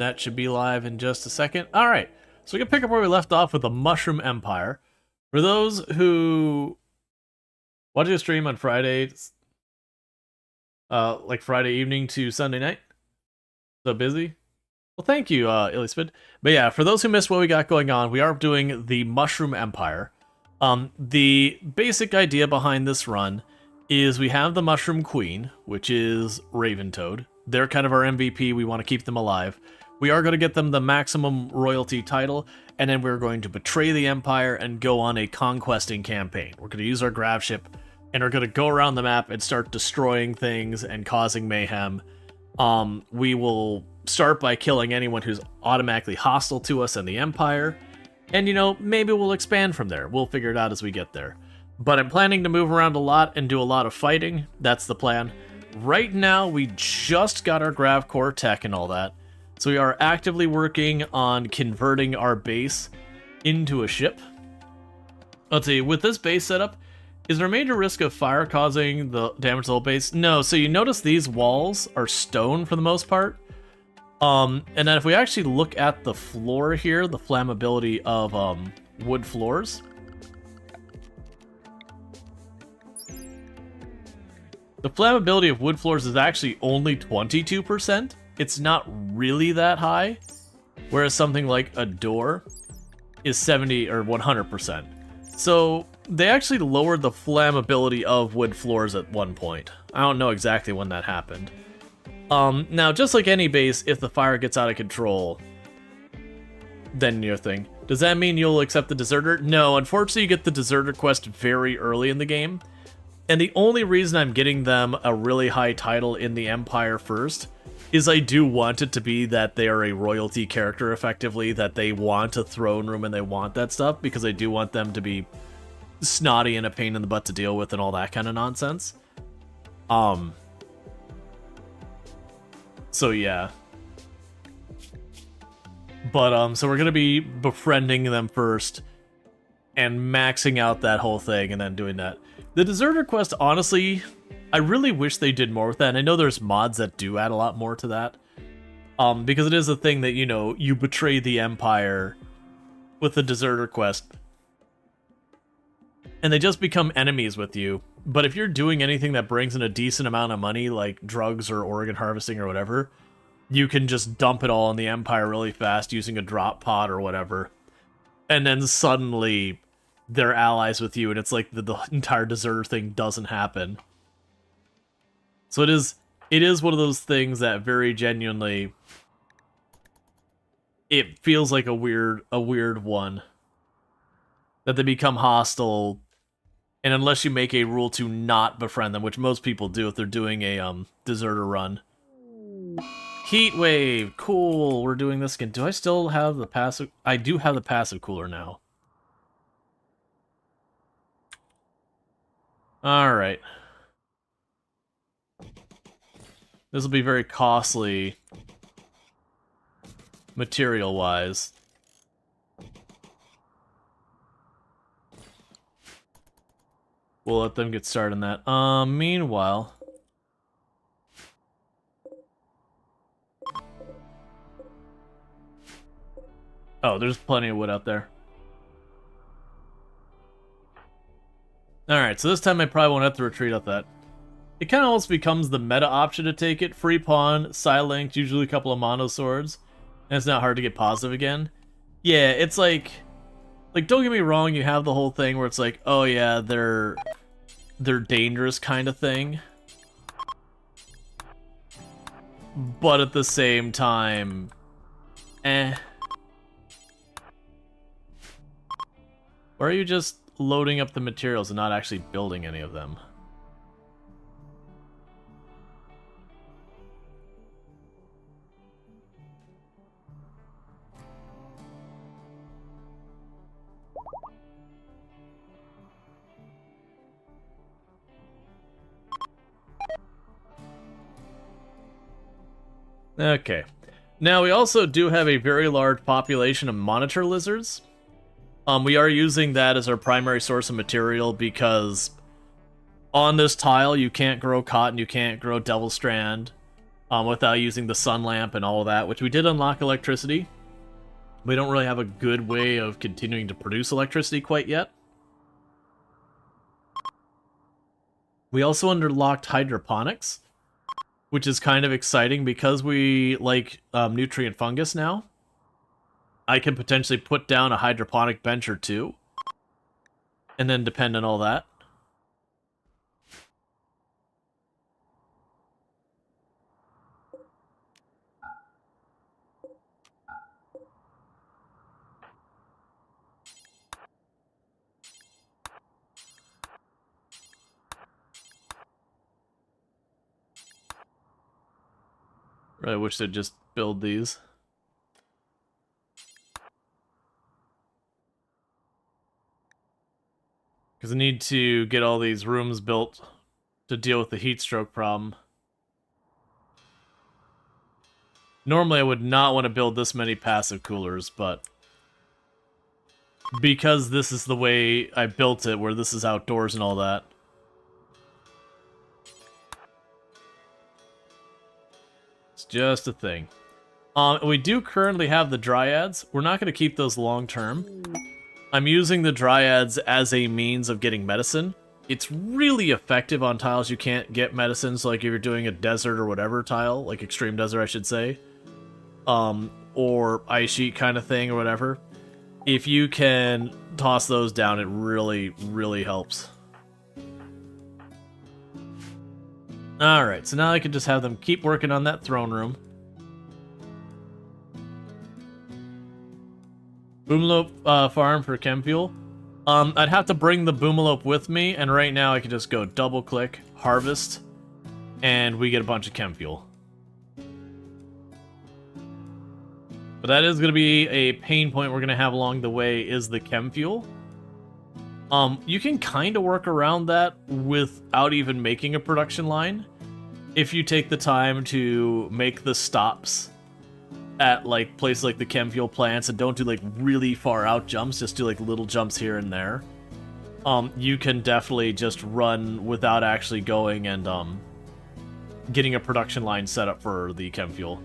That should be live in just a second. All right, so we can pick up where we left off with the Mushroom Empire. For those who watch a stream on Fridays, like Friday evening to Sunday night, so busy. Well, thank you, Illispid. But yeah, for those who missed what we got going on, we are doing the Mushroom Empire. The basic idea behind this run is we have the Mushroom Queen, which is Raventoad. They're kind of our MVP. We want to keep them alive. We are going to get them the maximum royalty title, and then we're going to betray the Empire and go on a conquesting campaign. We're going to use our grav ship, and we're going to go around the map and start destroying things and causing mayhem. We will start by killing anyone who's automatically hostile to us and the Empire, and, you know, maybe we'll expand from there. We'll figure it out as we get there. But I'm planning to move around a lot and do a lot of fighting. That's the plan. Right now, we just got our grav core tech and all that. So we are actively working on converting our base into a ship. Let's see, with this base setup, is there a major risk of fire causing the damage to the whole base? No, so you notice these walls are stone for the most part. And then if we actually look at the floor here, the flammability of wood floors. The flammability of wood floors is actually only 22%. It's not really that high, whereas something like a door is 70 or 100%. So they actually lowered the flammability of wood floors at one point. I don't know exactly when that happened. Now, just like any base, if the fire gets out of control, then your thing. Does that mean you'll accept the deserter? No, unfortunately you get the deserter quest very early in the game. And the only reason I'm getting them a really high title in the Empire first is I do want it to be that they are a royalty character, effectively, that they want a throne room and they want that stuff, because I do want them to be snotty and a pain in the butt to deal with and all that kind of nonsense. So yeah. But, so we're gonna be befriending them first and maxing out that whole thing and then doing that. The deserter quest, honestly, I really wish they did more with that. And I know there's mods that do add a lot more to that. Because it is a thing that, you know, you betray the Empire with the deserter quest. And they just become enemies with you. But if you're doing anything that brings in a decent amount of money, like drugs or organ harvesting or whatever, you can just dump it all on the Empire really fast using a drop pod or whatever. And then suddenly they're allies with you, and it's like the entire deserter thing doesn't happen. So it is one of those things that very genuinely, it feels like a weird one. That they become hostile, and unless you make a rule to not befriend them, which most people do if they're doing a deserter run. Heat wave, cool, we're doing this again. Do I still have the passive? I do have the passive cooler now. Alright. This will be very costly material-wise. We'll let them get started on that. Meanwhile... Oh, there's plenty of wood out there. Alright, so this time I probably won't have to retreat off that. It kind of almost becomes the meta option to take it. Free pawn, side-linked, usually a couple of mono swords. And it's not hard to get positive again. Yeah, it's like... Like, don't get me wrong, you have the whole thing where it's like, oh yeah, they're dangerous kind of thing. But at the same time... Why are you just loading up the materials and not actually building any of them? Okay. Now, we also do have a very large population of monitor lizards. We are using that as our primary source of material because on this tile you can't grow cotton, you can't grow devil strand, without using the sun lamp and all of that, which we did unlock electricity. We don't really have a good way of continuing to produce electricity quite yet. We also unlocked hydroponics, which is kind of exciting because we like nutrient fungus now. I can potentially put down a hydroponic bench or two, and then depend on all that. I wish they'd just build these. Because I need to get all these rooms built to deal with the heat stroke problem. Normally I would not want to build this many passive coolers, but because this is the way I built it, where this is outdoors and all that, it's just a thing. We do currently have the dryads. We're not going to keep those long term. I'm using the dryads as a means of getting medicine. It's really effective on tiles you can't get medicines, like if you're doing a desert or whatever tile, like extreme desert I should say, or ice sheet kind of thing or whatever. If you can toss those down, it really, really helps. Alright, so now I can just have them keep working on that throne room. Boomalope farm for chem fuel. I'd have to bring the boomalope with me, and right now I can just go double click, harvest, and we get a bunch of chem fuel. But that is going to be a pain point we're going to have along the way, is the chem fuel. You can kind of work around that without even making a production line, if you take the time to make the stops at like places like the chem fuel plants and don't do like really far out jumps, just do like little jumps here and there. You can definitely just run without actually going and getting a production line set up for the chem fuel.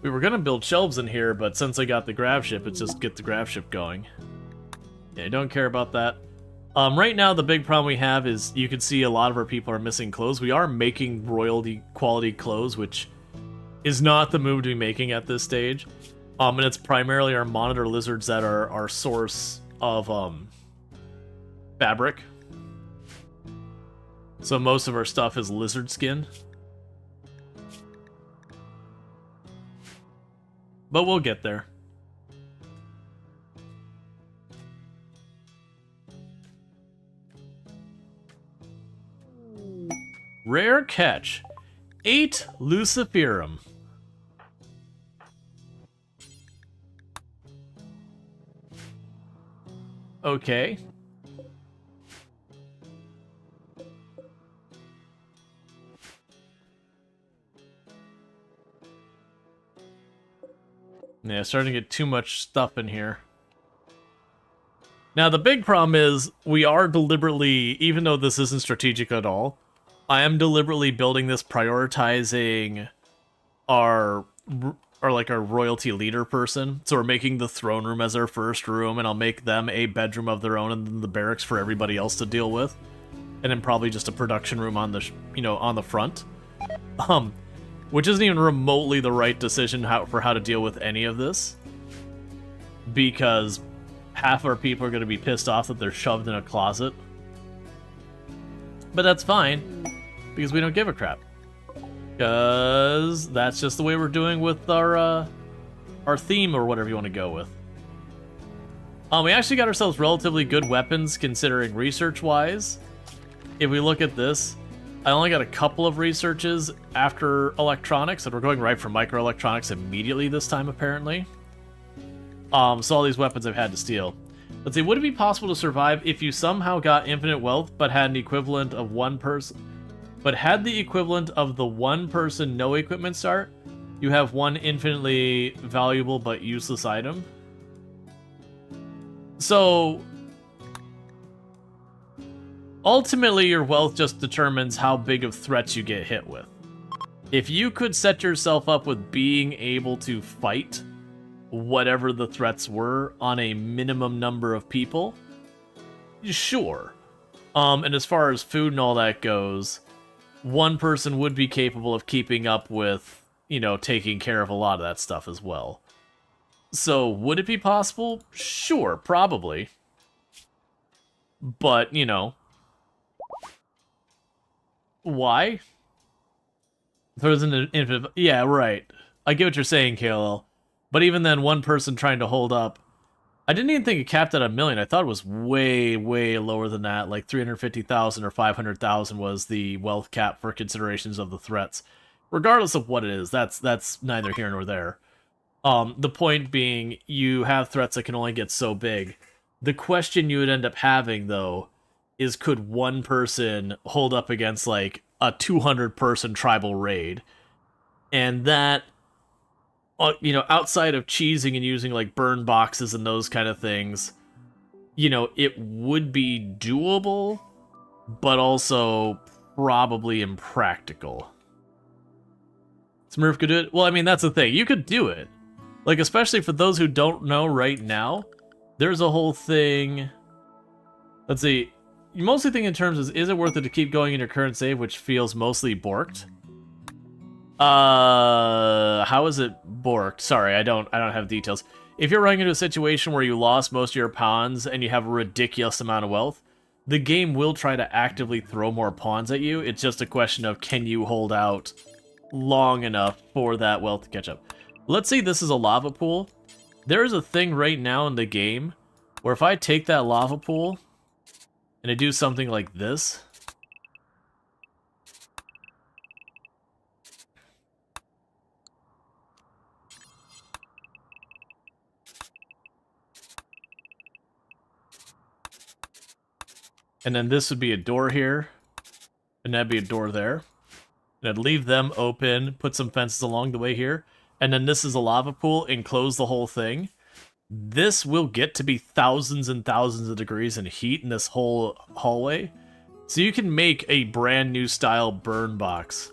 We were gonna build shelves in here, but since I got the grav ship, it's just get the grav ship going. Yeah, I don't care about that. Right now, the big problem we have is you can see a lot of our people are missing clothes. We are making royalty quality clothes, which is not the move to be making at this stage. And it's primarily our monitor lizards that are our source of fabric. So most of our stuff is lizard skin. But we'll get there. Rare catch. 8 Luciferum. Okay. Yeah, starting to get too much stuff in here. Now, the big problem is we are deliberately, even though this isn't strategic at all, I am deliberately building this prioritizing our royalty leader person. So we're making the throne room as our first room, and I'll make them a bedroom of their own, and then the barracks for everybody else to deal with, and then probably just a production room on the on the front. Which isn't even remotely the right decision for how to deal with any of this, because half our people are going to be pissed off that they're shoved in a closet. But that's fine, because we don't give a crap. Because that's just the way we're doing with our theme, or whatever you want to go with. We actually got ourselves relatively good weapons, considering research-wise. If we look at this, I only got a couple of researches after electronics, and we're going right for microelectronics immediately this time, apparently. So all these weapons I've had to steal. Let's see, would it be possible to survive if you somehow got infinite wealth, but had an equivalent of one person... But had the equivalent of the one person no equipment start, you have one infinitely valuable but useless item? So ultimately, your wealth just determines how big of threats you get hit with. If you could set yourself up with being able to fight whatever the threats were on a minimum number of people, sure. And as far as food and all that goes, one person would be capable of keeping up with, taking care of a lot of that stuff as well. So, would it be possible? Sure, probably. But, why? There's an infinite... Yeah, right. I get what you're saying, KLL. But even then, one person trying to hold up... I didn't even think it capped at 1 million. I thought it was way, way lower than that. Like 350,000 or 500,000 was the wealth cap for considerations of the threats. Regardless of what it is, that's neither here nor there. The point being, you have threats that can only get so big. The question you would end up having, though, is could one person hold up against, like, a 200-person tribal raid? And that, outside of cheesing and using, like, burn boxes and those kind of things, it would be doable, but also probably impractical. Smurf could do it? Well, I mean, that's the thing. You could do it. Like, especially for those who don't know right now, there's a whole thing... Let's see. You mostly think in terms of, is it worth it to keep going in your current save, which feels mostly borked? How is it borked? Sorry, I don't have details. If you're running into a situation where you lost most of your pawns and you have a ridiculous amount of wealth, the game will try to actively throw more pawns at you. It's just a question of, can you hold out long enough for that wealth to catch up? Let's say this is a lava pool. There is a thing right now in the game where if I take that lava pool and I do something like this, and then this would be a door here, and that'd be a door there, and I'd leave them open, put some fences along the way here, and then this is a lava pool, and close the whole thing. This will get to be thousands and thousands of degrees in heat in this whole hallway. So you can make a brand new style burn box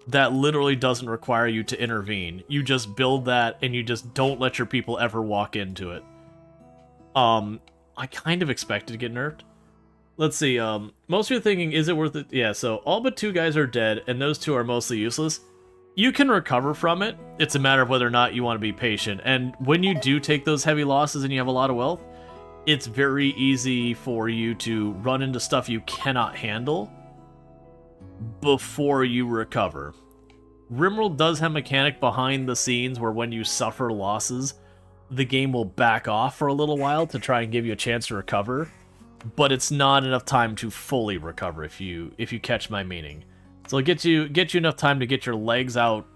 that literally doesn't require you to intervene. You just build that and you just don't let your people ever walk into it. I kind of expected to get nerfed. Let's see, most of you are thinking, is it worth it? Yeah, so all but 2 guys are dead, and those 2 are mostly useless. You can recover from it. It's a matter of whether or not you want to be patient. And when you do take those heavy losses and you have a lot of wealth, it's very easy for you to run into stuff you cannot handle before you recover. RimWorld does have a mechanic behind the scenes where when you suffer losses, the game will back off for a little while to try and give you a chance to recover. But it's not enough time to fully recover, if you catch my meaning. So it'll get you enough time to get your legs out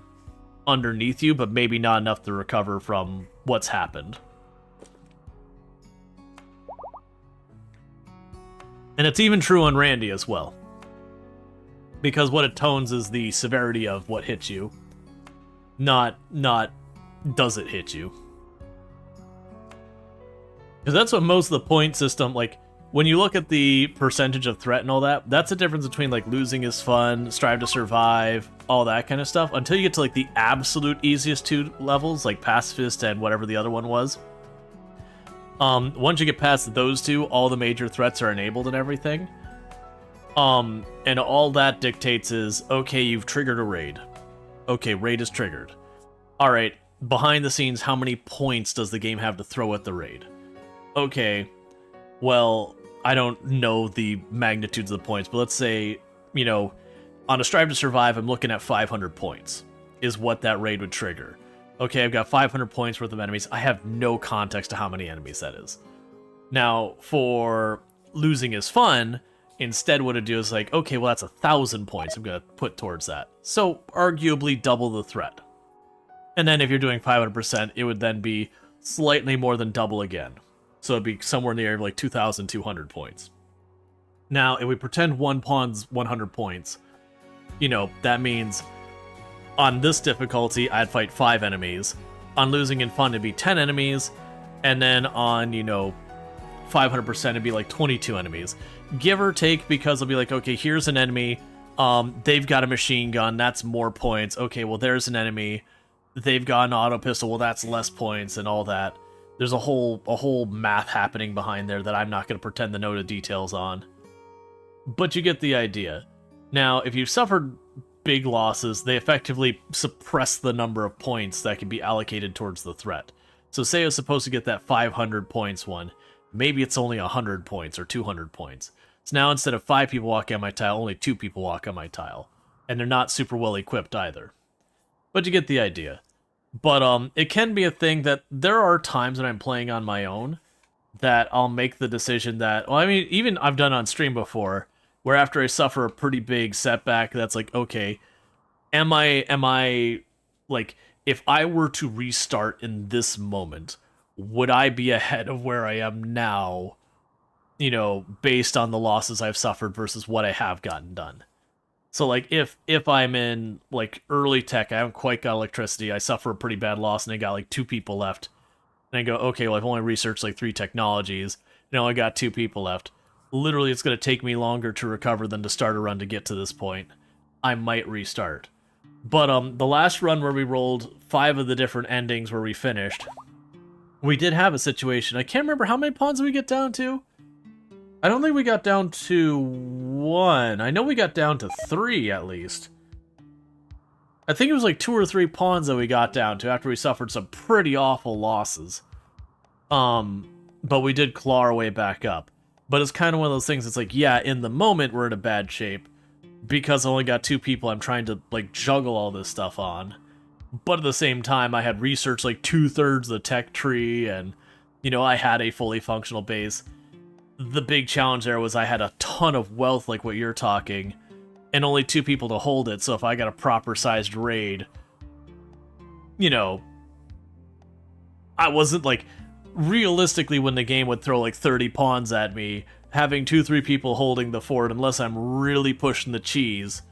underneath you, but maybe not enough to recover from what's happened. And it's even true on Randy as well. Because what it tones is the severity of what hits you, not does it hit you. Because that's what most of the point system, like, when you look at the percentage of threat and all that, that's the difference between, like, losing is fun, strive to survive, all that kind of stuff, until you get to, like, the absolute easiest 2 levels, like Pacifist and whatever the other one was. Once you get past those 2, all the major threats are enabled and everything. And all that dictates is, okay, you've triggered a raid. Okay, raid is triggered. Alright, behind the scenes, how many points does the game have to throw at the raid? Okay, well, I don't know the magnitudes of the points, but let's say, on a Strive to Survive, I'm looking at 500 points, is what that raid would trigger. Okay, I've got 500 points worth of enemies. I have no context to how many enemies that is. Now, for losing is fun, instead what it do is like, okay, well, that's 1,000 points I'm going to put towards that. So, arguably double the threat. And then if you're doing 500%, it would then be slightly more than double again. So it'd be somewhere in the area of like 2,200 points. Now, if we pretend one pawn's 100 points, that means on this difficulty, I'd fight 5 enemies. On losing in fun, it'd be 10 enemies. And then on, 500%, it'd be like 22 enemies. Give or take, because it'll be like, okay, here's an enemy, they've got a machine gun, that's more points. Okay, well, there's an enemy, they've got an auto pistol, well, that's less points, and all that. There's a whole math happening behind there that I'm not going to pretend to know the details on. But you get the idea. Now, if you've suffered big losses, they effectively suppress the number of points that can be allocated towards the threat. So say I was supposed to get that 500 points one, maybe it's only 100 points or 200 points. So now instead of 5 people walking on my tile, only 2 people walk on my tile. And they're not super well equipped either. But you get the idea. But it can be a thing that there are times when I'm playing on my own that I'll make the decision that, well, I mean, even I've done on stream before, where after I suffer a pretty big setback, that's like, okay, am I, like, if I were to restart in this moment, would I be ahead of where I am now, you know, based on the losses I've suffered versus what I have gotten done? So, like, if I'm in, like, early tech, I haven't quite got electricity, I suffer a pretty bad loss, and I got, like, 2 people left, and I go, okay, well, I've only researched, like, 3 technologies, and I only got 2 people left. Literally, it's going to take me longer to recover than to start a run to get to this point. I might restart. But the last run where we rolled 5 of the different endings where we finished, we did have a situation. I can't remember how many pawns did we get down to? I don't think we got down to 1. I know we got down to 3 at least. I think it was like 2 or 3 pawns that we got down to after we suffered some pretty awful losses. But we did claw our way back up. But it's kind of one of those things, it's like, yeah, in the moment we're in a bad shape. Because I only got 2 people, I'm trying to, like, juggle all this stuff on. But at the same time, I had researched, like, 2/3 of the tech tree, and, you know, I had a fully functional base. The big challenge there was I had a ton of wealth, like what you're talking, and only 2 people to hold it, so if I got a proper-sized raid, you know, I wasn't, like, realistically, when the game would throw, like, 30 pawns at me, having 2-3 people holding the fort, unless I'm really pushing the cheese,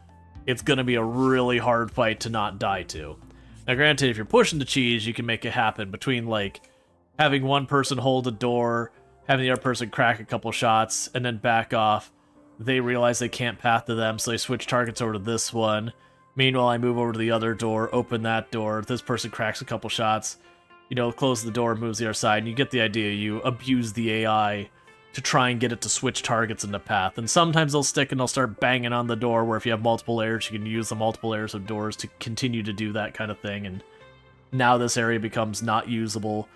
it's gonna be a really hard fight to not die to. Now, granted, if you're pushing the cheese, you can make it happen between, like, having one person hold a door, having the other person crack a couple shots, and then back off. They realize they can't path to them, so they switch targets over to this one. Meanwhile, I move over to the other door, open that door, this person cracks a couple shots, you know, close the door, moves the other side, and you get the idea. You abuse the AI to try and get it to switch targets in the path. And sometimes they'll stick and they'll start banging on the door, where if you have multiple layers, you can use the multiple layers of doors to continue to do that kind of thing, and now this area becomes not usable.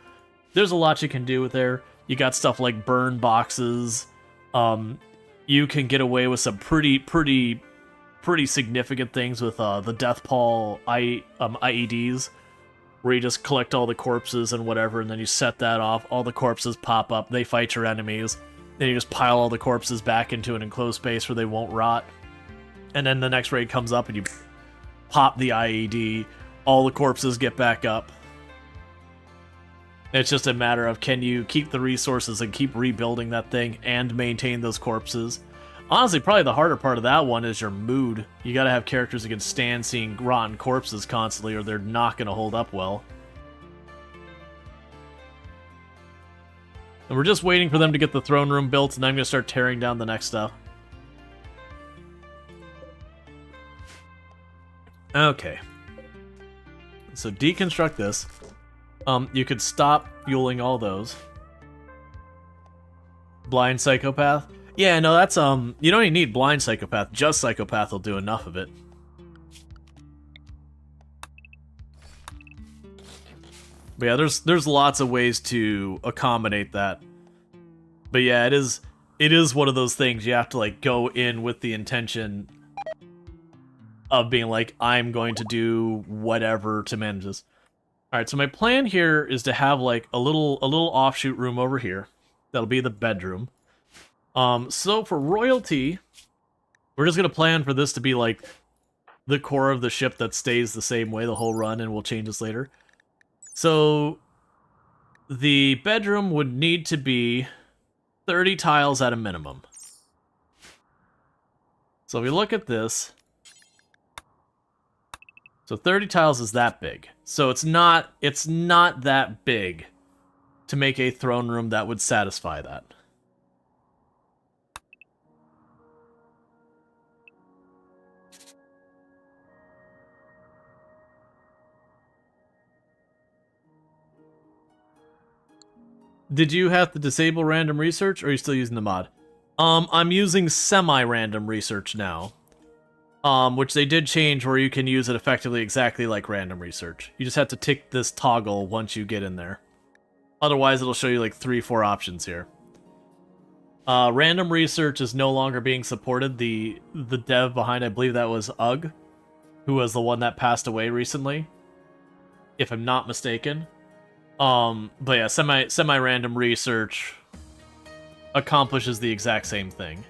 There's a lot you can do with there. You got stuff like burn boxes. You can get away with some pretty significant things with the Death Pall IEDs, where you just collect all the corpses and whatever, and then you set that off. All the corpses pop up, they fight your enemies. Then you just pile all the corpses back into an enclosed space where they won't rot. And then the next raid comes up and you pop the IED, all the corpses get back up. It's just a matter of, can you keep the resources and keep rebuilding that thing and maintain those corpses? Honestly, probably the harder part of that one is your mood. You gotta have characters that can stand seeing rotten corpses constantly, or they're not gonna hold up well. And we're just waiting for them to get the throne room built, and I'm gonna start tearing down the next stuff. Okay. So deconstruct this. You could stop fueling all those. Blind Psychopath? Yeah, no, that's, you don't even need Blind Psychopath. Just Psychopath will do enough of it. But yeah, there's lots of ways to accommodate that. But yeah, it is one of those things you have to, like, go in with the intention of being like, I'm going to do whatever to manage this. Alright, so my plan here is to have, like, a little offshoot room over here. That'll be the bedroom. So for royalty, we're just gonna plan for this to be, like, the core of the ship that stays the same way the whole run, and we'll change this later. So the bedroom would need to be 30 tiles at a minimum. So if we look at this, so 30 tiles is that big. So it's not that big to make a throne room that would satisfy that. Did you have to disable random research, or are you still using the mod? I'm using semi-random research now. Which they did change where you can use it effectively exactly like random research. You just have to tick this toggle once you get in there. Otherwise, it'll show you like 3-4 options here. Random research is no longer being supported. The dev behind, I believe that was UG, who was the one that passed away recently, if I'm not mistaken. But yeah, semi-random research accomplishes the exact same thing.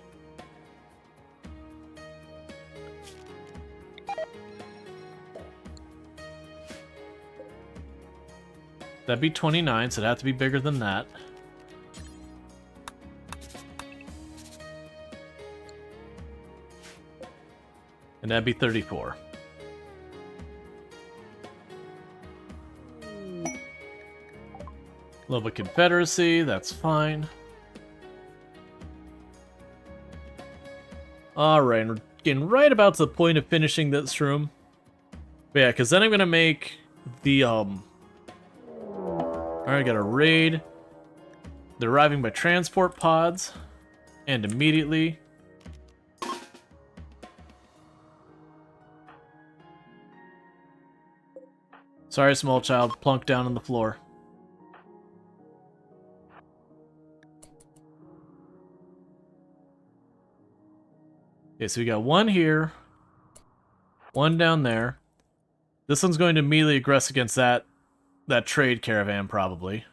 That'd be 29, so it'd have to be bigger than that. And that'd be 34. Level Confederacy, that's fine. Alright, we're getting right about to the point of finishing this room. But yeah, because then I'm going to make the, Alright, I got a raid. They're arriving by transport pods. And immediately... Sorry, small child, plunk down on the floor. Okay, so we got one here, one down there. This one's going to immediately aggress against that trade caravan, probably.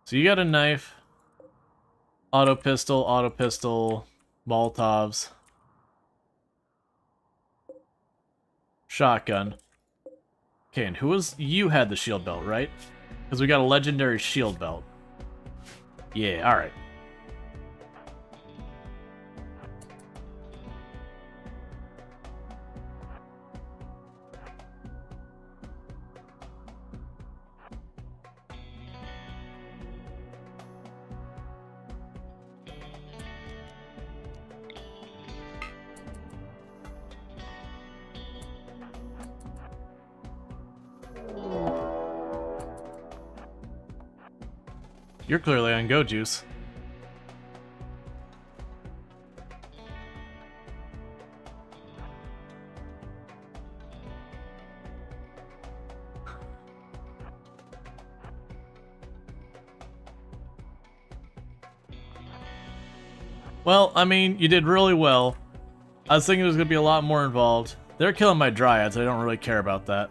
So you got a knife, auto pistol, Molotovs, shotgun. Okay, and you had the shield belt, right? Because we got a legendary shield belt. Yeah, alright. You're clearly on go juice. Well, I mean, you did really well. I was thinking there was going to be a lot more involved. They're killing my dryads. I don't really care about that.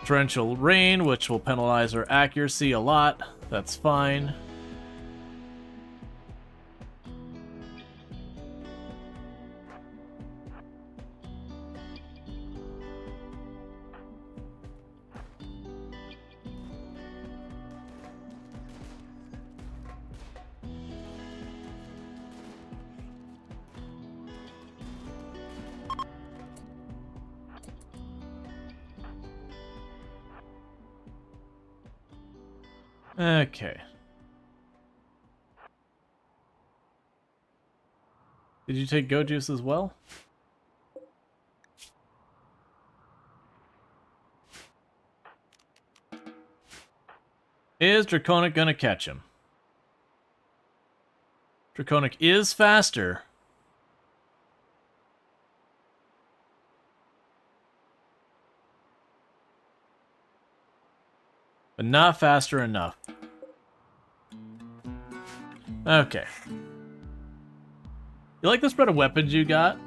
Torrential rain, which will penalize our accuracy a lot. That's fine. Okay. Did you take go juice as well? Is Draconic gonna catch him? Draconic is faster. But not faster enough. Okay. You like the spread of weapons you got?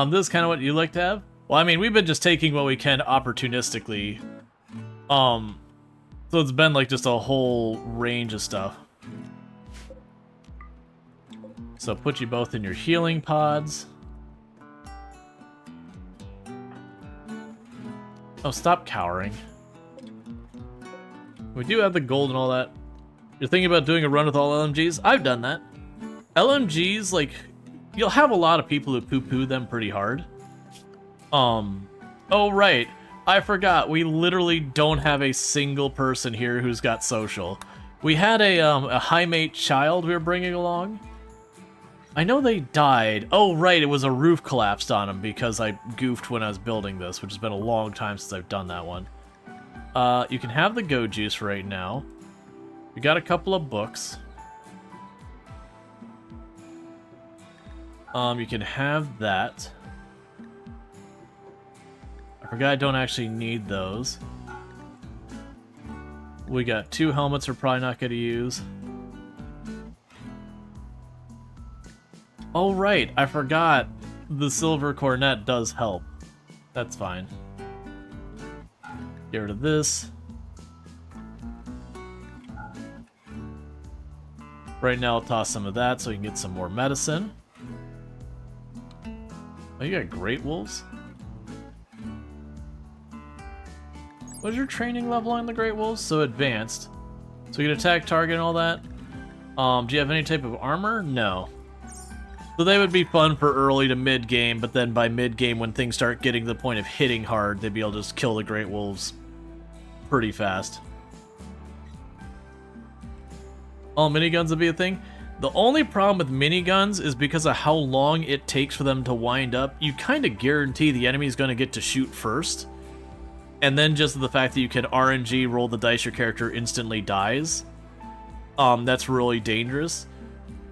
This is kind of what you like to have? Well, I mean, we've been just taking what we can opportunistically. So it's been like just a whole range of stuff. So put you both in your healing pods. Oh, stop cowering. We do have the gold and all that. You're thinking about doing a run with all LMGs? I've done that. LMGs, like, you'll have a lot of people who poo-poo them pretty hard. Oh, right. I forgot. We literally don't have a single person here who's got social. We had a high mate child we were bringing along. I know they died. Oh, right, it was a roof collapsed on them because I goofed when I was building this, which has been a long time since I've done that one. You can have the go juice right now. We got a couple of books. You can have that. I forgot I don't actually need those. We got 2 helmets we're probably not going to use. Oh, right, I forgot the silver cornet does help. That's fine. Get rid of this. Right now, I'll toss some of that so we can get some more medicine. Oh, you got great wolves? What's your training level on the great wolves? So advanced. So you can attack target and all that. Do you have any type of armor? No. So they would be fun for early to mid game, but then by mid game, when things start getting to the point of hitting hard, they'd be able to just kill the great wolves pretty fast. All miniguns would be a thing. The only problem with miniguns is because of how long it takes for them to wind up, you kind of guarantee the enemy's going to get to shoot first. And then just the fact that you can RNG roll the dice, your character instantly dies. That's really dangerous.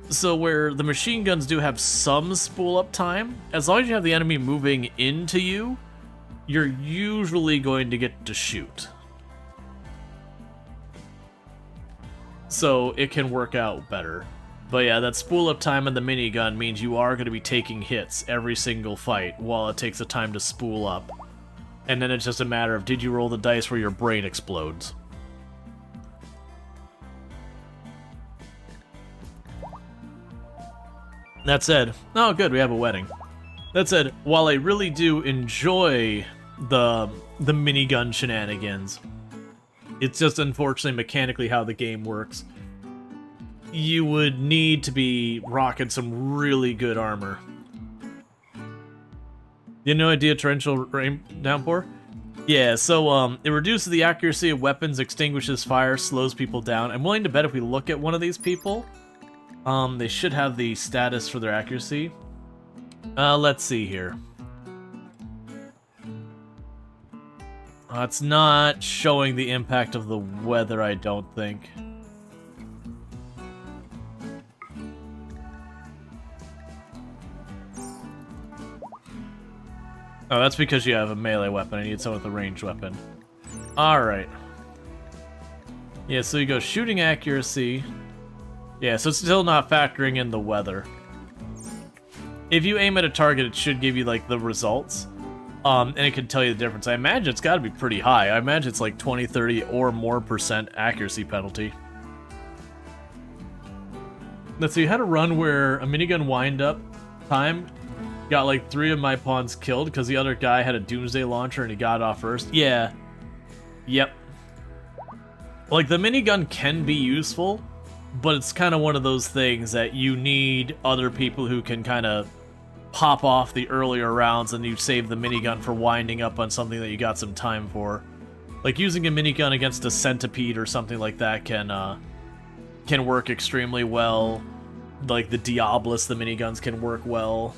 So where the machine guns do have some spool up time, as long as you have the enemy moving into you, you're usually going to get to shoot. So it can work out better. But yeah, that spool up time on the minigun means you are going to be taking hits every single fight while it takes the time to spool up. And then it's just a matter of, did you roll the dice where your brain explodes? That said, oh good, we have a wedding. That said, while I really do enjoy the minigun shenanigans, it's just unfortunately mechanically how the game works. You would need to be rocking some really good armor. You have no idea torrential rain downpour? Yeah, so it reduces the accuracy of weapons, extinguishes fire, slows people down. I'm willing to bet if we look at one of these people, they should have the status for their accuracy. Let's see here. It's not showing the impact of the weather, I don't think. Oh, that's because you have a melee weapon. I need someone with a ranged weapon. Alright. Yeah, so you go shooting accuracy. Yeah, so it's still not factoring in the weather. If you aim at a target, it should give you, like, the results. And it can tell you the difference. I imagine it's got to be pretty high. I imagine it's like 20, 30, or more % accuracy penalty. Let's see, you had a run where a minigun wind-up time got like 3 of my pawns killed because the other guy had a doomsday launcher and he got it off first. Yeah. Yep. Like, the minigun can be useful, but it's kind of one of those things that you need other people who can kind of pop off the earlier rounds, and you save the minigun for winding up on something that you got some time for. Like, using a minigun against a centipede or something like that can work extremely well. Like, the Diabolus, the miniguns can work well.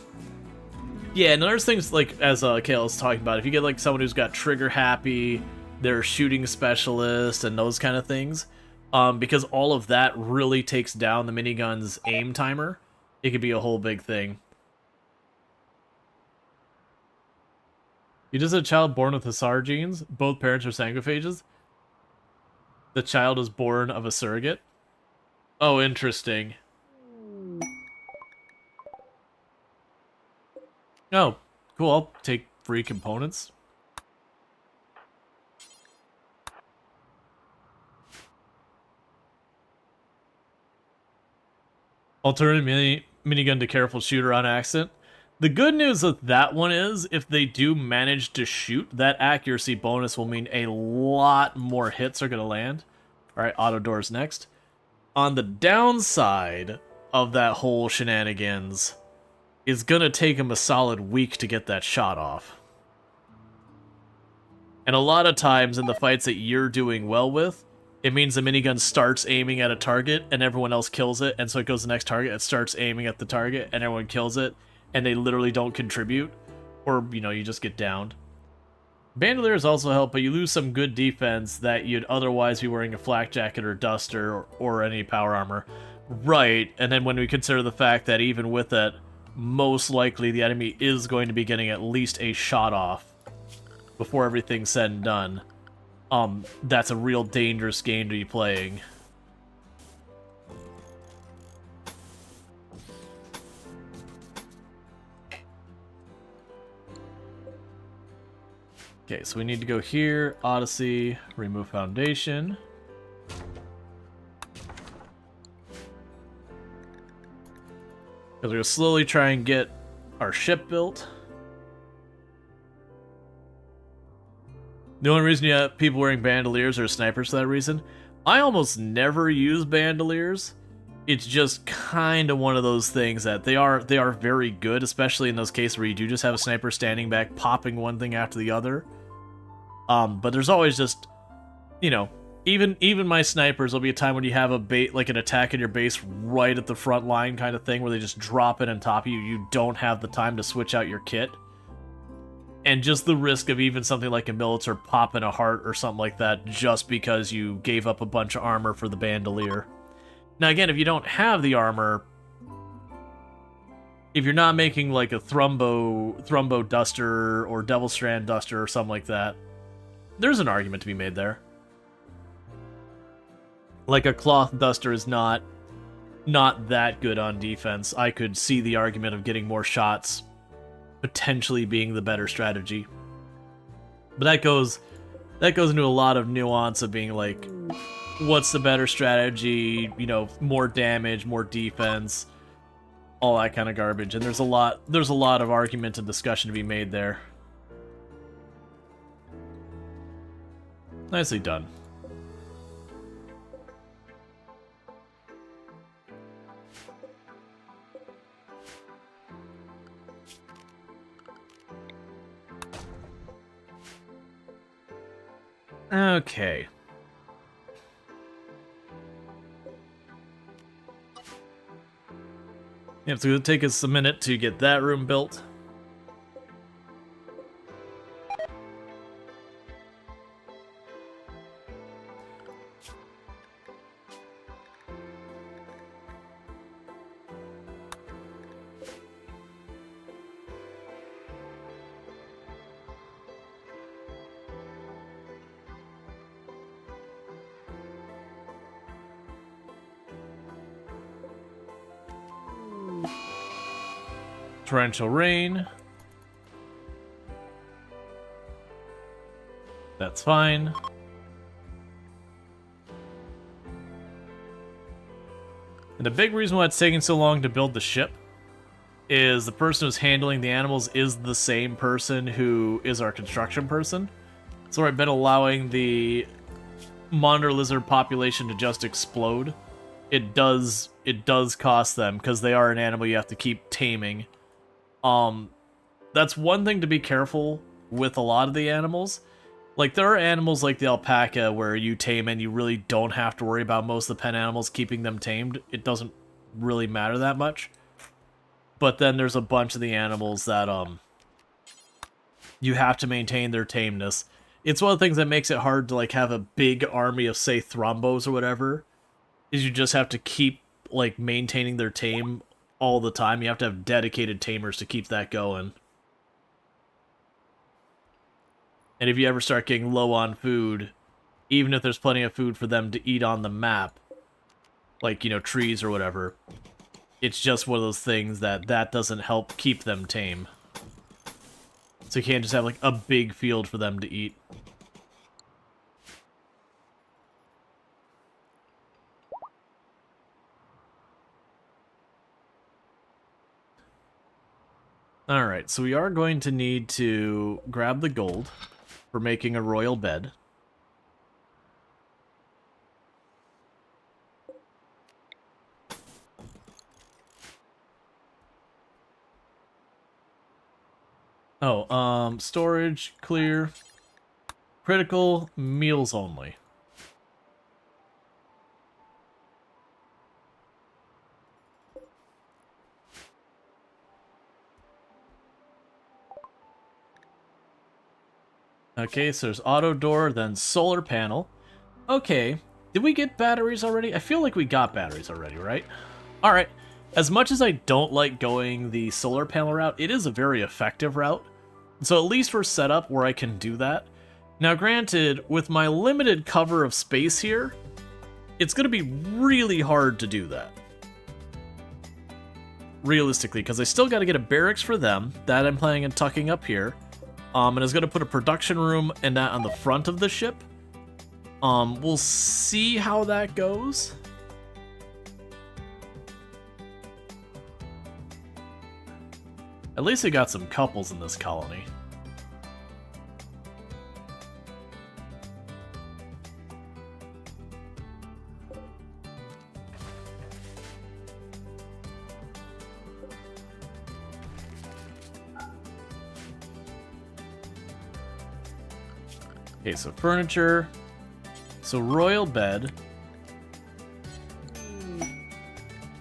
Yeah, and there's things like, as Kale was talking about, if you get like someone who's got trigger happy, they're shooting specialist, and those kind of things, because all of that really takes down the minigun's aim timer, it could be a whole big thing. You just had a child born with Hussar genes. Both parents are sanguiphages. The child is born of a surrogate. Oh, interesting. Oh, cool. I'll take free components. Alternative minigun to careful shooter on accident. The good news with that one is, if they do manage to shoot, that accuracy bonus will mean a lot more hits are going to land. Alright, auto doors next. On the downside of that whole shenanigans, it's going to take them a solid week to get that shot off. And a lot of times in the fights that you're doing well with, it means the minigun starts aiming at a target and everyone else kills it, and so it goes to the next target, it starts aiming at the target and everyone kills it, and they literally don't contribute, or, you know, you just get downed. Bandoliers also help, but you lose some good defense that you'd otherwise be wearing a flak jacket or duster or any power armor. Right, and then when we consider the fact that even with that, most likely the enemy is going to be getting at least a shot off before everything's said and done, that's a real dangerous game to be playing. Okay, so we need to go here, Odyssey, remove foundation. Because we're going to slowly try and get our ship built. The only reason you have people wearing bandoliers are snipers for that reason. I almost never use bandoliers. It's just kind of one of those things that they are very good, especially in those cases where you do just have a sniper standing back, popping one thing after the other. But there's always just, you know, even my snipers, there'll be a time when you have like an attack in your base right at the front line kind of thing, where they just drop it on top of you. You don't have the time to switch out your kit. And just the risk of even something like a militar popping a heart or something like that just because you gave up a bunch of armor for the bandolier. Now again, if you don't have the armor, if you're not making like a Thrumbo Duster or Devil Strand Duster or something like that, there's an argument to be made there. Like a Cloth Duster is not that good on defense. I could see the argument of getting more shots potentially being the better strategy. But that goes into a lot of nuance of being like, what's the better strategy, you know, more damage, more defense, all that kind of garbage. And there's a lot of argument and discussion to be made there. Nicely done. Okay. Yeah, it's going to take us a minute to get that room built. Torrential rain. That's fine. And the big reason why it's taking so long to build the ship is the person who's handling the animals is the same person who is our construction person. So I've been allowing the monitor lizard population to just explode. It does cost them because they are an animal you have to keep taming. That's one thing to be careful with a lot of the animals. Like, there are animals like the alpaca where you tame and you really don't have to worry about most of the pen animals keeping them tamed. It doesn't really matter that much. But then there's a bunch of the animals that, you have to maintain their tameness. It's one of the things that makes it hard to, like, have a big army of, say, Thrombos or whatever, is you just have to keep, like, maintaining their tame all the time. You have to have dedicated tamers to keep that going. And if you ever start getting low on food, even if there's plenty of food for them to eat on the map, like, you know, trees or whatever, it's just one of those things that doesn't help keep them tame. So you can't just have, like, a big field for them to eat. Alright, so we are going to need to grab the gold for making a royal bed. Oh, storage, clear, critical, meals only. Okay, so there's auto door, then solar panel. Okay, did we get batteries already? I feel like we got batteries already, right? Alright, as much as I don't like going the solar panel route, it is a very effective route. So at least we're set up where I can do that. Now granted, with my limited cover of space here, it's going to be really hard to do that. Realistically, because I still got to get a barracks for them, that I'm planning on tucking up here. And it's going to put a production room and that on the front of the ship. We'll see how that goes. At least we got some couples in this colony. Okay, so furniture. So royal bed.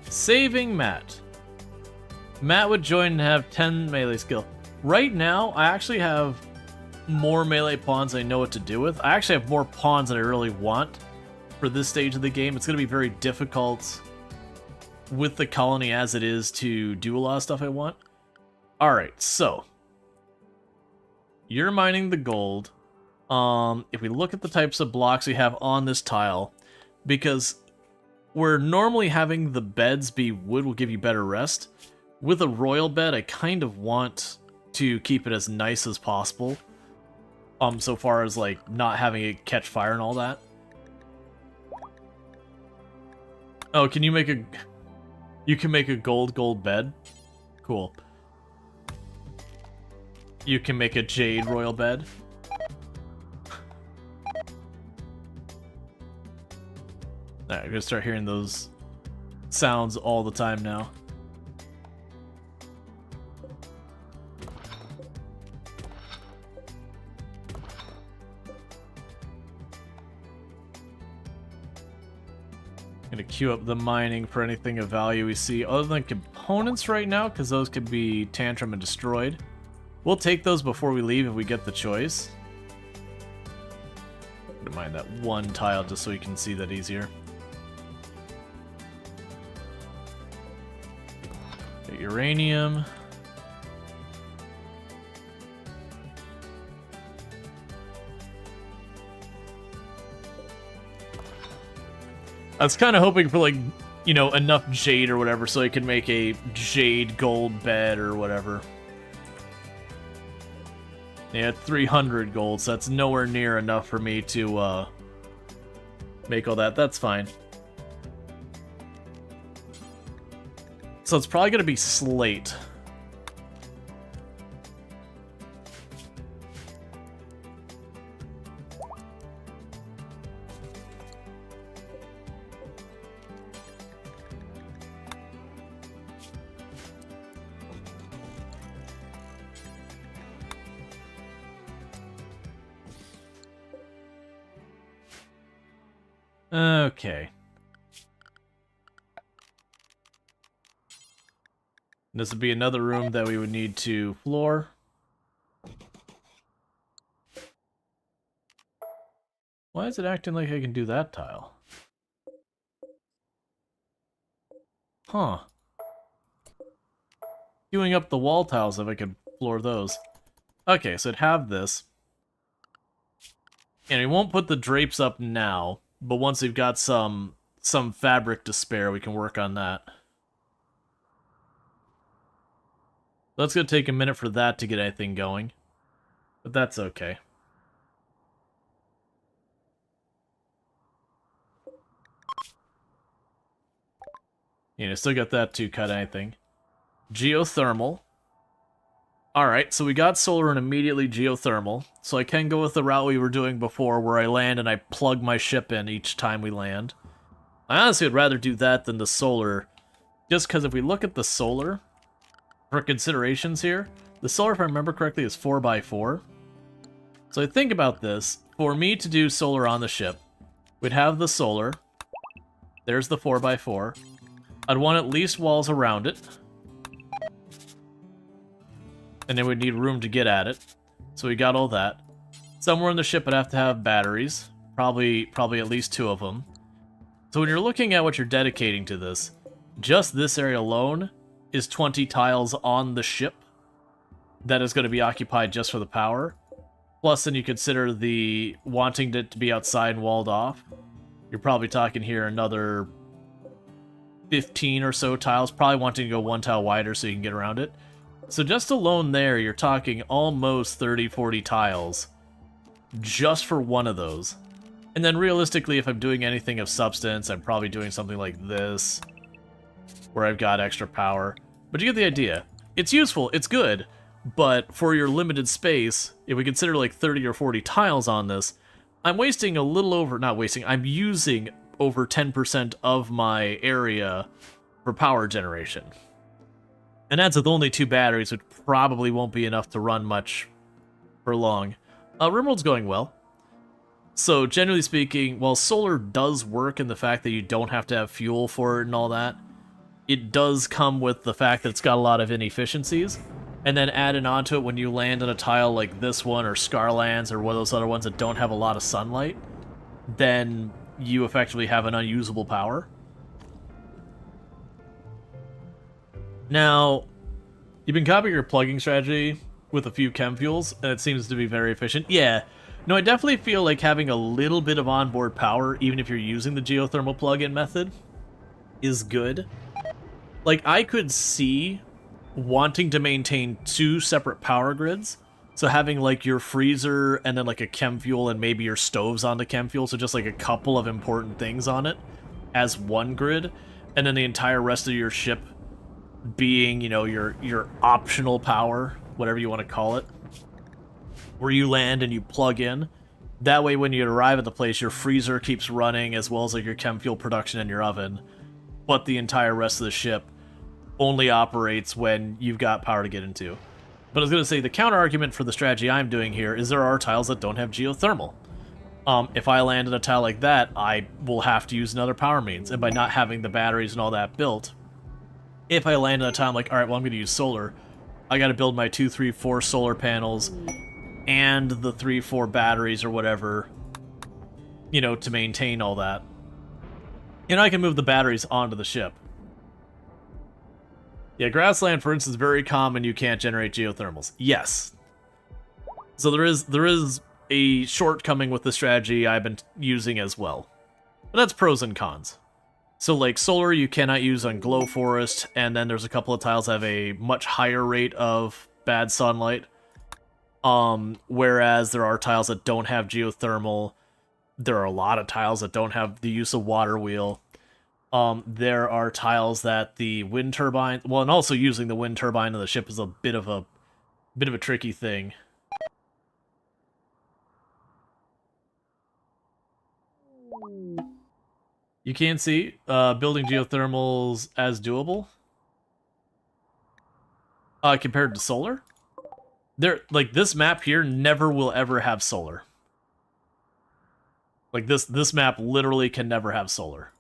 Saving Matt. Matt would join and have 10 melee skill. Right now, I actually have more melee pawns than I know what to do with. I actually have more pawns than I really want for this stage of the game. It's going to be very difficult with the colony as it is to do a lot of stuff I want. Alright, so. You're mining the gold. If we look at the types of blocks we have on this tile, because where normally having the beds be wood will give you better rest, with a royal bed I kind of want to keep it as nice as possible, so far as like not having it catch fire and all that. Oh, can you make a... You can make a gold bed? Cool. You can make a jade royal bed? Alright, I'm gonna start hearing those sounds all the time now. Gonna queue up the mining for anything of value we see other than components right now, because those could be tantrum and destroyed. We'll take those before we leave if we get the choice. I'm gonna mine that one tile just so we can see that easier. Get uranium. I was kind of hoping for, like, you know, enough jade or whatever so I could make a jade gold bed or whatever. Yeah, 300 gold, so that's nowhere near enough for me to make all that. That's fine. So it's probably going to be slate. Okay. This would be another room that we would need to floor. Why is it acting like I can do that tile? Huh. Queuing up the wall tiles if I could floor those. Okay, so I'd have this. And we won't put the drapes up now, but once we've got some fabric to spare, we can work on that. That's going to take a minute for that to get anything going. But that's okay. You know, still got that to cut anything. Geothermal. Alright, so we got solar and immediately geothermal. So I can go with the route we were doing before where I land and I plug my ship in each time we land. I honestly would rather do that than the solar. Just because if we look at the solar, for considerations here, the solar, if I remember correctly, is 4x4. So I think about this. For me to do solar on the ship, we'd have the solar. There's the 4x4. I'd want at least walls around it. And then we'd need room to get at it. So we got all that. Somewhere in the ship would have to have batteries, probably at least 2 of them. So when you're looking at what you're dedicating to this, just this area alone is 20 tiles on the ship that is going to be occupied just for the power. Plus, then you consider the wanting it to be outside and walled off. You're probably talking here another 15 or so tiles, probably wanting to go 1 tile wider so you can get around it. So just alone there, you're talking almost 30, 40 tiles just for one of those. And then realistically, if I'm doing anything of substance, I'm probably doing something like this, where I've got extra power. But you get the idea. It's useful, it's good, but for your limited space, if we consider like 30 or 40 tiles on this, I'm wasting a little over, not wasting, I'm using over 10% of my area for power generation. And that's with only 2 batteries, which probably won't be enough to run much for long. RimWorld's going well. So generally speaking, while solar does work in the fact that you don't have to have fuel for it and all that, it does come with the fact that it's got a lot of inefficiencies. And then added onto it when you land on a tile like this one or Scarlands or one of those other ones that don't have a lot of sunlight, then you effectively have an unusable power. Now, you've been copying your plugging strategy with a few chem fuels, and it seems to be very efficient. Yeah, no, I definitely feel like having a little bit of onboard power, even if you're using the geothermal plug-in method, is good. Like, I could see wanting to maintain 2 separate power grids. So having, like, your freezer and then, like, a chem fuel and maybe your stoves on the chem fuel, so just, like, a couple of important things on it as one grid, and then the entire rest of your ship being, you know, your optional power, whatever you want to call it, where you land and you plug in. That way, when you arrive at the place, your freezer keeps running, as well as, like, your chem fuel production in your oven, but the entire rest of the ship only operates when you've got power to get into. But I was going to say, the counter-argument for the strategy I'm doing here is there are tiles that don't have geothermal. If I land in a tile like that, I will have to use another power means, and by not having the batteries and all that built, if I land in a tile, I'm like, alright, well, I'm going to use solar. I got to build my 2, 3, 4 solar panels, and the 3, 4 batteries or whatever, you know, to maintain all that. And I can move the batteries onto the ship. Yeah, grassland, for instance, is very common. You can't generate geothermals. Yes. So there is a shortcoming with the strategy I've been using as well. But that's pros and cons. So, like, solar you cannot use on Glow Forest, and then there's a couple of tiles that have a much higher rate of bad sunlight. Whereas there are tiles that don't have geothermal. There are a lot of tiles that don't have the use of water wheel. There are tiles that the wind turbine, well, and also using the wind turbine of the ship is a bit of a tricky thing. You can see building geothermals as doable compared to solar. Like, this map here never will ever have solar. Like, this map literally can never have solar.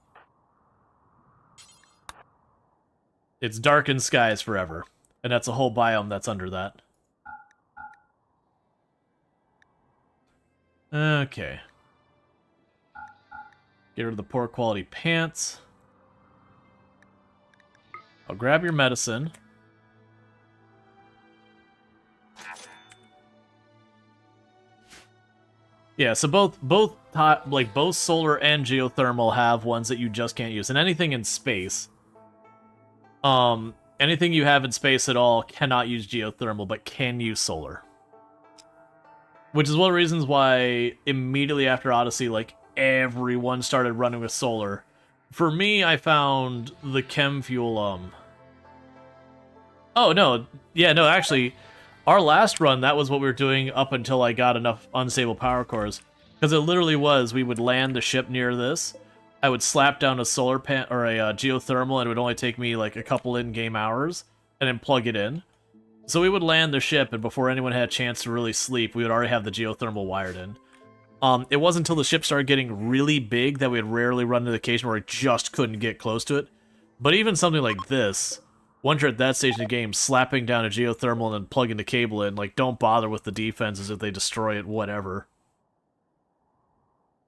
It's darkened skies forever, and that's a whole biome that's under that. Okay. Get rid of the poor quality pants. I'll grab your medicine. Yeah, so both solar and geothermal have ones that you just can't use, and anything in space. Anything you have in space at all cannot use geothermal, but can use solar. Which is one of the reasons why immediately after Odyssey, like, everyone started running with solar. For me, I found the chem fuel, Oh, no. Yeah, no, actually, our last run, that was what we were doing up until I got enough unstable power cores. Because it literally was, we would land the ship near this, I would slap down a solar pan or a geothermal, and it would only take me like a couple in-game hours, and then plug it in. So we would land the ship, and before anyone had a chance to really sleep, we would already have the geothermal wired in. It wasn't until the ship started getting really big that we had rarely run into the occasion where we just couldn't get close to it. But even something like this, once you're at that stage in the game, slapping down a geothermal and then plugging the cable in, like, don't bother with the defenses if they destroy it, whatever.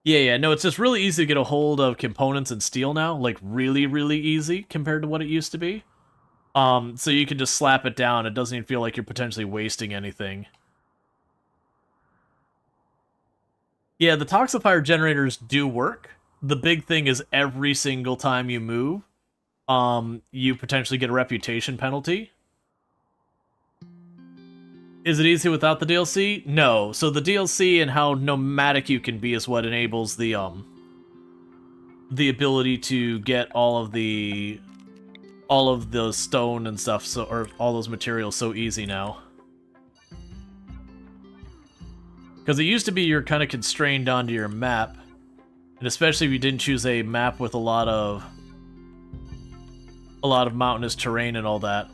Yeah, no, it's just really easy to get a hold of components and steel now, like really, really easy compared to what it used to be. So you can just slap it down. It doesn't even feel like you're potentially wasting anything. Yeah, the toxifier generators do work. The big thing is every single time you move, you potentially get a reputation penalty. Is it easy without the DLC? No. So the DLC and how nomadic you can be is what enables the ability to get all of the stone and stuff, so, or all those materials, so easy now. Because it used to be you're kind of constrained onto your map, and especially if you didn't choose a map with a lot of mountainous terrain and all that,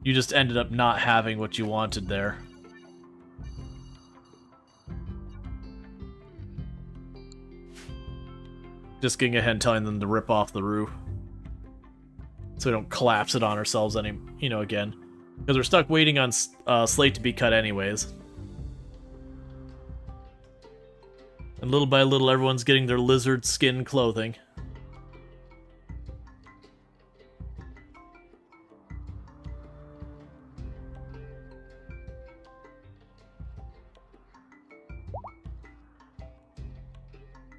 you just ended up not having what you wanted there. Just getting ahead and telling them to rip off the roof, so we don't collapse it on ourselves again. Because we're stuck waiting on slate to be cut anyways. And little by little, everyone's getting their lizard skin clothing.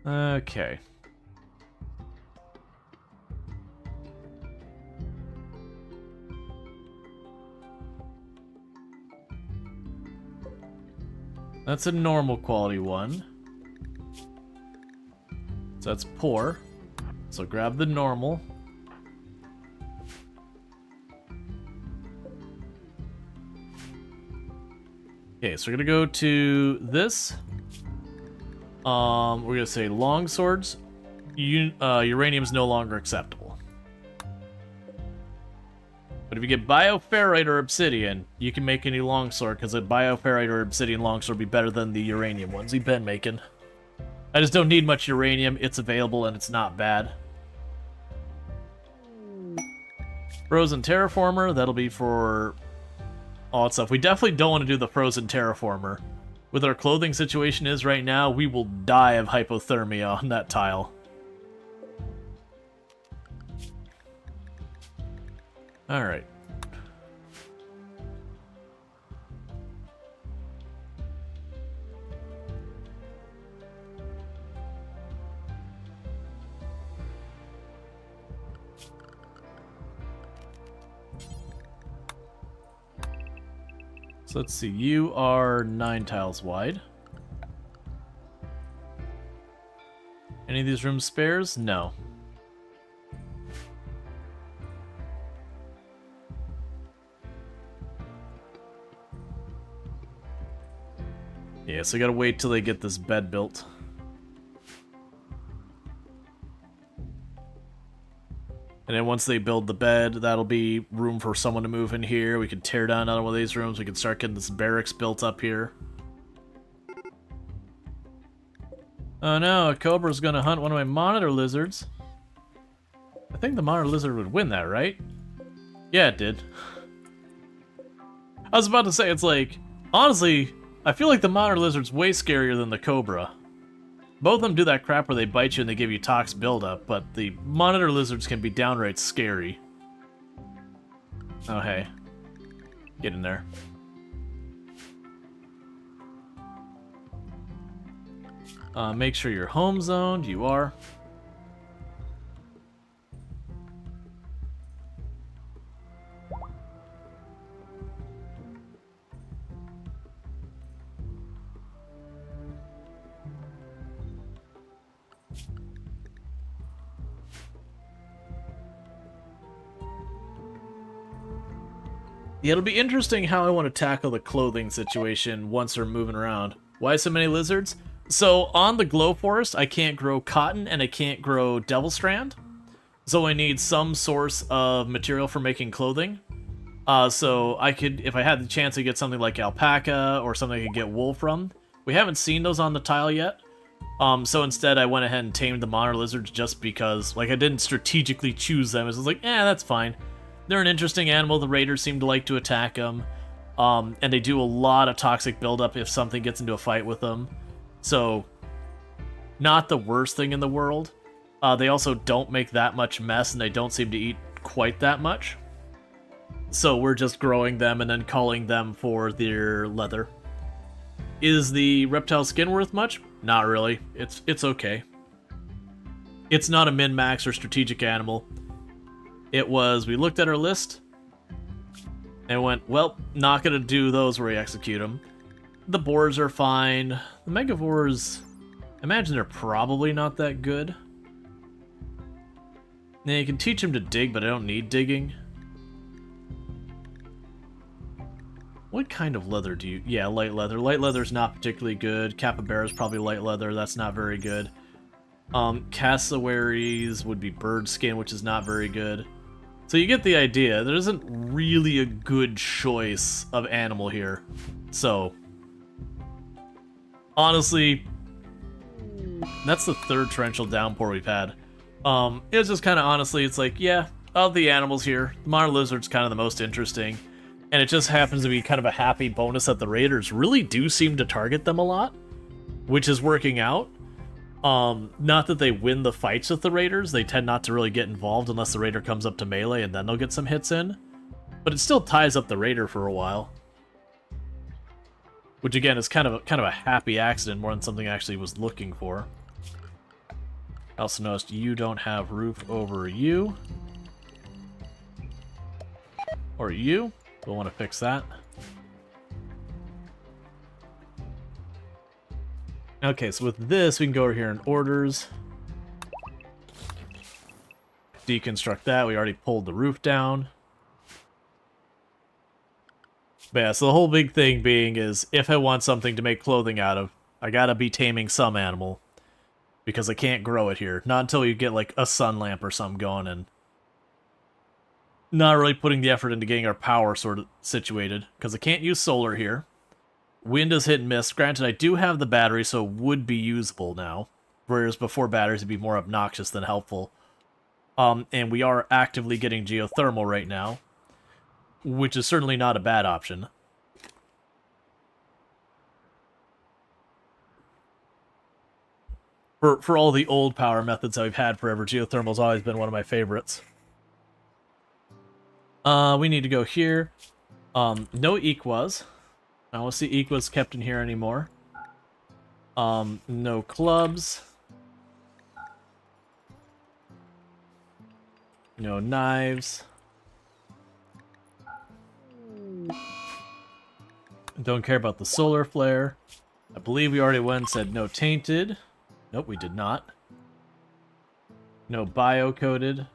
Okay. That's a normal quality one. So that's poor. So grab the normal. Okay, so we're gonna go to this. We're gonna say long swords. Uranium's no longer acceptable. But if you get bioferrite or obsidian, you can make any longsword, because a bioferrite or obsidian longsword would be better than the uranium ones you've been making. I just don't need much uranium. It's available and it's not bad. Frozen terraformer, that'll be for all that stuff. We definitely don't want to do the frozen terraformer. With our clothing situation is right now, we will die of hypothermia on that tile. Alright. So let's see, you are 9 tiles wide. Any of these rooms spares? No. Yeah, so we gotta wait till they get this bed built. And then once they build the bed, that'll be room for someone to move in here. We can tear down another one of these rooms. We can start getting this barracks built up here. Oh no, a cobra's gonna hunt one of my monitor lizards. I think the monitor lizard would win that, right? Yeah, it did. I was about to say, it's like, honestly, I feel like the monitor lizard's way scarier than the cobra. Both of them do that crap where they bite you and they give you tox buildup, but the monitor lizards can be downright scary. Oh, hey. Get in there. Make sure you're home zoned. You are. Yeah, it'll be interesting how I want to tackle the clothing situation once we're moving around. Why so many lizards? So, on the Glow Forest, I can't grow cotton and I can't grow Devil Strand. So I need some source of material for making clothing. So I could, if I had the chance to get something like alpaca or something I could get wool from. We haven't seen those on the tile yet. So instead I went ahead and tamed the monitor lizards just because, like, I didn't strategically choose them. It was like, that's fine. They're an interesting animal. The raiders seem to like to attack them. And they do a lot of toxic buildup if something gets into a fight with them. So not the worst thing in the world. They also don't make that much mess, and they don't seem to eat quite that much. So we're just growing them and then culling them for their leather. Is the reptile skin worth much? Not really. It's okay. It's not a min-max or strategic animal. It was, we looked at our list and went, well, not gonna do those where we execute them. The boars are fine. The megavores, I imagine they're probably not that good. Now you can teach them to dig, but I don't need digging. What kind of leather do you... Yeah, light leather. Light leather's not particularly good. Capybara's probably light leather. That's not very good. Cassowaries would be bird skin, which is not very good. So you get the idea. There isn't really a good choice of animal here. So, honestly, that's the third torrential downpour we've had. It's just kind of honestly, it's like, yeah, of the animals here, the Monitor Lizard's kind of the most interesting. And it just happens to be kind of a happy bonus that the Raiders really do seem to target them a lot, which is working out. Not that they win the fights with the Raiders, they tend not to really get involved unless the Raider comes up to melee and then they'll get some hits in. But it still ties up the Raider for a while. Which again is kind of a happy accident more than something I actually was looking for. I also noticed you don't have roof over you. Or you. We'll want to fix that. Okay, so with this, we can go over here in orders. Deconstruct that. We already pulled the roof down. But yeah, so the whole big thing being is, if I want something to make clothing out of, I gotta be taming some animal. Because I can't grow it here. Not until you get, like, a sun lamp or something going, and not really putting the effort into getting our power sort of situated. Because I can't use solar here. Wind is hit and miss. Granted, I do have the battery, so it would be usable now. Whereas before batteries would be more obnoxious than helpful. And we are actively getting geothermal right now. Which is certainly not a bad option. For all the old power methods that we've had forever, geothermal's always been one of my favorites. We need to go here. No equas. I don't see equas kept in here anymore. No clubs. No knives. Don't care about the solar flare. I believe we already went and said no tainted. Nope, we did not. No bio-coded.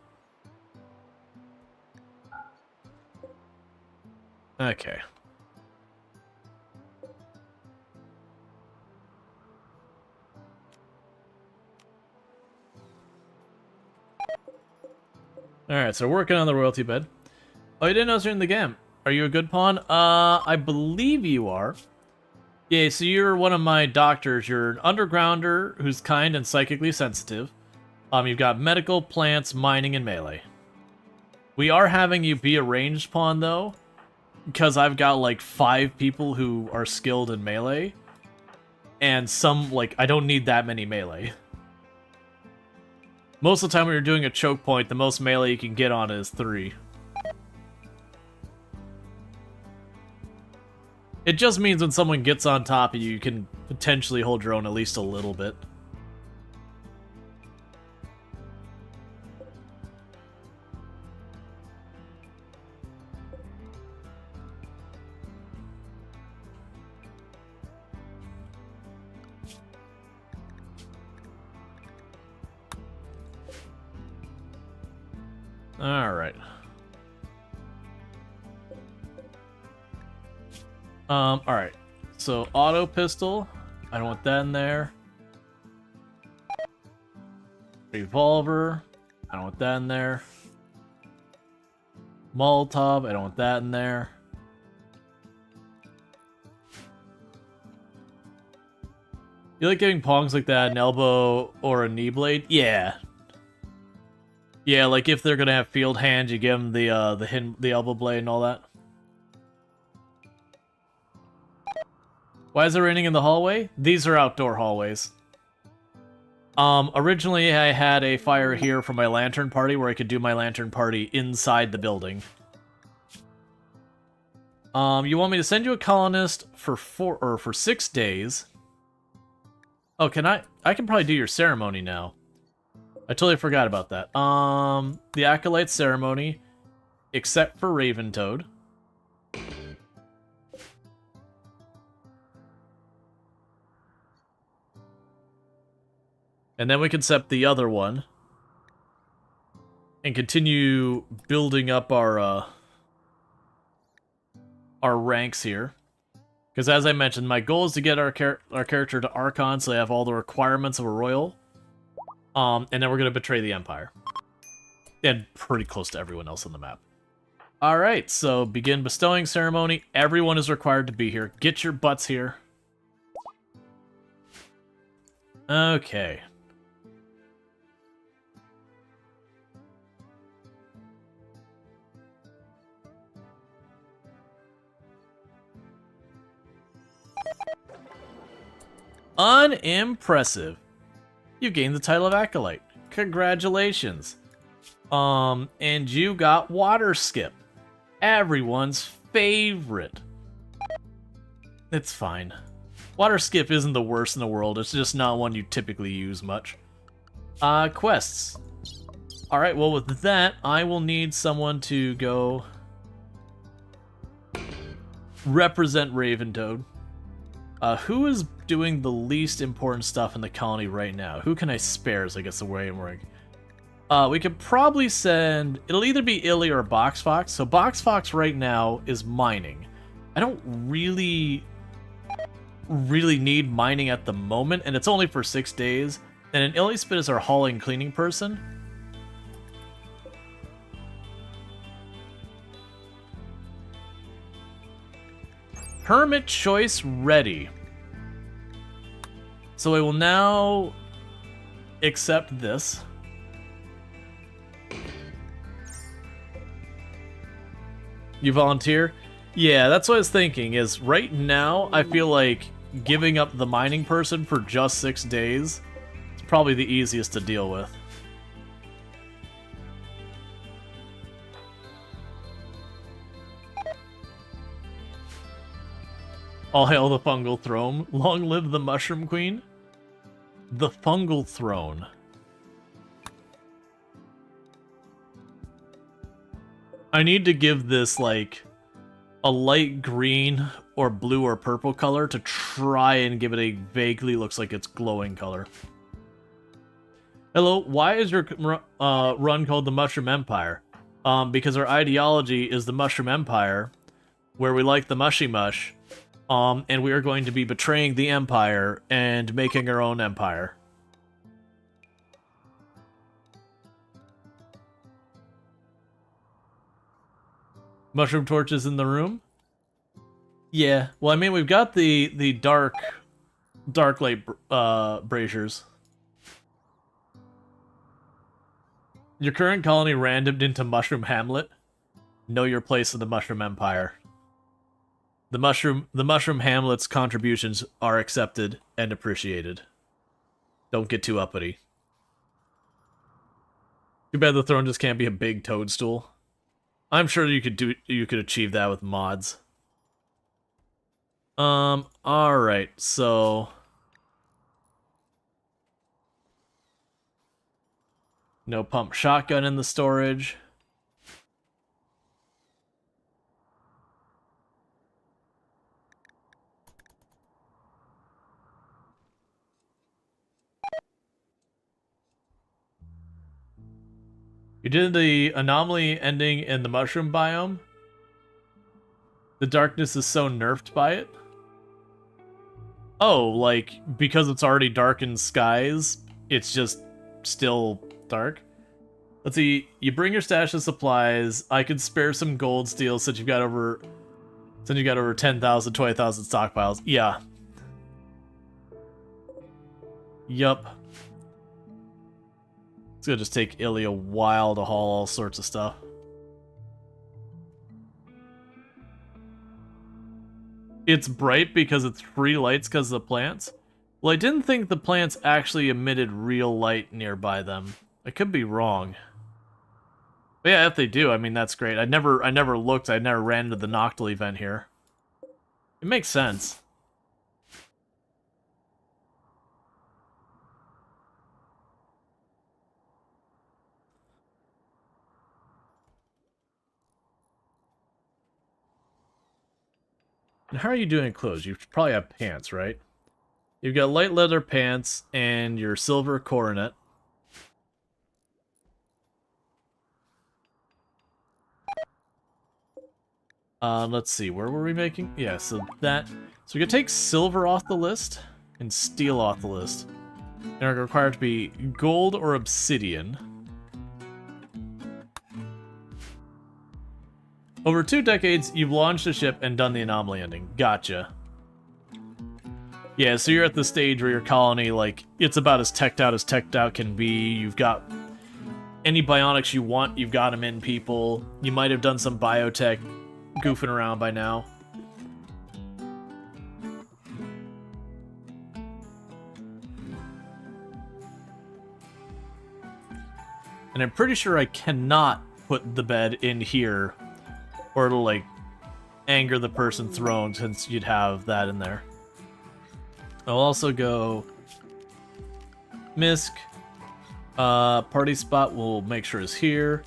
Okay. Alright, so we're working on the royalty bed. Oh, you didn't know you're in the game. Are you a good pawn? I believe you are. Yeah, so you're one of my doctors. You're an undergrounder who's kind and psychically sensitive. You've got medical, plants, mining, and melee. We are having you be a ranged pawn, though, because I've got, like, 5 people who are skilled in melee. And some, like, I don't need that many melee. Most of the time when you're doing a choke point, the most melee you can get on is 3. It just means when someone gets on top of you, you can potentially hold your own at least a little bit. Alright. Alright. So, auto pistol. I don't want that in there. Revolver. I don't want that in there. Molotov. I don't want that in there. You like giving pongs like that an elbow or a knee blade? Yeah. Yeah, like if they're gonna have field hands, you give them the elbow blade and all that. Why is it raining in the hallway? These are outdoor hallways. Originally I had a fire here for my lantern party where I could do my lantern party inside the building. You want me to send you a colonist for 6 days? Oh, can I? I can probably do your ceremony now. I totally forgot about that. The Acolyte ceremony, except for Raven Toad. And then we can set the other one. And continue building up our ranks here. Because as I mentioned, my goal is to get our character to Archon so they have all the requirements of a royal. And then we're going to betray the Empire. And pretty close to everyone else on the map. Alright, so begin bestowing ceremony. Everyone is required to be here. Get your butts here. Okay. Unimpressive. You gained the title of Acolyte. Congratulations. And you got Water Skip. Everyone's favorite. It's fine. Water Skip isn't the worst in the world. It's just not one you typically use much. Quests. Alright, well with that, I will need someone to go represent Raven Toad. Who is doing the least important stuff in the colony right now? Who can I spare is I guess the way I'm working. We could probably send... It'll either be Illy or Box Fox. So Box Fox right now is mining. I don't really need mining at the moment, and it's only for 6 days. And an Illy Spit is our hauling cleaning person. Hermit choice ready. So I will now accept this. You volunteer? Yeah, that's what I was thinking, is right now I feel like giving up the mining person for just 6 days is probably the easiest to deal with. All hail the fungal throne. Long live the Mushroom Queen. The fungal throne. I need to give this, like, a light green or blue or purple color to try and give it a vaguely looks like it's glowing color. Hello, why is your run called the Mushroom Empire? Because our ideology is the Mushroom Empire, where we like the mushy mush, and we are going to be betraying the Empire and making our own empire. Mushroom torches in the room? Yeah. Well, I mean, we've got the dark light braziers. Your current colony randomed into Mushroom Hamlet. Know your place in the Mushroom Empire. The Mushroom Hamlet's contributions are accepted and appreciated. Don't get too uppity. Too bad the throne just can't be a big toadstool. I'm sure you could achieve that with mods. Alright, so no pump shotgun in the storage. You did the anomaly ending in the mushroom biome? The darkness is so nerfed by it? Oh, like, because it's already dark in skies, it's just still dark? Let's see, you bring your stash of supplies. I could spare some gold steel since you've got over 10,000, 20,000 stockpiles. Yeah. Yup. It's gonna just take Illy a while to haul all sorts of stuff. It's bright because it's free lights because of the plants. Well, I didn't think the plants actually emitted real light nearby them. I could be wrong. But yeah, if they do, I mean, that's great. I never looked. I never ran into the Noctil event here. It makes sense. And how are you doing in clothes? You probably have pants, right? You've got light leather pants and your silver coronet. Let's see, where were we making? Yeah, so we could take silver off the list and steel off the list. And are required to be gold or obsidian. Over 2 decades, you've launched a ship and done the anomaly ending. Gotcha. Yeah, so you're at the stage where your colony, like, it's about as teched out can be. You've got any bionics you want, you've got them in people. You might have done some biotech goofing around by now. And I'm pretty sure I cannot put the bed in here, or it'll, like, anger the person thrown, since you'd have that in there. I'll also go Misk. Party spot we'll make sure is here.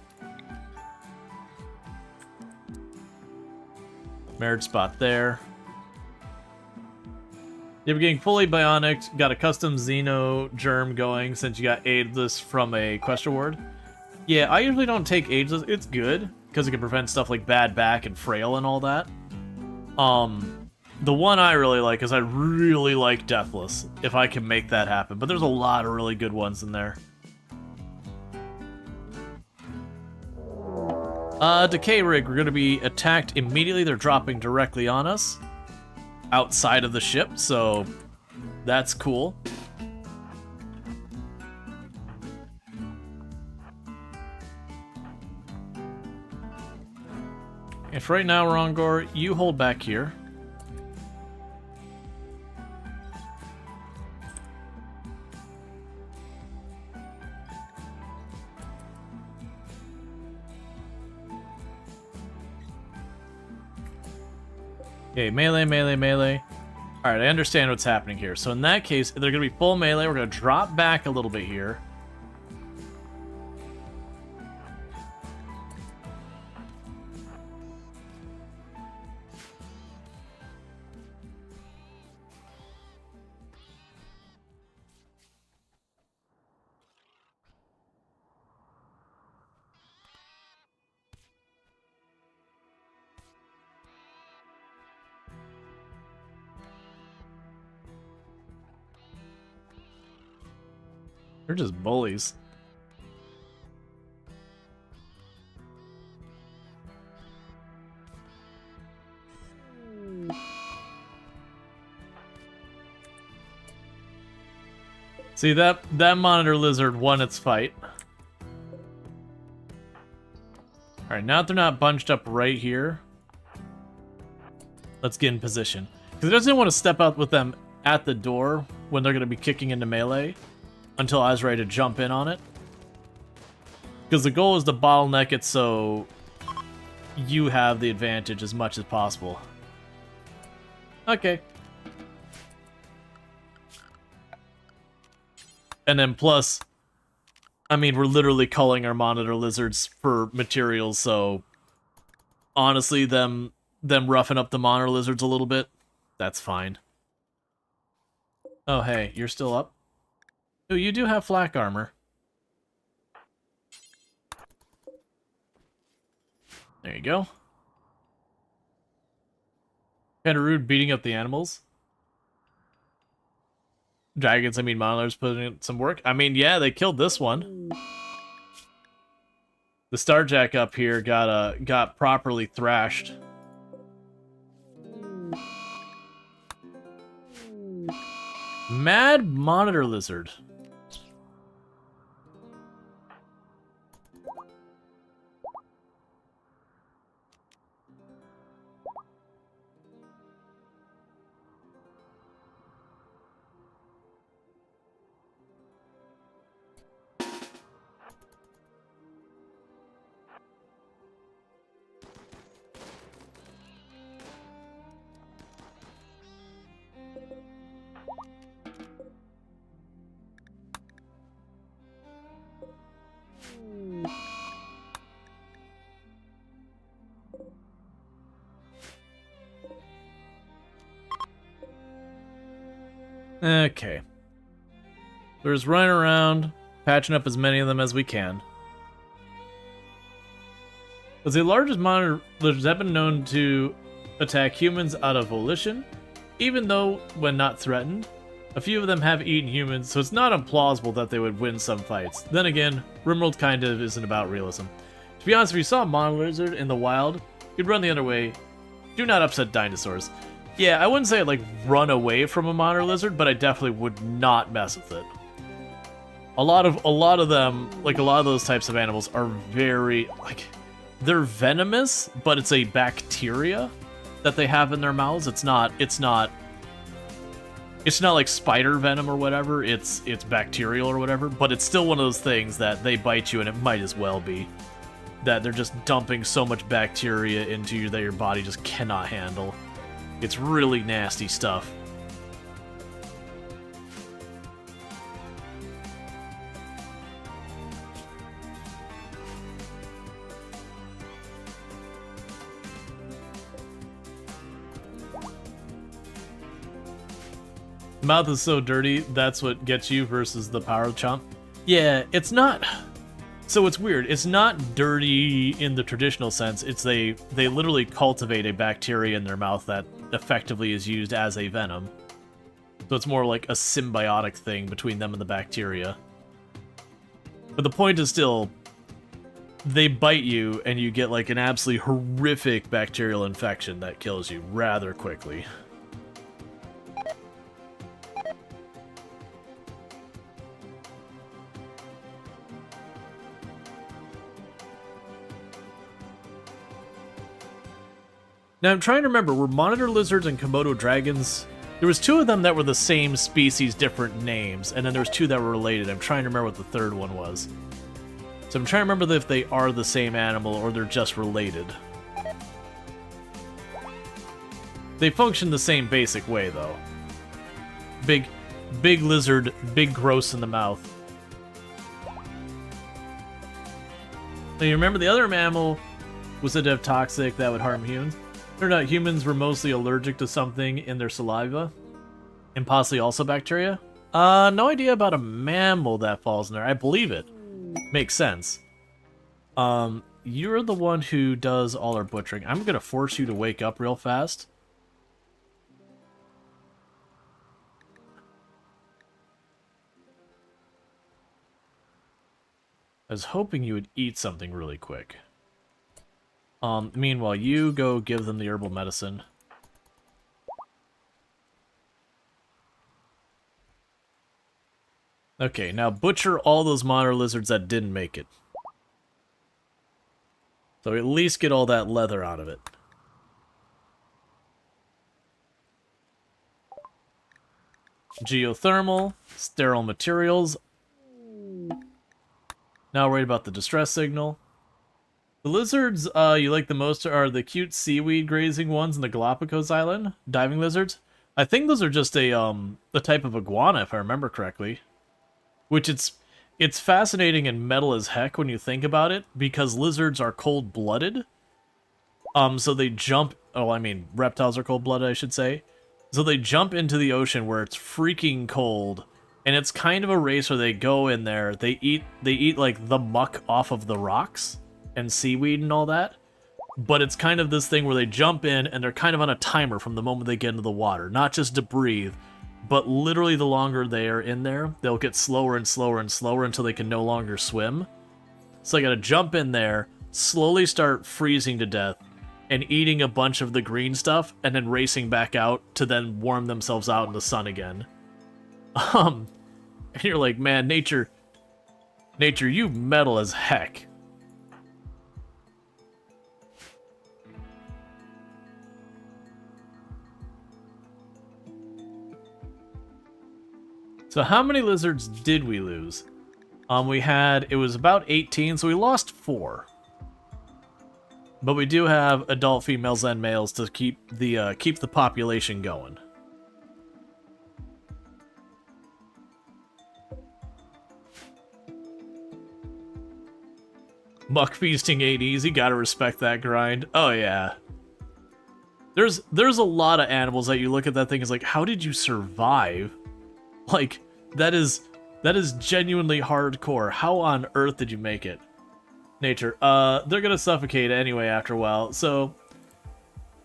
Marriage spot there. You're getting fully bionic, got a custom Xeno germ going since you got ageless from a quest reward. Yeah, I usually don't take ageless. It's good, because it can prevent stuff like bad back and frail and all that. The one I really like is I really like Deathless, if I can make that happen. But there's a lot of really good ones in there. Decay Rig, we're going to be attacked immediately. They're dropping directly on us. Outside of the ship, so that's cool. If right now, Rongor, you hold back here. Okay, melee, melee, melee. Alright, I understand what's happening here. So in that case, they're going to be full melee. We're going to drop back a little bit here. They're just bullies. See, that monitor lizard won its fight. Alright, now that they're not bunched up right here, let's get in position. Because it doesn't want to step out with them at the door when they're going to be kicking into melee until I was ready to jump in on it. Because the goal is to bottleneck it so you have the advantage as much as possible. Okay. And then plus, I mean, we're literally culling our monitor lizards for materials, so honestly, them roughing up the monitor lizards a little bit, that's fine. Oh, hey, you're still up? Oh, you do have flak armor. There you go. Kind of rude beating up the animals. Dragons, I mean, monitors putting in some work. I mean, yeah, they killed this one. The Starjack up here got properly thrashed. Mad Monitor Lizard. Okay. We're just running around, patching up as many of them as we can. As the largest monitor lizards have been known to attack humans out of volition, even though when not threatened. A few of them have eaten humans, so it's not implausible that they would win some fights. Then again, RimWorld kind of isn't about realism. To be honest, if you saw a monitor lizard in the wild, you'd run the other way. Do not upset dinosaurs. Yeah, I wouldn't say I'd, like, run away from a monitor lizard, but I definitely would not mess with it. A lot of them, like a lot of those types of animals, are very, like, they're venomous, but it's a bacteria that they have in their mouths. It's not like spider venom or whatever. It's bacterial or whatever, but it's still one of those things that they bite you, and it might as well be that they're just dumping so much bacteria into you that your body just cannot handle. It's really nasty stuff. The mouth is so dirty, that's what gets you versus the power chomp. Yeah, it's not... So it's weird. It's not dirty in the traditional sense. It's they literally cultivate a bacteria in their mouth that effectively is used as a venom. So it's more like a symbiotic thing between them and the bacteria. But the point is still, they bite you and you get like an absolutely horrific bacterial infection that kills you rather quickly. Now, I'm trying to remember, were monitor lizards and Komodo dragons... There was two of them that were the same species, different names, and then there's two that were related. I'm trying to remember what the third one was. So I'm trying to remember if they are the same animal or they're just related. They function the same basic way, though. Big lizard, big gross in the mouth. Now, you remember the other mammal was a toxic that would harm humans? Turned out humans were mostly allergic to something in their saliva, and possibly also bacteria. No idea about a mammal that falls in there. I believe it. Makes sense. You're the one who does all our butchering. I'm gonna force you to wake up real fast. I was hoping you would eat something really quick. Meanwhile, you go give them the herbal medicine. Okay, now butcher all those monitor lizards that didn't make it. So at least get all that leather out of it. Geothermal, sterile materials. Now worried about the distress signal. The lizards you like the most are the cute seaweed grazing ones in the Galapagos Island, diving lizards. I think those are just a type of iguana, if I remember correctly. Which it's fascinating and metal as heck when you think about it, because lizards are cold-blooded. So they jump... Oh, I mean, reptiles are cold-blooded, I should say. So they jump into the ocean where it's freaking cold, and it's kind of a race where they go in there, they eat like the muck off of the rocks and seaweed and all that, but it's kind of this thing where they jump in and they're kind of on a timer from the moment they get into the water, not just to breathe, but literally the longer they are in there, they'll get slower and slower and slower until they can no longer swim. So they gotta jump in there, slowly start freezing to death, and eating a bunch of the green stuff, and then racing back out to then warm themselves out in the sun again. And you're like, man, nature, you metal as heck. So how many lizards did we lose? It was about 18, so we lost 4. But we do have adult females and males to keep the population going. Muck feasting ain't easy, gotta respect that grind. Oh yeah. There's a lot of animals that you look at that thing is like, how did you survive? Like, that is genuinely hardcore. How on earth did you make it? Nature. They're gonna suffocate anyway after a while, so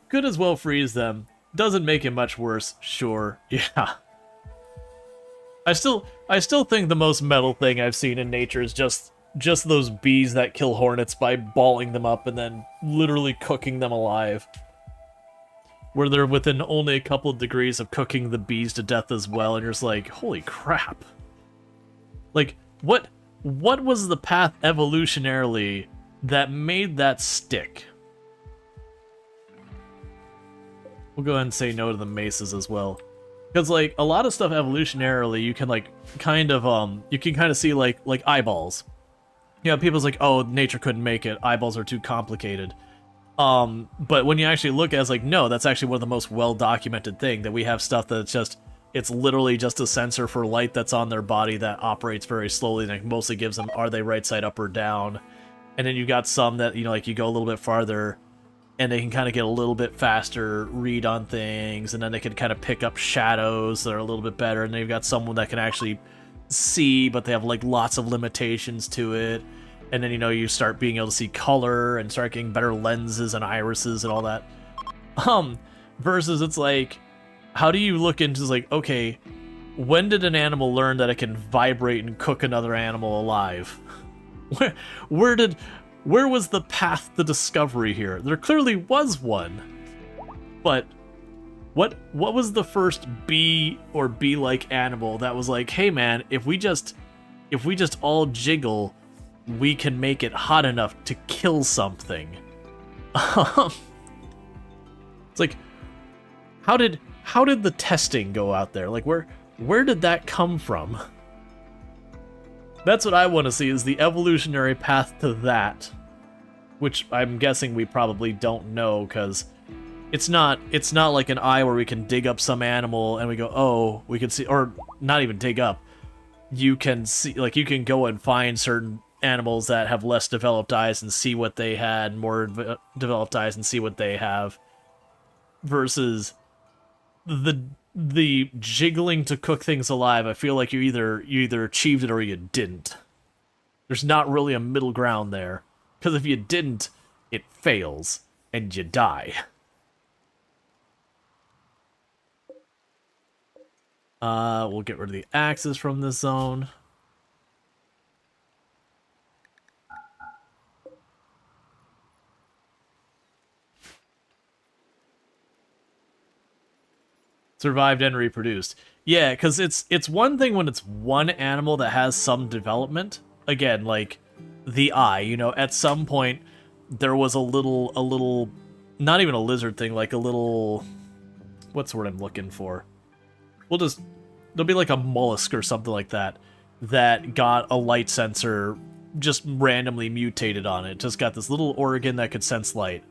could as well freeze them. Doesn't make it much worse, sure. Yeah. I still think the most metal thing I've seen in nature is just those bees that kill hornets by balling them up and then literally cooking them alive. Where they're within only a couple of degrees of cooking the bees to death as well, and you're just like, holy crap. Like, what was the path evolutionarily that made that stick? We'll go ahead and say no to the maces as well. Because, like, a lot of stuff evolutionarily, you can, like, kind of see, like eyeballs. You know, people's like, oh, nature couldn't make it. Eyeballs are too complicated. But when you actually look at it, it's like, no, that's actually one of the most well-documented thing, that we have stuff that's just, it's literally just a sensor for light that's on their body that operates very slowly, and it mostly gives them, are they right side up or down? And then you got some that, you know, like, you go a little bit farther, and they can kind of get a little bit faster read on things, and then they can kind of pick up shadows that are a little bit better, and then you've got someone that can actually see, but they have, like, lots of limitations to it. And then, you know, you start being able to see color and start getting better lenses and irises and all that. Versus it's like, how do you look into, like, okay, when did an animal learn that it can vibrate and cook another animal alive? Where was the path to discovery here? There clearly was one. But what was the first bee or bee-like animal that was like, hey man, if we just all jiggle, we can make it hot enough to kill something? It's like, how did the testing go out there? Like, where did that come from? That's what I want to see, is the evolutionary path to that, which I'm guessing we probably don't know, because it's not like an eye where we can dig up some animal and we go, oh, we can see, or not even dig up. You can see, like, you can go and find certain animals that have less developed eyes and see what they had, more developed eyes and see what they have, versus the jiggling to cook things alive. I feel like you either achieved it or you didn't. There's not really a middle ground there, because if you didn't, it fails and you die. We'll get rid of the axes from this zone. Survived and reproduced. Yeah, because it's one thing when it's one animal that has some development. Again, like the eye, you know, at some point there was a little, not even a lizard thing, like a little, what's the word I'm looking for? There'll be like a mollusk or something like that got a light sensor just randomly mutated on it. Just got this little organ that could sense light.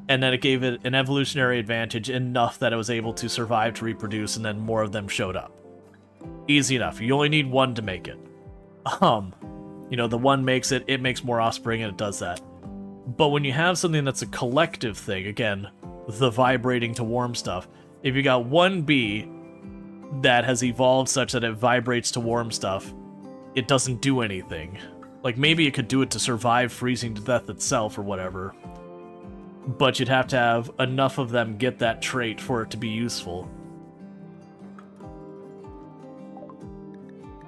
And then it gave it an evolutionary advantage enough that it was able to survive to reproduce, and then more of them showed up. Easy enough. You only need one to make it. You know, the one makes it, it makes more offspring, and it does that. But when you have something that's a collective thing, again, the vibrating to warm stuff, if you got one bee that has evolved such that it vibrates to warm stuff, it doesn't do anything. Like, maybe it could do it to survive freezing to death itself or whatever. But you'd have to have enough of them get that trait for it to be useful.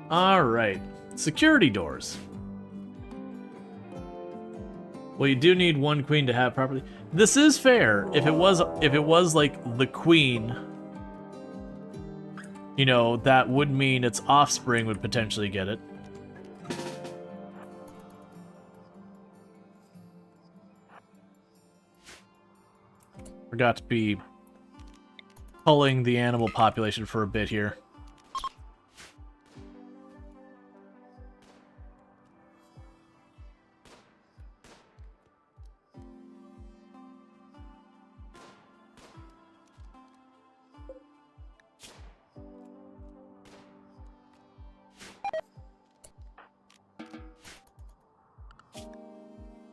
Alright. Security doors. Well, you do need one queen to have property. This is fair. If it was like the queen, you know, that would mean its offspring would potentially get it. Forgot to be culling the animal population for a bit here.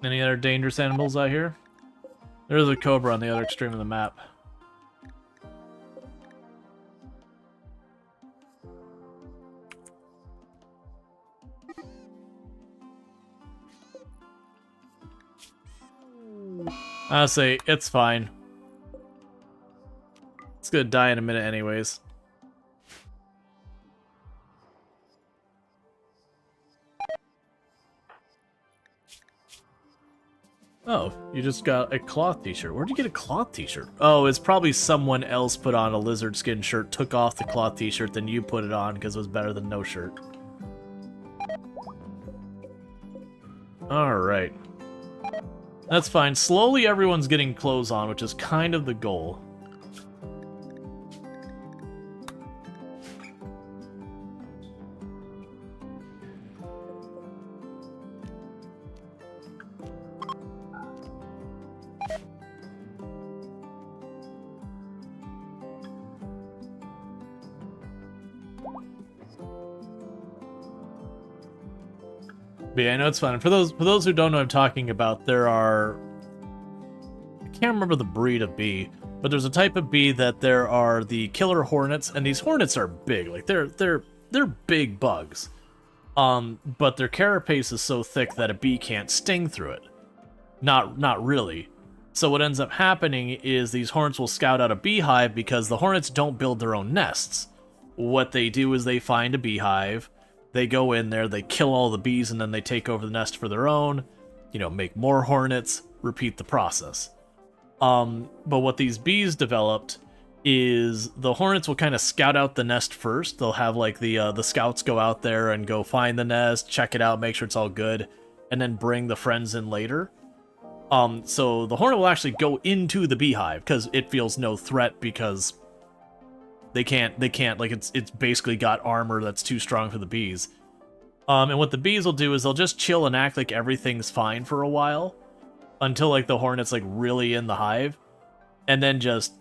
Any other dangerous animals out here? There's a cobra on the other extreme of the map. I'll say, it's fine. It's gonna die in a minute anyways. Oh, you just got a cloth t-shirt. Where'd you get a cloth t-shirt? Oh, it's probably someone else put on a lizard skin shirt, took off the cloth t-shirt, then you put it on because it was better than no shirt. Alright. That's fine. Slowly everyone's getting clothes on, which is kind of the goal. But yeah, I know it's fun. For those who don't know what I'm talking about, there are... I can't remember the breed of bee, but there's a type of bee that there are the killer hornets, and these hornets are big. Like, they're big bugs. But their carapace is so thick that a bee can't sting through it. Not really. So what ends up happening is these hornets will scout out a beehive because the hornets don't build their own nests. What they do is they find a beehive, they go in there, they kill all the bees, and then they take over the nest for their own, you know, make more hornets, repeat the process. But what these bees developed is the hornets will kind of scout out the nest first. They'll have like the scouts go out there and go find the nest, check it out, make sure it's all good, and then bring the friends in later. So the hornet will actually go into the beehive because it feels no threat because they can't, like, it's basically got armor that's too strong for the bees. And what the bees will do is they'll just chill and act like everything's fine for a while until, like, the hornet's, like, really in the hive. And then just,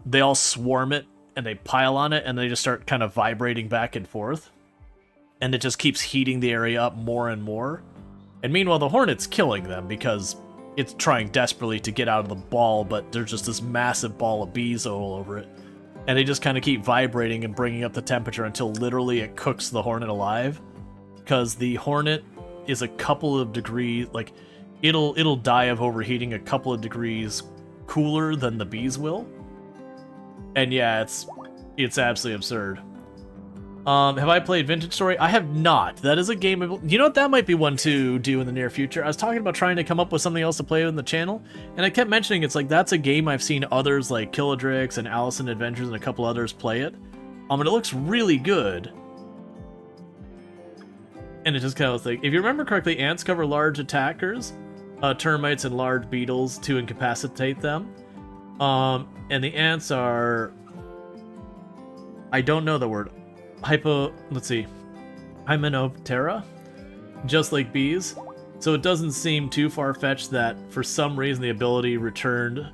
they all swarm it and they pile on it and they just start kind of vibrating back and forth. And it just keeps heating the area up more and more. And meanwhile, the hornet's killing them because it's trying desperately to get out of the ball, but there's just this massive ball of bees all over it. And they just kind of keep vibrating and bringing up the temperature until literally it cooks the hornet alive. Because the hornet is a couple of degrees, like, it'll die of overheating a couple of degrees cooler than the bees will. And yeah, it's absolutely absurd. Have I played Vintage Story? I have not. That is a game... You know what? That might be one to do in the near future. I was talking about trying to come up with something else to play in the channel, and I kept mentioning it's like that's a game I've seen others like Killadrix and Allison Adventures and a couple others play it. And it looks really good. And it just kind of like... If you remember correctly, ants cover large attackers, termites and large beetles to incapacitate them. And the ants are... I don't know the word. Let's see, Hymenoptera, just like bees. So it doesn't seem too far-fetched that for some reason the ability returned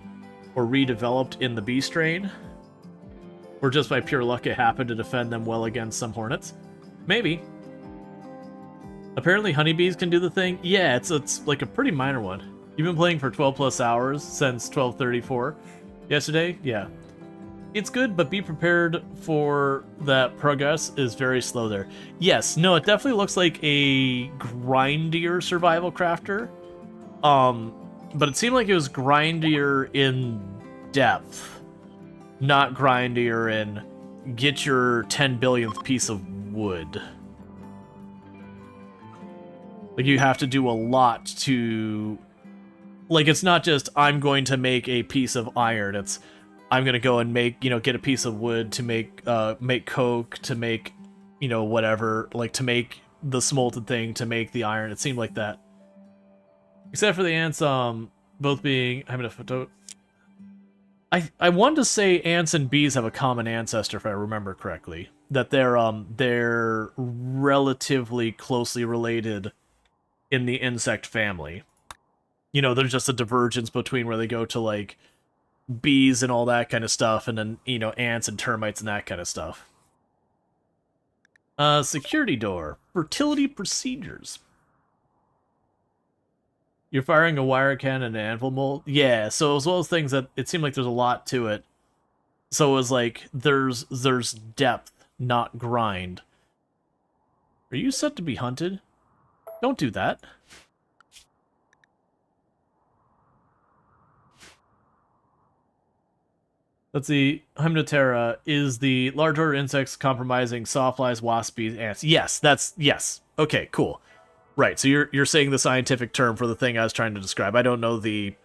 or redeveloped in the bee strain, or just by pure luck it happened to defend them well against some hornets. Maybe. Apparently honeybees can do the thing. Yeah, it's like a pretty minor one. You've been playing for 12 plus hours since 12:34 yesterday? Yeah. It's good, but be prepared for that progress is very slow there. Yes, no, it definitely looks like a grindier survival crafter. But it seemed like it was grindier in depth, not grindier in get your 10 billionth piece of wood. Like, you have to do a lot to... Like, it's not just, I'm going to make a piece of iron, it's... I'm gonna go and make, get a piece of wood to make coke, to make, whatever, like to make the smolted thing, to make the iron. It seemed like that. Except for the ants, both being, I wanted to say ants and bees have a common ancestor, if I remember correctly. That they're relatively closely related in the insect family. There's just a divergence between where they go to, like, bees and all that kind of stuff, and then, ants and termites and that kind of stuff. Security door. Fertility procedures. You're firing a wire cannon and an anvil mold? Yeah, so as well as things that it seemed like there's a lot to it. So it was like, there's depth, not grind. Are you set to be hunted? Don't do that. Let's see. Hymenoptera is the large order insects comprising sawflies, wasps, bees, ants. Yes, that's yes. Okay, cool. Right. So you're saying the scientific term for the thing I was trying to describe. I don't know the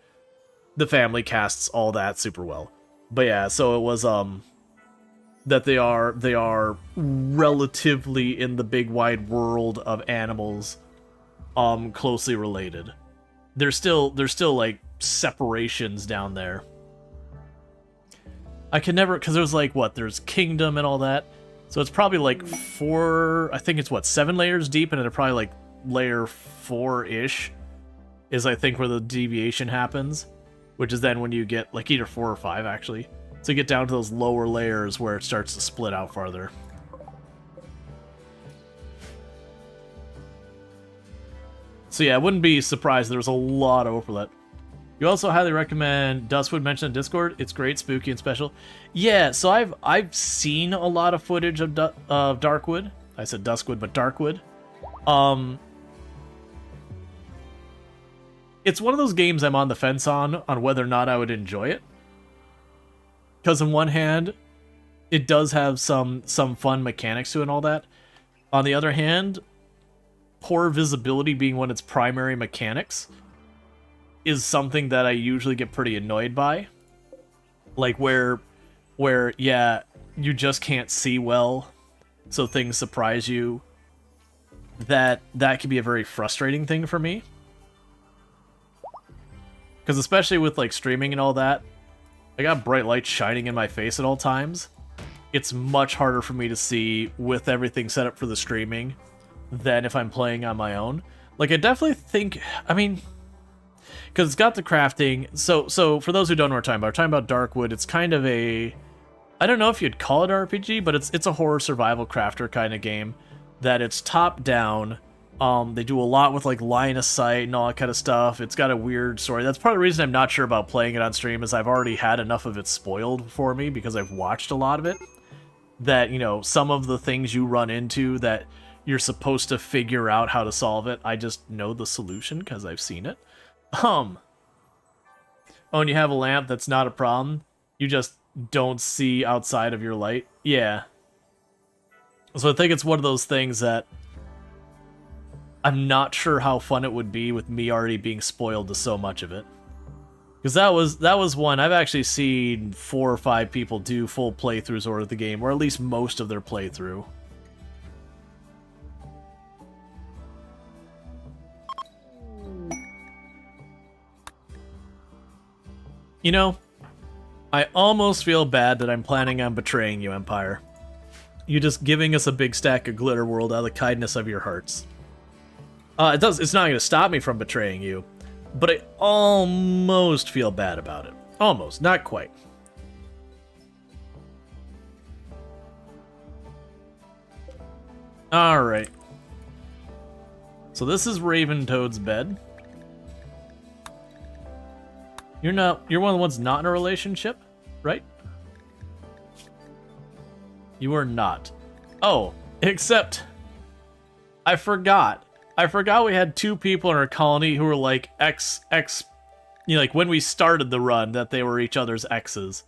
family casts all that super well. But yeah, so it was that they are relatively in the big wide world of animals closely related. There's still like separations down there. I can never, because there's like, what, there's kingdom and all that. So it's probably like 4, I think it's what, 7 layers deep, and they're probably like layer 4-ish is I think where the deviation happens, which is then when you get like either 4 or 5 actually. So you get down to those lower layers where it starts to split out farther. So yeah, I wouldn't be surprised there was a lot of overlap. You also highly recommend Duskwood mentioned in Discord. It's great, spooky, and special. Yeah, so I've seen a lot of footage of Darkwood. I said Duskwood, but Darkwood. It's one of those games I'm on the fence on whether or not I would enjoy it. Because on one hand, it does have some fun mechanics to it and all that. On the other hand, poor visibility being one of its primary mechanics is something that I usually get pretty annoyed by. Like where yeah, you just can't see well, so things surprise you. That can be a very frustrating thing for me. Because especially with like streaming and all that, I got bright lights shining in my face at all times. It's much harder for me to see with everything set up for the streaming than if I'm playing on my own. Like, I definitely think, I mean, because it's got the crafting. So for those who don't know what we're talking about Darkwood. It's kind of a, I don't know if you'd call it RPG, but it's a horror survival crafter kind of game that it's top down. They do a lot with like line of sight and all that kind of stuff. It's got a weird story. That's part of the reason I'm not sure about playing it on stream, is I've already had enough of it spoiled for me because I've watched a lot of it. That, you know, some of the things you run into that you're supposed to figure out how to solve it, I just know the solution because I've seen it. Oh, and you have a lamp, that's not a problem. You just don't see outside of your light. Yeah. So I think it's one of those things that I'm not sure how fun it would be with me already being spoiled to so much of it. Because that was one, I've actually seen 4 or 5 people do full playthroughs of the game, or at least most of their playthrough. You know, I almost feel bad that I'm planning on betraying you, Empire. You just giving us a big stack of glitter world out of the kindness of your hearts. It's not going to stop me from betraying you, but I almost feel bad about it. Almost, not quite. Alright. So this is Raven Toad's bed. You're one of the ones not in a relationship, right? You are not. Oh, except I forgot we had 2 people in our colony who were like ex, you know, like when we started the run, that they were each other's exes.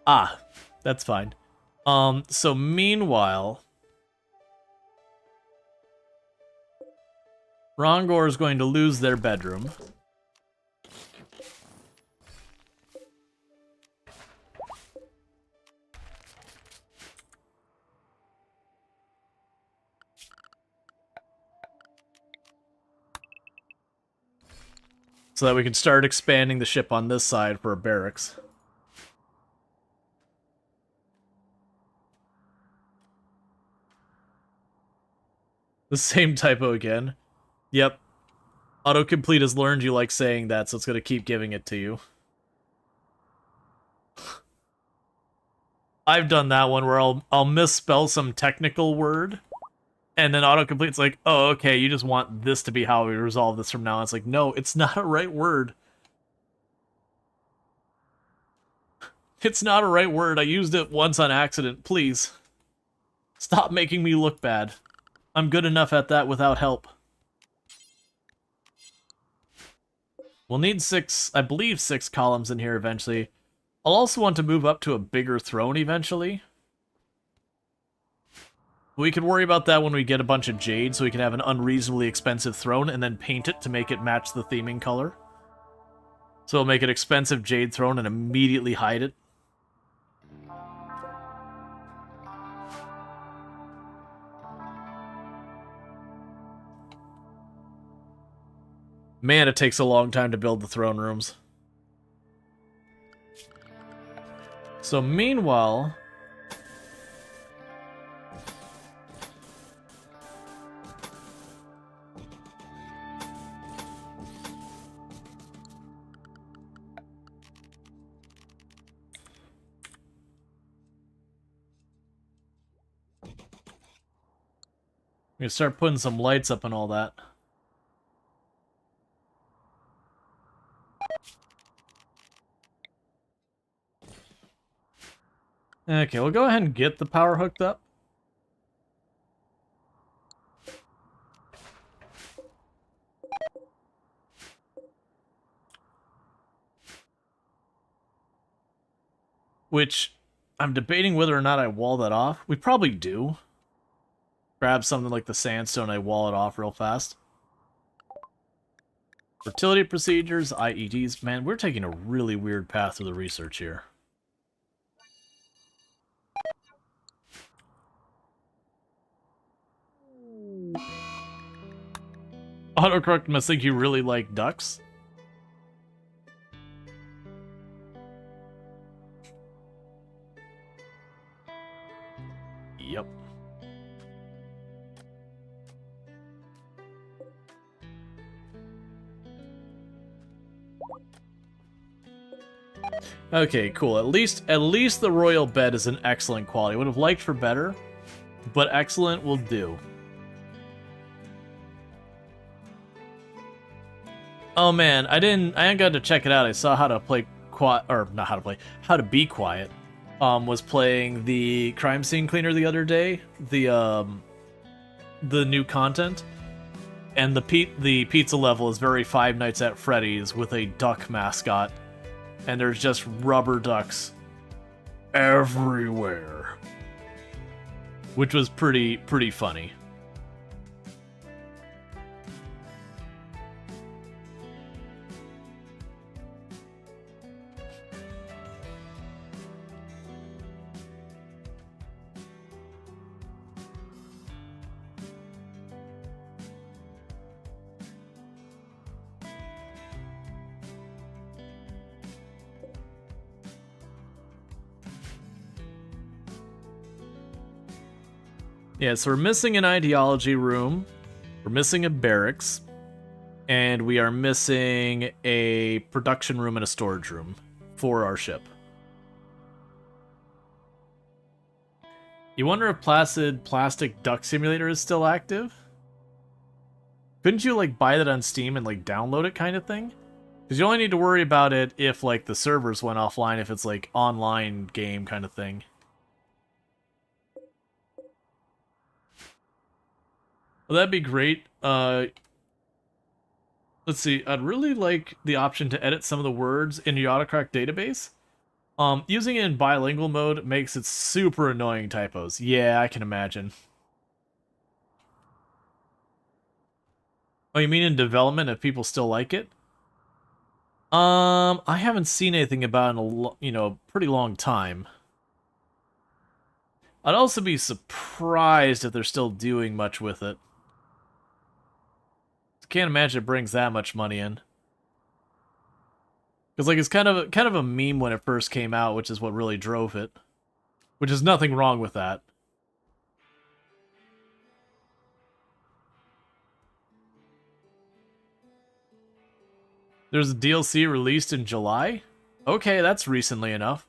Ah, that's fine. So meanwhile, Rongor is going to lose their bedroom. So that we can start expanding the ship on this side for a barracks. The same typo again. Yep. Autocomplete has learned you like saying that, so it's going to keep giving it to you. I've done that one where I'll misspell some technical word, and then autocomplete's like, oh, okay, you just want this to be how we resolve this from now on. It's like, no, it's not a right word. It's not a right word. I used it once on accident. Please. Stop making me look bad. I'm good enough at that without help. We'll need 6, I believe 6 columns in here eventually. I'll also want to move up to a bigger throne eventually. We could worry about that when we get a bunch of jade, so we can have an unreasonably expensive throne and then paint it to make it match the theming color. So we'll make an expensive jade throne and immediately hide it. Man, it takes a long time to build the throne rooms. So meanwhile... we start putting some lights up and all that. Okay, we'll go ahead and get the power hooked up. Which, I'm debating whether or not I wall that off. We probably do. Grab something like the sandstone, I wall it off real fast. Fertility procedures, IEDs. Man, we're taking a really weird path through the research here. Autocorrect must think you really like ducks. Yep. Okay, cool. At least the royal bed is an excellent quality. Would have liked for better, but excellent will do. Oh man, I ain't got to check it out. I saw how to play quiet, or not how to play, how to be quiet. Was playing the crime scene cleaner the other day, the new content, and the pizza level is very Five Nights at Freddy's with a duck mascot, and there's just rubber ducks everywhere, which was pretty funny. Yeah, so we're missing an ideology room, we're missing a barracks, and we are missing a production room and a storage room for our ship. You wonder if Placid Plastic Duck Simulator is still active? Couldn't you, like, buy that on Steam and, like, download it kind of thing? Because you only need to worry about it if, like, the servers went offline, if it's, like, online game kind of thing. Well, that'd be great. Let's see. I'd really like the option to edit some of the words in the autocorrect database. Using it in bilingual mode makes it super annoying typos. Yeah, I can imagine. Oh, you mean in development if people still like it? I haven't seen anything about it in a pretty long time. I'd also be surprised if they're still doing much with it. Can't imagine it brings that much money in. Because like it's kind of a meme when it first came out, which is what really drove it. Which is nothing wrong with that. There's a DLC released in July? Okay, that's recently enough.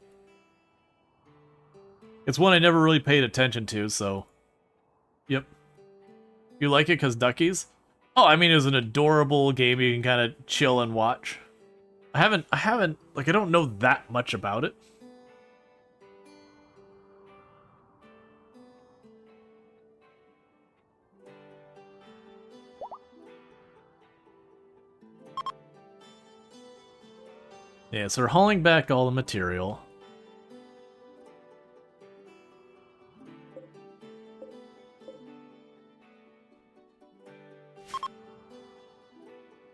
It's one I never really paid attention to, so... Yep. You like it because duckies? Oh, I mean, it was an adorable game you can kind of chill and watch. I haven't, like, I don't know that much about it. Yeah, so we're hauling back all the material.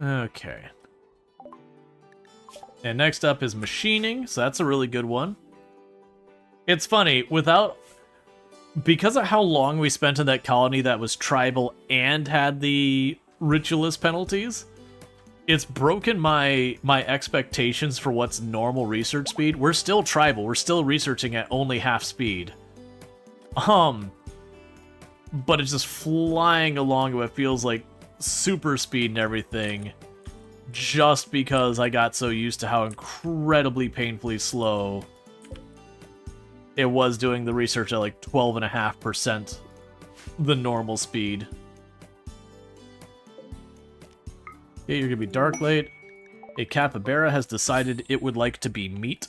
Okay. And next up is machining, so that's a really good one. It's funny, because of how long we spent in that colony that was tribal and had the ritualist penalties, it's broken my expectations for what's normal research speed. We're still tribal, we're still researching at only half speed. But it's just flying along what feels like super speed and everything, just because I got so used to how incredibly painfully slow it was doing the research at like 12.5% the normal speed. Okay, you're gonna be Darklight. A capybara has decided it would like to be meat.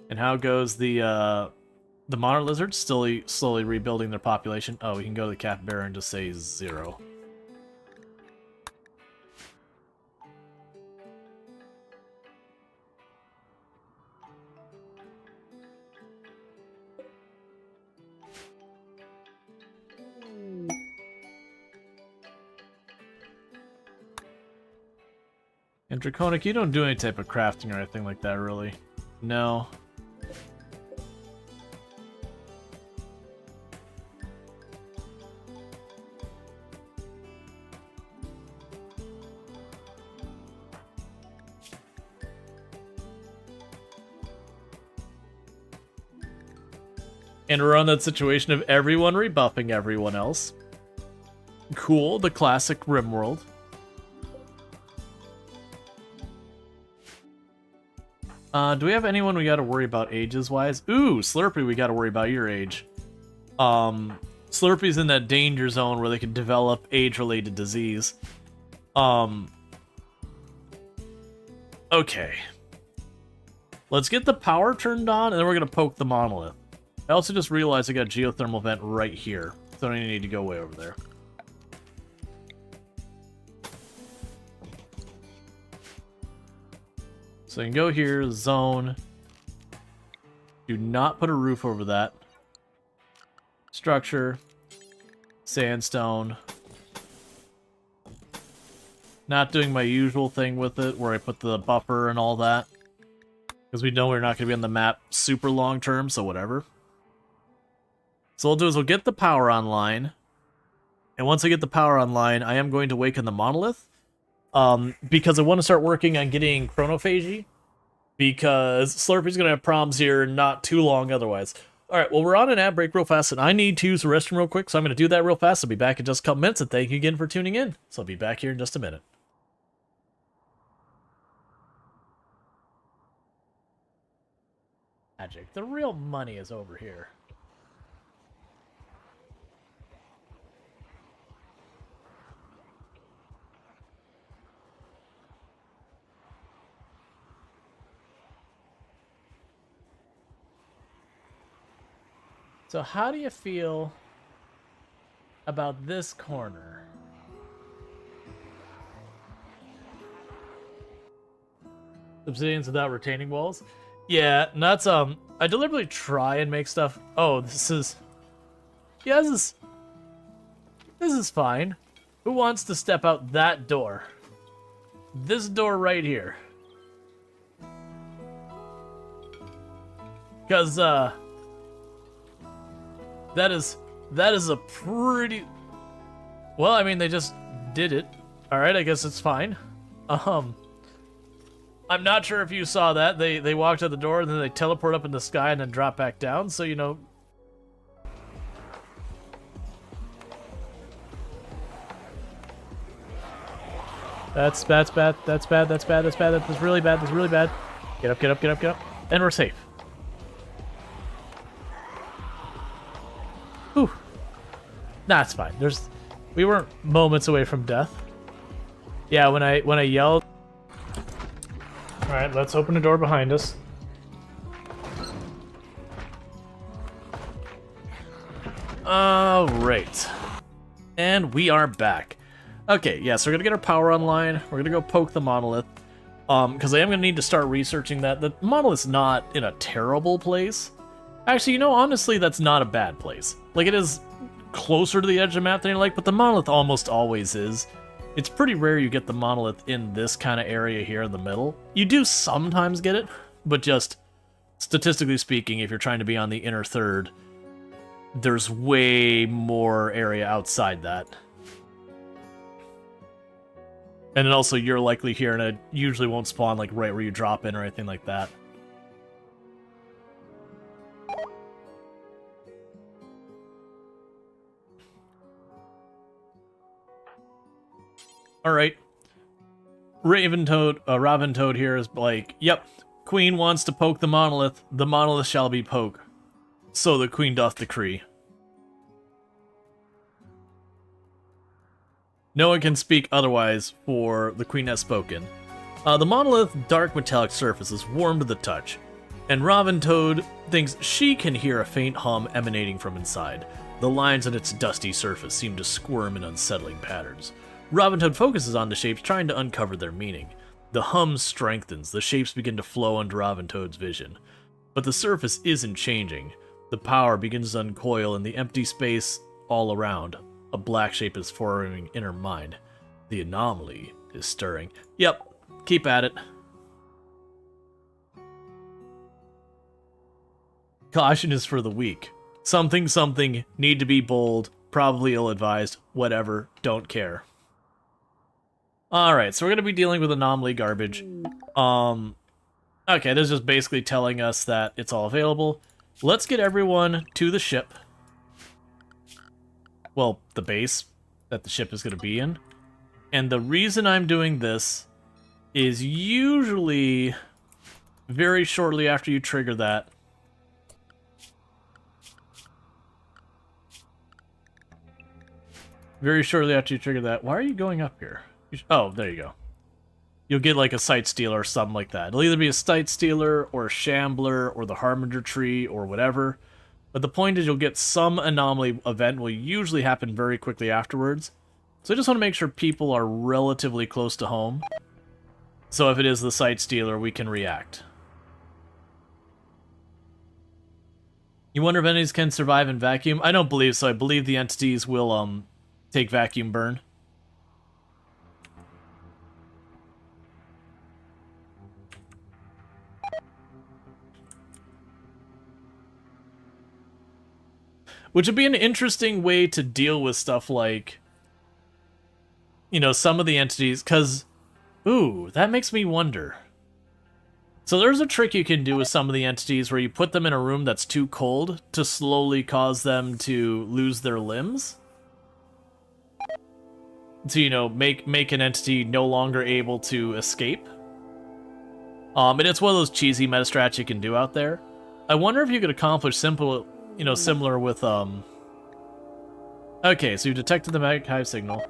And how goes the monitor lizards? Slowly rebuilding their population. Oh, we can go to the capybara and just say 0. And Draconic, you don't do any type of crafting or anything like that, really. No. And we're on that situation of everyone rebuffing everyone else. Cool, the classic RimWorld. Do we have anyone we gotta worry about ages-wise? Ooh, Slurpee, we gotta worry about your age. Slurpee's in that danger zone where they can develop age-related disease. Okay. Let's get the power turned on, and then we're gonna poke the monolith. I also just realized I got a geothermal vent right here, so I don't even need to go way over there. So you can go here, zone. Do not put a roof over that. Structure. Sandstone. Not doing my usual thing with it, where I put the buffer and all that. Because we know we're not going to be on the map super long term, so whatever. So what we'll do is we'll get the power online. And once I get the power online, I am going to awaken the monolith. Because I want to start working on getting chronophagy. Because Slurpee's going to have problems here not too long otherwise. Alright, well, we're on an ad break real fast, and I need to use the restroom real quick, so I'm going to do that real fast. I'll be back in just a couple minutes, and thank you again for tuning in. So I'll be back here in just a minute. Magic. The real money is over here. So how do you feel about this corner? Obsidians without retaining walls? Yeah, and that's, I deliberately try and make stuff... Oh, this is... Yeah, this is fine. Who wants to step out that door? This door right here. Because, That is a pretty... Well, I mean, they just did it. Alright, I guess it's fine. I'm not sure if you saw that. They walked out the door, and then they teleport up in the sky and then drop back down, so, you know... That's bad, that's bad, that's bad, that's bad, that's really bad, that's really bad. Get up, get up, get up, get up. And we're safe. Whew. Nah, it's fine. We weren't moments away from death. Yeah, when I yelled. All right, let's open the door behind us. All right, and we are back. Okay, yeah, so we're gonna get our power online. We're gonna go poke the monolith. because I am going to need to start researching that. The monolith's not in a terrible place. Actually, you know, honestly, that's not a bad place. Like, it is closer to the edge of the map than you like, but the monolith almost always is. It's pretty rare you get the monolith in this kind of area here in the middle. You do sometimes get it, but just statistically speaking, if you're trying to be on the inner third, there's way more area outside that. And then also, you're likely here, and it usually won't spawn like right where you drop in or anything like that. Alright. Robin Toad here is like, yep, Queen wants to poke the monolith shall be poked. So the Queen doth decree. No one can speak otherwise, for the Queen has spoken. The monolith's dark metallic surface is warm to the touch, and Robin Toad thinks she can hear a faint hum emanating from inside. The lines on its dusty surface seem to squirm in unsettling patterns. Robin Toad focuses on the shapes, trying to uncover their meaning. The hum strengthens, the shapes begin to flow under Robin Toad's vision. But the surface isn't changing. The power begins to uncoil in the empty space all around. A black shape is forming in her mind. The anomaly is stirring. Yep, keep at it. Caution is for the weak. Something, need to be bold, probably ill-advised, whatever, don't care. Alright, so we're going to be dealing with anomaly garbage. Okay, this is just basically telling us that it's all available. Let's get everyone to the ship. Well, the base that the ship is going to be in. And the reason I'm doing this is usually very shortly after you trigger that. Very shortly after you trigger that. Why are you going up here? Oh, there you go. You'll get like a Sight Stealer or something like that. It'll either be a Sight Stealer or a Shambler or the Harbinger Tree or whatever. But the point is you'll get some anomaly event will usually happen very quickly afterwards. So I just want to make sure people are relatively close to home. So if it is the Sight Stealer, we can react. You wonder if entities can survive in vacuum? I don't believe so. I believe the entities will take vacuum burn. Which would be an interesting way to deal with stuff like, you know, some of the entities, because, ooh, that makes me wonder. So there's a trick you can do with some of the entities where you put them in a room that's too cold to slowly cause them to lose their limbs. To, you know, make an entity no longer able to escape. And it's one of those cheesy meta strats you can do out there. I wonder if you could accomplish similar with, Okay, so you detected the magnetic hive signal.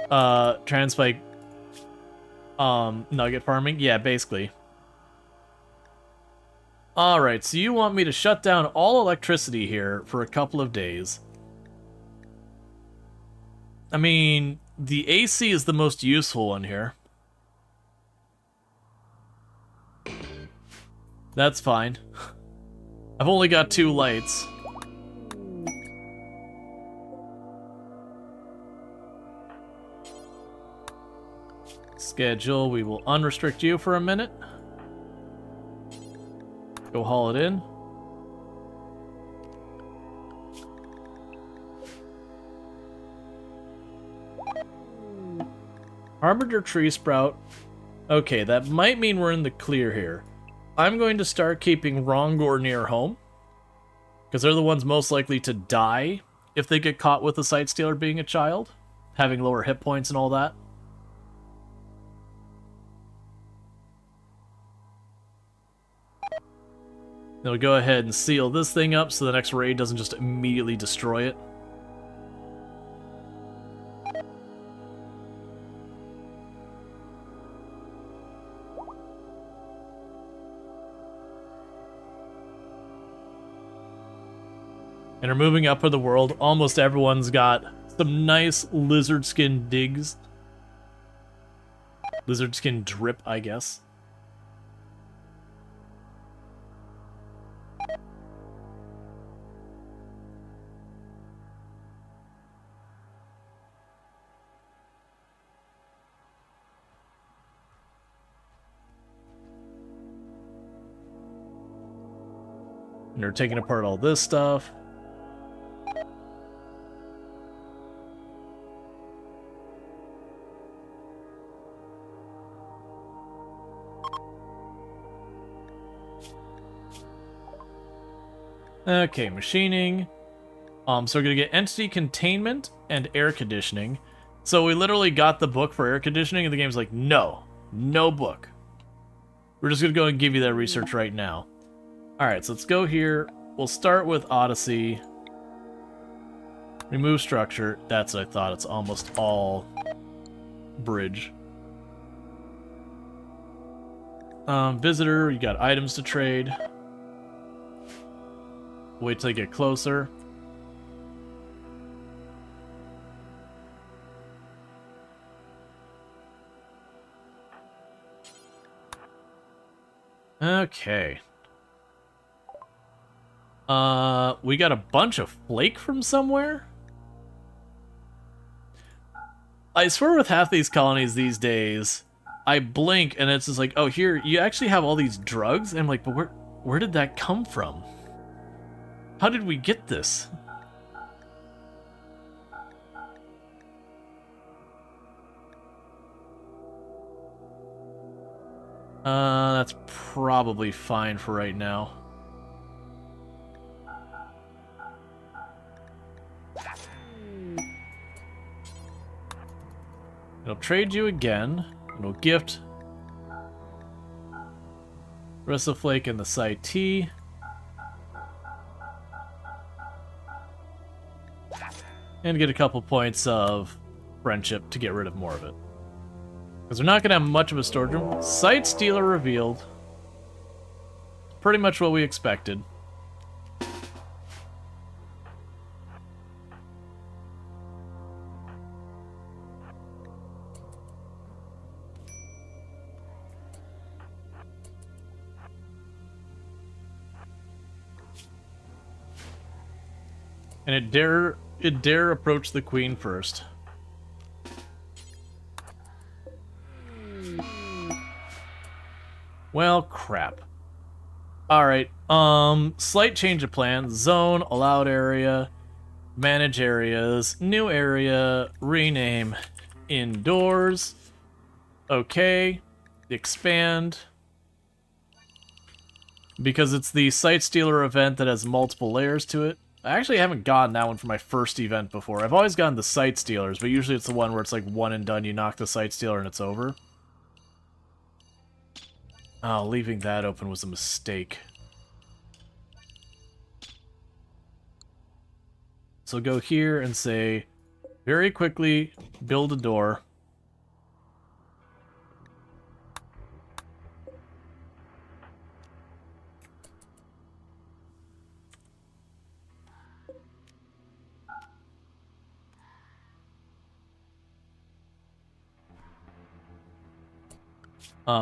Transpike, nugget farming? Yeah, basically. Alright, so you want me to shut down all electricity here for a couple of days. I mean, the AC is the most useful one here. That's fine. I've only got 2 lights. Schedule, we will unrestrict you for a minute. Go haul it in. Harbinger Tree Sprout. Okay, that might mean we're in the clear here. I'm going to start keeping Rongor near home, because they're the ones most likely to die if they get caught with a Sight Stealer being a child, having lower hit points and all that. Then we'll go ahead and seal this thing up so the next raid doesn't just immediately destroy it. And we're moving up in the world. Almost everyone's got some nice lizard skin digs. Lizard skin drip, I guess. And they're taking apart all this stuff. Okay, machining. So we're gonna get entity containment and air conditioning. So we literally got the book for air conditioning, and the game's like, no, no book. We're just gonna go and give you that research right now. Alright, so let's go here. We'll start with Odyssey. Remove structure. That's what I thought. It's almost all bridge. Visitor, you got items to trade. Wait till you get closer. Okay. We got a bunch of flake from somewhere? I swear with half these colonies these days, I blink and it's just like, oh, here, you actually have all these drugs? And I'm like, but where did that come from? How did we get this? That's probably fine for right now. It'll trade you again. It'll gift rest of flake and the side T. And get a couple points of friendship to get rid of more of it. Because we're not going to have much of a storage room. Site Stealer revealed. Pretty much what we expected. And it dare approach the queen first. Well, crap. Alright, slight change of plan. Zone, allowed area, manage areas, new area, rename, indoors. Okay, expand. Because it's the Site Stealer event that has multiple layers to it. I actually haven't gotten that one for my first event before. I've always gotten the Site Stealers, but usually it's the one where it's like one and done. You knock the Site Stealer and it's over. Oh, leaving that open was a mistake. So go here and say, very quickly, build a door.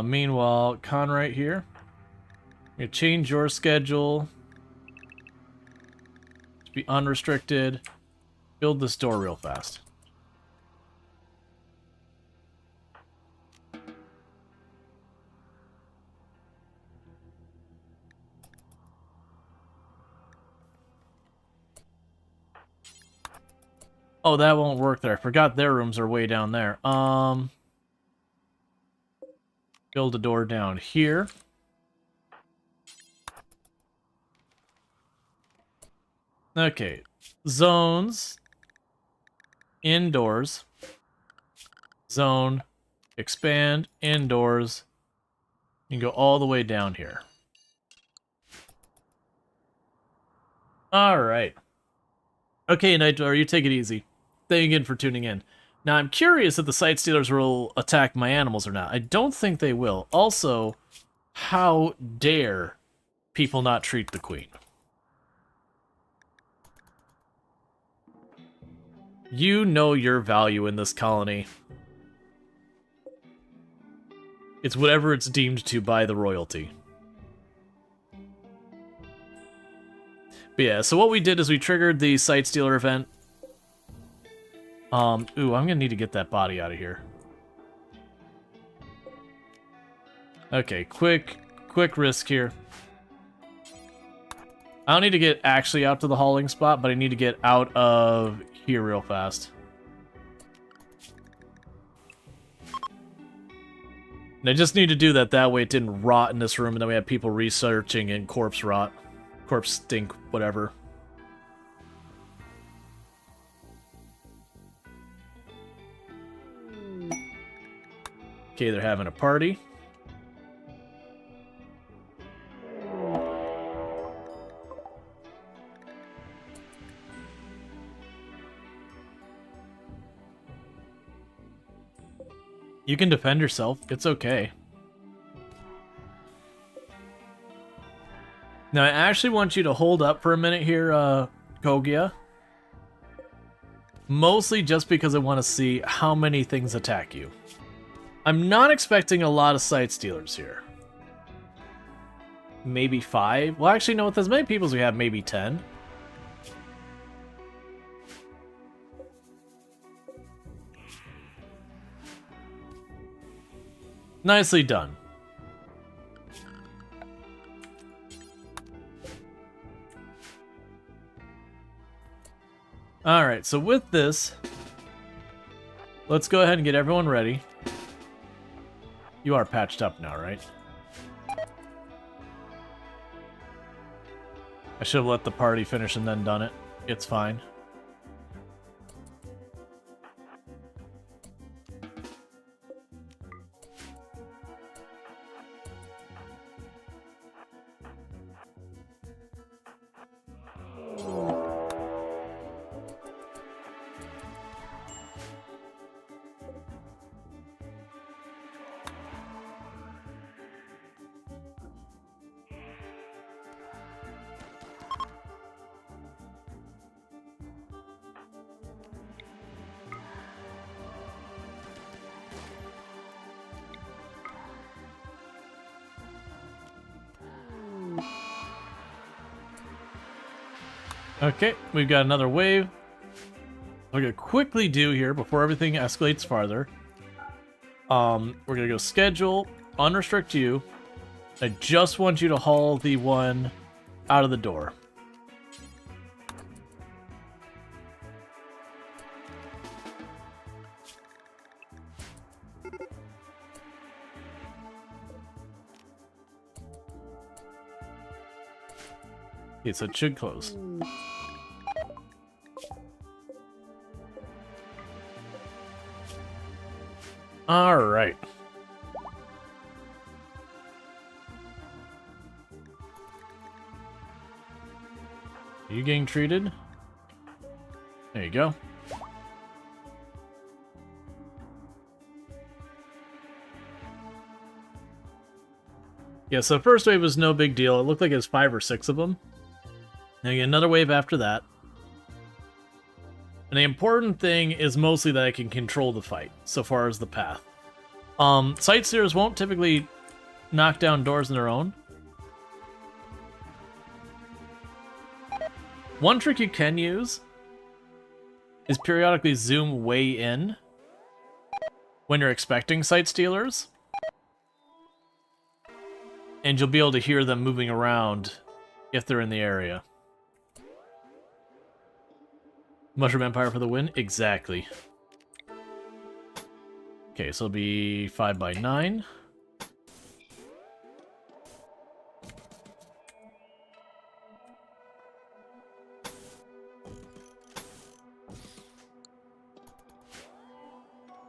Meanwhile, Con right here. You change your schedule to be unrestricted. Build this door real fast. Oh, that won't work there. I forgot their rooms are way down there. Build a door down here. Okay. Zones. Indoors. Zone. Expand. Indoors. You can go all the way down here. Alright. Okay, Nitro, you take it easy. Thank you again for tuning in. Now, I'm curious if the Site Stealers will attack my animals or not. I don't think they will. Also, how dare people not treat the queen? You know your value in this colony. It's whatever it's deemed to by the royalty. But yeah, so what we did is we triggered the Sight Stealer event. Ooh, I'm gonna need to get that body out of here. Okay, quick risk here. I don't need to get actually out to the hauling spot, but I need to get out of here real fast. And I just need to do that way it didn't rot in this room, and then we had people researching and corpse rot. Corpse stink, whatever. Okay, they're having a party. You can defend yourself. It's okay. Now, I actually want you to hold up for a minute here, Kogia. Mostly just because I want to see how many things attack you. I'm not expecting a lot of Sight Stealers here. Maybe 5? Well, actually, no, with as many people as we have, maybe 10. Nicely done. Alright, so with this, let's go ahead and get everyone ready. You are patched up now, right? I should have let the party finish and then done it. It's fine. Okay, we've got another wave. We're gonna quickly do here before everything escalates farther. We're gonna go schedule, unrestrict you. I just want you to haul the one out of the door. Okay, so it should close. All right. Are you getting treated? There you go. Yeah, so the first wave was no big deal. It looked like it was 5 or 6 of them. Now you get another wave after that. And the important thing is mostly that I can control the fight, so far as the path. Sightseers won't typically knock down doors on their own. One trick you can use is periodically zoom way in when you're expecting sight stealers. And you'll be able to hear them moving around if they're in the area. Mushroom Empire for the win? Exactly. Okay, so it'll be 5 by 9.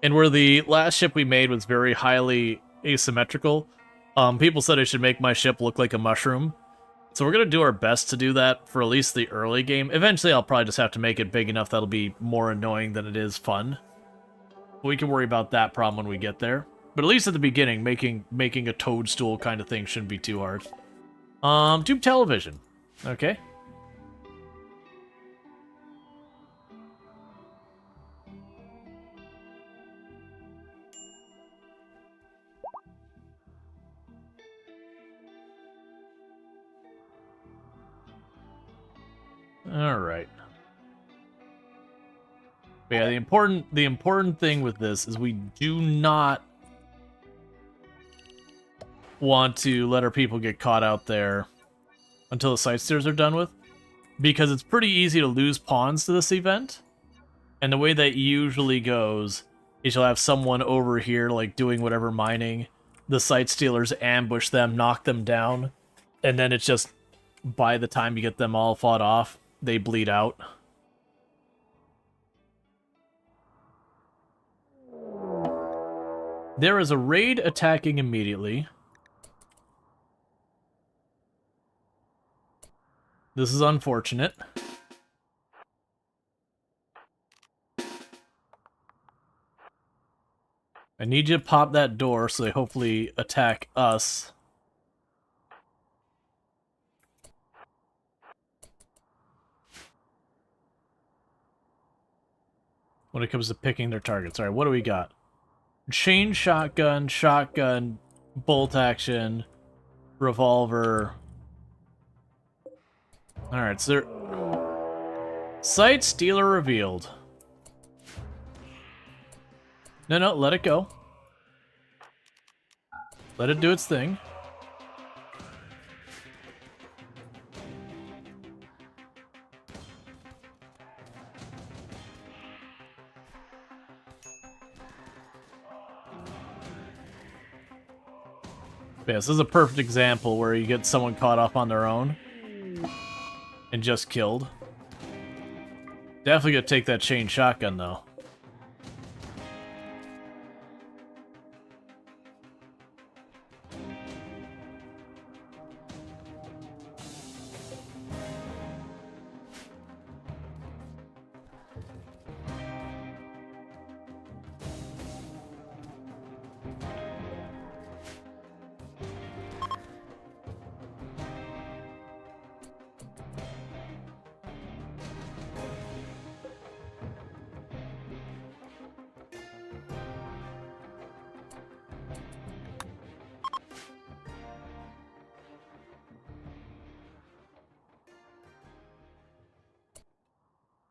And where the last ship we made was very highly asymmetrical, people said I should make my ship look like a mushroom. So we're going to do our best to do that for at least the early game. Eventually, I'll probably just have to make it big enough that'll be more annoying than it is fun. We can worry about that problem when we get there. But at least at the beginning, making a toadstool kind of thing shouldn't be too hard. Tube television. Okay. All right. But yeah, the important thing with this is we do not want to let our people get caught out there until the sightseers are done with, because it's pretty easy to lose pawns to this event. And the way that usually goes is you'll have someone over here like doing whatever mining, the sightstealers ambush them, knock them down, and then it's just by the time you get them all fought off, they bleed out. There is a raid attacking immediately. This is unfortunate. I need you to pop that door so they hopefully attack us. When it comes to picking their targets. Alright, what do we got? Chain shotgun, shotgun, bolt action, revolver. Alright, so Sight Stealer revealed. No, let it go. Let it do its thing. Yeah, this is a perfect example where you get someone caught up on their own and just killed. Definitely gonna take that chain shotgun though.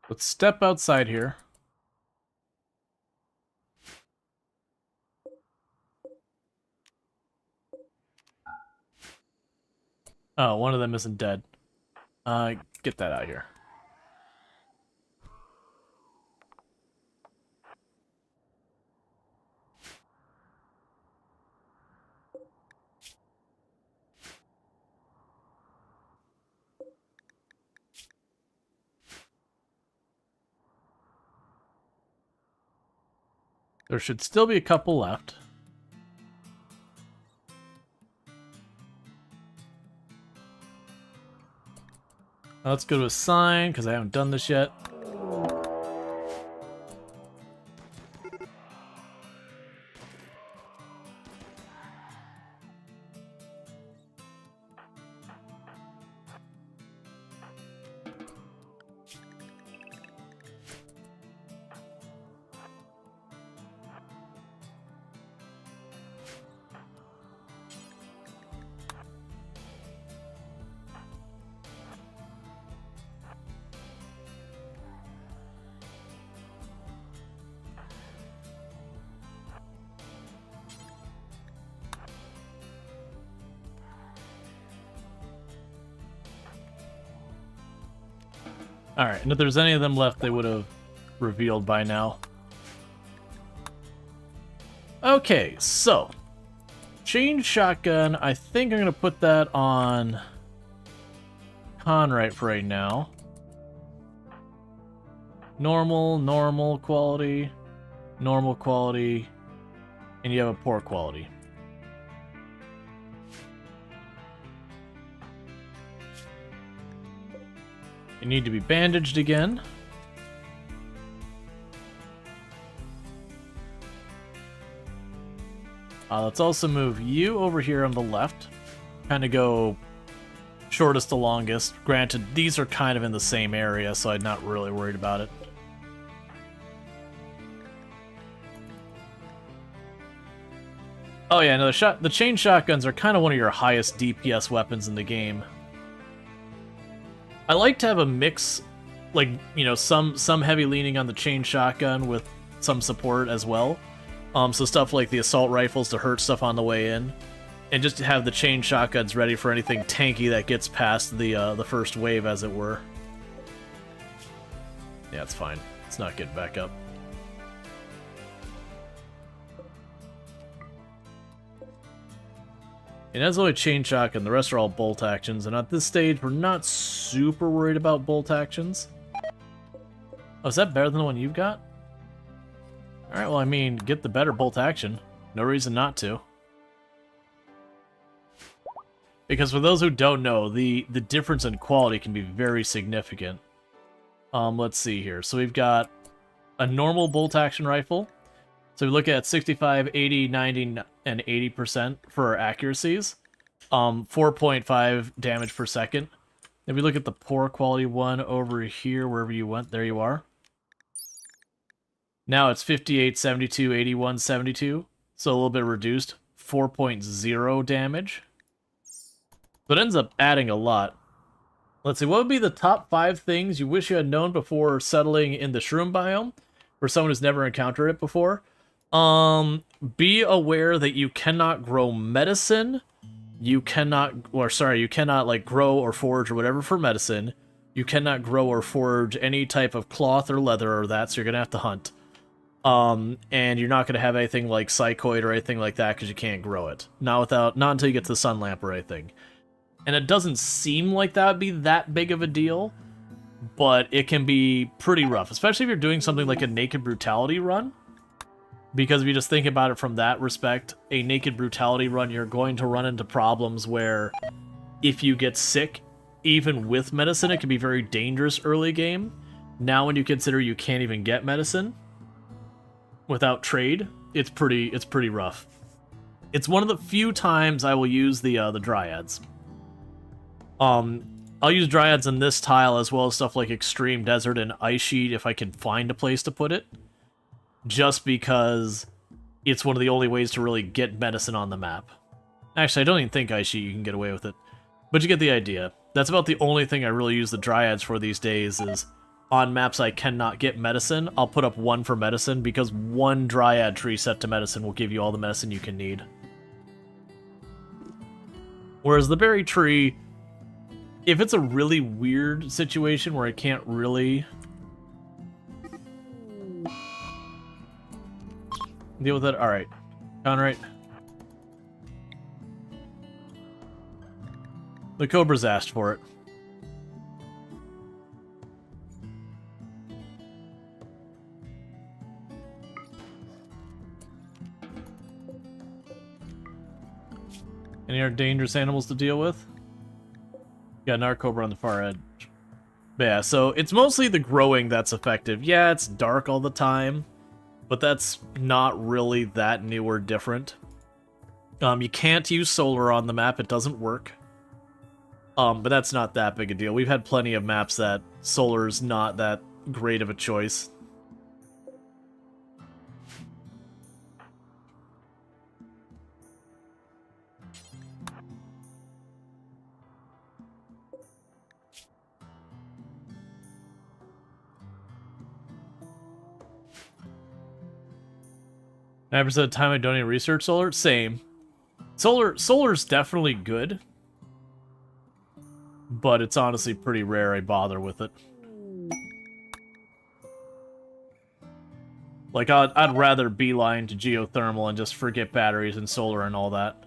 Let's step outside here. Oh, one of them isn't dead. Get that out of here. There should still be a couple left. Let's go to a sign, because I haven't done this yet. Alright, and if there's any of them left, they would have revealed by now. Okay, so chain shotgun, I think I'm going to put that on Conrite for right now. Normal quality, and you have a poor quality. You need to be bandaged again. Let's also move you over here on the left. Kind of go shortest to longest. Granted, these are kind of in the same area, so I'm not really worried about it. Oh yeah, no, the chain shotguns are kind of one of your highest DPS weapons in the game. I like to have a mix like, you know, some heavy leaning on the chain shotgun with some support as well. So stuff like the assault rifles to hurt stuff on the way in, and just to have the chain shotguns ready for anything tanky that gets past the first wave, as it were. Yeah, it's fine. It's not getting back up. And that's only chain shotgun, the rest are all bolt actions, and at this stage, we're not super worried about bolt actions. Oh, is that better than the one you've got? Alright, well, I mean, get the better bolt action. No reason not to. Because for those who don't know, the difference in quality can be very significant. Let's see here. So we've got a normal bolt action rifle. So we look at 65, 80, 90, and 80% for our accuracies. 4.5 damage per second. Then we look at the poor quality one over here, wherever you went. There you are. Now it's 58, 72, 81, 72. So a little bit reduced. 4.0 damage. So it ends up adding a lot. Let's see, what would be the top 5 things you wish you had known before settling in the shroom biome? For someone who's never encountered it before. Be aware that you cannot grow medicine. You cannot, like, grow or forge or whatever for medicine. You cannot grow or forge any type of cloth or leather or that, so you're gonna have to hunt. And you're not gonna have anything like psychoid or anything like that because you can't grow it. Not until you get to the sun lamp or anything. And it doesn't seem like that would be that big of a deal, but it can be pretty rough, especially if you're doing something like a Naked Brutality run. Because if you just think about it from that respect, a Naked Brutality run, you're going to run into problems where if you get sick, even with medicine, it can be very dangerous early game. Now when you consider you can't even get medicine without trade, it's pretty rough. It's one of the few times I will use the Dryads. I'll use Dryads in this tile as well as stuff like Extreme Desert and Ice Sheet if I can find a place to put it. Just because it's one of the only ways to really get medicine on the map. Actually, I don't even think Ice Sheet you can get away with it. But you get the idea. That's about the only thing I really use the Dryads for these days is on maps I cannot get medicine, I'll put up 1 for medicine because 1 Dryad tree set to medicine will give you all the medicine you can need. Whereas the berry tree, if it's a really weird situation where I can't really deal with it, alright. Conrite. The Cobra's asked for it. Any other dangerous animals to deal with? Got an Cobra on the far edge. But yeah, so it's mostly the growing that's effective. Yeah, it's dark all the time, but that's not really that new or different. You can't use solar on the map, it doesn't work. But that's not that big a deal. We've had plenty of maps that solar's not that great of a choice. Nine percent of the time I don't even research solar. Same. Solar's definitely good, but it's honestly pretty rare I bother with it. Like I'd rather beeline to geothermal and just forget batteries and solar and all that.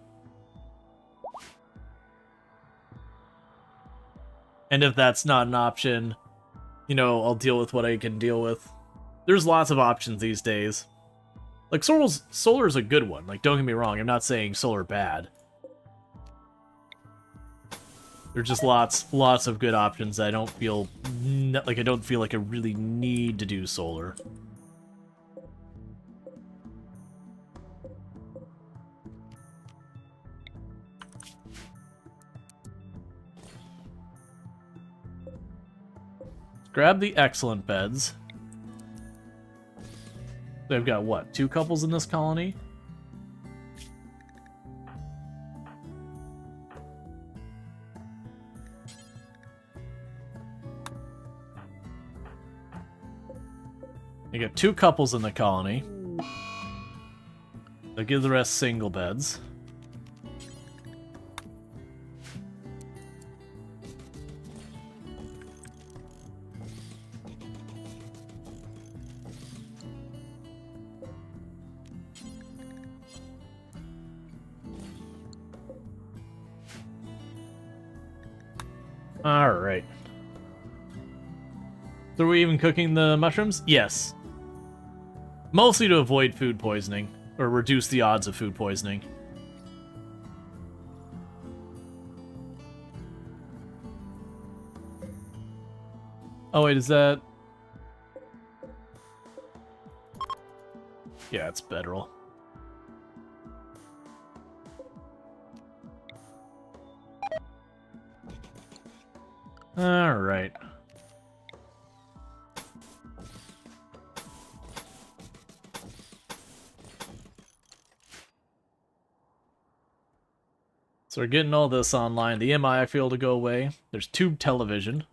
And if that's not an option, you know, I'll deal with what I can deal with. There's lots of options these days. Like, solar's a good one. Like, don't get me wrong, I'm not saying solar bad. There's just lots of good options that I don't feel like I really need to do solar. Grab the excellent beds. They've got, what, 2 couples in this colony? You got 2 couples in the colony. They'll give the rest single beds. Alright. So are we even cooking the mushrooms? Yes. Mostly to avoid food poisoning, or reduce the odds of food poisoning. Oh wait, is that... Yeah, it's bedroll. Alright. So we're getting all this online. The MI I feel to go away. There's tube television.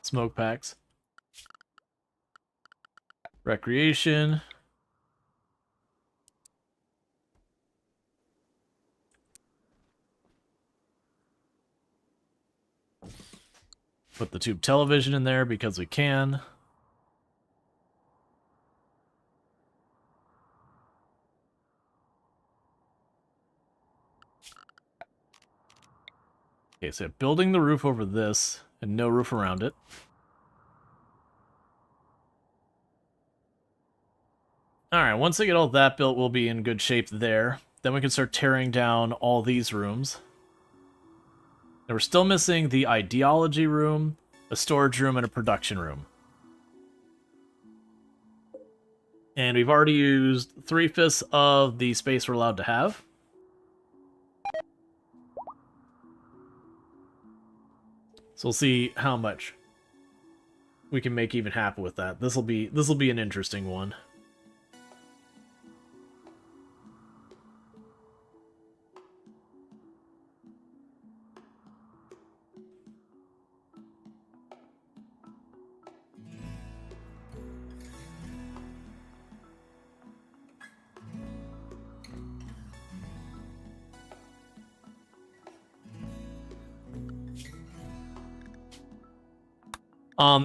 Smoke packs. Recreation. Put the tube television in there because we can. Okay, so building the roof over this and no roof around it. Alright, once I get all that built, we'll be in good shape there. Then we can start tearing down all these rooms. And we're still missing the ideology room, a storage room, and a production room. And we've already used 3/5 of the space we're allowed to have. So we'll see how much we can make even happen with that. This'll be an interesting one.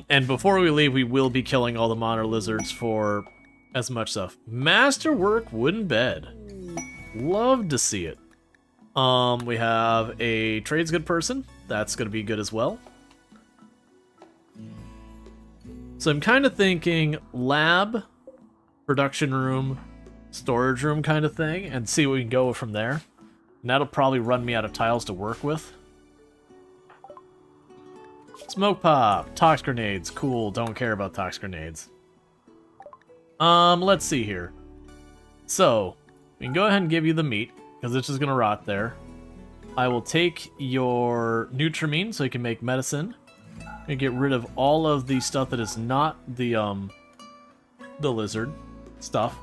And before we leave, we will be killing all the monitor lizards for as much stuff. Masterwork wooden bed. Love to see it. We have a trades good person. That's going to be good as well. So I'm kind of thinking lab, production room, storage room kind of thing, and see what we can go from there. And that'll probably run me out of tiles to work with. Smoke pop, tox grenades, cool, don't care about tox grenades. Let's see here. So, we can go ahead and give you the meat, because it's just gonna rot there. I will take your Nutrimine so you can make medicine. And get rid of all of the stuff that is not the lizard stuff.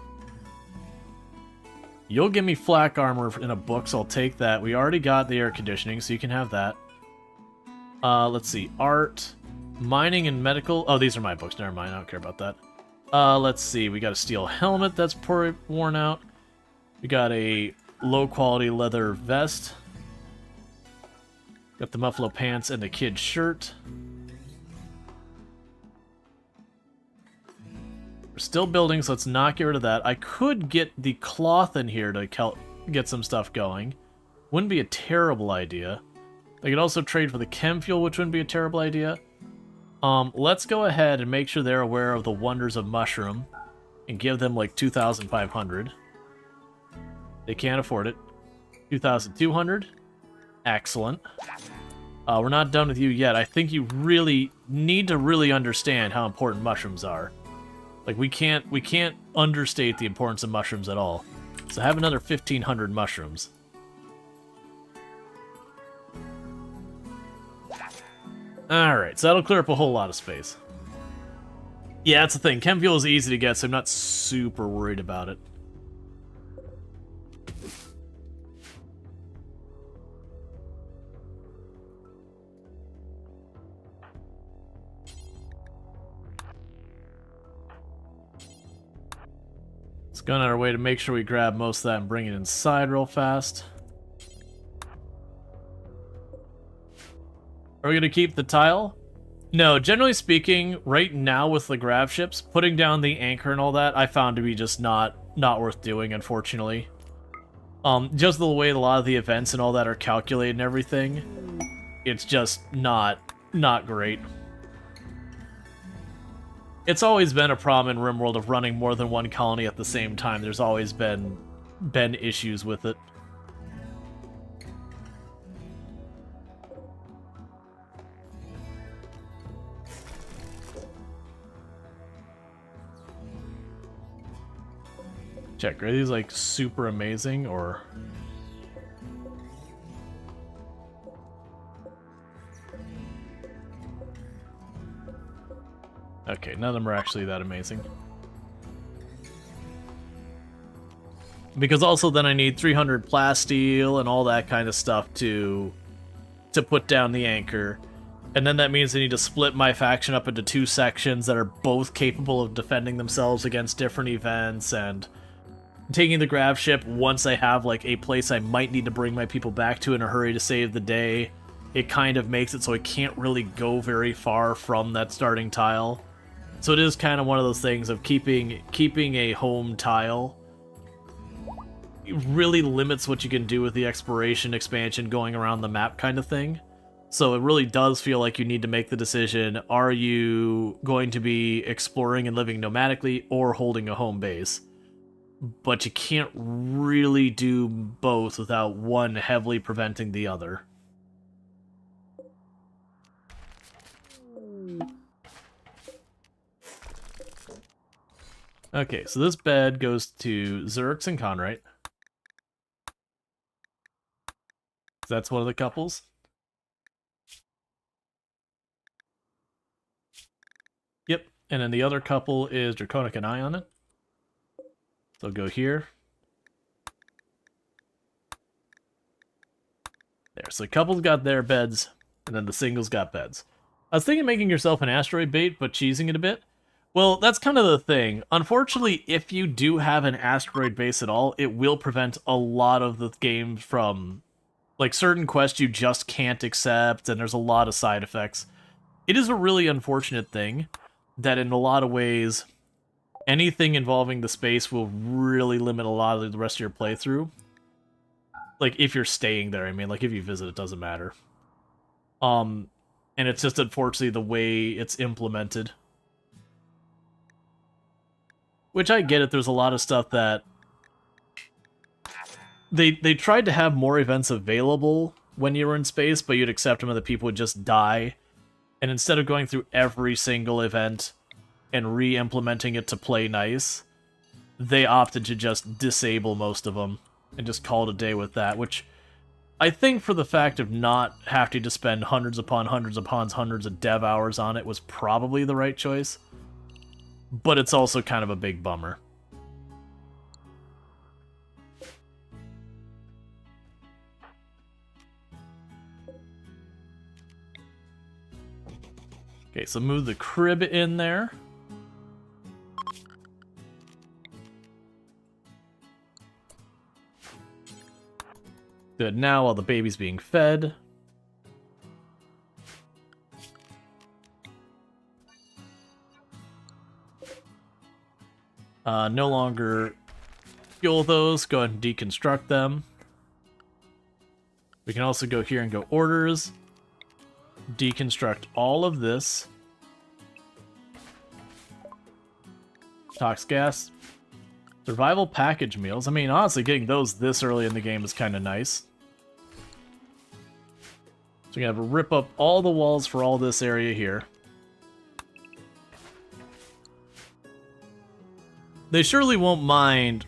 You'll give me flak armor in a book, so I'll take that. We already got the air conditioning, so you can have that. Let's see. Art, mining, and medical. Oh, these are my books. Never mind. I don't care about that. Let's see. We got a steel helmet that's worn out. We got a low-quality leather vest. Got the muffalo pants and the kid shirt. We're still building, so let's not get rid of that. I could get the cloth in here to get some stuff going. Wouldn't be a terrible idea. I could also trade for the chem fuel, which wouldn't be a terrible idea. Let's go ahead and make sure they're aware of the wonders of mushroom and give them like 2,500. They can't afford it. 2,200. Excellent. We're not done with you yet. I think you really need to really understand how important mushrooms are. Like we can't understate the importance of mushrooms at all. So have another 1,500 mushrooms. Alright, so that'll clear up a whole lot of space. Yeah, that's the thing. Chem fuel is easy to get, so I'm not super worried about it. Going on our way to make sure we grab most of that and bring it inside real fast. Are we going to keep the tile? No, generally speaking, right now with the grav ships, putting down the anchor and all that, I found to be just not worth doing, unfortunately. Just the way a lot of the events and all that are calculated and everything, it's just not great. It's always been a problem in RimWorld of running more than one colony at the same time. There's always been issues with it. Check, are these like super amazing or... Okay, none of them are actually that amazing. Because also then I need 300 plasteel and all that kind of stuff to put down the anchor. And then that means I need to split my faction up into 2 sections that are both capable of defending themselves against different events, and taking the grav ship once I have like a place I might need to bring my people back to in a hurry to save the day. It kind of makes it so I can't really go very far from that starting tile. So it is kind of one of those things of keeping a home tile. It really limits what you can do with the exploration expansion going around the map kind of thing. So it really does feel like you need to make the decision, are you going to be exploring and living nomadically or holding a home base? But you can't really do both without one heavily preventing the other. Okay, so this bed goes to Zerix and Conrite. That's one of the couples. Yep, and then the other couple is Draconic and I on it. So go here. There, so the couple's got their beds, and then the singles got beds. I was thinking of making yourself an asteroid bait, but cheesing it a bit. Well, that's kind of the thing. Unfortunately, if you do have an asteroid base at all, it will prevent a lot of the game from... like, certain quests you just can't accept, and there's a lot of side effects. It is a really unfortunate thing that in a lot of ways, anything involving the space will really limit a lot of the rest of your playthrough. Like, if you're staying there, I mean, like, if you visit, it doesn't matter. And it's just, unfortunately, the way it's implemented. Which I get it, there's a lot of stuff that... They tried to have more events available when you were in space, but you'd accept them and the people would just die. And instead of going through every single event and re-implementing it to play nice, they opted to just disable most of them and just call it a day with that, which I think for the fact of not having to spend hundreds upon hundreds upon hundreds of dev hours on it was probably the right choice. But it's also kind of a big bummer. Okay, so move the crib in there. Good, now while the baby's being fed. No longer fuel those, go ahead and deconstruct them. We can also go here and go orders. Deconstruct all of this. Tox gas. Survival package meals. I mean, honestly, getting those this early in the game is kind of nice. So we have to rip up all the walls for all this area here. They surely won't mind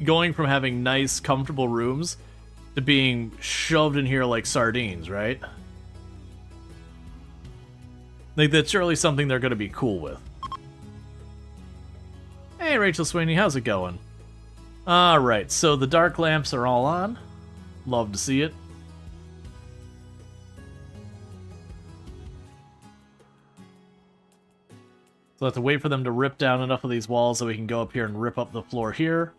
going from having nice, comfortable rooms to being shoved in here like sardines, right? Like, that's surely something they're going to be cool with. Hey, Rachel Sweeney, how's it going? Alright, so the dark lamps are all on. Love to see it. So I have to wait for them to rip down enough of these walls so we can go up here and rip up the floor here.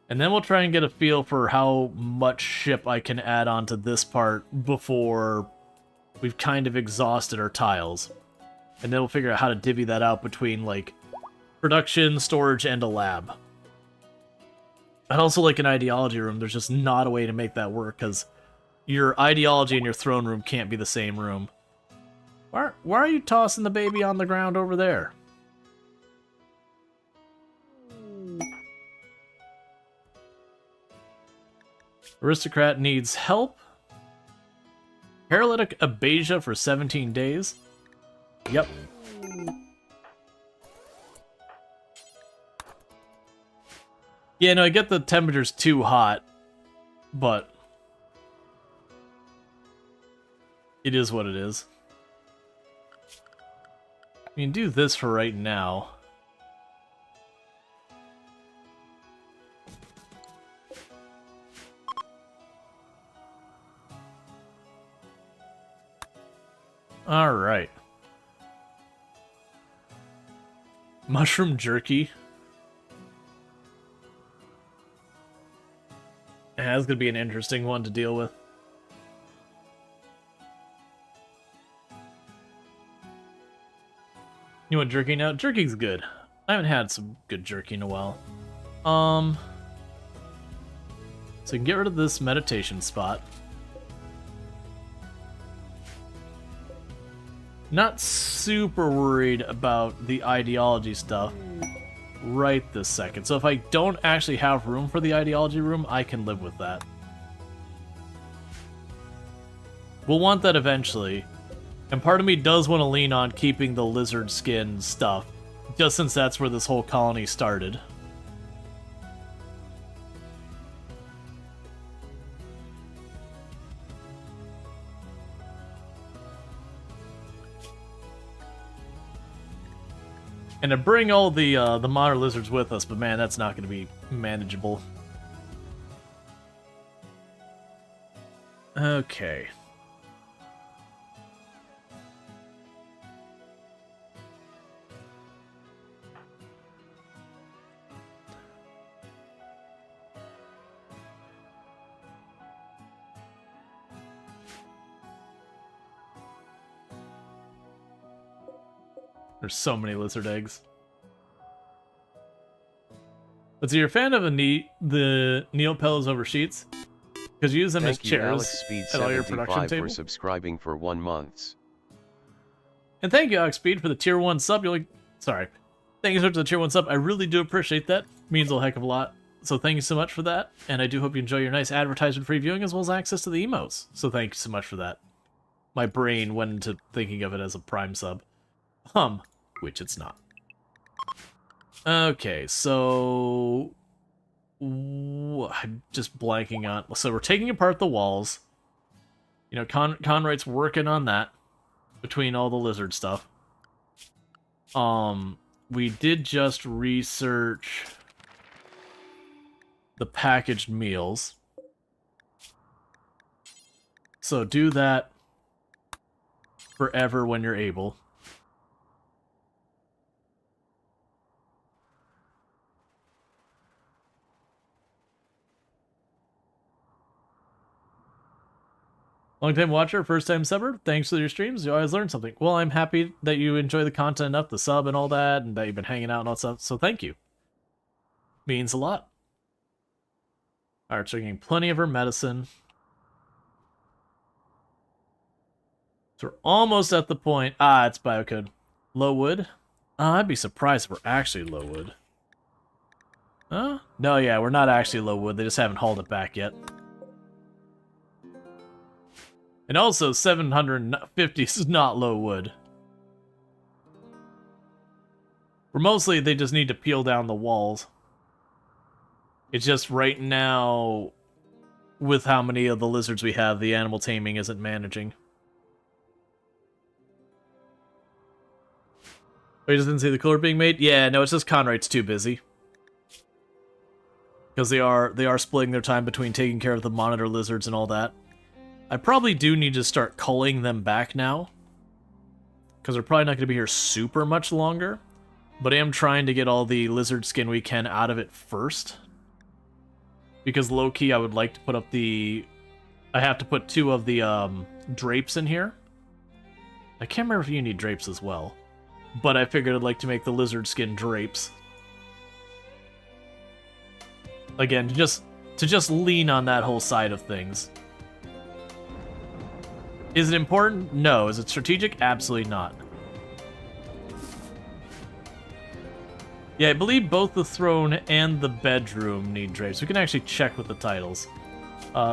And then we'll try and get a feel for how much ship I can add onto this part before we've kind of exhausted our tiles. And then we'll figure out how to divvy that out between, like, production, storage, and a lab. I'd also like an ideology room. There's just not a way to make that work, because your ideology and your throne room can't be the same room. Why are you tossing the baby on the ground over there? Aristocrat needs help. Paralytic Abasia for 17 days. Yep. Yeah, no, I get the temperature's too hot, but it is what it is. We can do this for right now. Alright. Mushroom jerky. Yeah, that's gonna be an interesting one to deal with. You want jerky now? Jerky's good. I haven't had some good jerky in a while. So we can get rid of this meditation spot. Not super worried about the ideology stuff right this second. So if I don't actually have room for the ideology room, I can live with that. We'll want that eventually. And part of me does want to lean on keeping the lizard skin stuff, just since that's where this whole colony started. And to bring all the monitor lizards with us, but man, that's not going to be manageable. Okay. There's so many lizard eggs. But so you're a fan of the Neil pillows over sheets? Because you use them as chairs at all your production tables? For subscribing for 1 month. And thank you, Alex Speed, for the tier 1 sub. Sorry. Thank you so much for the tier 1 sub. I really do appreciate that. It means a heck of a lot. So thank you so much for that. And I do hope you enjoy your nice advertisement-free viewing as well as access to the emotes. So thank you so much for that. My brain went into thinking of it as a Prime sub. Which it's not. Okay, so I'm just blanking on. So we're taking apart the walls. You know, Conright's working on that between all the lizard stuff. We did just research the packaged meals. So do that forever when you're able. Long-time watcher, first-time subber, thanks for your streams. You always learn something. Well, I'm happy that you enjoy the content enough, the sub and all that, and that you've been hanging out and all that stuff, so thank you. Means a lot. Alright, so we're getting plenty of her medicine. So we're almost at the point... it's biocode. Low wood? I'd be surprised if we're actually low wood. No, yeah, we're not actually low wood. They just haven't hauled it back yet. And also, 750 is not low wood. Or mostly, they just need to peel down the walls. It's just right now, with how many of the lizards we have, the animal taming isn't managing. Oh, you just didn't see the cooler being made? Yeah, no, it's just Conright's too busy. Because they are splitting their time between taking care of the monitor lizards and all that. I probably do need to start culling them back now. because we're probably not going to be here super much longer. But I am trying to get all the lizard skin we can out of it first. Because low-key, I would like to put up the... I have to put 2 of the drapes in here. I can't remember if you need drapes as well. But I figured I'd like to make the lizard skin drapes. Again, to just lean on that whole side of things. Is it important? No. Is it strategic? Absolutely not. Yeah, I believe both the throne and the bedroom need drapes. We can actually check with the titles.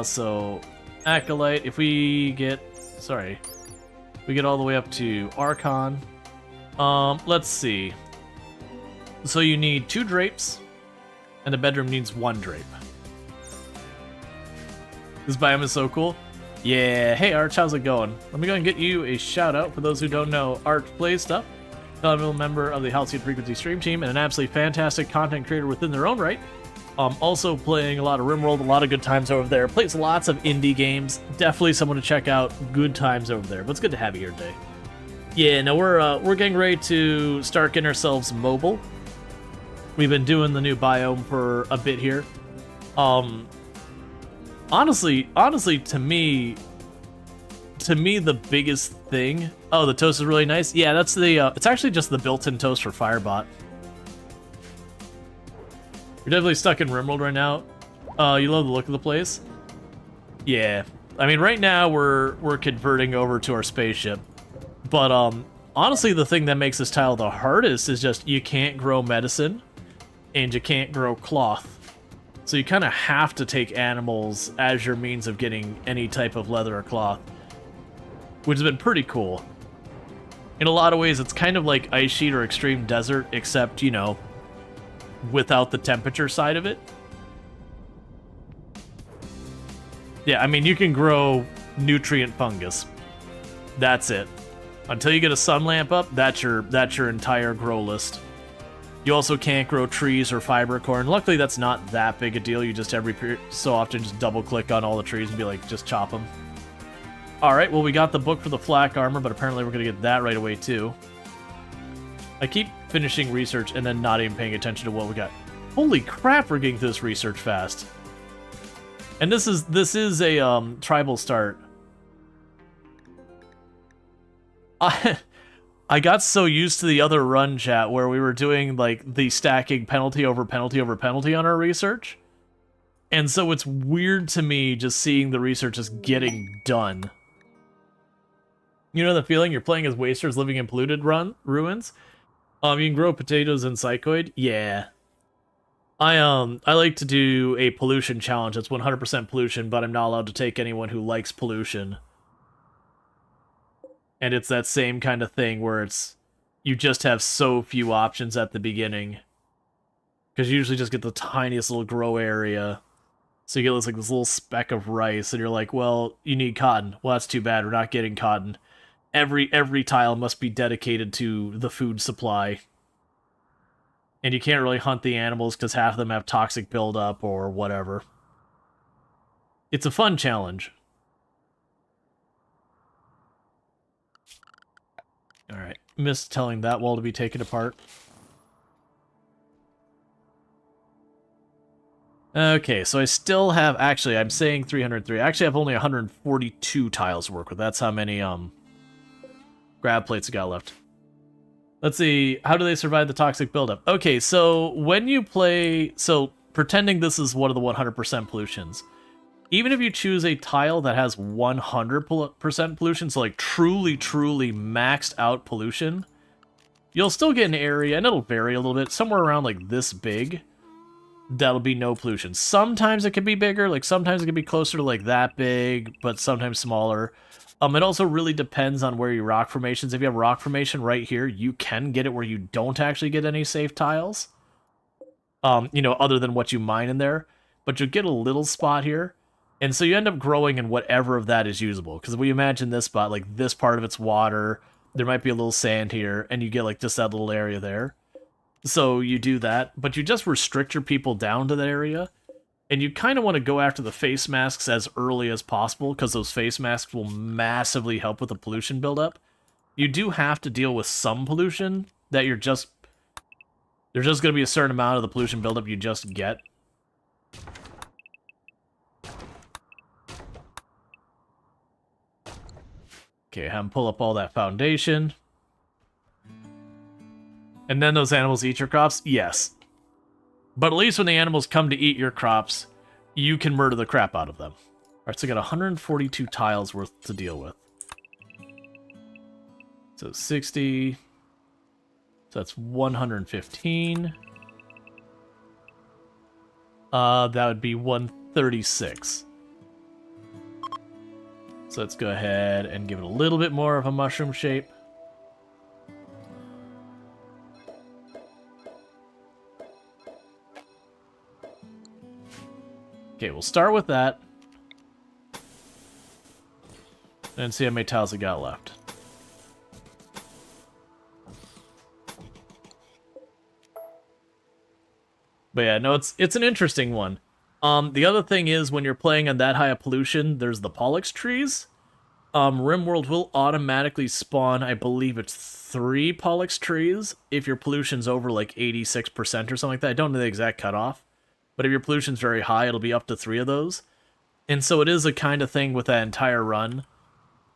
So, Acolyte, if we get... Sorry. We get all the way up to Archon. Let's see. So you need 2 drapes, and the bedroom needs 1 drape. This biome is so cool. Yeah, hey Arch, how's it going? Let me go and get you a shout out. For those who don't know, Arch plays stuff. Valuable member of the Halcyon Frequency stream team and an absolutely fantastic content creator within their own right. Also playing a lot of RimWorld, a lot of good times over there. Plays lots of indie games. Definitely someone to check out. Good times over there. But it's good to have you here today. Yeah, no, we're getting ready to start getting ourselves mobile. We've been doing the new biome for a bit here. Honestly, to me, the biggest thing... Oh, the toast is really nice? Yeah, that's the... it's actually just the built-in toast for Firebot. You're definitely stuck in RimWorld right now. You love the look of the place? Yeah. I mean, right now, we're converting over to our spaceship. But, honestly, the thing that makes this tile the hardest is just you can't grow medicine, and you can't grow cloth. So you kind of have to take animals as your means of getting any type of leather or cloth. Which has been pretty cool. In a lot of ways, it's kind of like Ice Sheet or Extreme Desert, except, you know, without the temperature side of it. Yeah, I mean, you can grow nutrient fungus. That's it. Until you get a sun lamp up, that's your entire grow list. You also can't grow trees or fiber corn. Luckily, that's not that big a deal. You just every so often just double click on all the trees and be like, just chop them. Alright, well, we got the book for the flak armor, but apparently we're going to get that right away, too. I keep finishing research and then not even paying attention to what we got. Holy crap, we're getting through this research fast. And this is a tribal start. I got so used to the other run chat where we were doing like the stacking penalty over penalty over penalty on our research. And so it's weird to me just seeing the research just getting done. You know the feeling? You're playing as wasters living in polluted ruins? You can grow potatoes in Psychoid? Yeah. I like to do a pollution challenge that's 100% pollution, but I'm not allowed to take anyone who likes pollution. And it's that same kind of thing where it's you just have so few options at the beginning. Because you usually just get the tiniest little grow area. So you get this, like, this little speck of rice, and you're like, well, you need cotton. Well, that's too bad. We're not getting cotton. Every tile must be dedicated to the food supply. And you can't really hunt the animals because half of them have toxic buildup or whatever. It's a fun challenge. Alright, missed telling that wall to be taken apart. Okay, so I still have... Actually, I'm saying 303. I actually have only 142 tiles to work with. That's how many grab plates I got left. Let's see, how do they survive the toxic buildup? Okay, so when you play... So, pretending this is one of the 100% pollutions. Even if you choose a tile that has 100% pollution, so like truly maxed out pollution, you'll still get an area, and it'll vary a little bit, somewhere around like this big, that'll be no pollution. Sometimes it can be bigger, like sometimes it can be closer to like that big, but sometimes smaller. It also really depends on where your rock formations. If you have rock formation right here, you can get it where you don't actually get any safe tiles. You know, other than what you mine in there. But you'll get a little spot here. And so you end up growing in whatever of that is usable. Because we imagine this spot, like this part of it's water, there might be a little sand here, and you get like just that little area there. So you do that, but you just restrict your people down to that area. And you kind of want to go after the face masks as early as possible, because those face masks will massively help with the pollution buildup. you do have to deal with some pollution that there's just going to be a certain amount of the pollution buildup you just get. Okay, have them pull up all that foundation. And then those animals eat your crops? Yes. But at least when the animals come to eat your crops, you can murder the crap out of them. Alright, so I got 142 tiles worth to deal with. So 60. So that's 115. That would be 136. So let's go ahead and give it a little bit more of a mushroom shape. Okay, we'll start with that. And see how many tiles we got left. But yeah, no, it's an interesting one. The other thing is, when you're playing on that high of pollution, there's the Pollux trees. RimWorld will automatically spawn, I believe it's 3 Pollux trees if your pollution's over like 86% or something like that. I don't know the exact cutoff, but if your pollution's very high, it'll be up to 3 of those. And so it is a kind of thing with that entire run.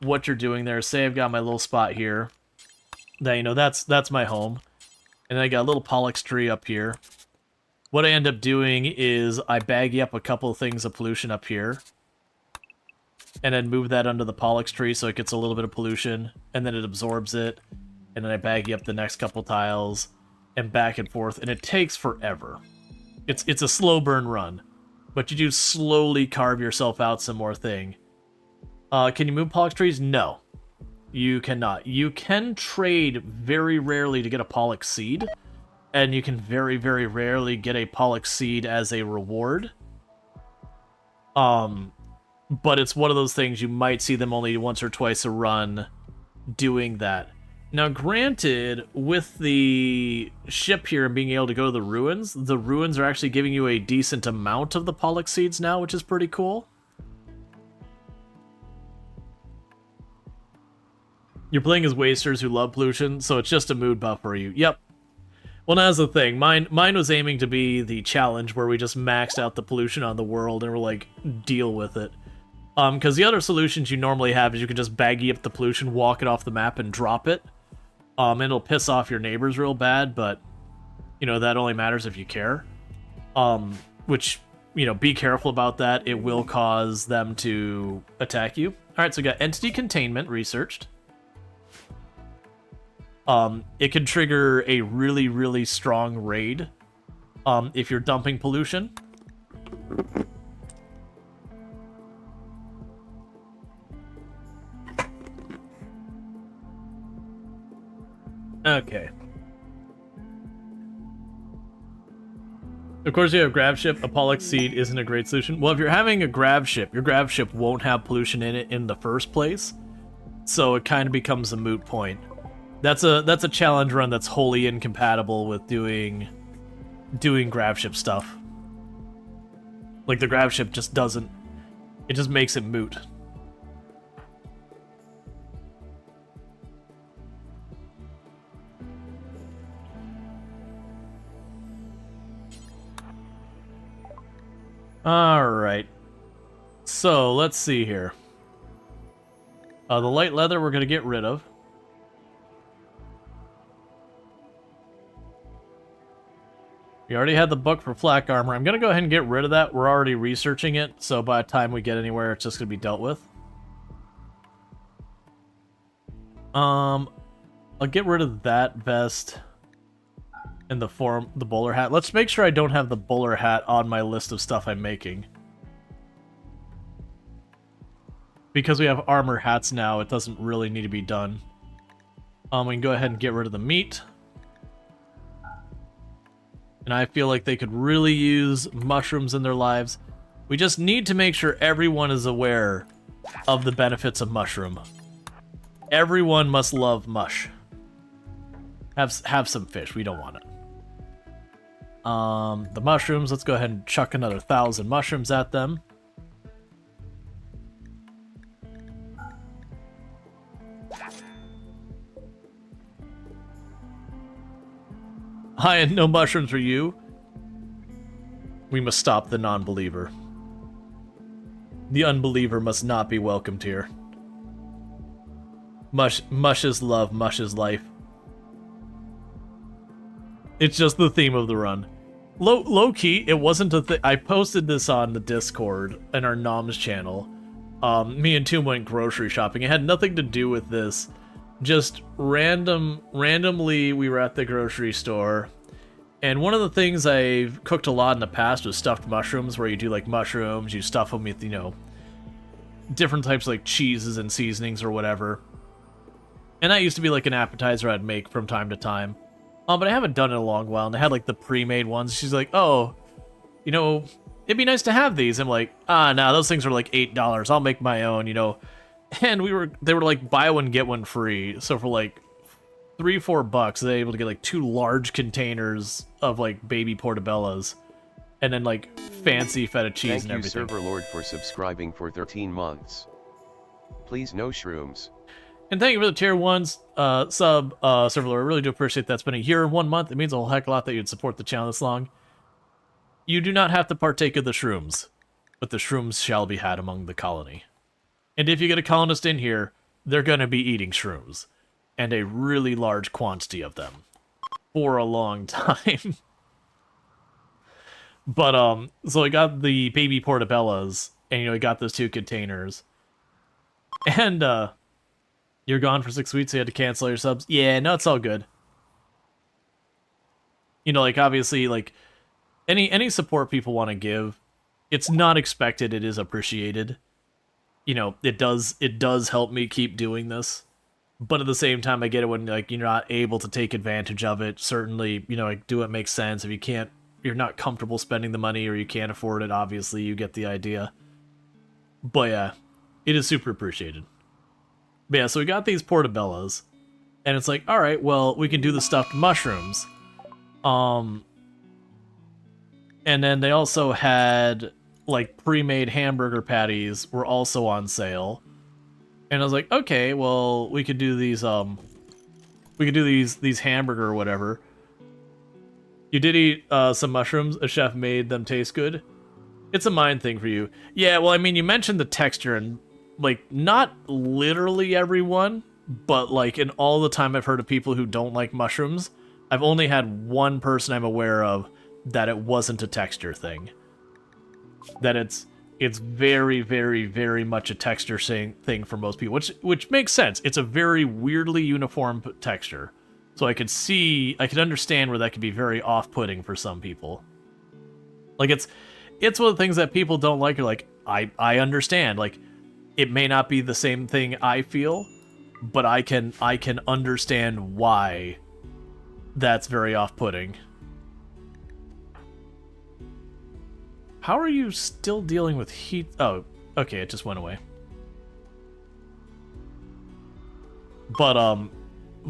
What you're doing there, say I've got my little spot here, that, you know, that's my home, and then I got a little Pollux tree up here. What I end up doing is I baggy up a couple of things of pollution up here, and then move that under the Pollux tree so it gets a little bit of pollution, and then it absorbs it, and then I baggy up the next couple tiles, and back and forth, and it takes forever. It's a slow burn run, but you do slowly carve yourself out some more thing. Can you move Pollux trees? No. You cannot. You can trade very rarely to get a Pollux seed, and you can very, very rarely get a Pollux seed as a reward. But it's one of those things you might see them only once or twice a run doing that. Now, granted, with the ship here and being able to go to the ruins are actually giving you a decent amount of the Pollux seeds now, which is pretty cool. You're playing as wasters who love pollution, so it's just a mood buff for you. Yep. Well, that's the thing. Mine was aiming to be the challenge where we just maxed out the pollution on the world and we're like, deal with it. Because the other solutions you normally have is you can just baggy up the pollution, walk it off the map, and drop it. And it'll piss off your neighbors real bad, but, you know, that only matters if you care. Which, you know, be careful about that. It will cause them to attack you. Alright, so we got entity containment researched. It can trigger a really, really strong raid if you're dumping pollution. Okay. Of course, you have grab ship. A Pollux seed isn't a great solution. Well, if you're having a grab ship, your grab ship won't have pollution in it in the first place, so it kind of becomes a moot point. That's a challenge run that's wholly incompatible with doing grab ship stuff. Like, the grab ship just doesn't... It just makes it moot. Alright. So, let's see here. The light leather we're going to get rid of. We already had the book for flak armor. I'm going to go ahead and get rid of that. We're already researching it, so by the time we get anywhere, it's just going to be dealt with. I'll get rid of that vest and the bowler hat. Let's make sure I don't have the bowler hat on my list of stuff I'm making. Because we have armor hats now, it doesn't really need to be done. We can go ahead and get rid of the meat. And I feel like they could really use mushrooms in their lives. We just need to make sure everyone is aware of the benefits of mushroom. Everyone must love mush. Have some fish. We don't want it. The mushrooms, let's go ahead and chuck another 1,000 mushrooms at them. Hi, and no mushrooms for you. We must stop the non-believer. The unbeliever must not be welcomed here. Mush is love, mush is life. It's just the theme of the run. Low key, it wasn't a thing. I posted this on the Discord in our Noms channel. Me and Toom went grocery shopping. It had nothing to do with this. Just randomly, we were at the grocery store. And one of the things I've cooked a lot in the past was stuffed mushrooms, where you do like mushrooms, you stuff them with, you know, different types of like cheeses and seasonings or whatever. And that used to be like an appetizer I'd make from time to time. But I haven't done it in a long while, and they had like the pre-made ones. She's like, oh, you know, it'd be nice to have these. I'm like, no, those things are like $8. I'll make my own, you know. And they were like buy one, get one free. So for like $3-4, they were able to get like 2 large containers of like baby portobellas. And then like fancy feta cheese and everything. Thank you, Server Lord, for subscribing for 13 months. Please no shrooms. And thank you for the tier 1s sub, Server Lord. I really do appreciate that. It's been a year and 1 month. It means a whole heck of a lot that you'd support the channel this long. You do not have to partake of the shrooms, but the shrooms shall be had among the colony. And if you get a colonist in here, they're going to be eating shrooms. And a really large quantity of them. For a long time. But, so I got the baby portobellas, and, you know, I got those 2 containers. And, you're gone for 6 weeks, so you had to cancel your subs? Yeah, no, it's all good. You know, like, obviously, like, any support people want to give, it's not expected, it is appreciated. You know, it does help me keep doing this. But at the same time, I get it when, like, you're not able to take advantage of it. Certainly, you know, like, do what makes sense. If you're not comfortable spending the money or you can't afford it, obviously, you get the idea. But yeah, it is super appreciated. But yeah, so we got these portobellas, and it's like, all right, well, we can do the stuffed mushrooms. And then they also had, like, pre-made hamburger patties were also on sale. And I was like, okay, well, we could do these, these hamburger or whatever. You did eat, some mushrooms. A chef made them taste good. It's a mind thing for you. Yeah, well, I mean, you mentioned the texture, and like, not literally everyone, but like in all the time I've heard of people who don't like mushrooms, I've only had one person I'm aware of that it wasn't a texture thing. That it's very, very, very much a texture thing for most people, which makes sense. It's a very weirdly uniform texture. So I could understand where that could be very off-putting for some people. Like, it's one of the things that people don't like. Are like, I understand, like, it may not be the same thing I feel, but I can understand why that's very off-putting. How are you still dealing with heat? Oh, okay, it just went away. But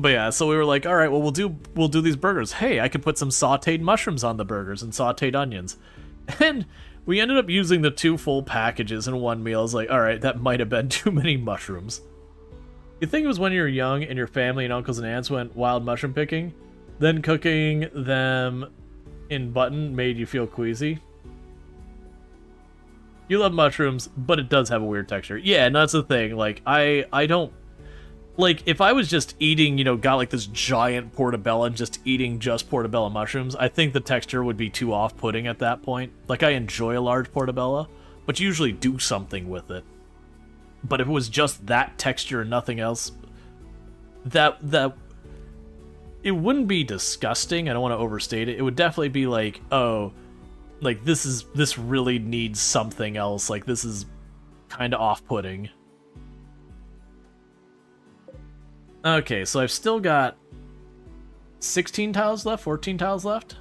yeah, so we were like, all right, well, we'll do these burgers. Hey, I could put some sautéed mushrooms on the burgers and sautéed onions. And we ended up using the 2 full packages in one meal. I was like, all right, that might have been too many mushrooms. You think it was when you were young and your family and uncles and aunts went wild mushroom picking? Then cooking them in button made you feel queasy? You love mushrooms, but it does have a weird texture. Yeah, and that's the thing. Like, I don't... Like, if I was just eating, you know, got like this giant portobello and just eating just portobello mushrooms, I think the texture would be too off-putting at that point. Like, I enjoy a large portobello, but you usually do something with it. But if it was just that texture and nothing else, that it wouldn't be disgusting. I don't want to overstate it. It would definitely be like, oh, like this really needs something else. Like, this is kind of off-putting. Okay, so I've still got 16 tiles left, 14 tiles left.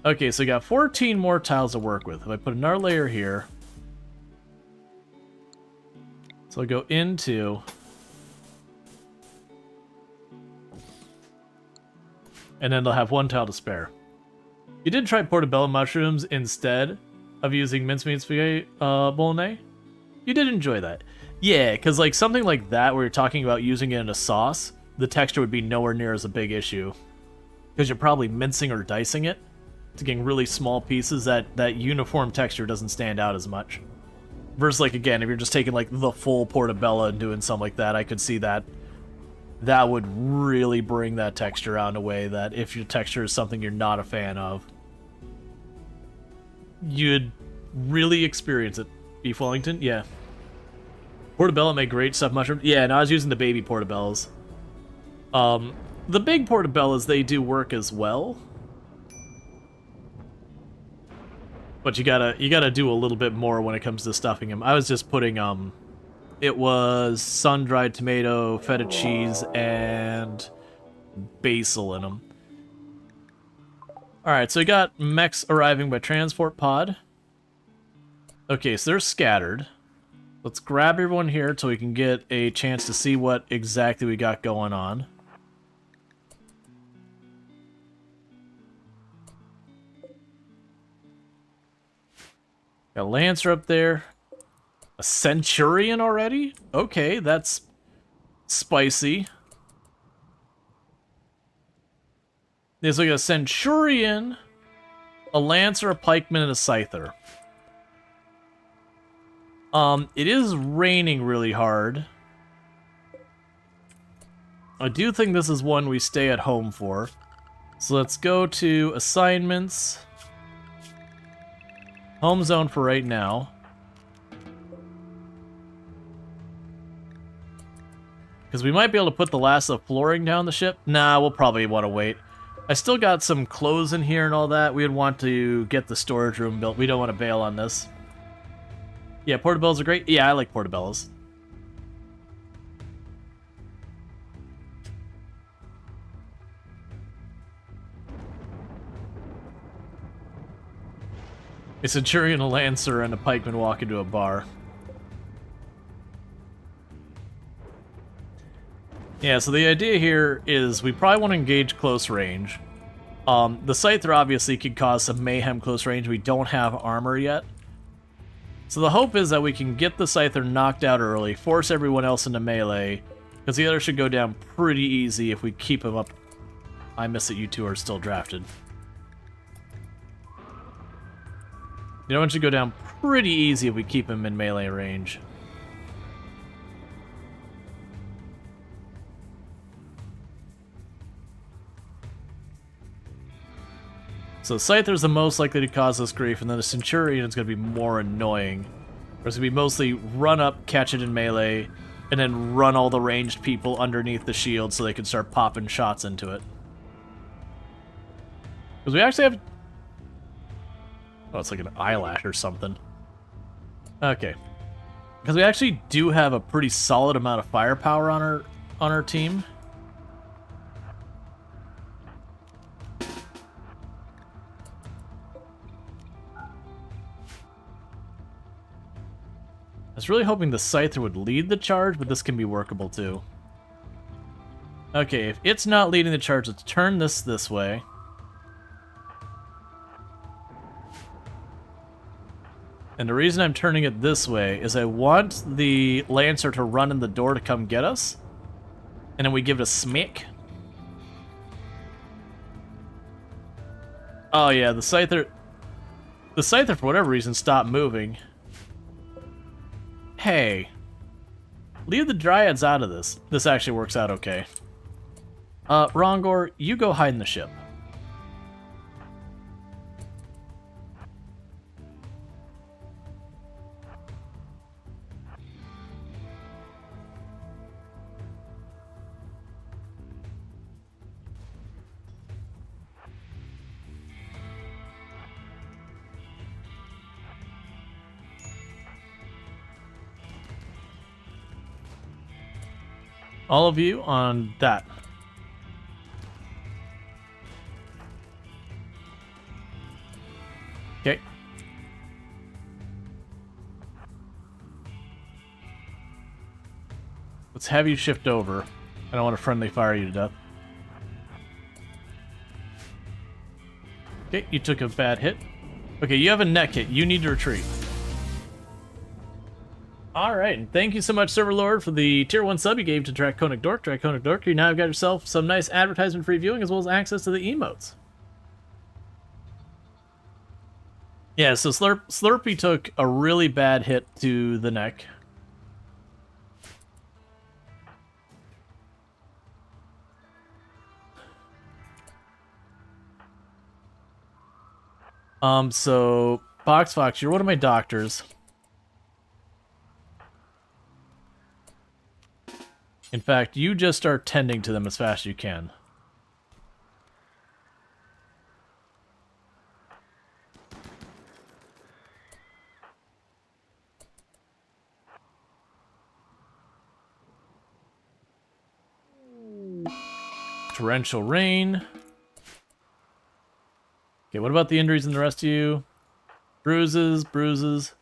Okay, so I got 14 more tiles to work with. If I put another layer here, so I'll go into, and then they'll have 1 tile to spare. You did try portobello mushrooms instead of using mincemeat spaghetti bolognese. You did enjoy that. Yeah, because like something like that where you're talking about using it in a sauce, the texture would be nowhere near as a big issue. Because you're probably mincing or dicing it to getting really small pieces, that uniform texture doesn't stand out as much. Versus, like, again, if you're just taking, like, the full portabella and doing something like that, I could see that that would really bring that texture out in a way that if your texture is something you're not a fan of, you'd really experience it. Beef Wellington? Yeah. Portabella make great stuffed mushrooms. Yeah, and I was using the baby portabellas. The big portabellas, they do work as well. But you gotta do a little bit more when it comes to stuffing them. I was just putting, it was sun-dried tomato, feta cheese, and basil in them. Alright, so we got mechs arriving by transport pod. Okay, so they're scattered. Let's grab everyone here so we can get a chance to see what exactly we got going on. Got a Lancer up there. A Centurion already? Okay, that's spicy. There's like a Centurion, a Lancer, a Pikeman, and a Scyther. It is raining really hard. I do think this is one we stay at home for. So let's go to assignments. Home zone for right now. Because we might be able to put the last of flooring down the ship. Nah, we'll probably want to wait. I still got some clothes in here and all that. We'd want to get the storage room built. We don't want to bail on this. Yeah, portabellas are great. Yeah, I like portabellas. A Centurion, a Lancer, and a Pikeman walk into a bar. Yeah, so the idea here is we probably want to engage close range. The Scyther obviously could cause some mayhem close range. We don't have armor yet. So the hope is that we can get the Scyther knocked out early, force everyone else into melee, because the other should go down pretty easy if we keep him up. I miss that you two are still drafted. The other one should go down pretty easy if we keep him in melee range. So Scyther's the most likely to cause us grief, and then the Centurion is going to be more annoying. It's going to be mostly run up, catch it in melee, and then run all the ranged people underneath the shield so they can start popping shots into it. Because we actually have... Oh, it's like an eyelash or something. Okay. Because we actually do have a pretty solid amount of firepower on our team. I was really hoping the Scyther would lead the charge, but this can be workable too. Okay, if it's not leading the charge, let's turn this way. And the reason I'm turning it this way is I want the Lancer to run in the door to come get us. And then we give it a smack. Oh yeah, the Scyther, for whatever reason, stopped moving. Hey, leave the Dryads out of this. This actually works out okay. Rongor, you go hide in the ship. All of you on that. Okay. Let's have you shift over. I don't want to friendly fire you to death. Okay, you took a bad hit. Okay, you have a neck hit. You need to retreat. All right, and thank you so much, Server Lord, for the tier 1 sub you gave to Draconic Dork. Draconic Dork, you now have got yourself some nice advertisement-free viewing as well as access to the emotes. Yeah, so Slurpee took a really bad hit to the neck. So Box Fox, you're one of my doctors. In fact, you just start tending to them as fast as you can. Torrential rain. Okay, what about the injuries in the rest of you? Bruises, bruises.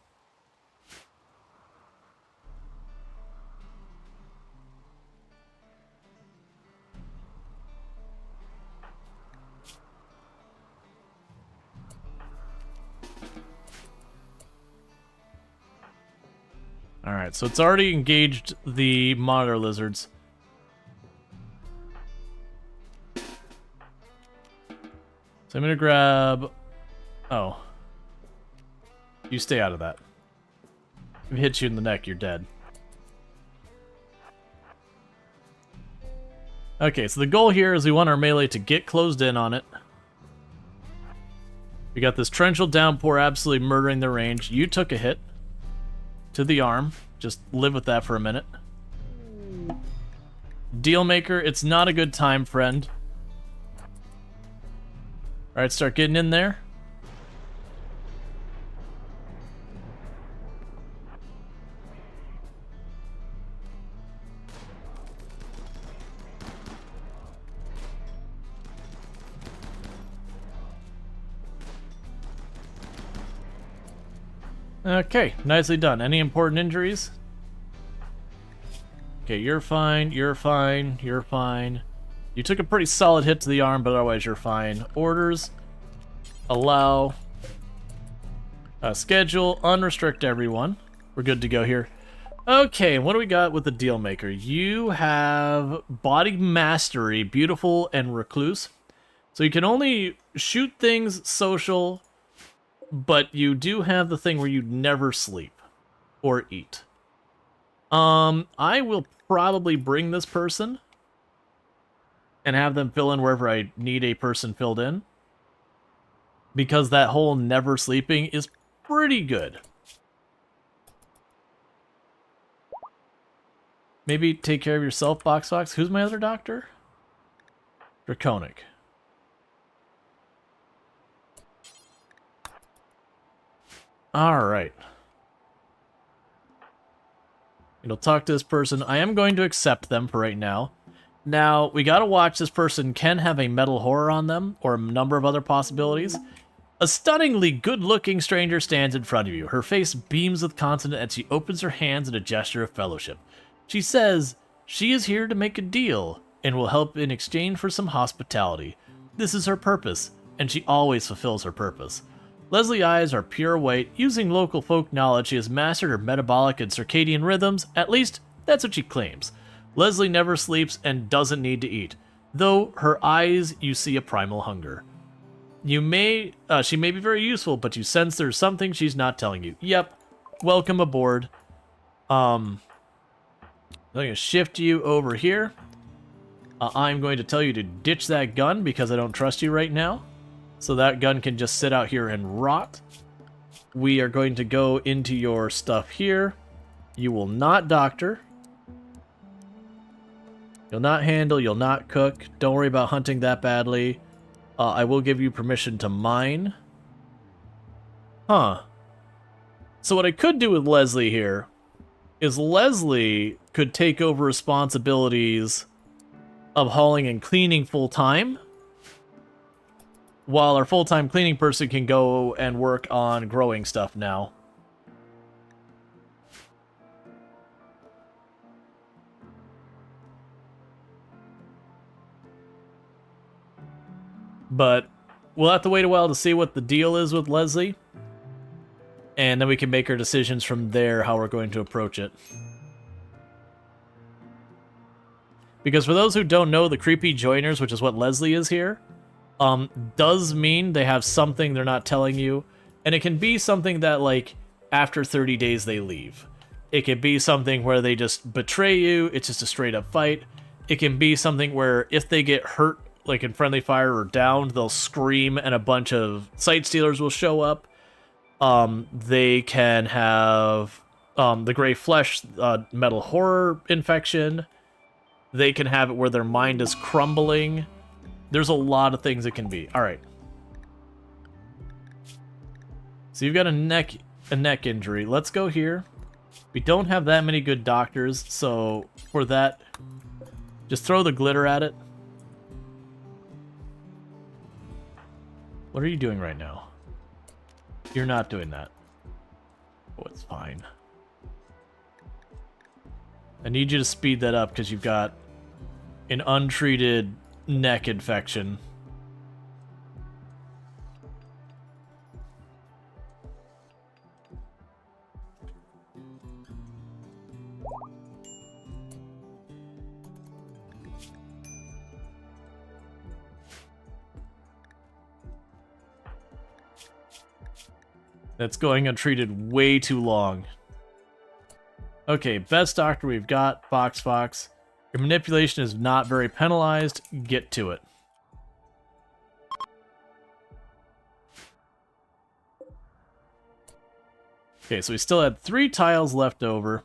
Alright, so it's already engaged the monitor lizards. So I'm gonna grab... Oh. You stay out of that. If it hits you in the neck, you're dead. Okay, so the goal here is we want our melee to get closed in on it. We got this torrential downpour absolutely murdering the range. You took a hit to the arm. Just live with that for a minute. Dealmaker, it's not a good time, friend. Alright, start getting in there. Okay, nicely done. Any important injuries? Okay, you're fine, you're fine, you're fine. You took a pretty solid hit to the arm, but otherwise you're fine. Orders. Allow. Schedule. Unrestrict everyone. We're good to go here. Okay, what do we got with the Dealmaker? You have Body Mastery, Beautiful, and Recluse. So you can only shoot things social, but you do have the thing where you never sleep or eat. I will probably bring this person and have them fill in wherever I need a person filled in, because that whole never sleeping is pretty good. Maybe take care of yourself, Box Fox. Who's my other doctor? Draconic. Alright. It'll talk to this person. I am going to accept them for right now. Now, we gotta watch. This person can have a metal horror on them, or a number of other possibilities. A stunningly good-looking stranger stands in front of you. Her face beams with confidence as she opens her hands in a gesture of fellowship. She says she is here to make a deal, and will help in exchange for some hospitality. This is her purpose, and she always fulfills her purpose. Leslie's eyes are pure white. Using local folk knowledge, she has mastered her metabolic and circadian rhythms. At least, that's what she claims. Leslie never sleeps and doesn't need to eat, though her eyes you see a primal hunger. She may be very useful, but you sense there's something she's not telling you. Yep, welcome aboard. I'm going to shift you over here. I'm going to tell you to ditch that gun because I don't trust you right now. So that gun can just sit out here and rot. We are going to go into your stuff here. You will not doctor. You'll not handle, you'll not cook. Don't worry about hunting that badly. I will give you permission to mine. Huh. So what I could do with Leslie here is Leslie could take over responsibilities of hauling and cleaning full time, while our full-time cleaning person can go and work on growing stuff now. But we'll have to wait a while to see what the deal is with Leslie. And then we can make our decisions from there how we're going to approach it. Because for those who don't know, the creepy joiners, which is what Leslie is here, does mean they have something they're not telling you. And it can be something that, like, after 30 days they leave. It can be something where they just betray you, it's just a straight up fight. It can be something where if they get hurt, like in friendly fire or downed, they'll scream and a bunch of sight stealers will show up. They can have the gray flesh metal horror infection. They can have it where their mind is crumbling. There's a lot of things it can be. All right. So you've got a neck injury. Let's go here. We don't have that many good doctors, so for that, just throw the glitter at it. What are you doing right now? You're not doing that. Oh, it's fine. I need you to speed that up because you've got an untreated neck infection. That's going untreated way too long. Okay, best doctor we've got, Fox. Your manipulation is not very penalized. Get to it. Okay, so we still had 3 tiles left over.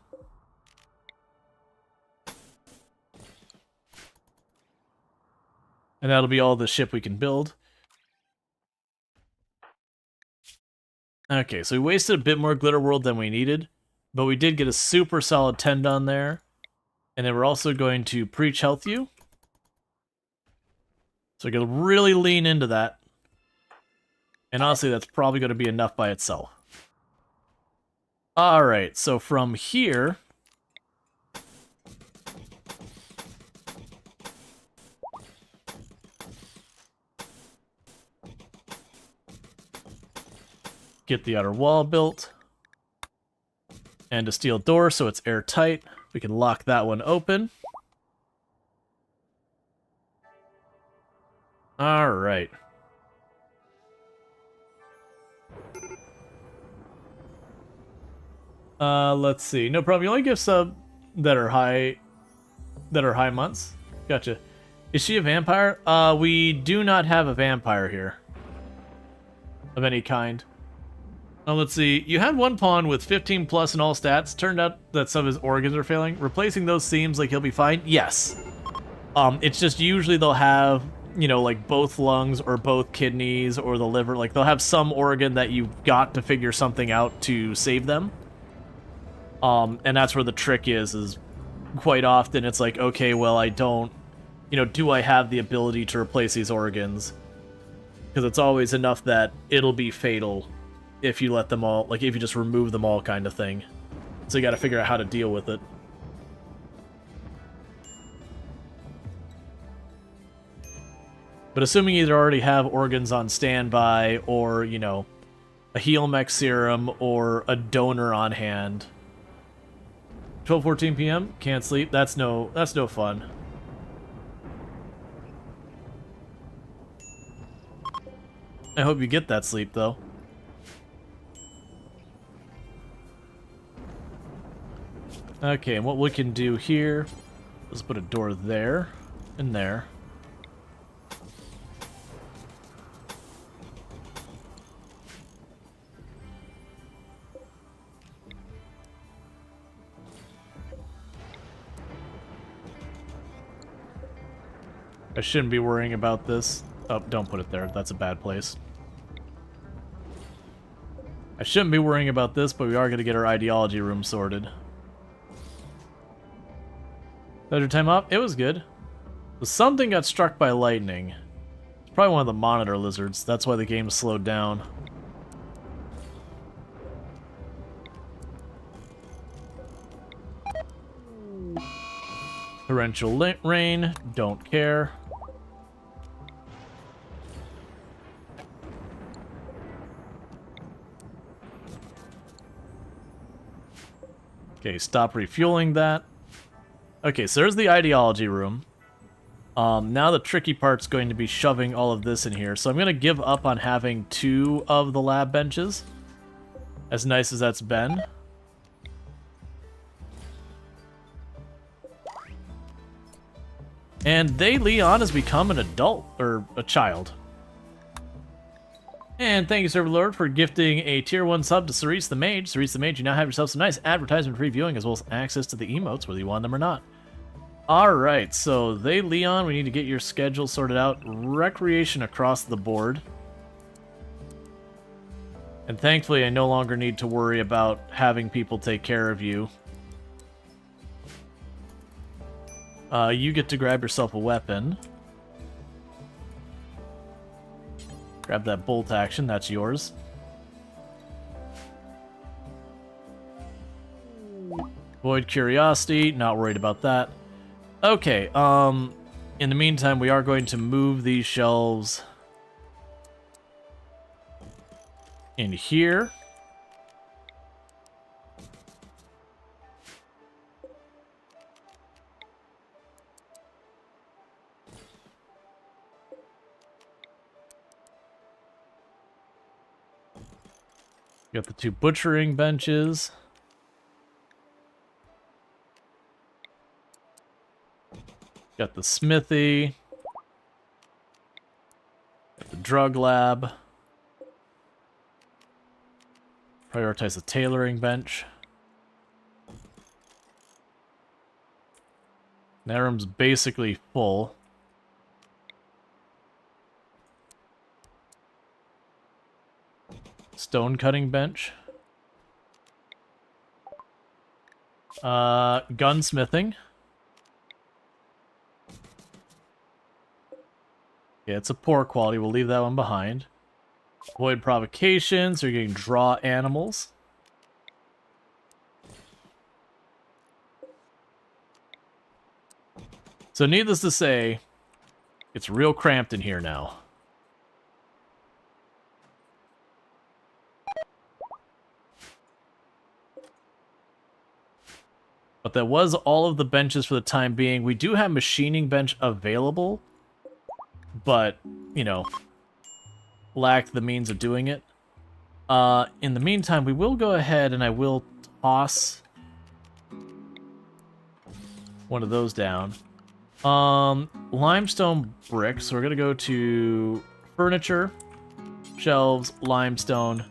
And that'll be all the ship we can build. Okay, so we wasted a bit more glitter world than we needed, but we did get a super solid 10 done there. And then we're also going to preach health you. So we're going to really lean into that. And honestly, that's probably going to be enough by itself. Alright, so from here... get the outer wall built. And a steel door so it's airtight. We can lock that one open. Alright. Let's see. No problem. You only give sub that are high months. Gotcha. Is she a vampire? We do not have a vampire here. Of any kind. Let's see. You had one pawn with 15 plus in all stats. Turned out that some of his organs are failing. Replacing those seems like he'll be fine. Yes. It's just usually they'll have, you know, like both lungs or both kidneys or the liver. Like they'll have some organ that you've got to figure something out to save them. And that's where the trick is quite often it's like, okay, well, I don't, you know, do I have the ability to replace these organs? Because it's always enough that it'll be fatal if you let them all, like if you just remove them all kind of thing. So you got to figure out how to deal with it. But assuming you either already have organs on standby or, you know, a heal mech serum or a donor on hand. 12:14 p.m. Can't sleep. That's no fun. I hope you get that sleep though. Okay, and what we can do here, let's put a door there and there. I shouldn't be worrying about this. Oh, don't put it there. That's a bad place. I shouldn't be worrying about this, but we are going to get our ideology room sorted. Better time off? It was good. But something got struck by lightning. It's probably one of the monitor lizards. That's why the game slowed down. Torrential rain. Don't care. Okay, stop refueling that. Okay, so there's the ideology room. Now the tricky part's going to be shoving all of this in here. So I'm going to give up on having 2 of the lab benches. As nice as that's been. And Leon has become an adult, or a child. And thank you, Server Lord, for gifting a Tier 1 sub to Cerise the Mage. Cerise the Mage, you now have yourself some nice advertisement-free viewing, as well as access to the emotes, whether you want them or not. Alright, so Leon, we need to get your schedule sorted out. Recreation across the board. And thankfully, I no longer need to worry about having people take care of you. You get to grab yourself a weapon. Grab that bolt action, that's yours. Void Curiosity, not worried about that. Okay, in the meantime, we are going to move these shelves in here. Got the 2 butchering benches. Got the smithy. Got the drug lab. Prioritize the tailoring bench. That room's basically full. Stone cutting bench. Gunsmithing. Yeah, it's a poor quality. We'll leave that one behind. Avoid provocations. So you're getting draw animals. So needless to say, it's real cramped in here now. But that was all of the benches for the time being. We do have machining bench available, but, you know, lack the means of doing it. In the meantime, we will go ahead and I will toss one of those down. Limestone bricks. So we're going to go to furniture, shelves, limestone.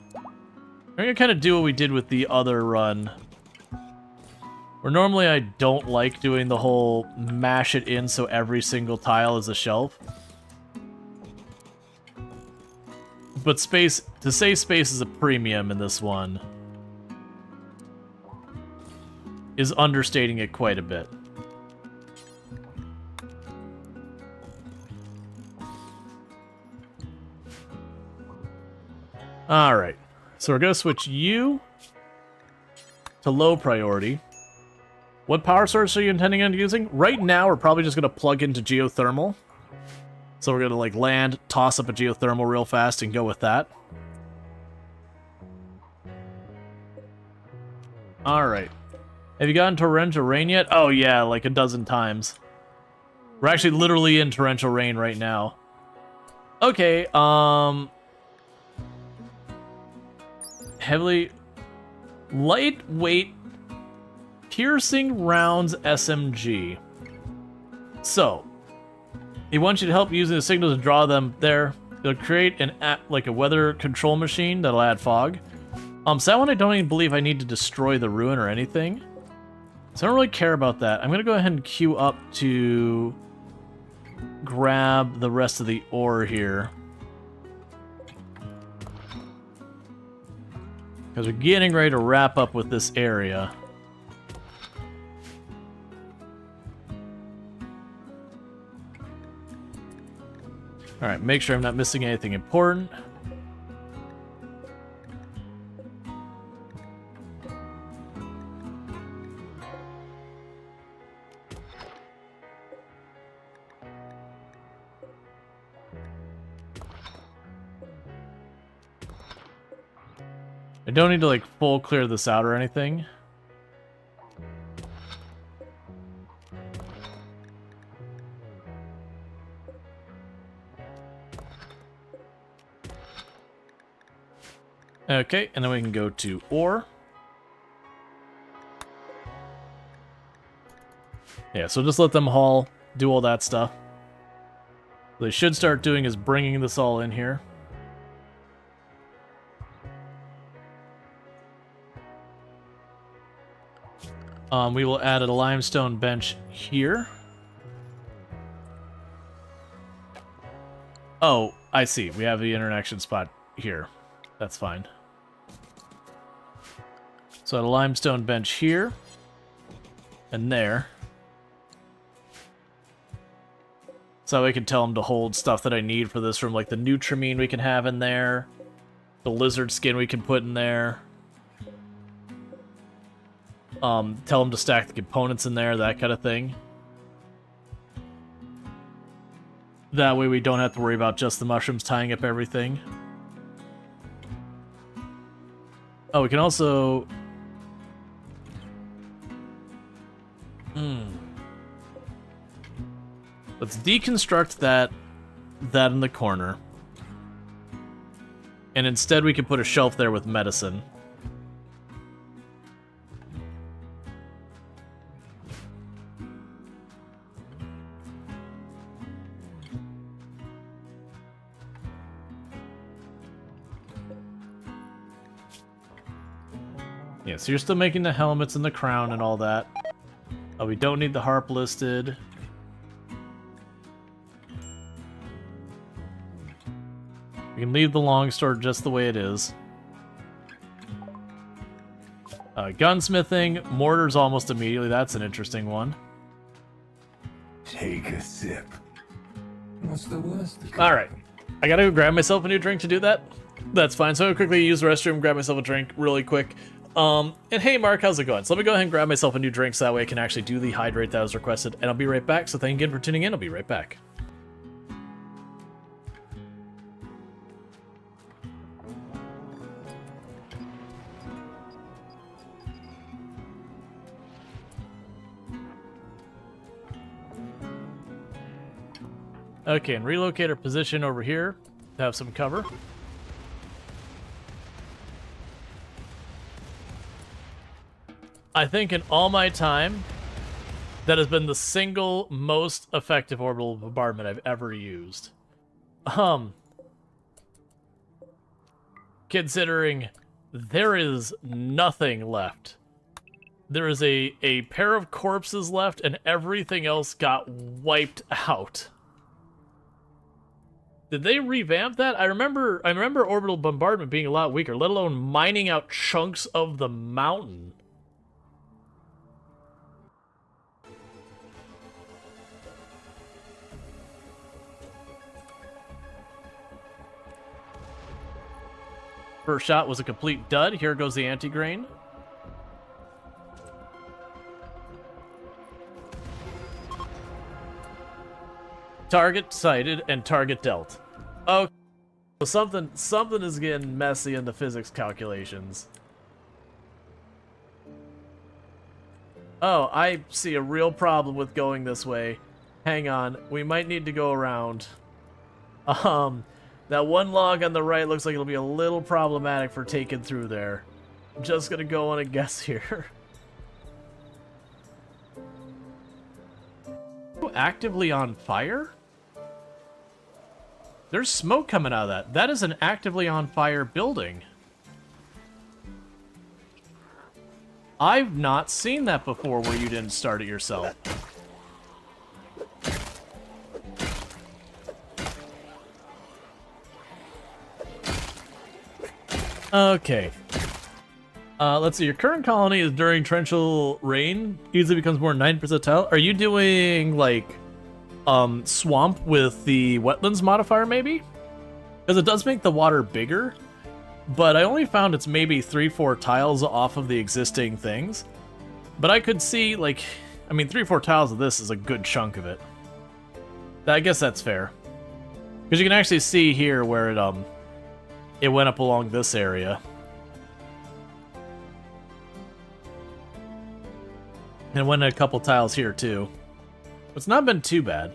We're going to kind of do what we did with the other run. Where normally I don't like doing the whole mash it in so every single tile is a shelf. But space, to say space is a premium in this one, is understating it quite a bit. Alright, so we're going to switch you to low priority. What power source are you intending on using? Right now, we're probably just going to plug into geothermal. So we're going to, like, land, toss up a geothermal real fast, and go with that. Alright. Have you gotten torrential rain yet? Oh, yeah, like a dozen times. We're actually literally in torrential rain right now. Okay, heavily... lightweight... piercing rounds SMG. So, he wants you to help using the signal to draw them there. It'll create an like a weather control machine that'll add fog. So that one I don't even believe I need to destroy the ruin or anything. So I don't really care about that. I'm gonna go ahead and queue up to grab the rest of the ore here. Because we're getting ready to wrap up with this area. Alright, make sure I'm not missing anything important. I don't need to, like, full clear this out or anything. Okay, and then we can go to ore. Yeah, so just let them haul, do all that stuff. What they should start doing is bringing this all in here. We will add a limestone bench here. Oh, I see. We have the interconnection spot here. That's fine. So add a limestone bench here. And there. So we can tell them to hold stuff that I need for this room, like the Nutrimine we can have in there. The lizard skin we can put in there. Tell them to stack the components in there, that kind of thing. That way we don't have to worry about just the mushrooms tying up everything. Oh, we can also... Let's deconstruct that in the corner. And instead we can put a shelf there with medicine. Yeah, so you're still making the helmets and the crown and all that. Oh, we don't need the harp listed. We can leave the longsword just the way it is. Gunsmithing, mortars almost immediately. That's an interesting one. Take a sip. What's the worst? Alright. I gotta go grab myself a new drink to do that. That's fine. So I'll quickly use the restroom, grab myself a drink really quick. And hey Mark, how's it going? So let me go ahead and grab myself a new drink so that way I can actually do the hydrate that was requested. And I'll be right back. So thank you again for tuning in. I'll be right back. Okay, and relocate our position over here to have some cover. I think in all my time, that has been the single most effective orbital bombardment I've ever used. Considering there is nothing left. There is a pair of corpses left and everything else got wiped out. Did they revamp that? I remember orbital bombardment being a lot weaker, let alone mining out chunks of the mountain. First shot was a complete dud. Here goes the anti-grain. Target sighted and target dealt. Okay, so something is getting messy in the physics calculations. Oh, I see a real problem with going this way. Hang on, we might need to go around. That one log on the right looks like it'll be a little problematic for taking through there. I'm just gonna go on a guess here. Actively on fire? There's smoke coming out of that. That is an actively on fire building. I've not seen that before where you didn't start it yourself. Okay. Let's see. Your current colony is during torrential rain. Easily becomes more than 90% tile. Are you doing, like, swamp with the wetlands modifier, maybe? Because it does make the water bigger. But I only found it's maybe 3-4 tiles off of the existing things. But I could see, like, I mean, 3-4 tiles of this is a good chunk of it. I guess that's fair. Because you can actually see here where it went up along this area. And went a couple tiles here, too. It's not been too bad.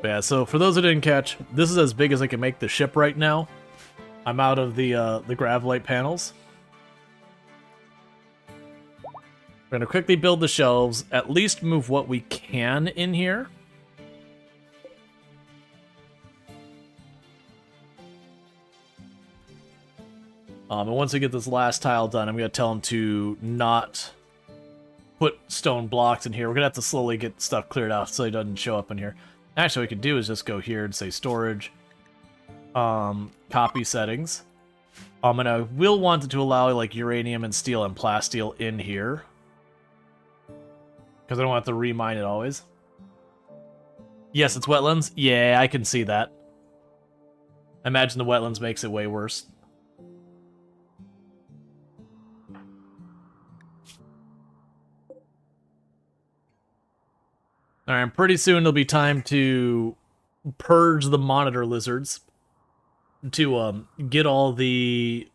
Yeah, so for those who didn't catch, this is as big as I can make the ship right now. I'm out of the Gravlite panels. We're gonna quickly build the shelves, at least move what we can in here. And once we get this last tile done, I'm gonna tell him to not put stone blocks in here. We're gonna have to slowly get stuff cleared off so it doesn't show up in here. Actually, what we could do is just go here and say storage, copy settings. And I will want it to allow like uranium and steel and plasteel in here, because I don't have to remine it always. Yes, it's wetlands. Yeah, I can see that. I imagine the wetlands makes it way worse. Alright, pretty soon it'll be time to purge the monitor lizards to get all the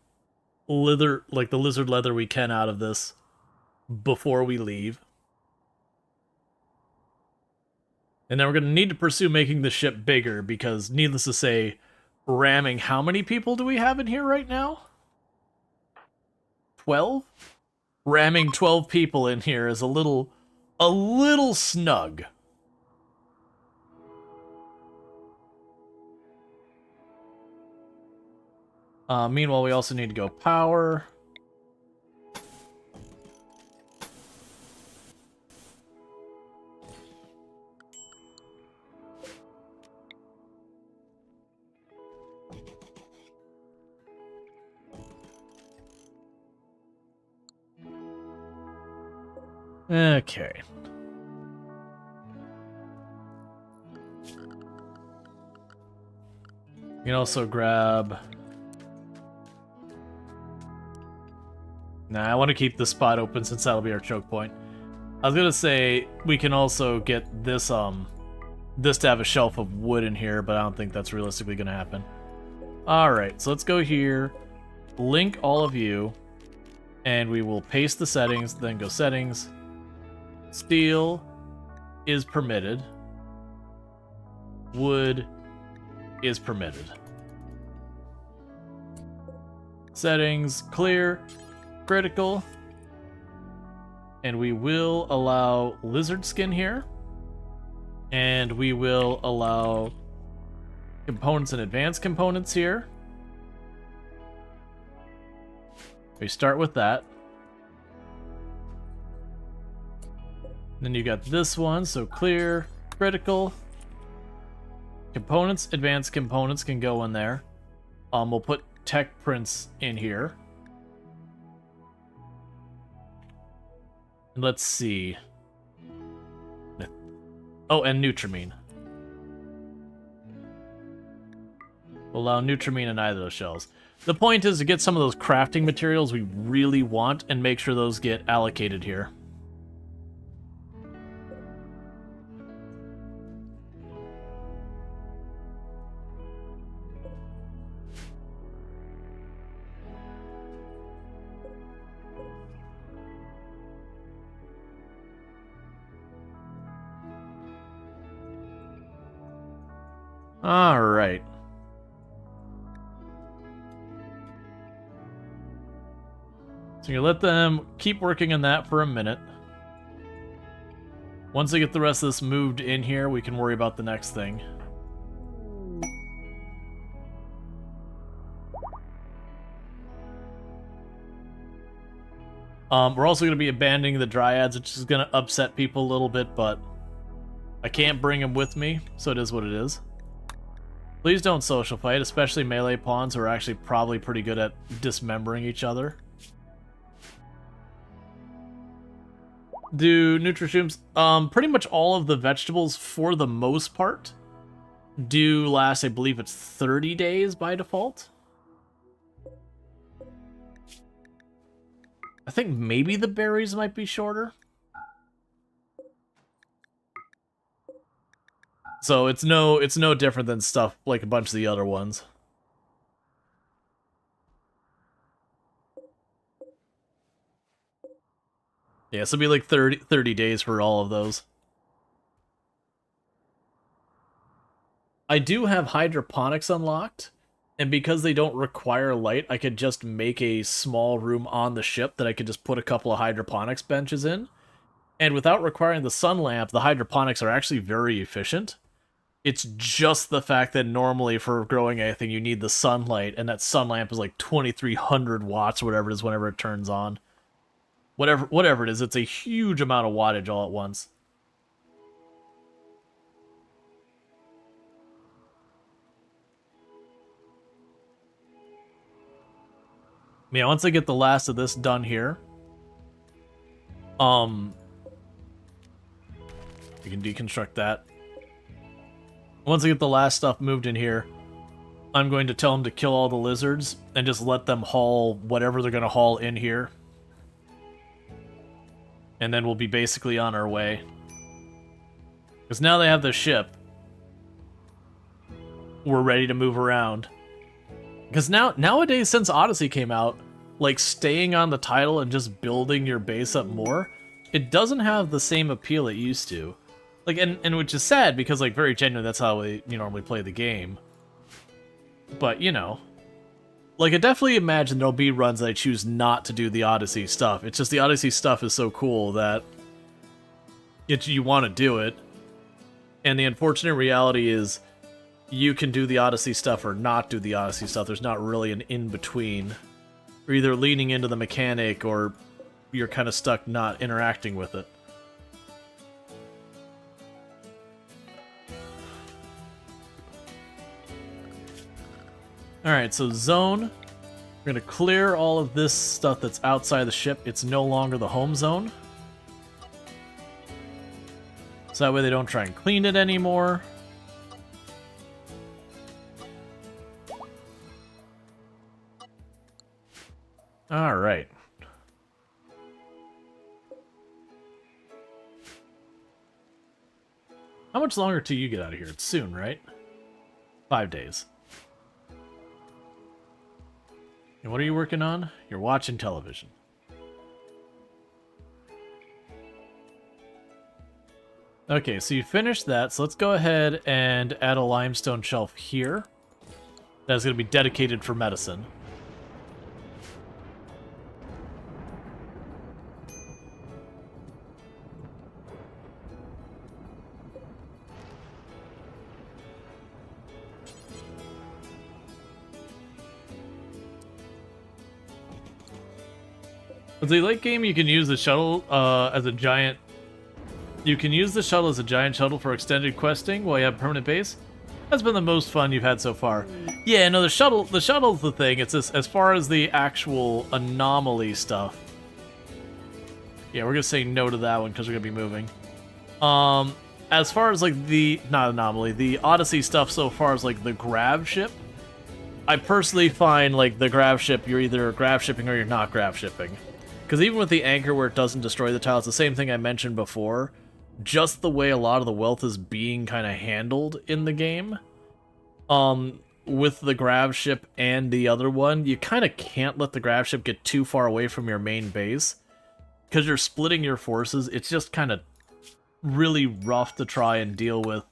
leather, like the lizard leather we can out of this before we leave. And then we're going to need to pursue making the ship bigger because, needless to say, ramming, how many people do we have in here right now? 12? Ramming 12 people in here is a little snug. Meanwhile, we also need to go power. Okay. You can also grab... Nah, I want to keep this spot open since that'll be our choke point. I was gonna say we can also get this this to have a shelf of wood in here, but I don't think that's realistically gonna happen. Alright, so let's go here, link all of you, and we will paste the settings, then go settings. Steel is permitted. Wood is permitted. Settings, clear. Critical, and we will allow lizard skin here, and we will allow components and advanced components here. We start with that. Then you got this one, so clear, critical, components, advanced components can go in there. We'll put tech prints in here. Let's see. Oh, and Nutrimine. We'll allow Nutrimine in either of those shells. The point is to get some of those crafting materials we really want and make sure those get allocated here. Alright. So you let them keep working on that for a minute. Once they get the rest of this moved in here, we can worry about the next thing. We're also going to be abandoning the Dryads, which is going to upset people a little bit, but I can't bring them with me, so it is what it is. Please don't social fight, especially melee pawns who are actually probably pretty good at dismembering each other. Do nutrishrooms, pretty much all of the vegetables, for the most part, do last, I believe it's 30 days by default. I think maybe the berries might be shorter. So it's no different than stuff like a bunch of the other ones. Yeah, so it'll be like 30 days for all of those. I do have hydroponics unlocked, and because they don't require light, I could just make a small room on the ship that I could just put a couple of hydroponics benches in. And without requiring the sun lamp, the hydroponics are actually very efficient. It's just the fact that normally for growing anything, you need the sunlight, and that sun lamp is like 2,300 watts, whatever it is, whenever it turns on. Whatever it is, it's a huge amount of wattage all at once. Yeah, once I get the last of this done here, we can deconstruct that. Once I get the last stuff moved in here, I'm going to tell them to kill all the lizards and just let them haul whatever they're going to haul in here. And then we'll be basically on our way. Because now they have the ship, we're ready to move around. Because nowadays, since Odyssey came out, like staying on the title and just building your base up more, it doesn't have the same appeal it used to. Like, and which is sad because, like, very genuinely, that's how you normally play the game. But, you know, like, I definitely imagine there'll be runs that I choose not to do the Odyssey stuff. It's just the Odyssey stuff is so cool that you want to do it. And the unfortunate reality is, you can do the Odyssey stuff or not do the Odyssey stuff. There's not really an in-between. You're either leaning into the mechanic or you're kind of stuck not interacting with it. Alright, so zone. We're going to clear all of this stuff that's outside the ship. It's no longer the home zone. So that way they don't try and clean it anymore. All right. How much longer till you get out of here? It's soon, right? 5 days. And what are you working on? You're watching television. Okay, so you finished that, so let's go ahead and add a limestone shelf here. That's going to be dedicated for medicine. With the late game, you can use the shuttle as a giant... You can use the shuttle as a giant shuttle for extended questing while you have a permanent base. That's been the most fun you've had so far. Yeah, no, the shuttle's the thing. It's just, as far as the actual anomaly stuff. Yeah, we're gonna say no to that one because we're gonna be moving. As far as like the the Odyssey stuff so far as like the grav ship, I personally find like the grav ship, you're either grav shipping or you're not grav shipping. Because even with the anchor where it doesn't destroy the tile, it's the same thing I mentioned before. Just the way a lot of the wealth is being kind of handled in the game. With the grav ship and the other one, you kind of can't let the grav ship get too far away from your main base. Because you're splitting your forces, it's just kind of really rough to try and deal with.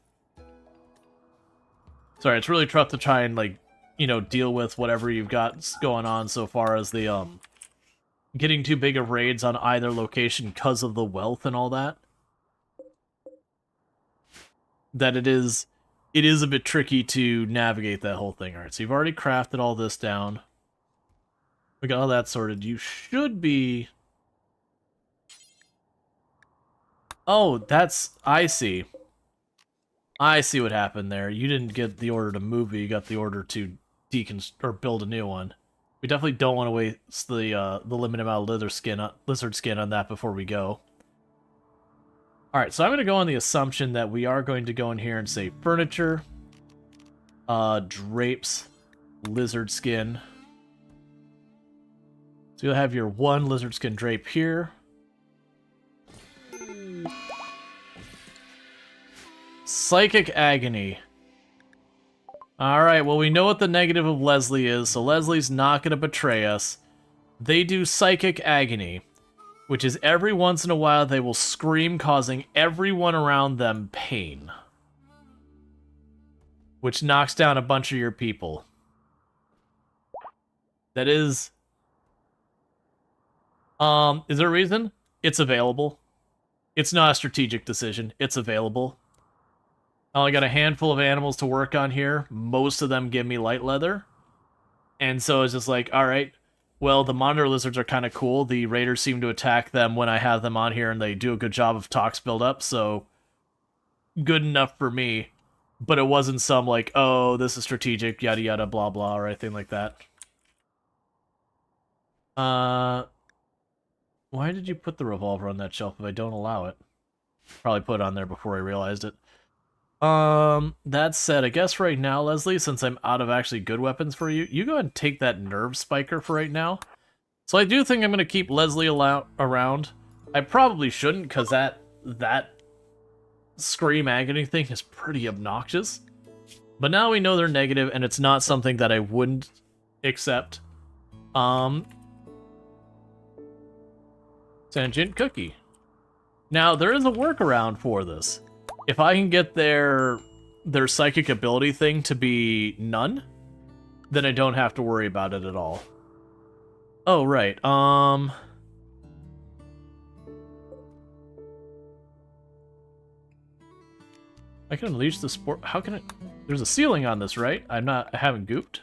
Sorry, it's really tough to try and, like, you know, deal with whatever you've got going on so far as the, getting too big of raids on either location because of the wealth and all that. That it is a bit tricky to navigate that whole thing. Alright, so you've already crafted all this down. We got all that sorted. You should be... Oh, that's... I see. I see what happened there. You didn't get the order to move it, you got the order to build a new one. We definitely don't want to waste the limited amount of lizard skin on that before we go. Alright, so I'm going to go on the assumption that we are going to go in here and say furniture, drapes, lizard skin. So you'll have your one lizard skin drape here. Psychic Agony. Alright, well we know what the negative of Leslie is, so Leslie's not going to betray us. They do Psychic Agony, which is every once in a while they will scream, causing everyone around them pain. which knocks down a bunch of your people. That is... is there a reason? It's available. It's not a strategic decision. It's available. I only got a handful of animals to work on here. Most of them give me light leather. And so it's just like, alright, well, the monitor lizards are kind of cool. The raiders seem to attack them when I have them on here, and they do a good job of tox buildup, so good enough for me. But it wasn't some like, oh, this is strategic, yada yada, blah blah, or anything like that. Why did you put the revolver on that shelf if I don't allow it? Probably put it on there before I realized it. That said, I guess right now, Leslie, since I'm out of actually good weapons for you, you go ahead and take that nerve spiker for right now. So I do think I'm going to keep Leslie around. I probably shouldn't, because that scream agony thing is pretty obnoxious. But now we know they're negative, and it's not something that I wouldn't accept. Sentient Cookie. Now, there is a workaround for this. If I can get their psychic ability thing to be none, then I don't have to worry about it at all. Oh, right. I can unleash the sport. How can it? There's a ceiling on this, right? I haven't gooped.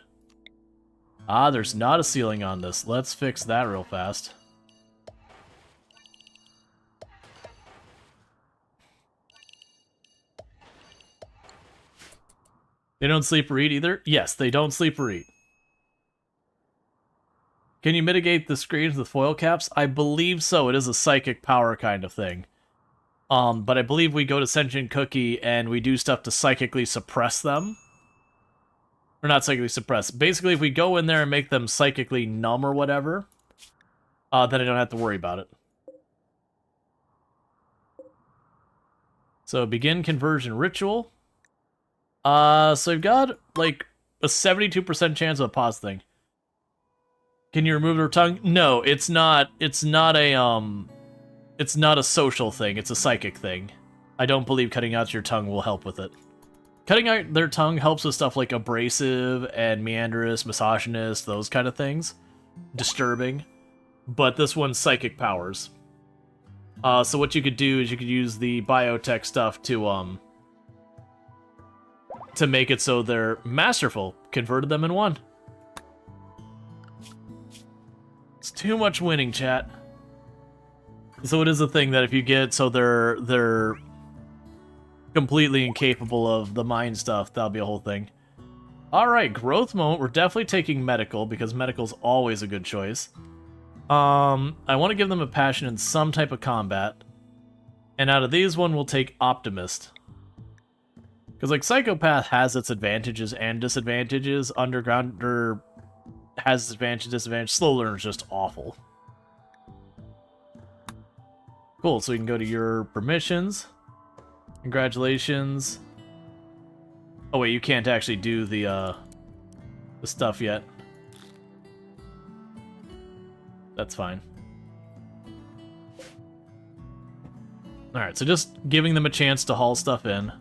Ah, there's not a ceiling on this. Let's fix that real fast. They don't sleep or eat either? Yes, they don't sleep or eat. Can you mitigate the screens with foil caps? I believe so. It is a psychic power kind of thing. But I believe we go to Sentient Cookie and we do stuff to psychically suppress them. Or not psychically suppress. Basically, if we go in there and make them psychically numb or whatever, then I don't have to worry about it. So, begin conversion ritual. So I've got, like, a 72% chance of a pause thing. Can you remove their tongue? No, it's not a social thing, it's a psychic thing. I don't believe cutting out your tongue will help with it. Cutting out their tongue helps with stuff like abrasive and meandrous, misogynist, those kind of things. Disturbing. But this one's psychic powers. So what you could do is you could use the biotech stuff to make it so they're masterful. Converted them in one. It's too much winning, chat. So it is a thing that if you get so they're completely incapable of the mind stuff, that'll be a whole thing. Alright, growth moment. We're definitely taking medical, because medical's always a good choice. I want to give them a passion in some type of combat. And out of these, one we'll take optimist. Because, like, Psychopath has its advantages and disadvantages. Undergrounder has advantage, disadvantage. Slow Learner's just awful. Cool, so we can go to your permissions. Congratulations. Oh wait, you can't actually do the stuff yet. That's fine. Alright, so just giving them a chance to haul stuff in.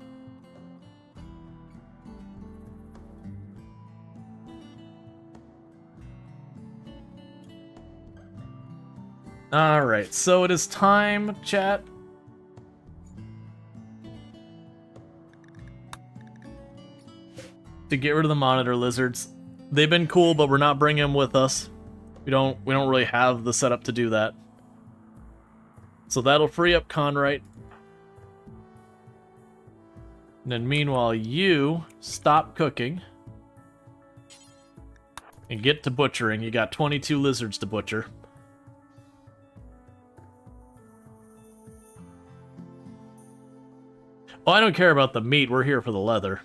Alright, so it is time, chat. To get rid of the monitor lizards. They've been cool, but we're not bringing them with us. We don't really have the setup to do that. So that'll free up Conrite. And then meanwhile, you stop cooking. And get to butchering. You got 22 lizards to butcher. Oh, I don't care about the meat. We're here for the leather.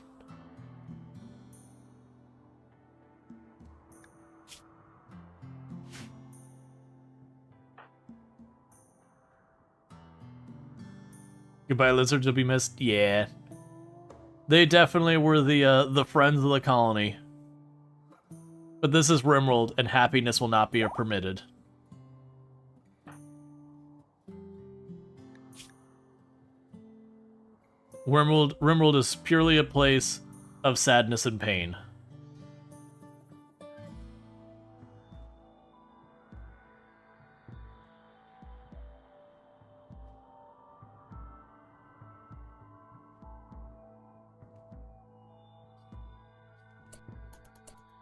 Goodbye, lizards will be missed. Yeah. They definitely were the friends of the colony. But this is RimWorld, and happiness will not be permitted. RimWorld is purely a place of sadness and pain.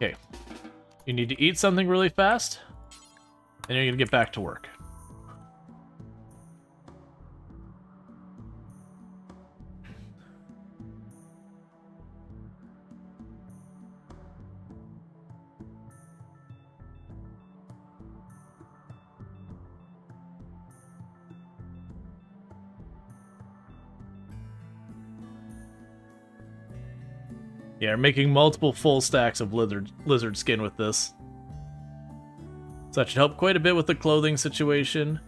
Okay. You need to eat something really fast, and you're going to get back to work. Yeah, we're making multiple full stacks of lizard skin with this. So that should help quite a bit with the clothing situation.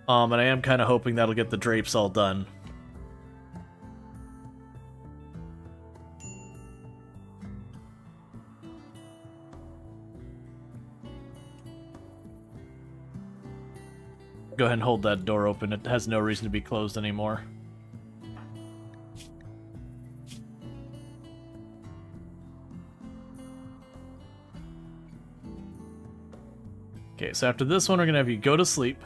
And I am kind of hoping that'll get the drapes all done. Go ahead and hold that door open. It has no reason to be closed anymore. Okay, so after this one, we're going to have you go to sleep.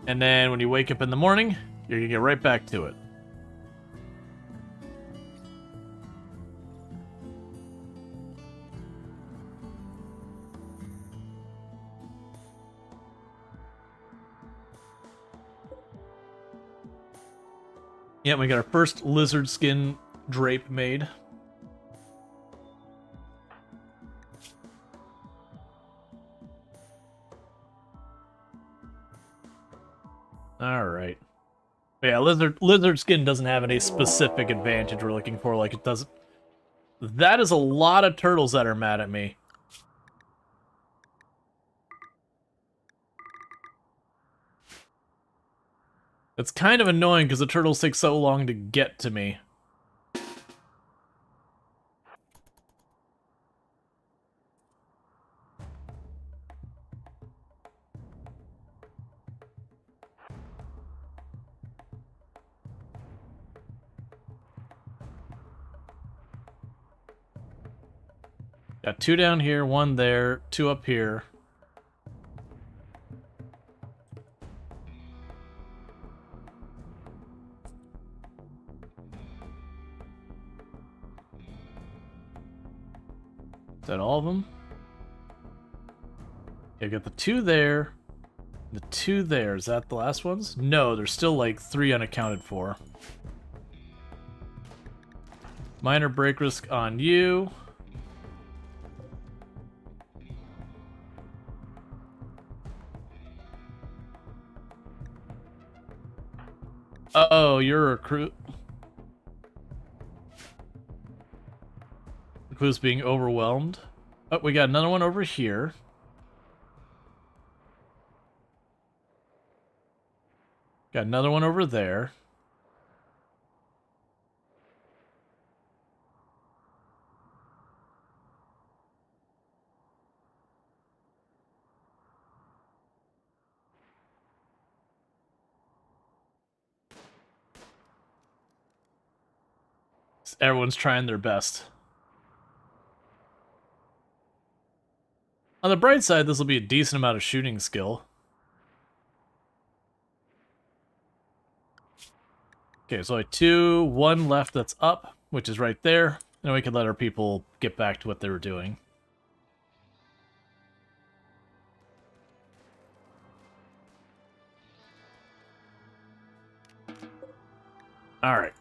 And then when you wake up in the morning, you're going to get right back to it. Yep, we got our first lizard skin drape made. Alright. Yeah, lizard skin doesn't have any specific advantage we're looking for like it does. That is a lot of turtles that are mad at me. It's kind of annoying because the turtles take so long to get to me. Got 2 down here, 1 there, 2 up here. Is that all of them? Okay, got the 2 there, the 2 there. Is that the last ones? No, there's still like 3 unaccounted for. Minor break risk on you. Oh, you're a recruit. Recruit's being overwhelmed. Oh, we got another one over here. Got another one over there. Everyone's trying their best. On the bright side, this will be a decent amount of shooting skill. Okay, so 2, 1 left that's up, which is right there. And we can let our people get back to what they were doing. Alright.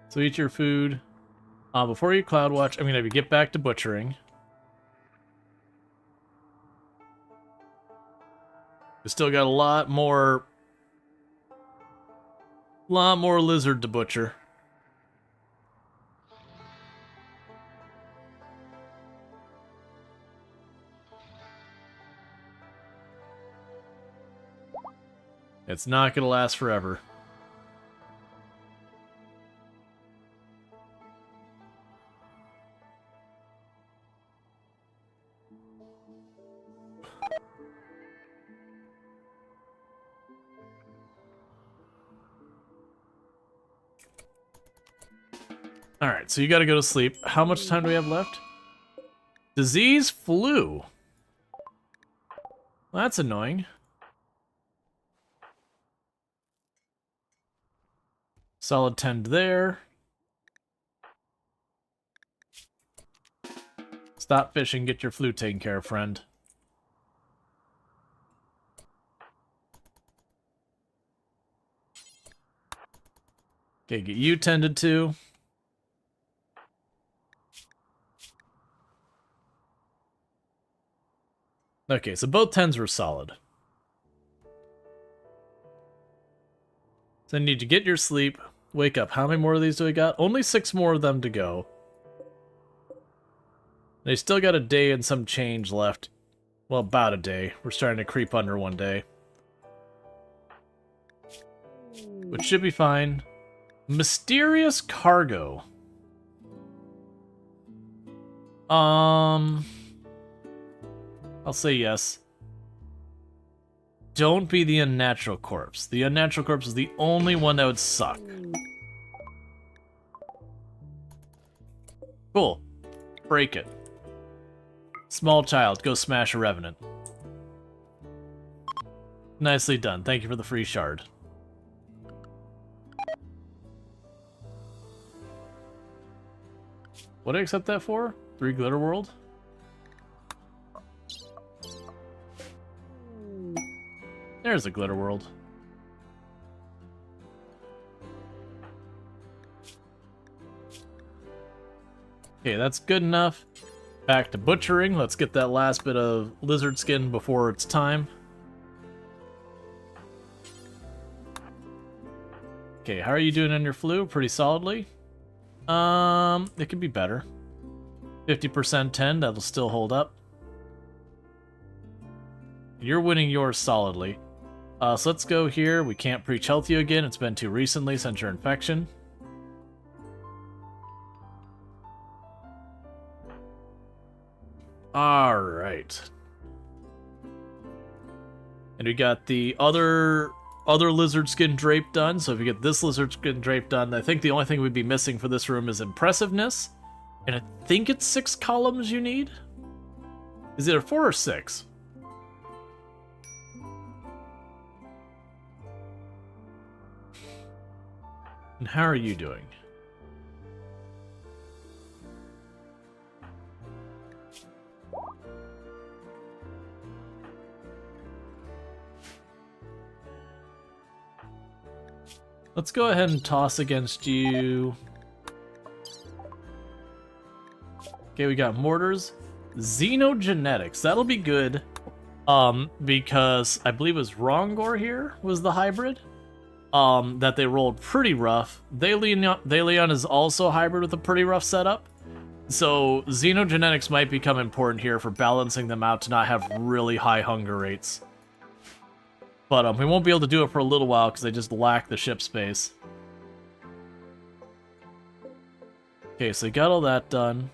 So eat your food. Before you cloud watch, I'm going to have you get back to butchering. We still got a lot more lizard to butcher. It's not going to last forever. Alright, so you gotta go to sleep. How much time do we have left? Disease flu. Well, that's annoying. Solid 10 there. Stop fishing, get your flu taken care of, friend. Okay, get you tended to. Okay, so both 10s were solid. So I need to get your sleep, wake up. How many more of these do we got? Only 6 more of them to go. They still got a day and some change left. Well, about a day. We're starting to creep under one day. Which should be fine. Mysterious cargo. I'll say yes. Don't be the unnatural corpse. The unnatural corpse is the only one that would suck. Cool. Break it. Small child, go smash a revenant. Nicely done. Thank you for the free shard. What did I accept that for? 3 glitter world? There's a glitter world. Okay, that's good enough. Back to butchering. Let's get that last bit of lizard skin before it's time. Okay, how are you doing on your flu? Pretty solidly. It could be better. 50% 10, that'll still hold up. You're winning yours solidly. So let's go here. We can't preach health you again. It's been too recently since your infection. Alright. And we got the other lizard skin drape done. So if you get this lizard skin drape done, I think the only thing we'd be missing for this room is impressiveness. And I think it's 6 columns you need? Is it a 4 or 6? And how are you doing? Let's go ahead and toss against you. Okay, we got mortars. Xenogenetics. That'll be good. Because I believe it was Rongor here was the hybrid. That they rolled pretty rough. Thalion is also a hybrid with a pretty rough setup. So xenogenetics might become important here for balancing them out to not have really high hunger rates. But we won't be able to do it for a little while because they just lack the ship space. Okay, so you got all that done.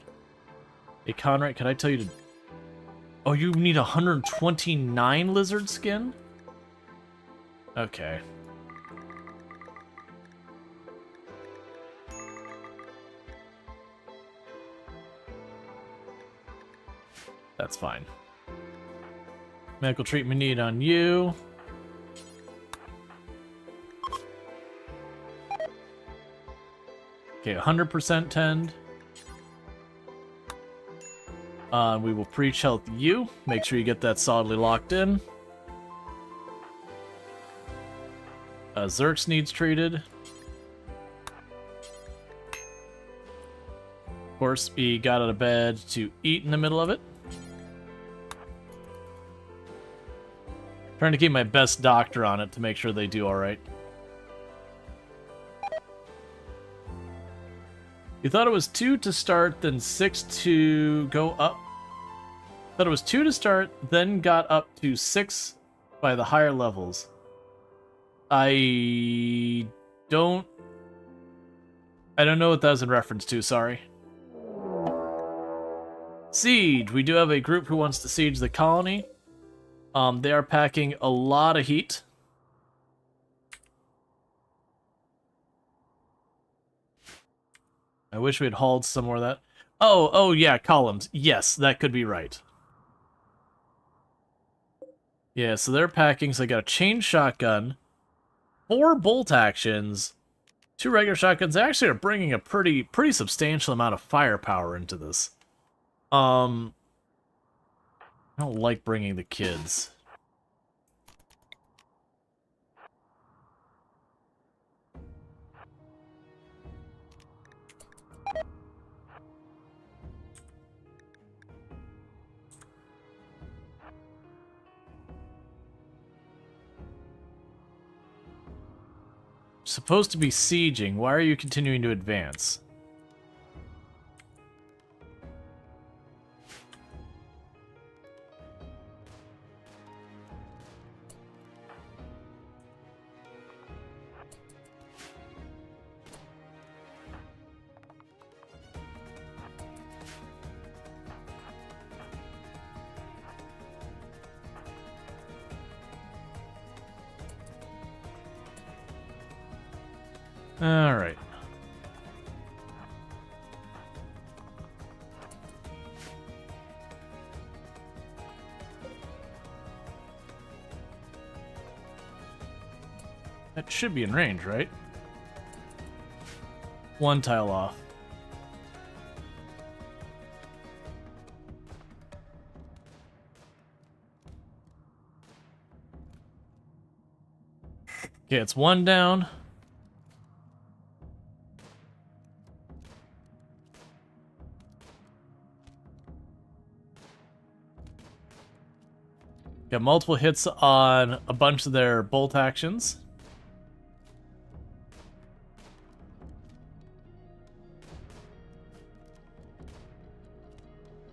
Hey, Conrad, can I tell you to... Oh, you need 129 lizard skin? Okay. That's fine. Medical treatment need on you. Okay, 100% tend. We will preach health you. Make sure you get that solidly locked in. Zerx needs treated. Of course, he got out of bed to eat in the middle of it. Trying to keep my best doctor on it to make sure they do alright. You thought it was 2 to start, then 6 to go up. Thought it was 2 to start, then got up to 6 by the higher levels. I don't know what that was in reference to, sorry. Siege. We do have a group who wants to siege the colony. They are packing a lot of heat. I wish we had hauled some more of that. Oh yeah, columns. Yes, that could be right. Yeah, so they're packing, so I got a chain shotgun, 4 bolt actions, 2 regular shotguns. They actually are bringing a pretty substantial amount of firepower into this. I don't like bringing the kids. Supposed to be sieging. Why are you continuing to advance? Alright. That should be in range, right? 1 tile off. Okay, it's 1 down. Got multiple hits on a bunch of their bolt actions.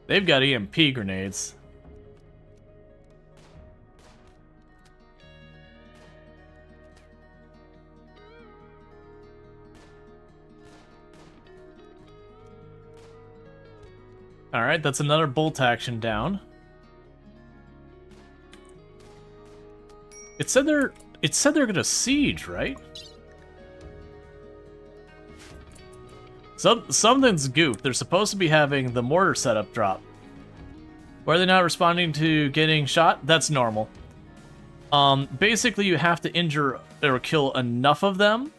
They've got EMP grenades. Alright, that's another bolt action down. It said they're gonna siege, right? Something's goofed. They're supposed to be having the mortar setup drop. Why are they not responding to getting shot? That's normal. Basically you have to injure or kill enough of them,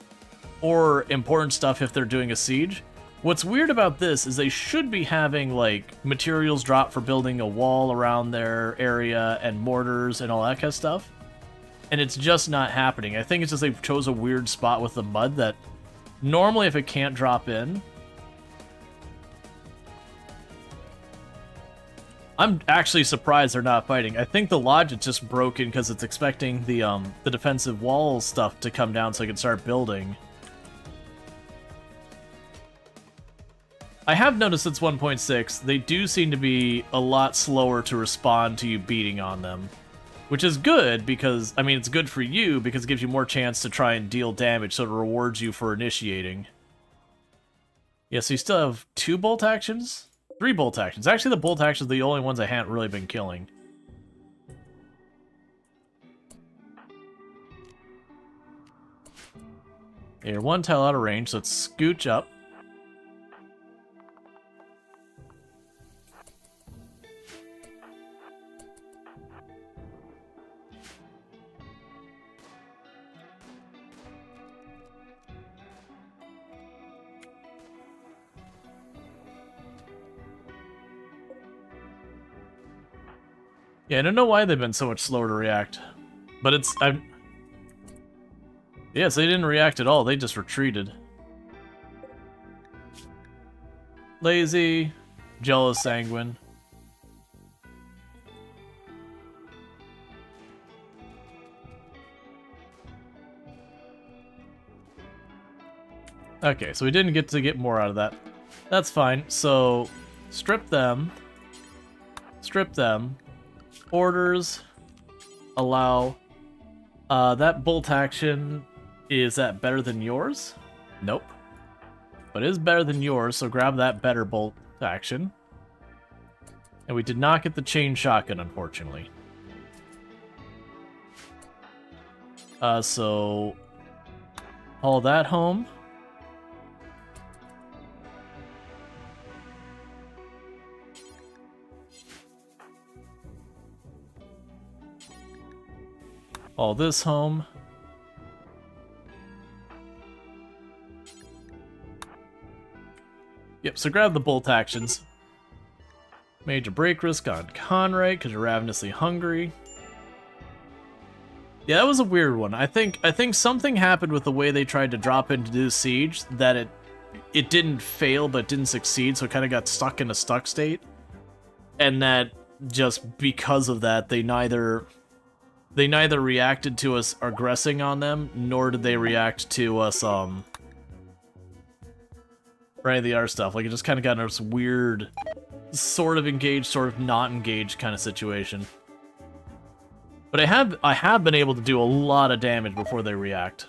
or important stuff if they're doing a siege. What's weird about this is they should be having, like, materials drop for building a wall around their area and mortars and all that kind of stuff. And it's just not happening. I think it's just they chose a weird spot with the mud that normally if it can't drop in. I'm actually surprised they're not fighting. I think the logic's just broken because it's expecting the defensive wall stuff to come down so it can start building. I have noticed since 1.6, they do seem to be a lot slower to respond to you beating on them. Which is good because, I mean, it's good for you because it gives you more chance to try and deal damage, so it rewards you for initiating. Yeah, so you still have 2 bolt actions? 3 bolt actions. Actually, the bolt actions are the only ones I haven't really been killing. Yeah, you're 1 tile out of range, so let's scooch up. Yeah, I don't know why they've been so much slower to react. But it's... Yes, they didn't react at all. They just retreated. Lazy. Jealous sanguine. Okay, so we didn't get to get more out of that. That's fine. So, strip them. Strip them. Orders. Allow. That bolt action, is that better than yours? Nope. But it is better than yours, so grab that better bolt action. And we did not get the chain shotgun, unfortunately. So haul that home. All this home. Yep, so grab the bolt actions. Major break risk on Conrad because you're ravenously hungry. Yeah, that was a weird one. I think something happened with the way they tried to drop into do siege that it didn't fail but didn't succeed, so it kind of got stuck in a stuck state. And that just because of that, they neither reacted to us aggressing on them, nor did they react to us for any of the other stuff. Like, it just kind of got in this weird sort of engaged, sort of not engaged kind of situation. But I have been able to do a lot of damage before they react.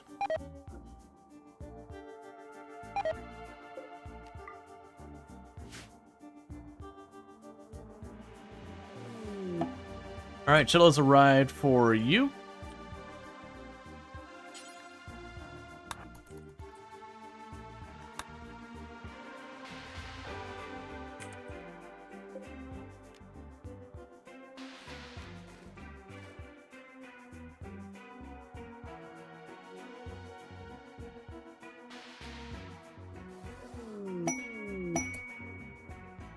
Alright, shuttle has arrived for you.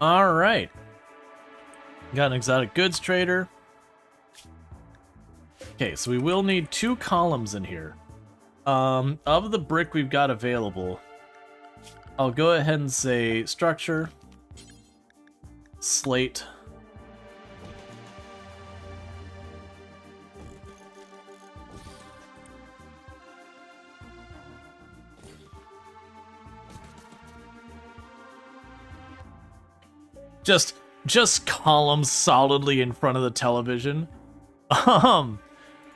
Alright. Got an exotic goods trader. Okay, so we will need 2 columns in here. Of the brick we've got available, I'll go ahead and say structure, slate, just columns solidly in front of the television.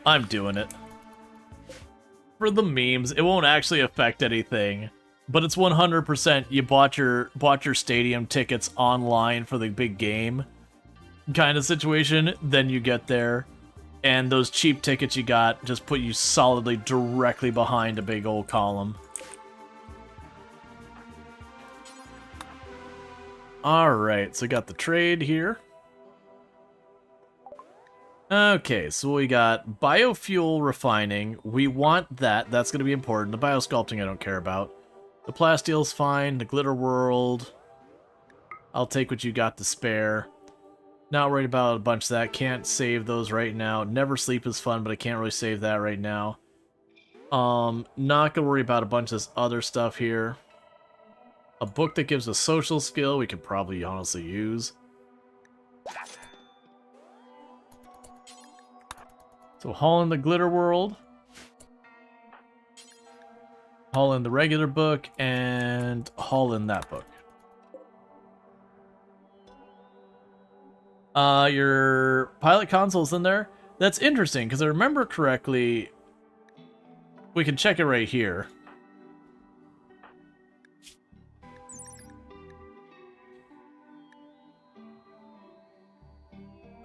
I'm doing it. For the memes, it won't actually affect anything, but it's 100% you bought your stadium tickets online for the big game kind of situation, then you get there, and those cheap tickets you got just put you solidly directly behind a big old column. Alright, so we got the trade here. Okay, so we got biofuel refining. We want that. That's going to be important. The biosculpting I don't care about. The plastile's fine. The glitter world. I'll take what you got to spare. Not worried about a bunch of that. Can't save those right now. Never sleep is fun, but I can't really save that right now. Not going to worry about a bunch of this other stuff here. A book that gives a social skill we could probably honestly use. So haul in the glitter world, haul in the regular book, and haul in that book. Your pilot console's in there. That's interesting, because I remember correctly, we can check it right here.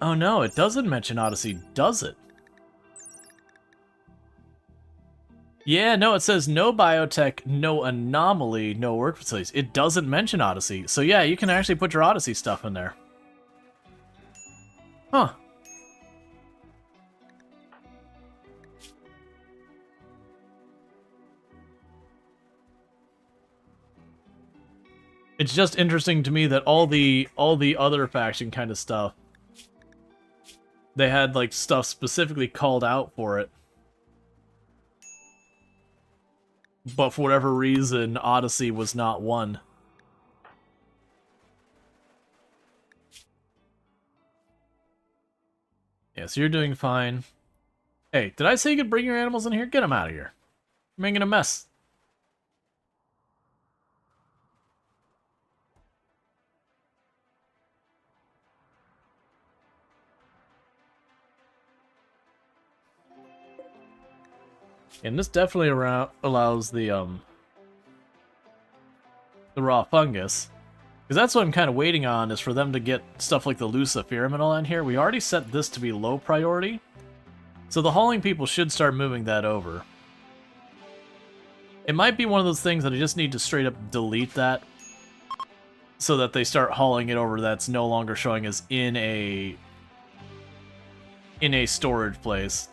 Oh no, it doesn't mention Odyssey, does it? Yeah, no, it says no biotech, no anomaly, no work facilities. It doesn't mention Odyssey. So yeah, you can actually put your Odyssey stuff in there. Huh. It's just interesting to me that all the other faction kind of stuff, they had like stuff specifically called out for it. But for whatever reason, Odyssey was not one. Yeah, so you're doing fine. Hey, did I say you could bring your animals in here? Get them out of here. You're making a mess. And this definitely allows the raw fungus. Because that's what I'm kind of waiting on, is for them to get stuff like the luciferiminal in here. We already set this to be low priority. So the hauling people should start moving that over. It might be one of those things that I just need to straight up delete that, so that they start hauling it over that's no longer showing as in a storage place.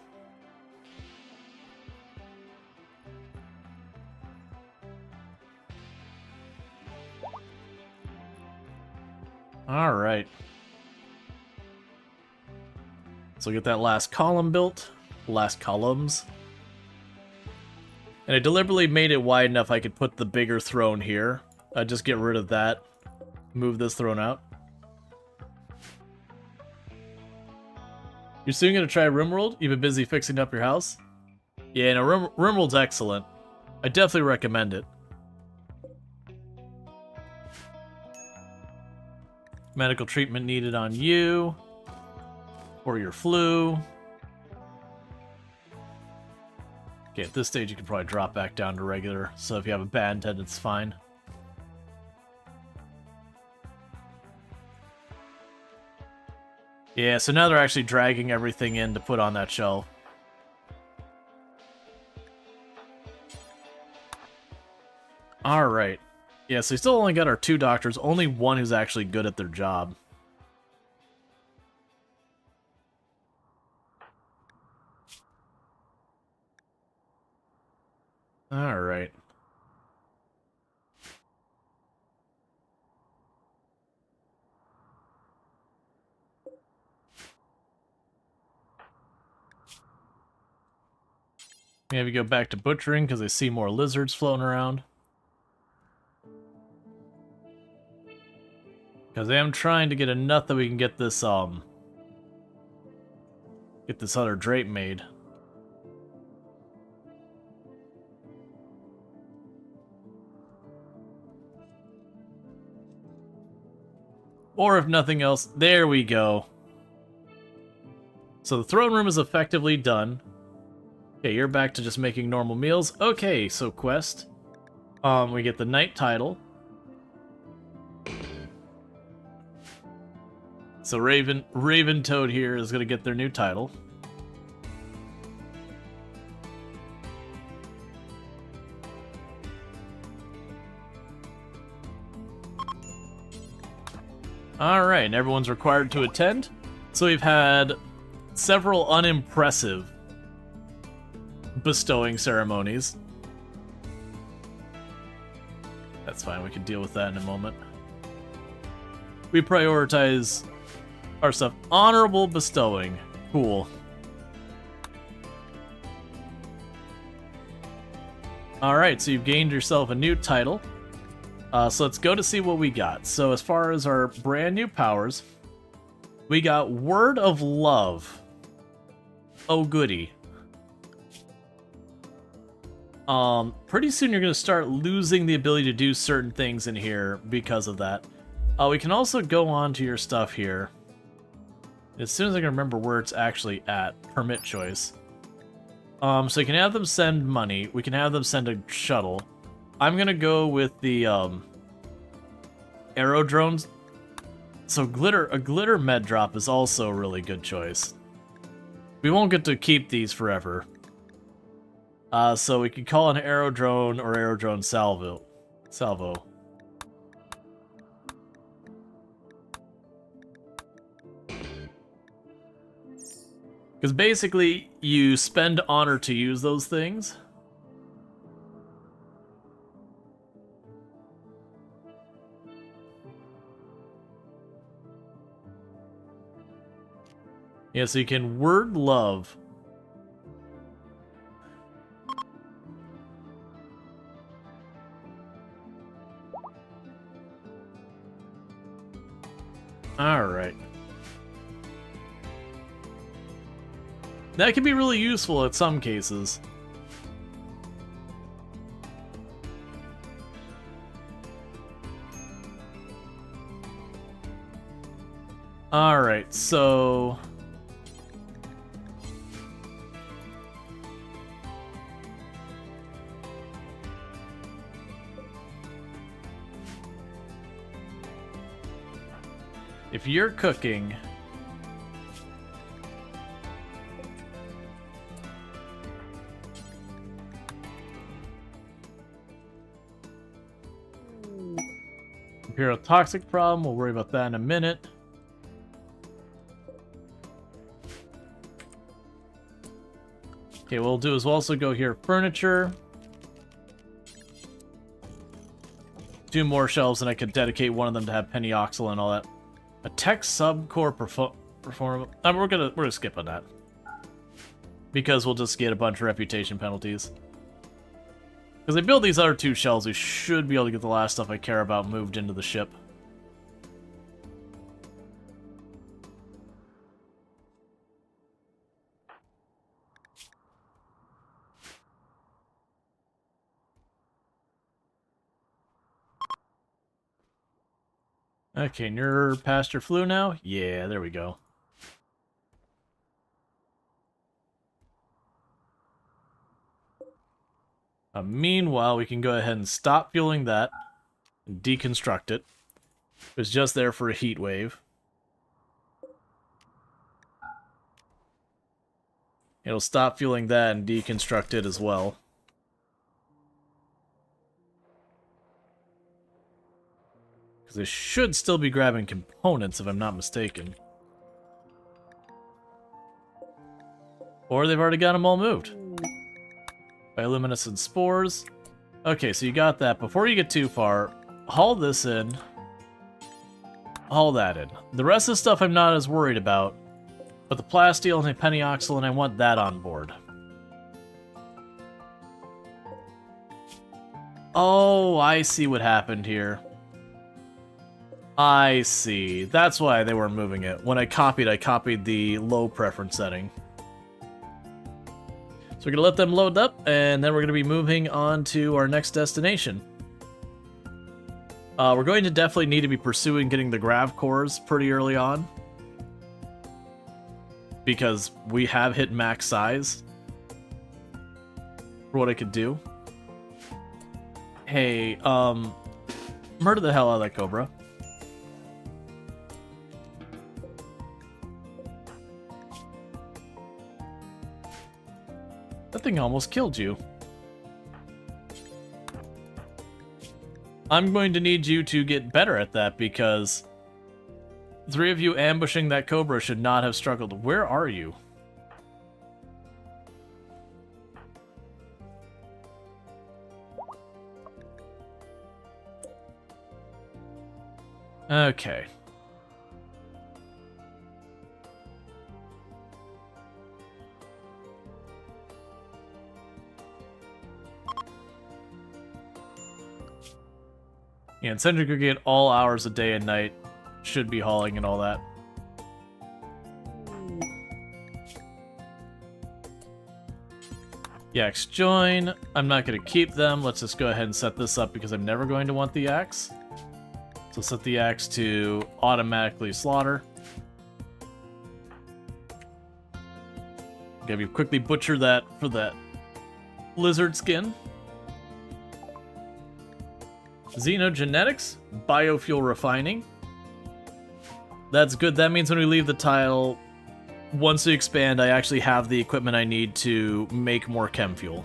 Alright. So get that last column built. Last columns. And I deliberately made it wide enough I could put the bigger throne here. Just get rid of that. Move this throne out. You're soon gonna try RimWorld? You've been busy fixing up your house? Yeah, no, RimWorld's excellent. I definitely recommend it. Medical treatment needed on you. Or your flu. Okay, at this stage you can probably drop back down to regular, so if you have a bad head, it's fine. Yeah, so now they're actually dragging everything in to put on that shelf. Alright. Yeah, so we still only got our 2 doctors, only one who's actually good at their job. Alright. Maybe go back to butchering because I see more lizards floating around. Because I am trying to get enough that we can get this other drape made. Or if nothing else, there we go. So the throne room is effectively done. Okay, you're back to just making normal meals. Okay, so quest. We get the knight title. So Raven Toad here is gonna get their new title. Alright, and everyone's required to attend. So we've had several unimpressive bestowing ceremonies. That's fine, we can deal with that in a moment. We prioritize our stuff. Honorable bestowing. Cool. Alright, so you've gained yourself a new title. So let's go to see what we got. So as far as our brand new powers, we got Word of Love. Oh goody. Pretty soon you're going to start losing the ability to do certain things in here because of that. We can also go on to your stuff here. As soon as I can remember where it's actually at, permit choice. So you can have them send money. We can have them send a shuttle. I'm going to go with the arrow drones. So a glitter med drop is also a really good choice. We won't get to keep these forever. So we could call an arrow drone or arrow drone salvo. Because basically, you spend honor to use those things. Yeah, so you can word love. Alright. That can be really useful in some cases. Alright, so... if you're cooking... Imperial toxic problem, we'll worry about that in a minute. Okay, what we'll do is we'll also go here, furniture. 2 more shelves, and I could dedicate one of them to have Pentioxyl and all that A tech subcore perform. We're gonna skip on that because we'll just get a bunch of reputation penalties. Because they build these other 2 shells, we should be able to get the last stuff I care about moved into the ship. Okay, and you're past your flu now? Yeah, there we go. Meanwhile, we can go ahead and stop fueling that and deconstruct it. It was just there for a heat wave. It'll stop fueling that and deconstruct it as well. Because it should still be grabbing components, if I'm not mistaken. Or they've already got them all moved. Bioluminescent spores. Okay, so you got that. Before you get too far, haul this in. Haul that in. The rest of the stuff I'm not as worried about. But the plasteel and the penioxylin, I want that on board. Oh, I see what happened here. I see. That's why they were moving it. When I copied the low preference setting. So we're going to let them load up, and then we're going to be moving on to our next destination. We're going to definitely need to be pursuing getting the grav cores pretty early on. Because we have hit max size for what I could do. Hey, murder the hell out of that cobra. That thing almost killed you. I'm going to need you to get better at that because 3 of you ambushing that cobra should not have struggled. Where are you? Okay. Yeah, and Centrifuge all hours of day and night should be hauling and all that. Yaks join. I'm not going to keep them. Let's just go ahead and set this up because I'm never going to want the axe. So set the axe to automatically slaughter. Have you quickly butcher that for that lizard skin. Xenogenetics, biofuel refining. That's good. That means when we leave the tile, once we expand, I actually have the equipment I need to make more chem fuel.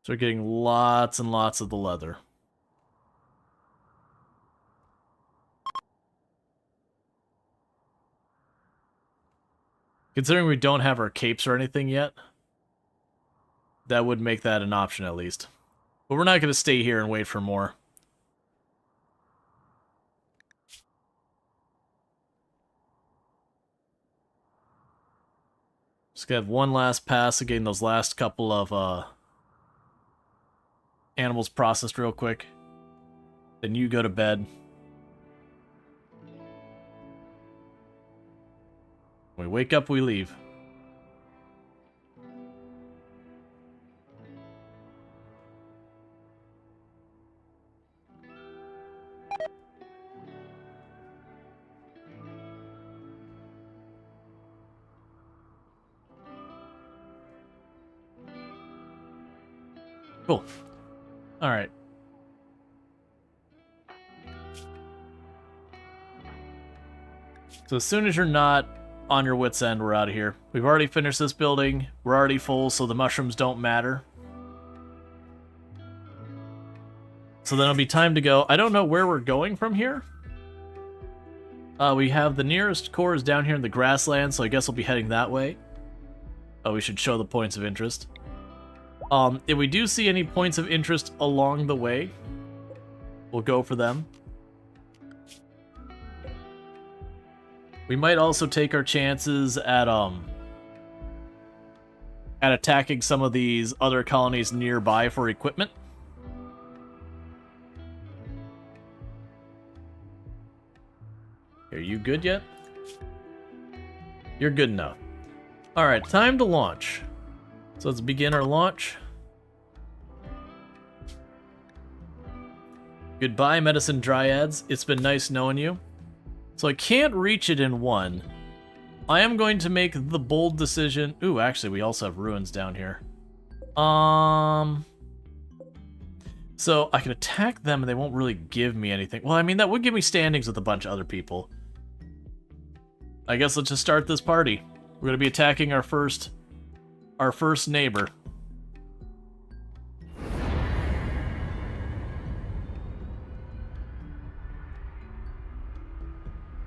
So we're getting lots and lots of the leather. Considering we don't have our capes or anything yet, that would make that an option at least. But we're not going to stay here and wait for more. Just gonna have one last pass of getting those last couple of animals processed real quick. Then you go to bed. When we wake up, we leave. Cool. All right. So as soon as you're not on your wit's end, we're out of here. We've already finished this building. We're already full, so the mushrooms don't matter. So then it'll be time to go. I don't know where we're going from here. We have the nearest core is down here in the grassland, so I guess we'll be heading that way. Oh, we should show the points of interest. If we do see any points of interest along the way, we'll go for them. We might also take our chances at attacking some of these other colonies nearby for equipment. Are you good yet? You're good enough. Alright, time to launch. So let's begin our launch. Goodbye, Medicine Dryads. It's been nice knowing you. So I can't reach it in one. I am going to make the bold decision. Ooh, actually, we also have ruins down here. So I can attack them and they won't really give me anything. Well, I mean, that would give me standings with a bunch of other people. I guess let's just start this party. We're going to be attacking our first neighbor.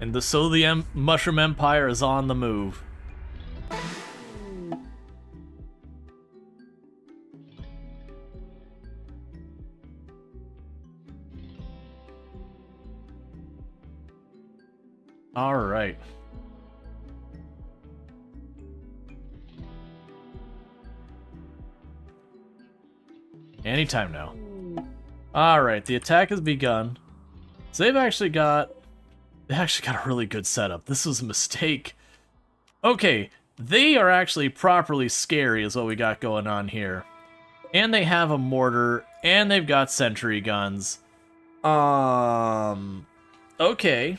And the Mushroom Empire is on the move. All right. Anytime now. All right, the attack has begun. So they actually got a really good setup. This was a mistake. Okay, they are actually properly scary is what we got going on here. And they have a mortar, and they've got sentry guns. Okay.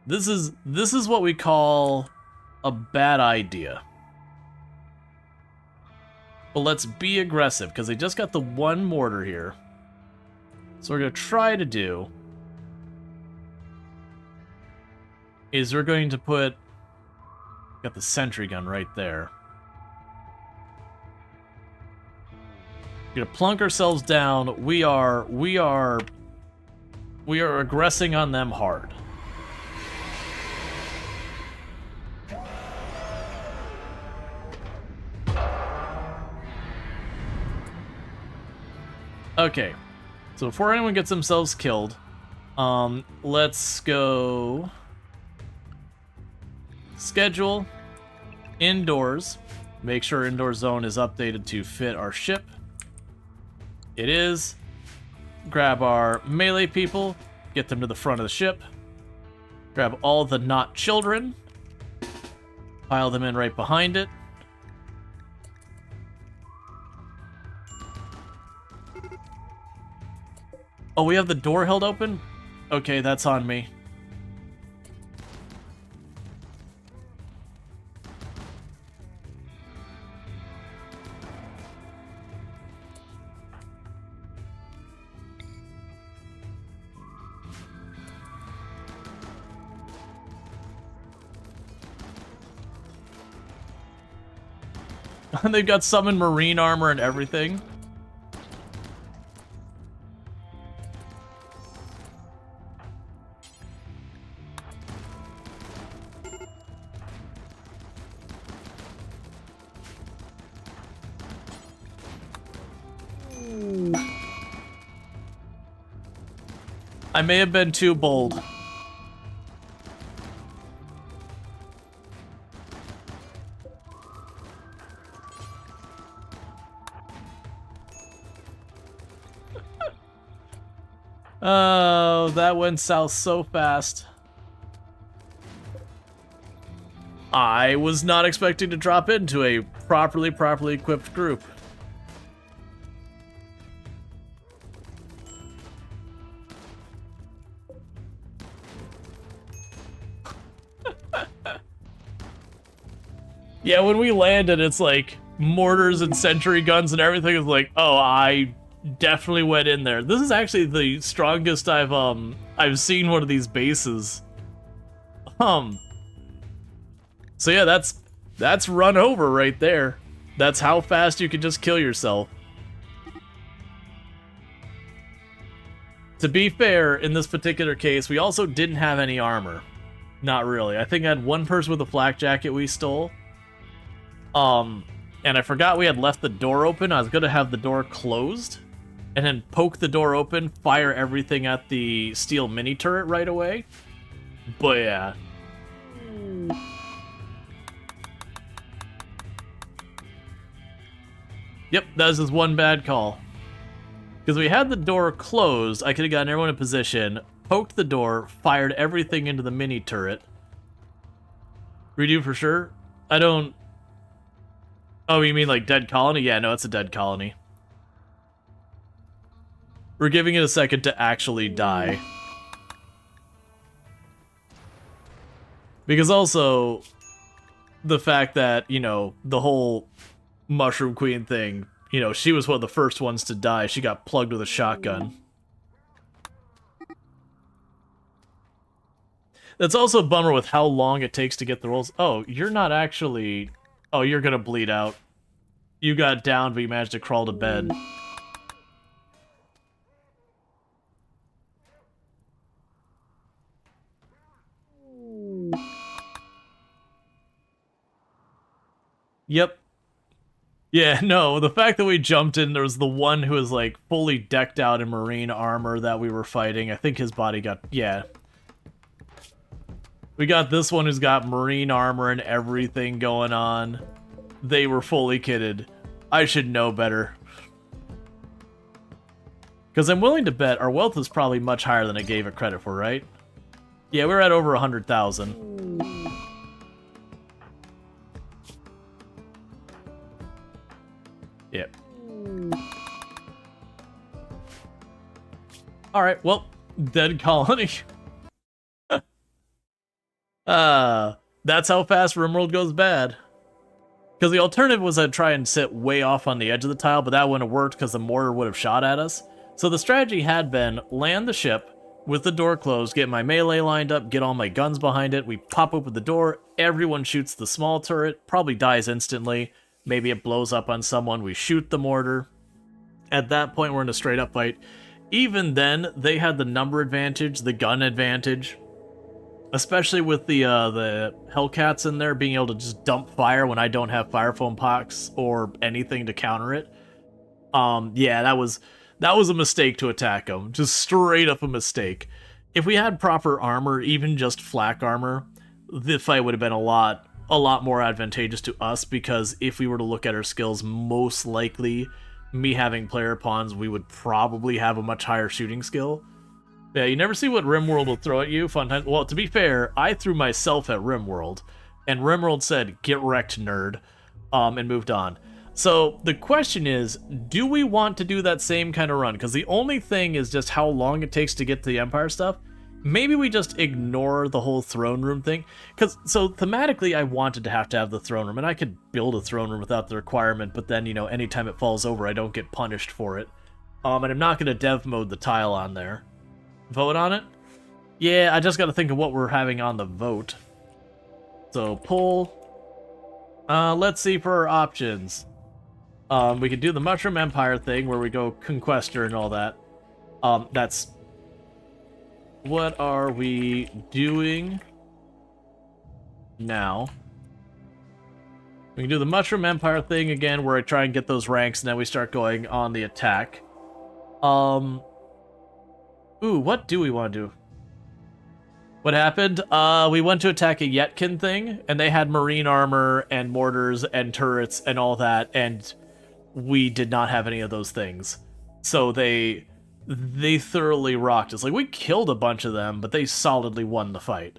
This is what we call a bad idea. But let's be aggressive, because they just got the one mortar here. So we're going to try to do is we're going to got the sentry gun right there. We're going to plunk ourselves down. We are aggressing on them hard. Okay, so before anyone gets themselves killed, let's go schedule indoors. Make sure indoor zone is updated to fit our ship. It is. Grab our melee people, get them to the front of the ship. Grab all the not children, pile them in right behind it. Oh, we have the door held open? Okay, that's on me. They've got summoned marine armor and everything. I may have been too bold. Oh, that went south so fast. I was not expecting to drop into a properly equipped group. Yeah, when we landed, it's like mortars and sentry guns and everything is like, oh, I definitely went in there. This is actually the strongest I've seen one of these bases. So yeah, that's run over right there. That's how fast you can just kill yourself. To be fair, in this particular case, we also didn't have any armor. Not really. I think I had one person with a flak jacket we stole. And I forgot we had left the door open. I was gonna have the door closed, and then poke the door open, fire everything at the steel mini turret right away. But yeah. Yep, that was just one bad call. Because we had the door closed, I could have gotten everyone in position, poked the door, fired everything into the mini turret. Redo for sure? I don't... Oh, you mean like dead colony? Yeah, no, it's a dead colony. We're giving it a second to actually die. Because also, the fact that, you know, the whole Mushroom Queen thing, you know, she was one of the first ones to die. She got plugged with a shotgun. That's also a bummer with how long it takes to get the rolls. Oh, you're not actually... Oh, you're gonna bleed out. You got down, but you managed to crawl to bed. Yep. Yeah, no, the fact that we jumped in, there was the one who was, like, fully decked out in marine armor that we were fighting. I think his body got... Yeah. We got this one who's got marine armor and everything going on. They were fully kitted. I should know better. Because I'm willing to bet our wealth is probably much higher than I gave it credit for, right? Yeah, we're at over 100,000. Yep. Alright, well, dead colony. That's how fast RimWorld goes bad. Because the alternative was I'd try and sit way off on the edge of the tile, but that wouldn't have worked because the mortar would have shot at us. So the strategy had been land the ship with the door closed, get my melee lined up, get all my guns behind it, we pop open the door, everyone shoots the small turret, probably dies instantly, maybe it blows up on someone, we shoot the mortar. At that point we're in a straight up fight. Even then, they had the number advantage, the gun advantage. Especially with the Hellcats in there being able to just dump fire when I don't have fire foam pox or anything to counter it. Yeah, that was a mistake to attack them. Just straight up a mistake. If we had proper armor, even just flak armor, the fight would have been a lot more advantageous to us, because if we were to look at our skills, most likely me having player pawns, we would probably have a much higher shooting skill. Yeah, you never see what RimWorld will throw at you. Fun time. Well, to be fair, I threw myself at RimWorld, and RimWorld said, "Get wrecked, nerd," and moved on. So the question is, do we want to do that same kind of run? Because the only thing is just how long it takes to get to the Empire stuff. Maybe we just ignore the whole throne room thing. So thematically, I wanted to have the throne room, and I could build a throne room without the requirement, but then, you know, anytime it falls over, I don't get punished for it. And I'm not going to dev mode the tile on there. Vote on it? Yeah, I just got to think of what we're having on the vote. So, pull. Let's see for our options. We could do the Mushroom Empire thing where we go Conquestor and all that. That's... What are we doing now? We can do the Mushroom Empire thing again where I try and get those ranks and then we start going on the attack. Ooh, what do we want to do? What happened? We went to attack a Yetkin thing, and they had marine armor and mortars and turrets and all that, and we did not have any of those things. So they thoroughly rocked us. Like, we killed a bunch of them, but they solidly won the fight.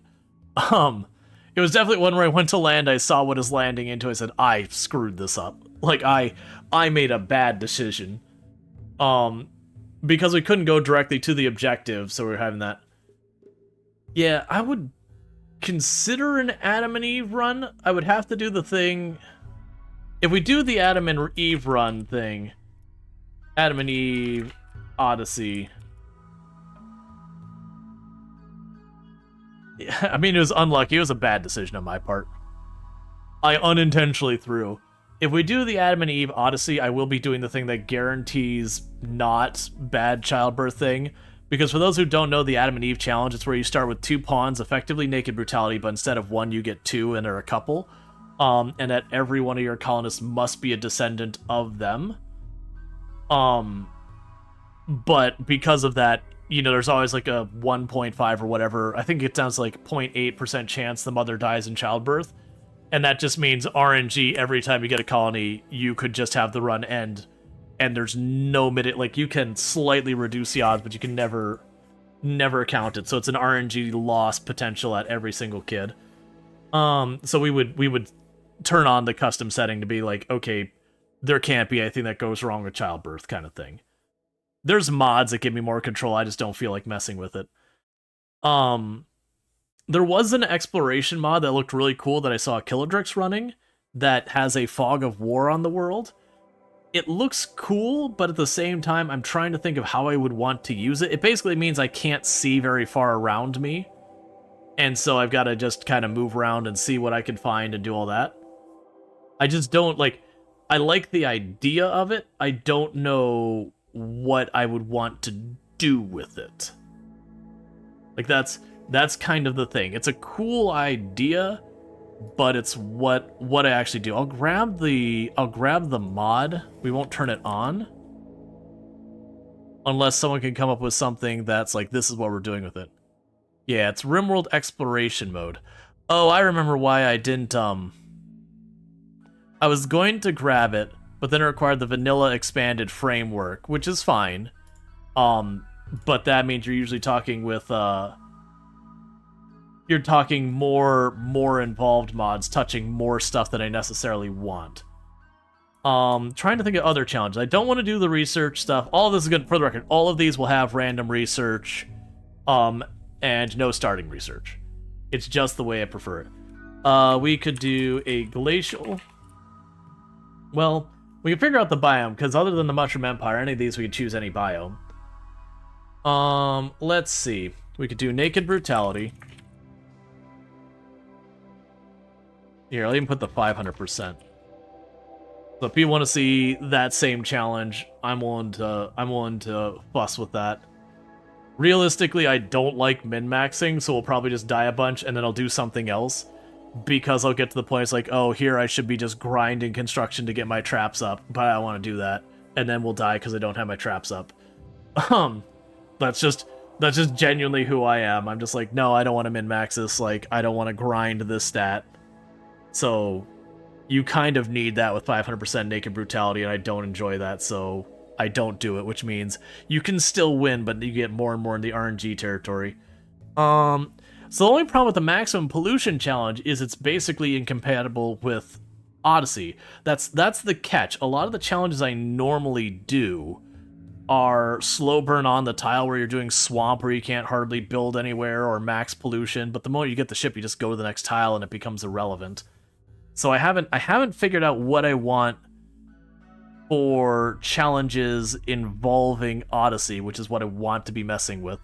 It was definitely one where I went to land, I saw what is landing into, I said, I screwed this up. Like, I made a bad decision. Because we couldn't go directly to the objective, so we were having that. Yeah, I would consider an Adam and Eve run. I would have to do the thing... If we do the Adam and Eve run thing... Adam and Eve... Odyssey... Yeah, I mean, it was unlucky. It was a bad decision on my part. I unintentionally threw. If we do the Adam and Eve Odyssey, I will be doing the thing that guarantees not bad childbirth thing. Because for those who don't know the Adam and Eve challenge, it's where you start with 2 pawns, effectively naked brutality, but instead of 1, you get 2, and they're a couple. and that every one of your colonists must be a descendant of them. But because of that, you know, there's always like a 1.5 or whatever. I think it sounds like 0.8% chance the mother dies in childbirth. And that just means RNG every time you get a colony, you could just have the run end. And there's no minute, like you can slightly reduce the odds, but you can never count it. So it's an RNG loss potential at every single kid. So we would turn on the custom setting to be like, okay, there can't be anything that goes wrong with childbirth kind of thing. There's mods that give me more control. I just don't feel like messing with it. There was an exploration mod that looked really cool that I saw Kilodrix running that has a fog of war on the world. It looks cool, but at the same time, I'm trying to think of how I would want to use it. It basically means I can't see very far around me. And so I've got to just kind of move around and see what I can find and do all that. I just don't, like, I like the idea of it. I don't know what I would want to do with it. Like, that's kind of the thing. It's a cool idea, but it's what I actually do. I'll grab the mod. We won't turn it on unless someone can come up with something that's like, this is what we're doing with it. Yeah, it's RimWorld exploration mode. Oh, I remember why I didn't I was going to grab it, but then it required the vanilla expanded framework, which is fine. But that means you're usually talking with you're talking more involved mods, touching more stuff that I necessarily want. Trying to think of other challenges. I don't want to do the research stuff. All of this is good for the record. All of these will have random research, and no starting research. It's just the way I prefer it. We could do a glacial. Well, we can figure out the biome, because other than the Mushroom Empire, any of these we could choose any biome. Let's see. We could do Naked Brutality. Here, I'll even put the 500%. So if you want to see that same challenge, I'm willing to fuss with that. Realistically, I don't like min-maxing, so we'll probably just die a bunch, and then I'll do something else. Because I'll get to the point it's like, oh, here I should be just grinding construction to get my traps up, but I don't want to do that. And then we'll die because I don't have my traps up. That's just genuinely who I am. I'm just like, no, I don't want to min-max this, like, I don't want to grind this stat. So, you kind of need that with 500% Naked Brutality, and I don't enjoy that, so I don't do it, which means you can still win, but you get more and more in the RNG territory. So the only problem with the Maximum Pollution Challenge is it's basically incompatible with Odyssey. That's the catch. A lot of the challenges I normally do are slow burn on the tile where you're doing swamp where you can't hardly build anywhere, or max pollution, but the moment you get the ship you just go to the next tile and it becomes irrelevant. So I haven't figured out what I want for challenges involving Odyssey, which is what I want to be messing with.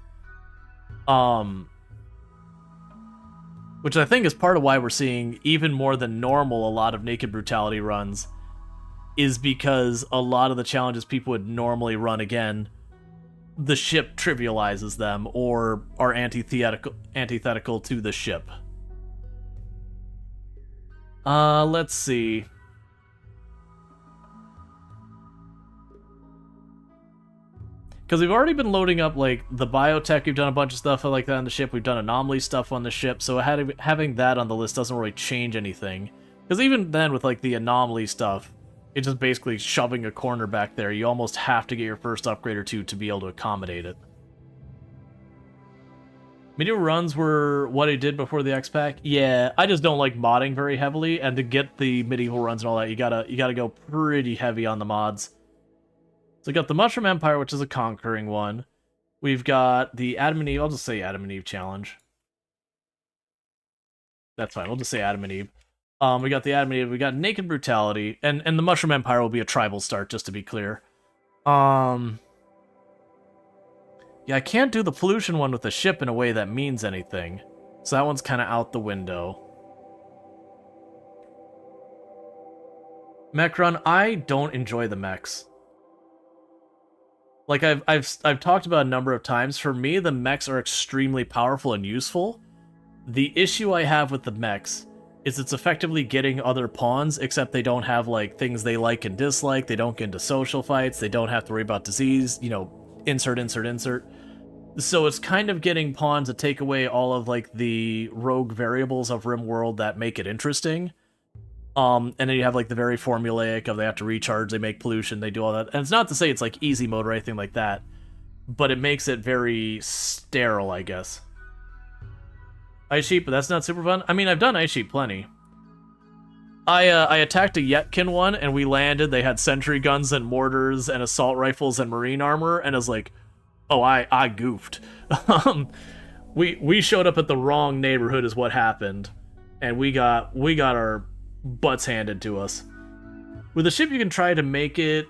Which I think is part of why we're seeing, even more than normal, a lot of Naked Brutality runs, is because a lot of the challenges people would normally run again, the ship trivializes them, or are antithetical to the ship. Let's see. Because we've already been loading up, like, the biotech, we've done a bunch of stuff like that on the ship, we've done anomaly stuff on the ship, so having that on the list doesn't really change anything. Because even then, with, like, the anomaly stuff, it's just basically shoving a corner back there. You almost have to get your first upgrade or two to be able to accommodate it. Medieval runs were what I did before the X-Pack? Yeah, I just don't like modding very heavily, and to get the medieval runs and all that, you gotta go pretty heavy on the mods. So we got the Mushroom Empire, which is a conquering one. We've got the Adam and Eve, I'll just say Adam and Eve challenge. That's fine, we'll just say Adam and Eve. We got the Adam and Eve, we got Naked Brutality, and the Mushroom Empire will be a tribal start, just to be clear. Yeah, I can't do the pollution one with the ship in a way that means anything. So that one's kind of out the window. Mech run, I don't enjoy the mechs. Like I've talked about a number of times, for me the mechs are extremely powerful and useful. The issue I have with the mechs is it's effectively getting other pawns, except they don't have like things they like and dislike. They don't get into social fights. They don't have to worry about disease. You know, insert, insert, insert. So it's kind of getting pawns to take away all of like the rogue variables of RimWorld that make it interesting. And then you have like the very formulaic of they have to recharge, they make pollution, they do all that. And it's not to say it's like easy mode or anything like that, but it makes it very sterile, I guess. Ice Sheep, but that's not super fun. I mean, I've done Ice Sheep plenty. I attacked a Yetkin one, and we landed. They had sentry guns and mortars and assault rifles and marine armor, and I was like, oh, I goofed. We showed up at the wrong neighborhood is what happened, and we got our butts handed to us. With the ship, you can try to make a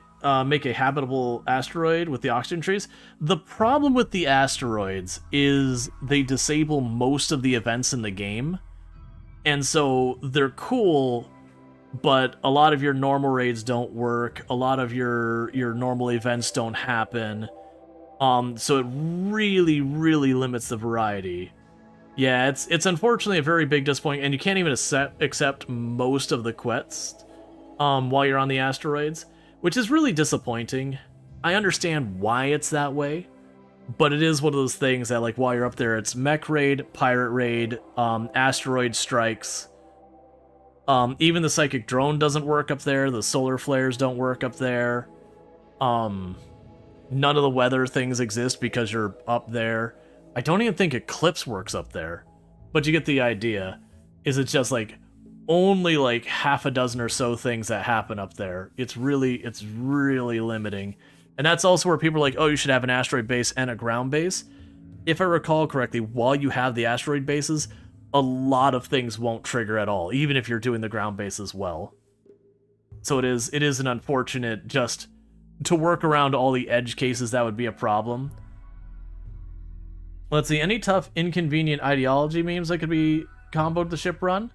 habitable asteroid with the oxygen trees. The problem with the asteroids is they disable most of the events in the game, and so they're cool, but a lot of your normal raids don't work. A lot of your normal events don't happen. So it really, really limits the variety. Yeah, it's unfortunately a very big disappointment, and you can't even accept most of the quests while you're on the asteroids, which is really disappointing. I understand why it's that way, but it is one of those things that, like, while you're up there, it's mech raid, pirate raid, asteroid strikes. Even the psychic drone doesn't work up there. The solar flares don't work up there. None of the weather things exist because you're up there. I don't even think Eclipse works up there, but you get the idea. Is it's just like only like half a dozen or so things that happen up there. It's really limiting. And that's also where people are like, oh, you should have an asteroid base and a ground base. If I recall correctly, while you have the asteroid bases, a lot of things won't trigger at all, even if you're doing the ground base as well. So it is an unfortunate, just to work around all the edge cases, that would be a problem. Let's see, any tough, inconvenient ideology memes that could be comboed the ship run?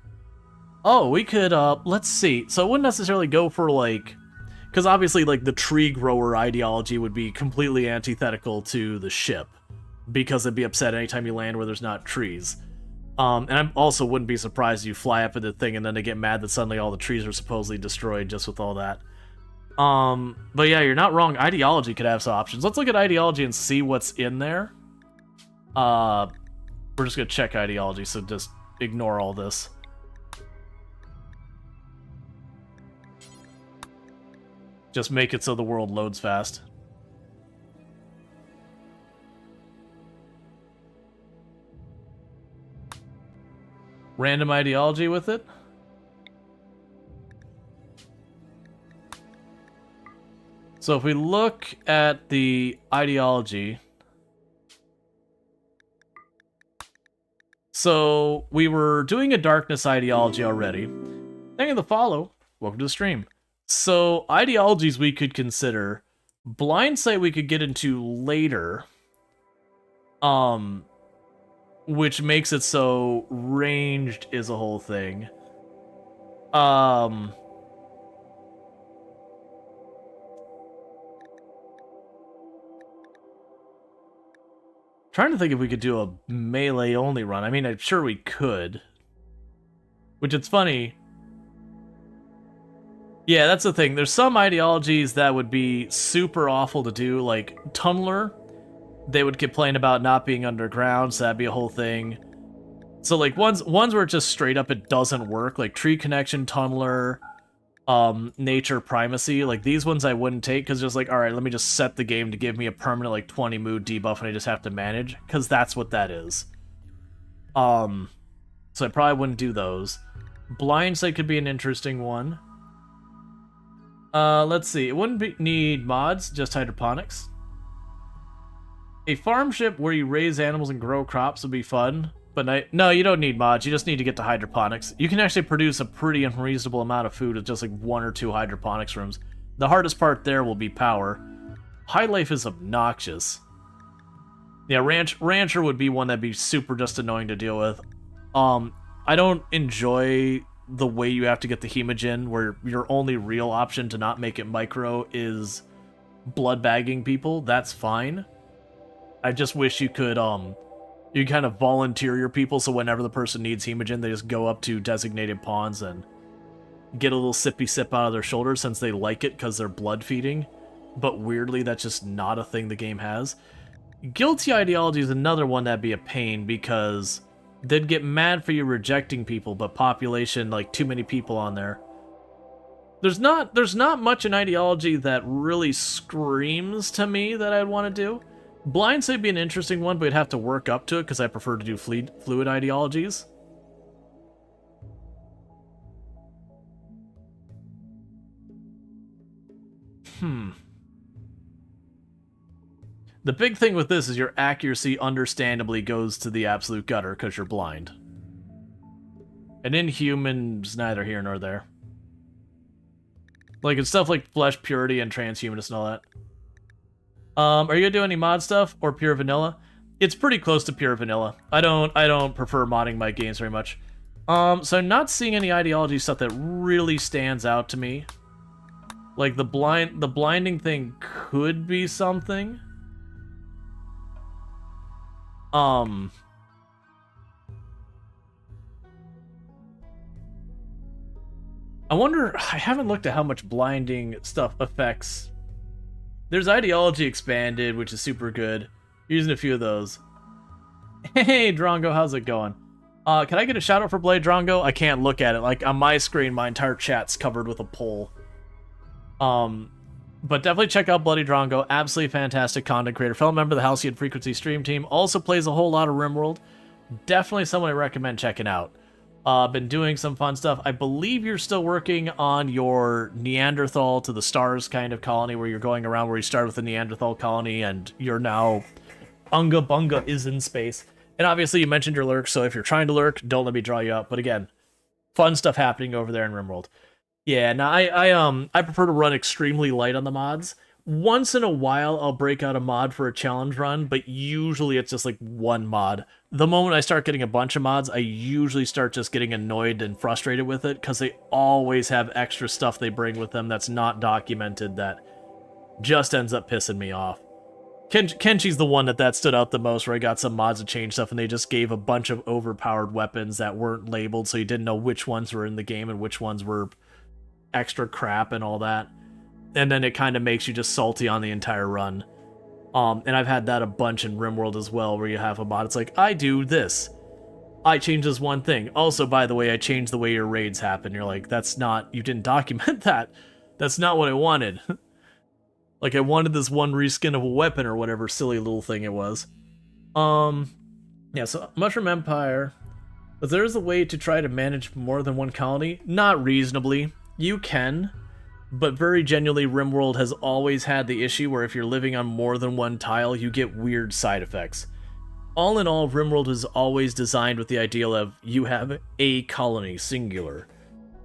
Oh, we could, let's see. So it wouldn't necessarily go for, like, because obviously, like, the tree grower ideology would be completely antithetical to the ship, because it'd be upset anytime you land where there's not trees. And I also wouldn't be surprised if you fly up at the thing and then they get mad that suddenly all the trees are supposedly destroyed just with all that. But yeah, you're not wrong. Ideology could have some options. Let's look at ideology and see what's in there. We're just gonna check ideology, so just ignore all this. Just make it so the world loads fast. Random ideology with it. So if we look at the ideology, so we were doing a darkness ideology already. Thank you for the follow. Welcome to the stream. So ideologies we could consider. Blind sight we could get into later. Which makes it so ranged is a whole thing. Trying to think if we could do a melee only run. I mean, I'm sure we could. Which, it's funny. Yeah, that's the thing. There's some ideologies that would be super awful to do, like Tunneler. They would complain about not being underground, so that'd be a whole thing. So, like, ones where it just straight up it doesn't work, like Tree Connection, Tunneler, Nature Primacy, like, these ones I wouldn't take, because just like, alright, let me just set the game to give me a permanent, like, 20 mood debuff, and I just have to manage, because that's what that is. So I probably wouldn't do those. Blind Sight could be an interesting one. Let's see, it wouldn't need mods, just hydroponics. A farm ship where you raise animals and grow crops would be fun, but no, you don't need mods, you just need to get to hydroponics. You can actually produce a pretty unreasonable amount of food with just like 1 or 2 hydroponics rooms. The hardest part there will be power. High life is obnoxious. Yeah, rancher would be one that'd be super just annoying to deal with. I don't enjoy the way you have to get the hemogen, where your only real option to not make it micro is blood bagging people. That's fine. I just wish you could You kind of volunteer your people, so whenever the person needs hemogen, they just go up to designated pawns and get a little sippy sip out of their shoulder since they like it because they're blood feeding. But weirdly, that's just not a thing the game has. Guilty ideology is another one that'd be a pain because they'd get mad for you rejecting people, but population, like too many people on there. There's not much in ideology that really screams to me that I'd want to do. Blind Side would be an interesting one, but we'd have to work up to it because I prefer to do fluid ideologies. The big thing with this is your accuracy understandably goes to the absolute gutter because you're blind. And Inhuman's neither here nor there. Like, it's stuff like flesh purity and transhumanist and all that. Are you gonna do any mod stuff or pure vanilla? It's pretty close to pure vanilla. I don't prefer modding my games very much. So I'm not seeing any ideology stuff that really stands out to me. Like the blinding thing could be something. I wonder, I haven't looked at how much blinding stuff affects. There's Ideology Expanded, which is super good. Using a few of those. Hey, Drongo, how's it going? Can I get a shout out for Blade Drongo? I can't look at it. Like, on my screen, my entire chat's covered with a poll. But definitely check out Bloody Drongo. Absolutely fantastic content creator. Fellow member of the Halcyon Frequency stream team. Also plays a whole lot of RimWorld. Definitely someone I recommend checking out. Been doing some fun stuff. I believe you're still working on your Neanderthal to the stars kind of colony where you're going around where you start with the Neanderthal colony and you're now Unga Bunga is in space. And obviously you mentioned your lurk, so if you're trying to lurk, don't let me draw you out. But again, fun stuff happening over there in RimWorld. Yeah, now I prefer to run extremely light on the mods. Once in a while, I'll break out a mod for a challenge run, but usually it's just like one mod. The moment I start getting a bunch of mods, I usually start just getting annoyed and frustrated with it, because they always have extra stuff they bring with them that's not documented that just ends up pissing me off. Kenchi's the one that stood out the most, where I got some mods to change stuff, and they just gave a bunch of overpowered weapons that weren't labeled, so you didn't know which ones were in the game and which ones were extra crap and all that. And then it kind of makes you just salty on the entire run. And I've had that a bunch in RimWorld as well, where you have a mod, it's like, I do this. I change this one thing. Also, by the way, I changed the way your raids happen. You're like, that's not, you didn't document that. That's not what I wanted. Like, I wanted this one reskin of a weapon or whatever silly little thing it was. Yeah, so Mushroom Empire. But there is a way to try to manage more than one colony. Not reasonably. You can. But very genuinely, RimWorld has always had the issue where if you're living on more than one tile, you get weird side effects. All in all, RimWorld is always designed with the ideal of you have a colony, singular.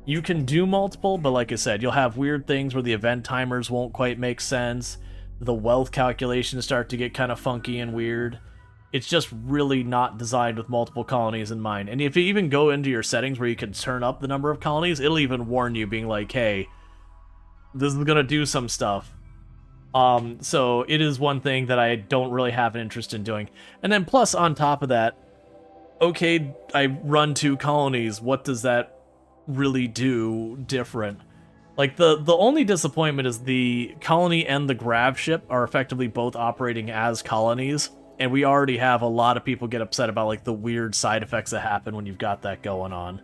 You can do multiple, but like I said, you'll have weird things where the event timers won't quite make sense. The wealth calculations start to get kind of funky and weird. It's just really not designed with multiple colonies in mind. And if you even go into your settings where you can turn up the number of colonies, it'll even warn you, being like, hey, this is gonna do some stuff. So it is one thing that I don't really have an interest in doing. And then plus on top of that, okay, I run 2 colonies. What does that really do different? Like the only disappointment is the colony and the grav ship are effectively both operating as colonies. And we already have a lot of people get upset about like the weird side effects that happen when you've got that going on.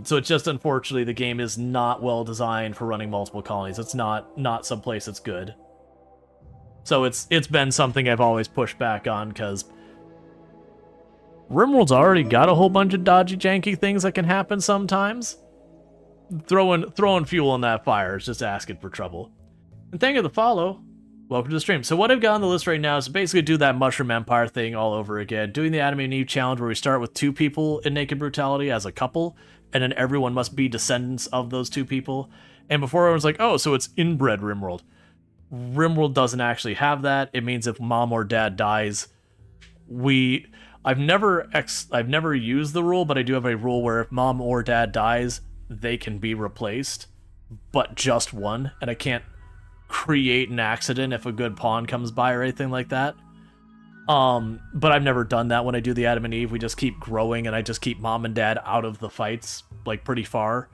So it's just, unfortunately, the game is not well designed for running multiple colonies. It's not someplace that's good. So it's been something I've always pushed back on, because RimWorld's already got a whole bunch of dodgy, janky things that can happen sometimes. Throwing fuel on that fire is just asking for trouble. And thank you for the follow. Welcome to the stream. So what I've got on the list right now is basically do that Mushroom Empire thing all over again. Doing the Adam and Eve challenge where we start with 2 people in naked brutality as a couple, and then everyone must be descendants of those 2 people. And before everyone's like, oh, so it's inbred RimWorld. RimWorld doesn't actually have that. It means if mom or dad dies, I've never used the rule, but I do have a rule where if mom or dad dies, they can be replaced, but just one, and I can't create an accident if a good pawn comes by or anything like that. But I've never done that when I do the Adam and Eve. We just keep growing, and I just keep mom and dad out of the fights, like, pretty far.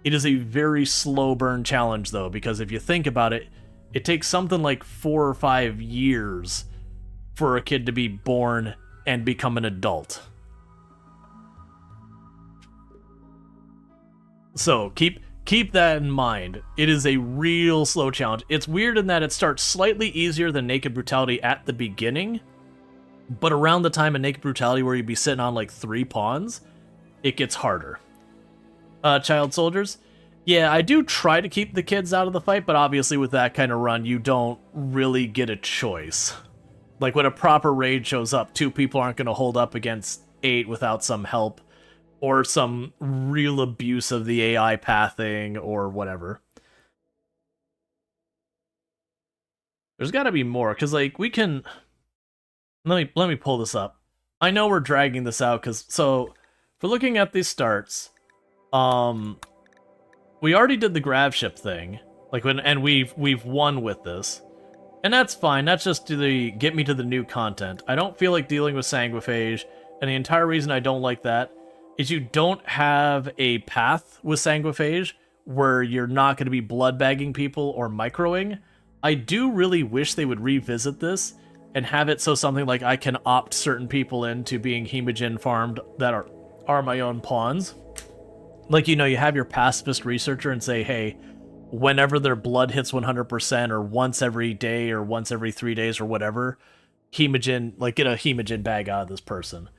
It is a very slow burn challenge, though, because if you think about it, it takes something like 4 or 5 years for a kid to be born and become an adult. So keep that in mind. It is a real slow challenge. It's weird in that it starts slightly easier than Naked Brutality at the beginning, but around the time of Naked Brutality where you'd be sitting on like 3 pawns, it gets harder. Child soldiers. Yeah, I do try to keep the kids out of the fight, but obviously with that kind of run, you don't really get a choice. Like when a proper raid shows up, 2 people aren't going to hold up against 8 without some help, or some real abuse of the AI pathing, or whatever. There's got to be more, because like we can... Let me pull this up. I know we're dragging this out, because... So, for looking at these starts... we already did the grab ship thing, like and we've won with this, and that's fine. That's just to get me to the new content. I don't feel like dealing with Sanguiphage, and the entire reason I don't like that is you don't have a path with Sanguiphage where you're not going to be blood bagging people or microing. I do really wish they would revisit this and have it so something like I can opt certain people into being hemogen farmed that are my own pawns. Like, you know, you have your pacifist researcher and say, hey, whenever their blood hits 100% or once every day or once every 3 days or whatever, hemogen, like get a hemogen bag out of this person.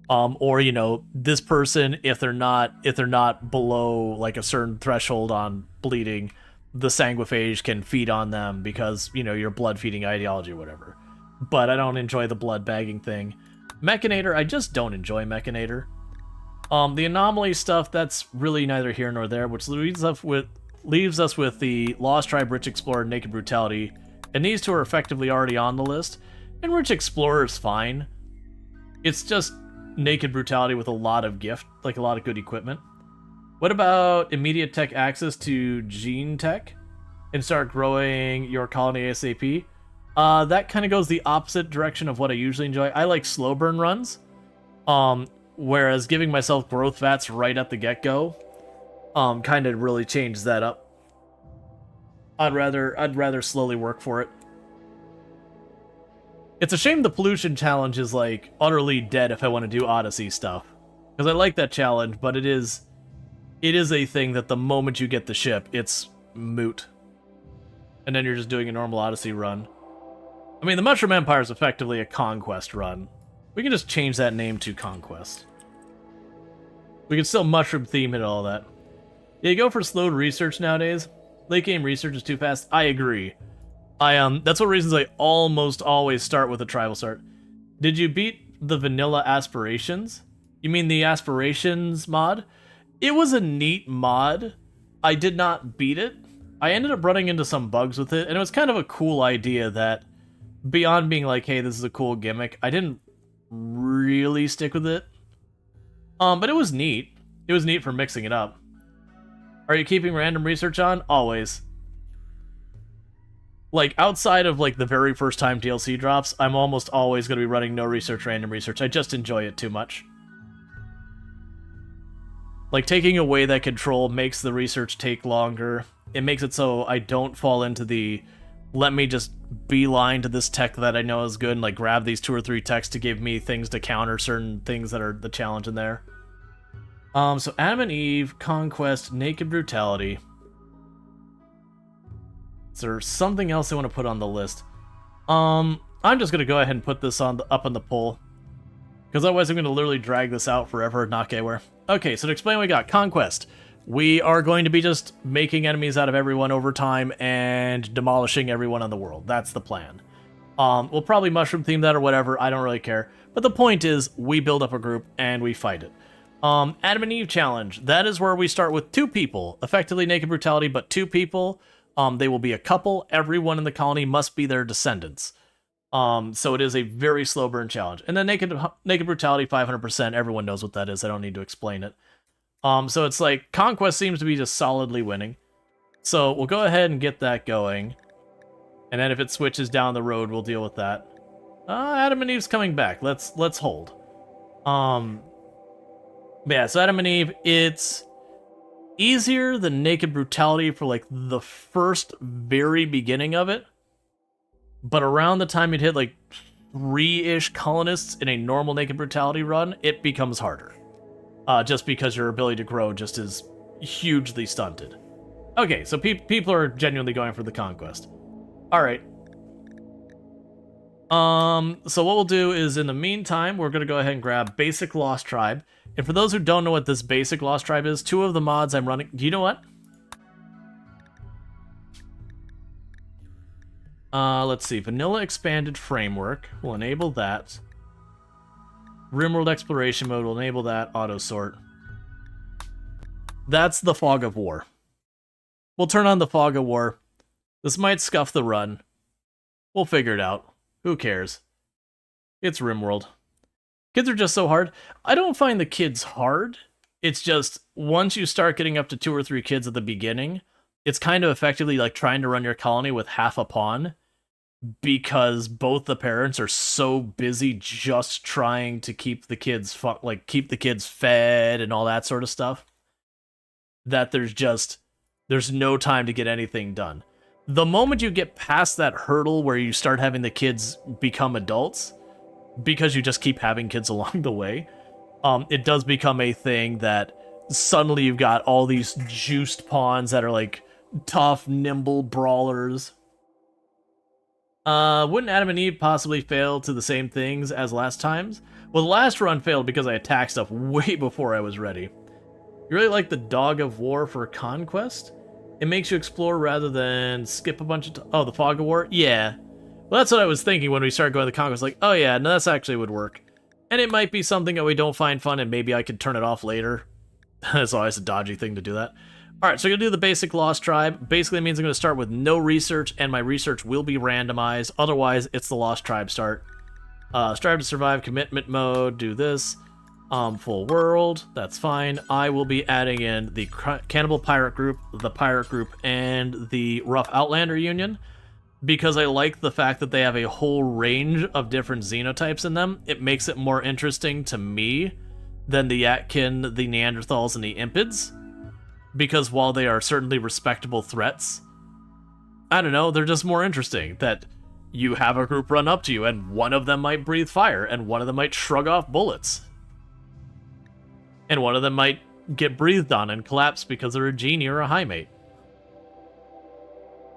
Or, you know, this person, if they're not below like a certain threshold on bleeding, the Sanguiphage can feed on them because, you know, your blood feeding ideology or whatever. But I don't enjoy the blood bagging thing. Mechanator, I just don't enjoy Mechanator. The anomaly stuff, that's really neither here nor there, which leaves us with the Lost Tribe, Rich Explorer, Naked Brutality, and these 2 are effectively already on the list. And Rich Explorer is fine. It's just Naked Brutality with a lot of a lot of good equipment. What about immediate tech access to gene tech and start growing your colony ASAP? That kind of goes the opposite direction of what I usually enjoy. I like slow burn runs. Whereas giving myself growth vats right at the get-go kind of really changes that up. I'd rather slowly work for it. It's a shame the pollution challenge is like utterly dead if I want to do Odyssey stuff. Because I like that challenge, but it is a thing that the moment you get the ship, it's moot. And then you're just doing a normal Odyssey run. I mean, the Mushroom Empire is effectively a conquest run. We can just change that name to Conquest. We can still mushroom theme it and all that. Yeah, you go for slowed research nowadays. Late game research is too fast. I agree. That's one reasons I almost always start with a tribal start. Did you beat the vanilla aspirations? You mean the aspirations mod? It was a neat mod. I did not beat it. I ended up running into some bugs with it, and it was kind of a cool idea that beyond being like, hey, this is a cool gimmick, I didn't really stick with it. But it was neat. It was neat for mixing it up. Are you keeping random research on? Always. Like, outside of, like, the very first time DLC drops, I'm almost always going to be running no research, random research. I just enjoy it too much. Like, taking away that control makes the research take longer. It makes it so I don't fall into the, let me just beeline to this tech that I know is good and, like, grab these 2 or 3 techs to give me things to counter certain things that are the challenge in there. So Adam and Eve, Conquest, Naked Brutality. Is there something else I want to put on the list? I'm just going to go ahead and put this up on the poll. Because otherwise I'm going to literally drag this out forever and not get anywhere. Okay, so to explain what we got. Conquest. We are going to be just making enemies out of everyone over time and demolishing everyone on the world. That's the plan. We'll probably mushroom theme that or whatever. I don't really care. But the point is, we build up a group and we fight it. Adam and Eve challenge. That is where we start with 2 people. Effectively Naked Brutality, but 2 people. They will be a couple. Everyone in the colony must be their descendants. So it is a very slow burn challenge. And then Naked Brutality 500%. Everyone knows what that is. I don't need to explain it. So it's like Conquest seems to be just solidly winning. So we'll go ahead and get that going. And then if it switches down the road, we'll deal with that. Adam and Eve's coming back. Let's hold. But yeah, so Adam and Eve, it's easier than Naked Brutality for like the first very beginning of it. But around the time you'd hit like 3-ish colonists in a normal Naked Brutality run, it becomes harder. Just because your ability to grow just is hugely stunted. Okay, so people are genuinely going for the conquest. Alright. So what we'll do is, in the meantime, we're going to go ahead and grab Basic Lost Tribe. And for those who don't know what this Basic Lost Tribe is, 2 of the mods I'm running... Do you know what? Let's see. Vanilla Expanded Framework. We'll enable that. RimWorld Exploration Mode will enable that. Auto Sort. That's the Fog of War. We'll turn on the Fog of War. This might scuff the run. We'll figure it out. Who cares? It's RimWorld. Kids are just so hard. I don't find the kids hard. It's just, once you start getting up to 2 or 3 kids at the beginning, it's kind of effectively like trying to run your colony with half a pawn, because both the parents are so busy just trying to keep the kids keep the kids fed and all that sort of stuff, that there's no time to get anything done. The moment you get past that hurdle where you start having the kids become adults, because you just keep having kids along the way, it does become a thing that suddenly you've got all these juiced pawns that are like tough, nimble brawlers. Wouldn't Adam and Eve possibly fail to the same things as last times? Well, the last run failed because I attacked stuff way before I was ready. You really like the Dog of War for Conquest? It makes you explore rather than skip a bunch of... Oh, the Fog of War? Yeah. Well, that's what I was thinking when we started going to the Conquest. Like, oh yeah, no, that's actually would work. And it might be something that we don't find fun, and maybe I could turn it off later. It's always a dodgy thing to do that. Alright, so I'm going to do the Basic Lost Tribe. Basically, it means I'm going to start with no research, and my research will be randomized. Otherwise, it's the Lost Tribe start. Strive to Survive, Commitment Mode, do this. Full World, that's fine. I will be adding in the Cannibal Pirate Group, the Pirate Group, and the Rough Outlander Union, because I like the fact that they have a whole range of different xenotypes in them. It makes it more interesting to me than the Yatkin, the Neanderthals, and the Impids, because while they are certainly respectable threats, I don't know, they're just more interesting. That you have a group run up to you, and one of them might breathe fire, and one of them might shrug off bullets. And one of them might get breathed on and collapse because they're a genie or a high mate.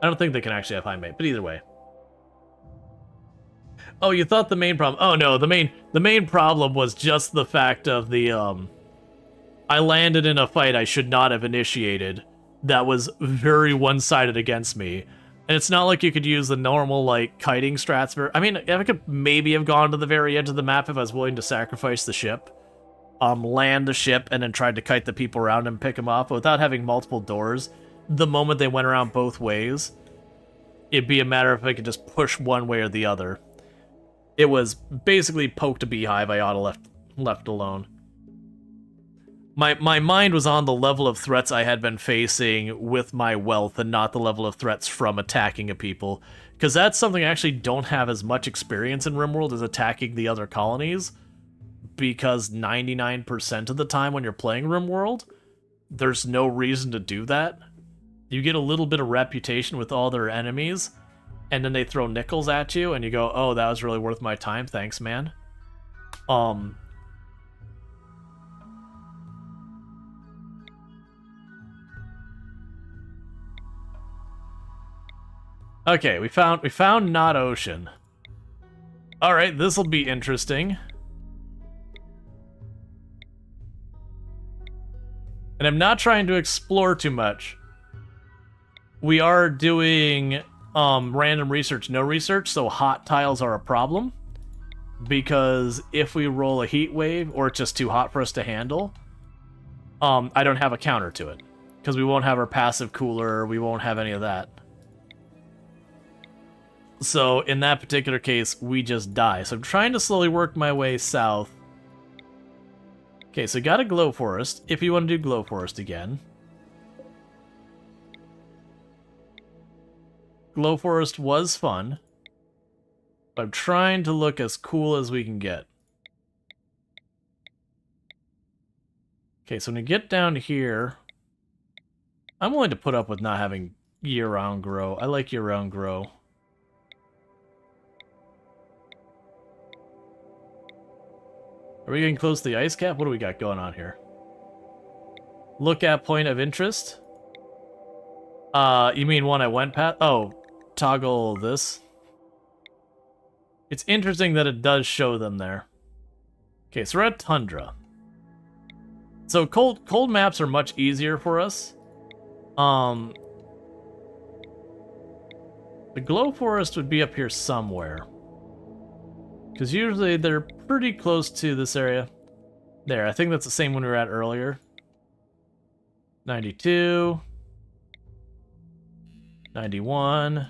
I don't think they can actually have high mate, but either way. Oh, you thought the main problem... Oh no, the main problem was just the fact of the, I landed in a fight I should not have initiated that was very one-sided against me. And it's not like you could use the normal, like, kiting strats. I mean, I could maybe have gone to the very edge of the map if I was willing to sacrifice the ship. Land the ship, and then tried to kite the people around and pick them off. But without having multiple doors, the moment they went around both ways, it'd be a matter of if I could just push one way or the other. It was basically poked a beehive I ought to left alone. My mind was on the level of threats I had been facing with my wealth, and not the level of threats from attacking a people. Because that's something I actually don't have as much experience in RimWorld as attacking the other colonies. Because 99% of the time when you're playing RimWorld, there's no reason to do that. You get a little bit of reputation with all their enemies, and then they throw nickels at you, and you go, oh, that was really worth my time, thanks, man. Okay, we found Not Ocean. Alright, this'll be interesting. And I'm not trying to explore too much. We are doing random research, no research, so hot tiles are a problem. Because if we roll a heat wave, or it's just too hot for us to handle, I don't have a counter to it. Because we won't have our passive cooler, we won't have any of that. So in that particular case, we just die. So I'm trying to slowly work my way south. Okay, so got a Glow Forest, if you want to do Glow Forest again. Glow Forest was fun. But I'm trying to look as cool as we can get. Okay, so when you get down here, I'm willing to put up with not having year-round grow. I like year-round grow. Are we getting close to the ice cap? What do we got going on here? Look at point of interest. You mean one I went past? Oh, toggle this. It's interesting that it does show them there. Okay, so we're at Tundra. So cold maps are much easier for us. The glow forest would be up here somewhere. Because usually they're pretty close to this area. There, I think that's the same one we were at earlier. 92. 91.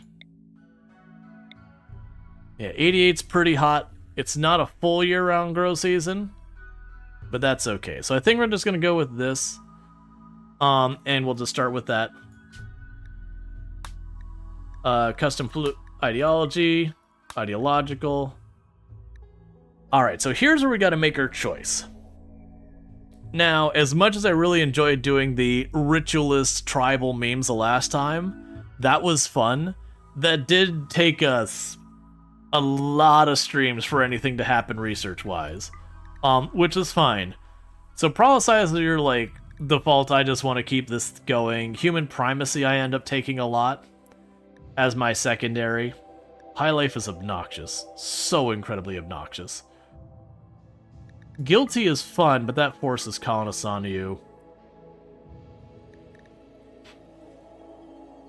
Yeah, 88's pretty hot. It's not a full year-round grow season, but that's okay. So I think we're just going to go with this. And we'll just start with that. Custom ideology, ideological. Alright, so here's where we got to make our choice. Now, as much as I really enjoyed doing the ritualist tribal memes the last time, that was fun. That did take us a lot of streams for anything to happen research-wise, which is fine. So Prolicize, you're like, default, I just want to keep this going. Human primacy, I end up taking a lot as my secondary. High life is obnoxious. So incredibly obnoxious. Guilty is fun, but that forces colonists onto you.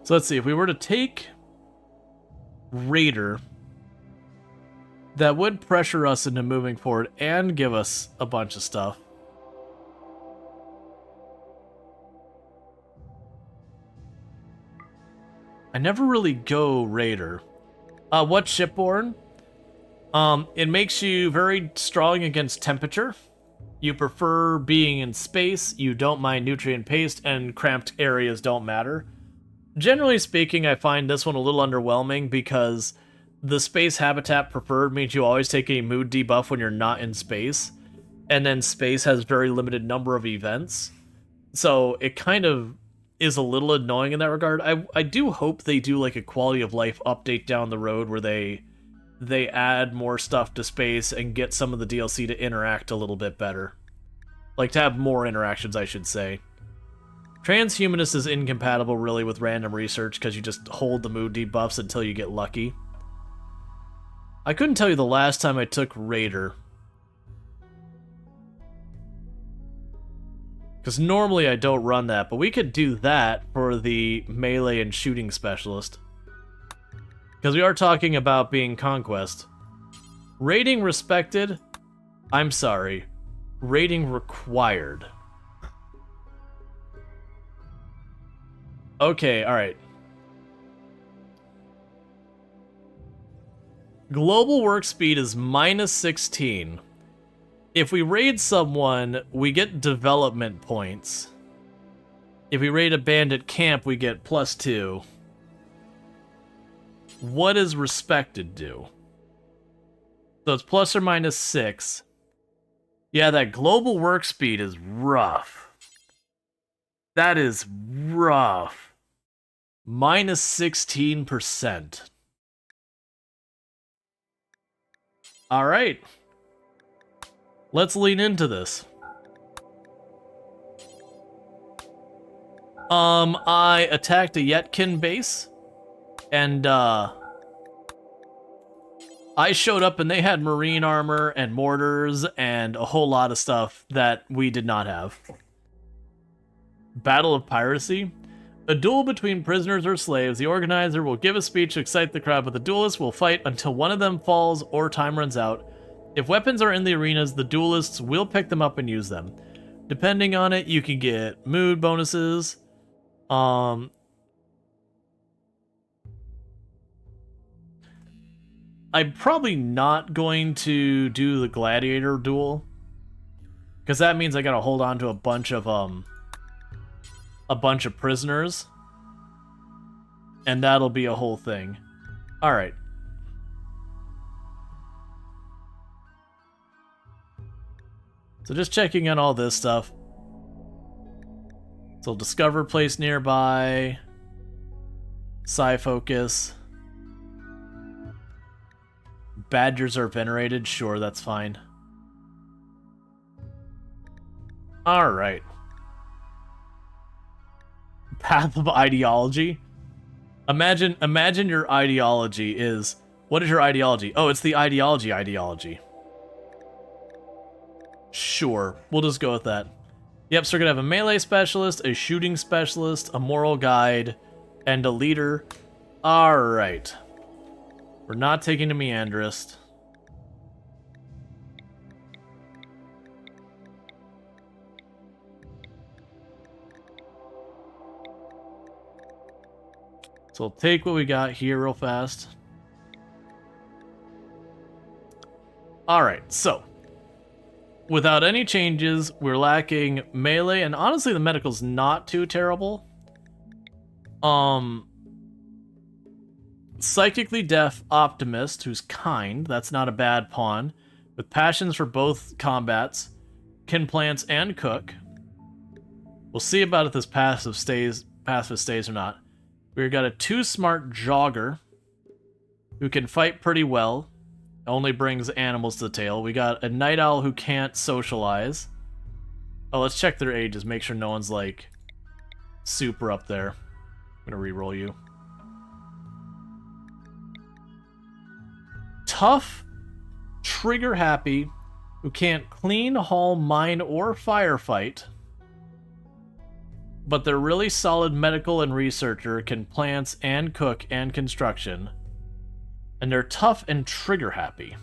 So let's see, if we were to take Raider, that would pressure us into moving forward and give us a bunch of stuff. I never really go Raider. What's shipborne? It makes you very strong against temperature. You prefer being in space, you don't mind nutrient paste, and cramped areas don't matter. Generally speaking, I find this one a little underwhelming because the space habitat preferred means you always take a mood debuff when you're not in space, and then space has very limited number of events. So it kind of is a little annoying in that regard. I do hope they do like a quality of life update down the road where they add more stuff to space and get some of the DLC to interact a little bit better. Like, to have more interactions, I should say. Transhumanist is incompatible, really, with random research, because you just hold the mood debuffs until you get lucky. I couldn't tell you the last time I took Raider. Because normally I don't run that, but we could do that for the melee and shooting specialist. Because we are talking about being conquest. Rating respected? I'm sorry. Rating required. Okay, alright. Global work speed is -16. If we raid someone, we get development points. If we raid a bandit camp, we get +2. What does respected do? So it's ±6. Yeah, that global work speed is rough. That is rough. -16%. Alright. Let's lean into this. I attacked a Yetkin base, and, I showed up and they had marine armor and mortars and a whole lot of stuff that we did not have. Battle of Piracy. A duel between prisoners or slaves. The organizer will give a speech to excite the crowd, but the duelists will fight until one of them falls or time runs out. If weapons are in the arenas, the duelists will pick them up and use them. Depending on it, you can get mood bonuses. I'm probably not going to do the gladiator duel, because that means I gotta hold on to a bunch of prisoners, and that'll be a whole thing. All right. So just checking on all this stuff. So discover place nearby. Psi focus. Badgers are venerated. Sure, that's fine. Alright. Path of ideology. Imagine your ideology is... What is your ideology? Oh, it's the ideology. Sure, we'll just go with that. Yep, so we're gonna have a melee specialist, a shooting specialist, a moral guide, and a leader. Alright. We're not taking a meandrist. So we'll take what we got here real fast. Alright, so without any changes, we're lacking melee, and honestly the medical's not too terrible. Psychically deaf optimist, who's kind, that's not a bad pawn, with passions for both combats, can plants and cook. We'll see about if this passive stays or not. We've got a 2 smart jogger who can fight pretty well. Only brings animals to the tail. We got a night owl who can't socialize. Oh, let's check their ages. Make sure no one's like super up there. I'm gonna re-roll you. Tough, trigger happy, who can't clean, haul, mine, or firefight. But they're really solid medical and researcher, can plants and cook and construction. And they're tough and trigger happy.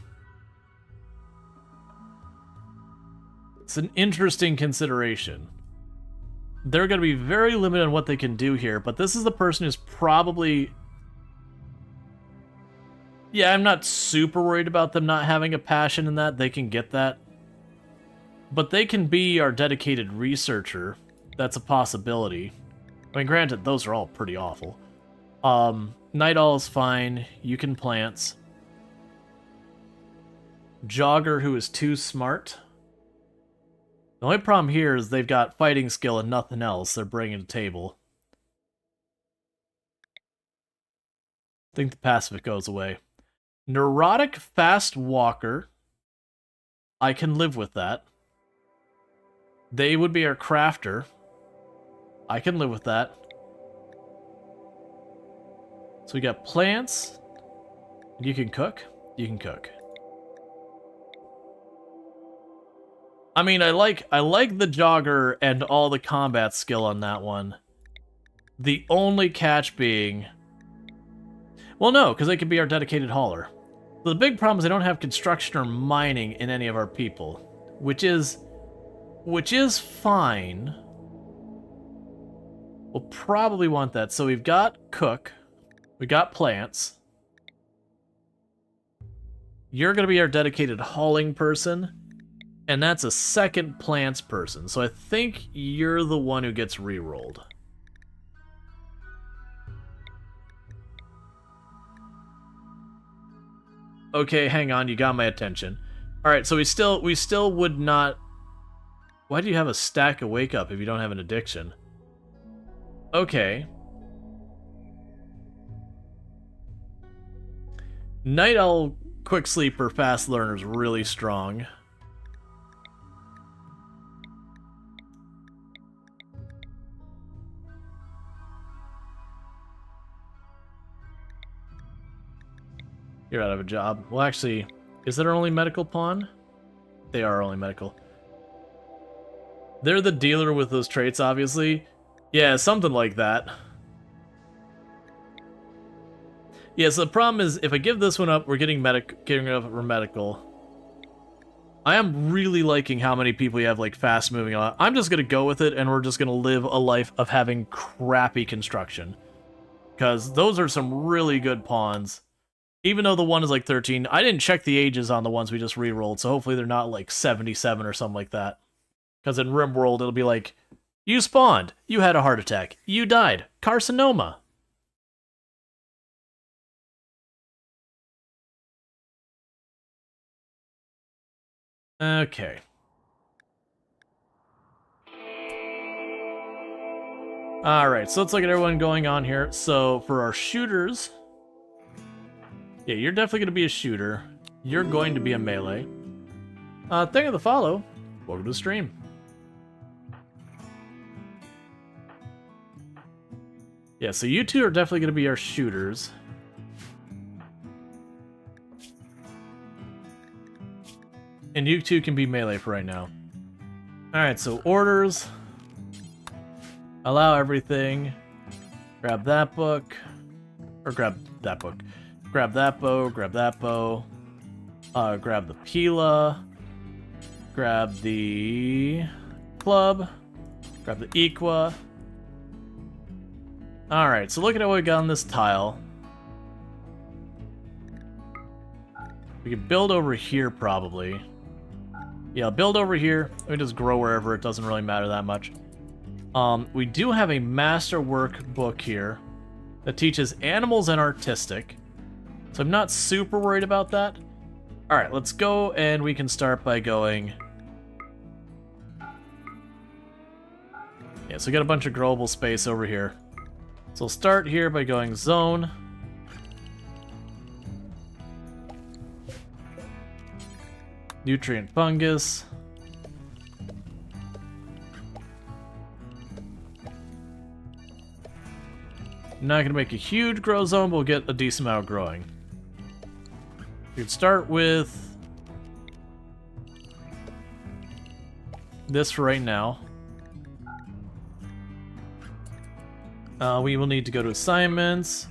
It's an interesting consideration. They're going to be very limited on what they can do here, but this is the person who's probably... Yeah, I'm not super worried about them not having a passion in that. They can get that. But they can be our dedicated researcher. That's a possibility. I mean, granted, those are all pretty awful. Night Owl is fine. You can plants. Jogger, who is too smart. The only problem here is they've got fighting skill and nothing else they're bringing to the table. I think the pacific goes away. Neurotic fast walker. I can live with that. They would be our crafter. I can live with that. So we got plants. You can cook. You can cook. I mean, I like the jogger and all the combat skill on that one. The only catch being... Well, no, because they could be our dedicated hauler. So the big problem is they don't have construction or mining in any of our people. Which is fine. We'll probably want that. So we've got cook. We got plants. You're going to be our dedicated hauling person. And that's a second plants person. So I think you're the one who gets re-rolled. Okay, hang on. You got my attention. Alright, so we still would not... Why do you have a stack of wake up if you don't have an addiction? Okay. Night Owl, quick sleeper, fast learner is really strong. You're out of a job. Well, actually, is that our only medical pawn? They are our only medical. They're the dealer with those traits, obviously. Yeah, something like that. Yeah, so the problem is, if I give this one up, we're getting rid of our medical. I am really liking how many people you have, like, fast moving on. I'm just gonna go with it, and we're just gonna live a life of having crappy construction. Because those are some really good pawns. Even though the one is like 13, I didn't check the ages on the ones we just re-rolled, so hopefully they're not like 77 or something like that. Because in RimWorld, it'll be like, you spawned, you had a heart attack, you died, carcinoma. Okay. Alright, so let's look at everyone going on here. So for our shooters, yeah, you're definitely going to be a shooter. You're going to be a melee. Thank you for the follow. Welcome to the stream. Yeah, so you two are definitely going to be our shooters. And you two can be melee for right now. Alright, so orders. Allow everything. Grab that book. Or grab that book. Grab that bow, grab that bow. Grab the Pila. Grab the club. Grab the Equa. Alright, so look at what we got on this tile. We can build over here, probably. Yeah, build over here. We just grow wherever. It doesn't really matter that much. We do have a masterwork book here that teaches animals and artistic. So I'm not super worried about that. Alright, let's go, and we can start by going... Yeah, so we got a bunch of growable space over here. So we'll start here by going zone. Nutrient fungus. Not going to make a huge grow zone, but we'll get a decent amount of growing. We could start with this for right now. We will need to go to assignments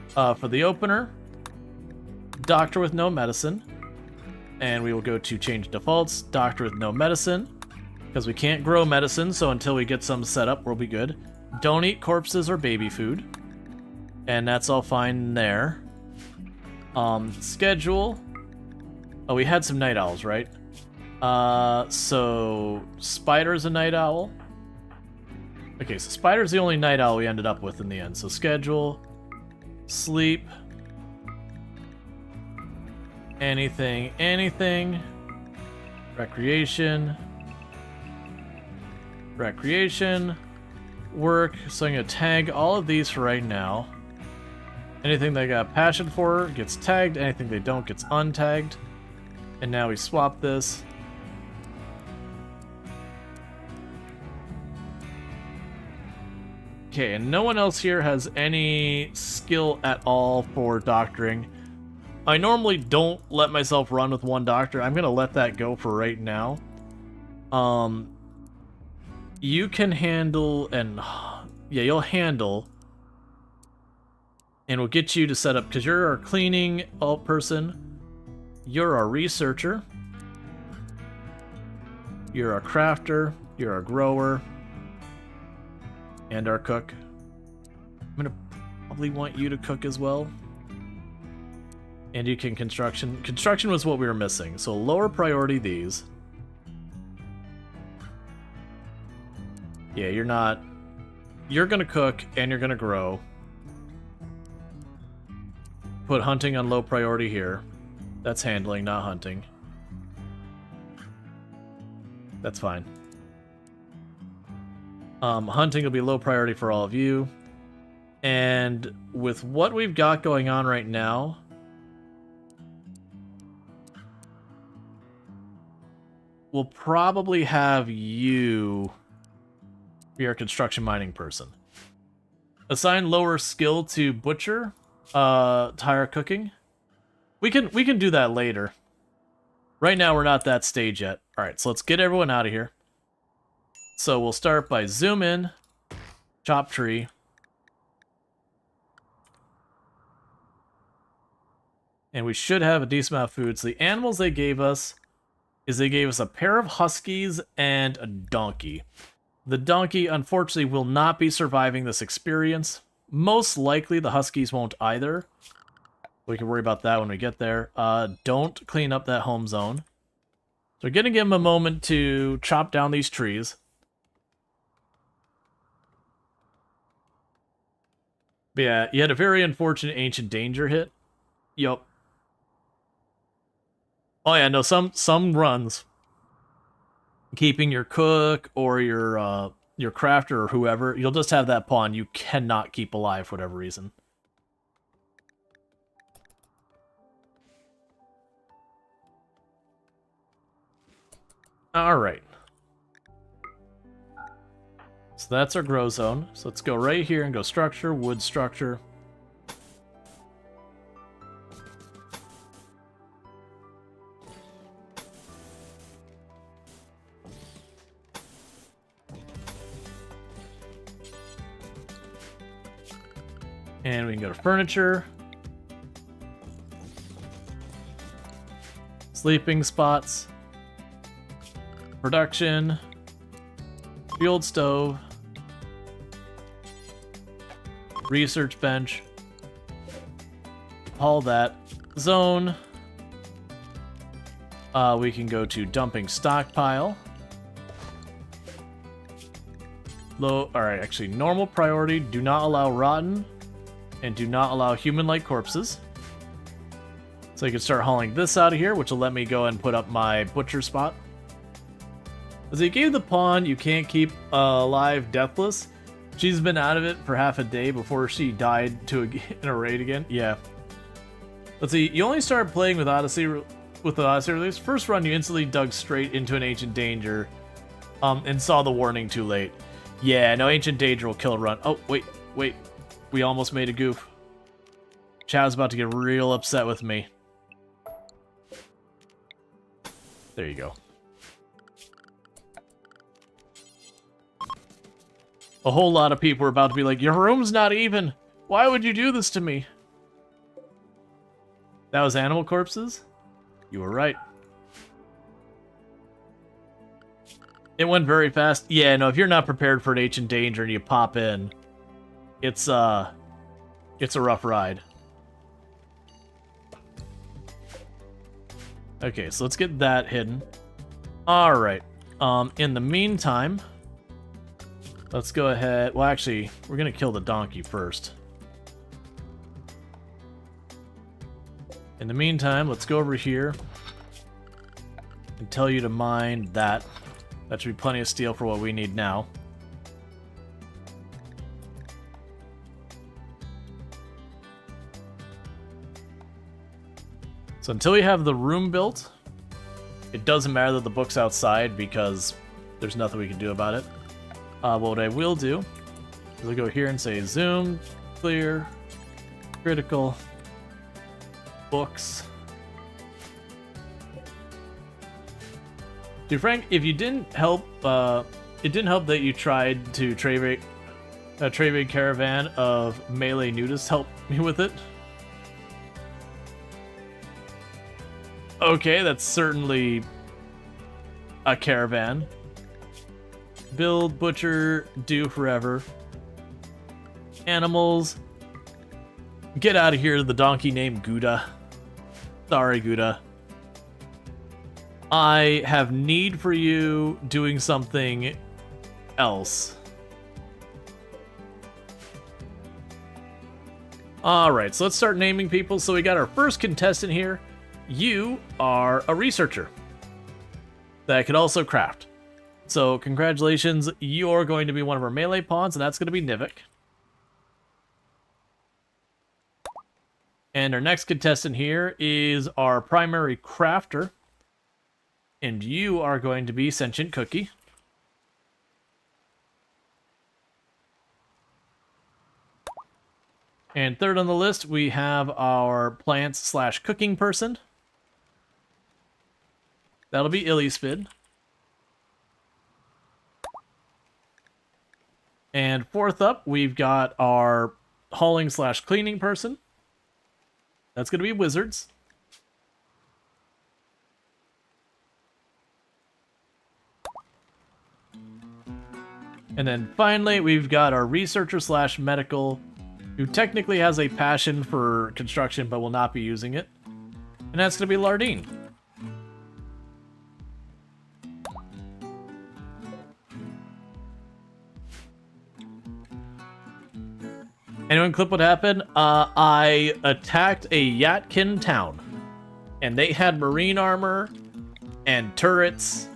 for the opener. Doctor with no medicine. And we will go to change defaults. Doctor with no medicine. Because we can't grow medicine, so until we get some set up, we'll be good. Don't eat corpses or baby food. And that's all fine there. Schedule. Oh, we had some night owls, right? So Spider's a night owl. Okay, so Spider's the only night owl we ended up with in the end. So schedule, sleep, anything, recreation, work. So I'm gonna tag all of these for right now. Anything they got passion for gets tagged, anything they don't gets untagged. And now we swap this. Okay, and no one else here has any skill at all for doctoring. I normally don't let myself run with one doctor. I'm gonna let that go for right now. You can handle, and yeah, you'll handle, and we'll get you to set up, because you're our cleaning person, you're our researcher, you're our crafter, you're our grower, and our cook. I'm gonna probably want you to cook as well. And you can construction. Construction was what we were missing, so lower priority these. Yeah, you're not... You're gonna cook, and you're gonna grow. Put hunting on low priority here. That's handling, not hunting. That's fine. Hunting will be low priority for all of you. And with what we've got going on right now... We'll probably have you be our construction mining person. Assign lower skill to butcher, to higher cooking. We can do that later. Right now we're not that stage yet. Alright, so let's get everyone out of here. So we'll start by zoom in, chop tree. And we should have a decent amount of food. So the animals they gave us is they gave us a pair of huskies and a donkey. The donkey, unfortunately, will not be surviving this experience. Most likely, the huskies won't either. We can worry about that when we get there. Don't clean up that home zone. So we're going to give them a moment to chop down these trees. But yeah, you had a very unfortunate ancient danger hit. Yup. Oh yeah, no, some runs. Keeping your cook or your your crafter or whoever, you'll just have that pawn you cannot keep alive for whatever reason. Alright. So that's our grow zone. So let's go right here and go structure, wood structure. And we can go to furniture. Sleeping spots. Production. Fueled stove. Research bench. All that. Zone. We can go to dumping stockpile. Low, alright, actually, normal priority, do not allow rotten. And do not allow human-like corpses. So you can start hauling this out of here, which will let me go and put up my butcher spot. As he gave the pawn you can't keep alive deathless. She's been out of it for half a day before she died in a raid again. Yeah. Let's see, you only started playing with Odyssey with the Odyssey release. First run, you instantly dug straight into an Ancient Danger and saw the warning too late. Yeah, no, Ancient Danger will kill a run. Oh, wait. We almost made a goof. Chad's about to get real upset with me. There you go. A whole lot of people are about to be like, your room's not even. Why would you do this to me? That was animal corpses? You were right. It went very fast. Yeah, no, if you're not prepared for an Ancient Danger and you pop in, it's a rough ride. Okay, so let's get that hidden. Alright. In the meantime, let's go ahead. Well, actually, we're gonna kill the donkey first. In the meantime, let's go over here and tell you to mine that. That should be plenty of steel for what we need now. So until we have the room built, it doesn't matter that the book's outside because there's nothing we can do about it. What I will do is I'll go here and say zoom, clear, critical, books. Dude, Frank, if you didn't help, it didn't help that you tried to trade a caravan of melee nudists help me with it. Okay, that's certainly a caravan. Build, butcher, do forever. Animals. Get out of here, the donkey named Gouda. Sorry, Gouda. I have need for you doing something else. Alright, so let's start naming people. So we got our first contestant here. You are a researcher that could also craft. So congratulations, you're going to be one of our melee pawns, and that's going to be Nivik. And our next contestant here is our primary crafter. And you are going to be Sentient Cookie. And third on the list, we have our plants/cooking person. That'll be Illyspid. And fourth up, we've got our hauling/cleaning person. That's going to be Wizards. And then finally, we've got our researcher/medical, who technically has a passion for construction but will not be using it. And that's going to be Lardine. Anyone clip what happened? I attacked a Yatkin town. And they had marine armor and turrets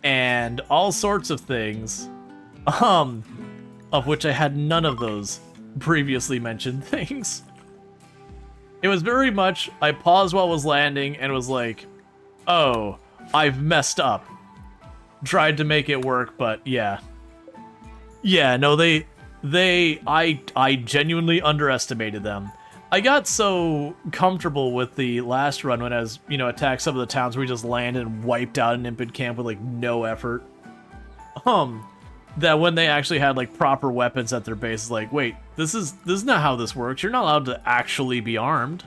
and all sorts of things. Of which I had none of those previously mentioned things. It was very much, I paused while I was landing and was like, oh, I've messed up. Tried to make it work, but yeah. Yeah, no, I genuinely underestimated them. I got so comfortable with the last run when I was, attacked some of the towns where we just landed and wiped out an Impid camp with, like, no effort. That when they actually had, like, proper weapons at their base, it's like, wait, this is not how this works. You're not allowed to actually be armed.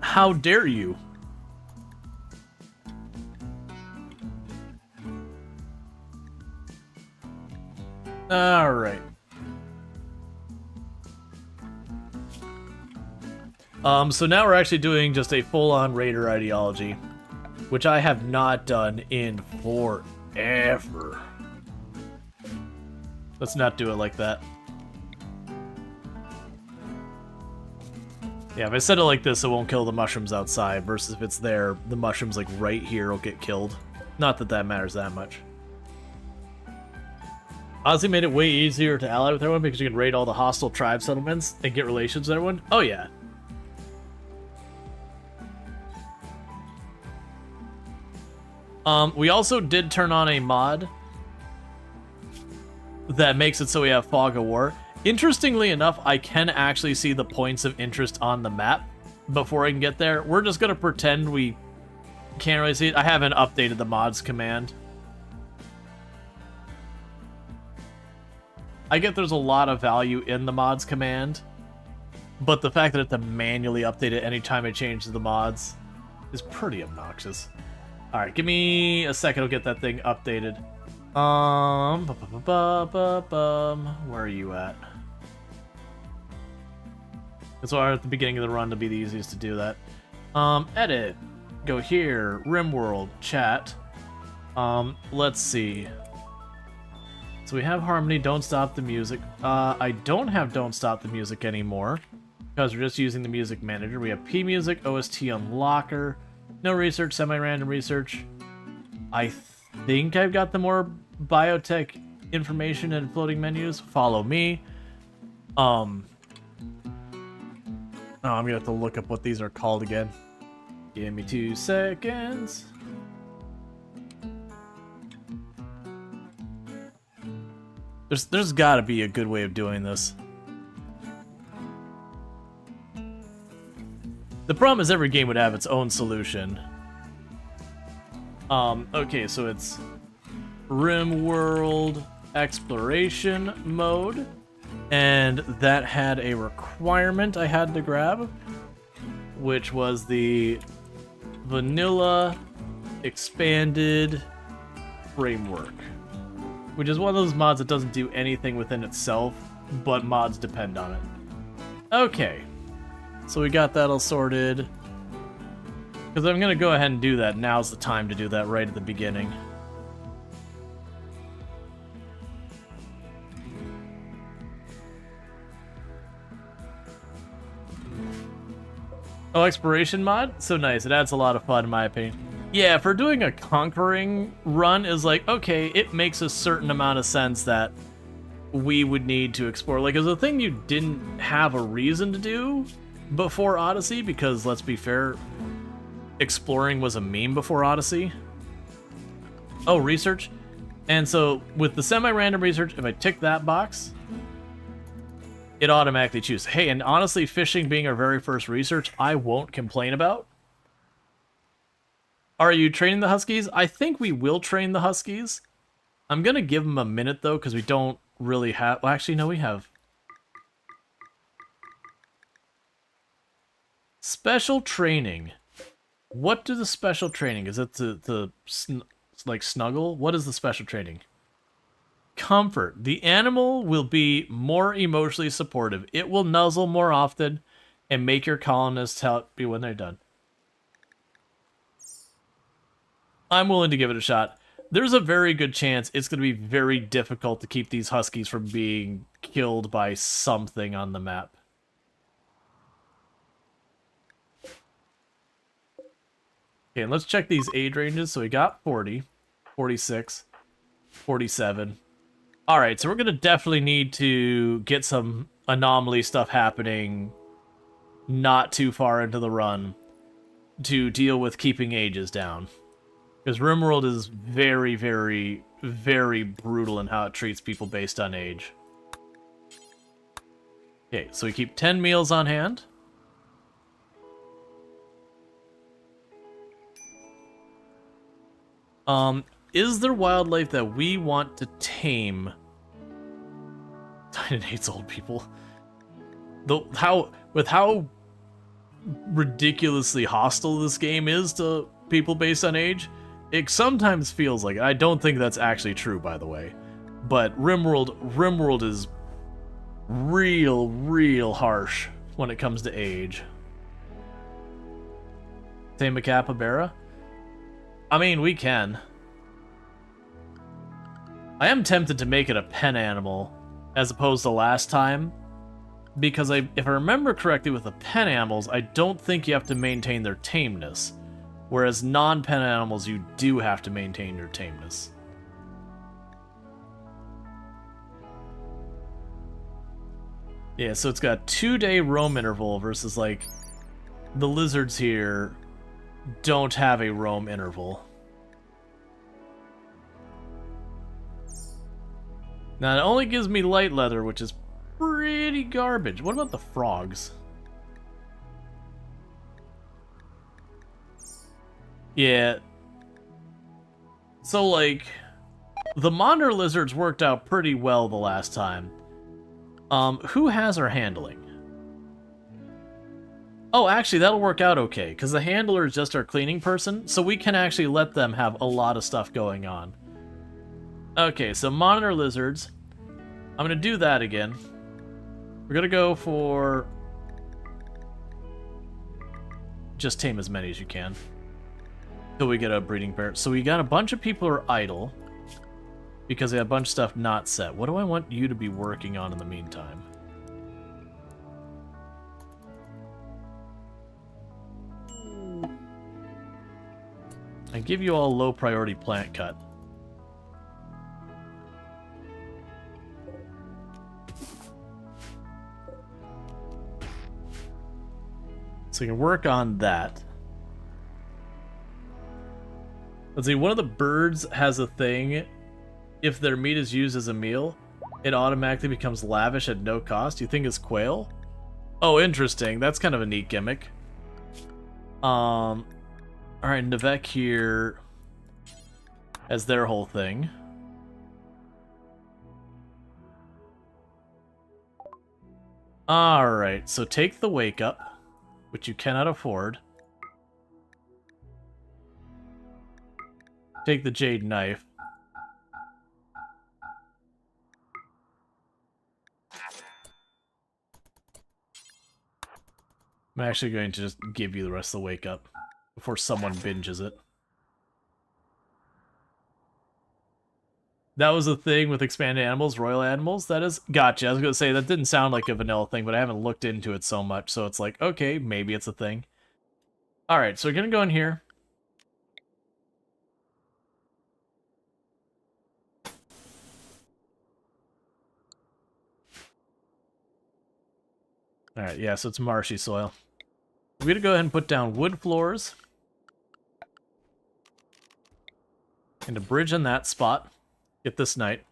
How dare you? Alright. So now we're actually doing just a full-on Raider ideology, which I have not done in forever. Let's not do it like that. Yeah, if I set it like this, it won't kill the mushrooms outside, versus if it's there, the mushrooms, like, right here will get killed. Not that that matters that much. Odyssey made it way easier to ally with everyone because you can raid all the hostile tribe settlements and get relations with everyone. Oh, yeah. We also did turn on a mod that makes it so we have Fog of War. Interestingly enough, I can actually see the points of interest on the map before I can get there. We're just going to pretend we can't really see it. I haven't updated the mods command. I get there's a lot of value in the mods command, but the fact that I have to manually update it anytime I change the mods is pretty obnoxious. Alright, give me a second to get that thing updated. Where are you at? It's why at the beginning of the run to be the easiest to do that. Edit. Go here. RimWorld. Chat. Let's see. So we have Harmony, Don't Stop the Music. I don't have Don't Stop the Music anymore, because we're just using the music manager. We have P Music, OST Unlocker, no research, semi-random research. I think I've got the more biotech information and floating menus. Follow me. Oh, I'm gonna have to look up what these are called again. Give me 2 seconds. There's got to be a good way of doing this. The problem is every game would have its own solution. Okay, so it's RimWorld Exploration Mode, and that had a requirement I had to grab, which was the Vanilla Expanded Framework, which is one of those mods that doesn't do anything within itself, but mods depend on it. Okay, so we got that all sorted. Because I'm going to go ahead and do that. Now's the time to do that right at the beginning. Oh, exploration mod? So nice. It adds a lot of fun in my opinion. Yeah, for doing a conquering run is like, okay, it makes a certain amount of sense that we would need to explore. Like, it was a thing you didn't have a reason to do before Odyssey, because let's be fair, exploring was a meme before Odyssey. Oh, research. And so with the semi-random research, if I tick that box, it automatically chooses. Hey, and honestly, fishing being our very first research, I won't complain about. Are you training the Huskies? I think we will train the Huskies. I'm going to give them a minute, though, because we don't really have... Well, actually, no, we have. Special training. What do the special training? Is it like snuggle? What is the special training? Comfort. The animal will be more emotionally supportive. It will nuzzle more often and make your colonists happy when they're done. I'm willing to give it a shot. There's a very good chance it's going to be very difficult to keep these Huskies from being killed by something on the map. Okay, and let's check these age ranges. So we got 40, 46, 47. Alright, so we're going to definitely need to get some anomaly stuff happening not too far into the run to deal with keeping ages down. Because RimWorld is very, very, very brutal in how it treats people based on age. Okay, so we keep 10 meals on hand. Is there wildlife that we want to tame? Titan hates old people. With how ridiculously hostile this game is to people based on age, it sometimes feels like it. I don't think that's actually true, by the way. But RimWorld is real harsh when it comes to age. Tame a capybara? I mean, we can. I am tempted to make it a pen animal as opposed to last time, because if I remember correctly with the pen animals, I don't think you have to maintain their tameness, whereas non-pen animals you do have to maintain your tameness. Yeah, so it's got 2-day roam interval versus like the lizards here don't have a roam interval. Now, it only gives me light leather, which is pretty garbage. What about the frogs? Yeah. So, like, the monitor lizards worked out pretty well the last time. Who has our handling? Oh, actually, that'll work out okay, because the handler is just our cleaning person, so we can actually let them have a lot of stuff going on. Okay, so monitor lizards. I'm gonna do that again. We're gonna go for... just tame as many as you can till we get a breeding pair. So we got a bunch of people who are idle because they have a bunch of stuff not set. What do I want you to be working on in the meantime? I give you all low priority plant cut. So you can work on that. Let's see, one of the birds has a thing. If their meat is used as a meal, it automatically becomes lavish at no cost. You think it's quail? Oh, interesting. That's kind of a neat gimmick. Alright, Navek here has their whole thing. Alright, so take the wake up, which you cannot afford. Take the jade knife. I'm actually going to just give you the rest of the wake up before someone binges it. That was the thing with expanded animals, royal animals, that is? Gotcha. I was going to say, that didn't sound like a vanilla thing, but I haven't looked into it so much, so it's like, okay, maybe it's a thing. Alright, so we're going to go in here. Alright, yeah, so it's marshy soil. We're going to go ahead and put down wood floors. And a bridge in that spot. Get this night.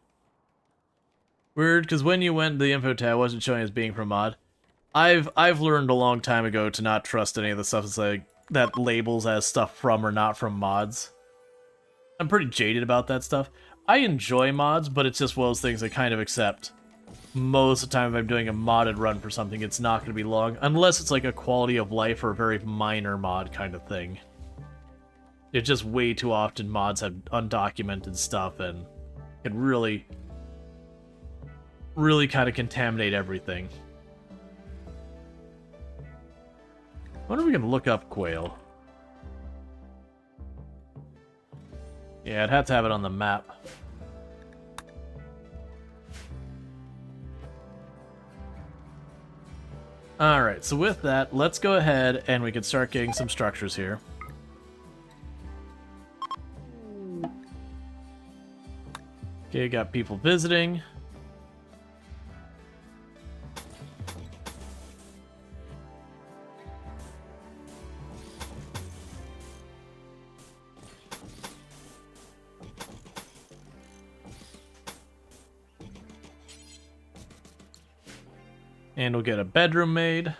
Weird, because when you went to the info tab, it wasn't showing as being from mod. I've learned a long time ago to not trust any of the stuff that's like that labels as stuff from or not from mods. I'm pretty jaded about that stuff. I enjoy mods, but it's just one of those things I kind of accept. Most of the time if I'm doing a modded run for something, it's not going to be long, unless it's like a quality of life or a very minor mod kind of thing. It's just way too often mods have undocumented stuff and can really kind of contaminate everything. When are we going to look up quail? Yeah, I'd have to have it on the map. Alright, so with that, let's go ahead and we can start getting some structures here. Okay, got people visiting. And we'll get a bedroom made.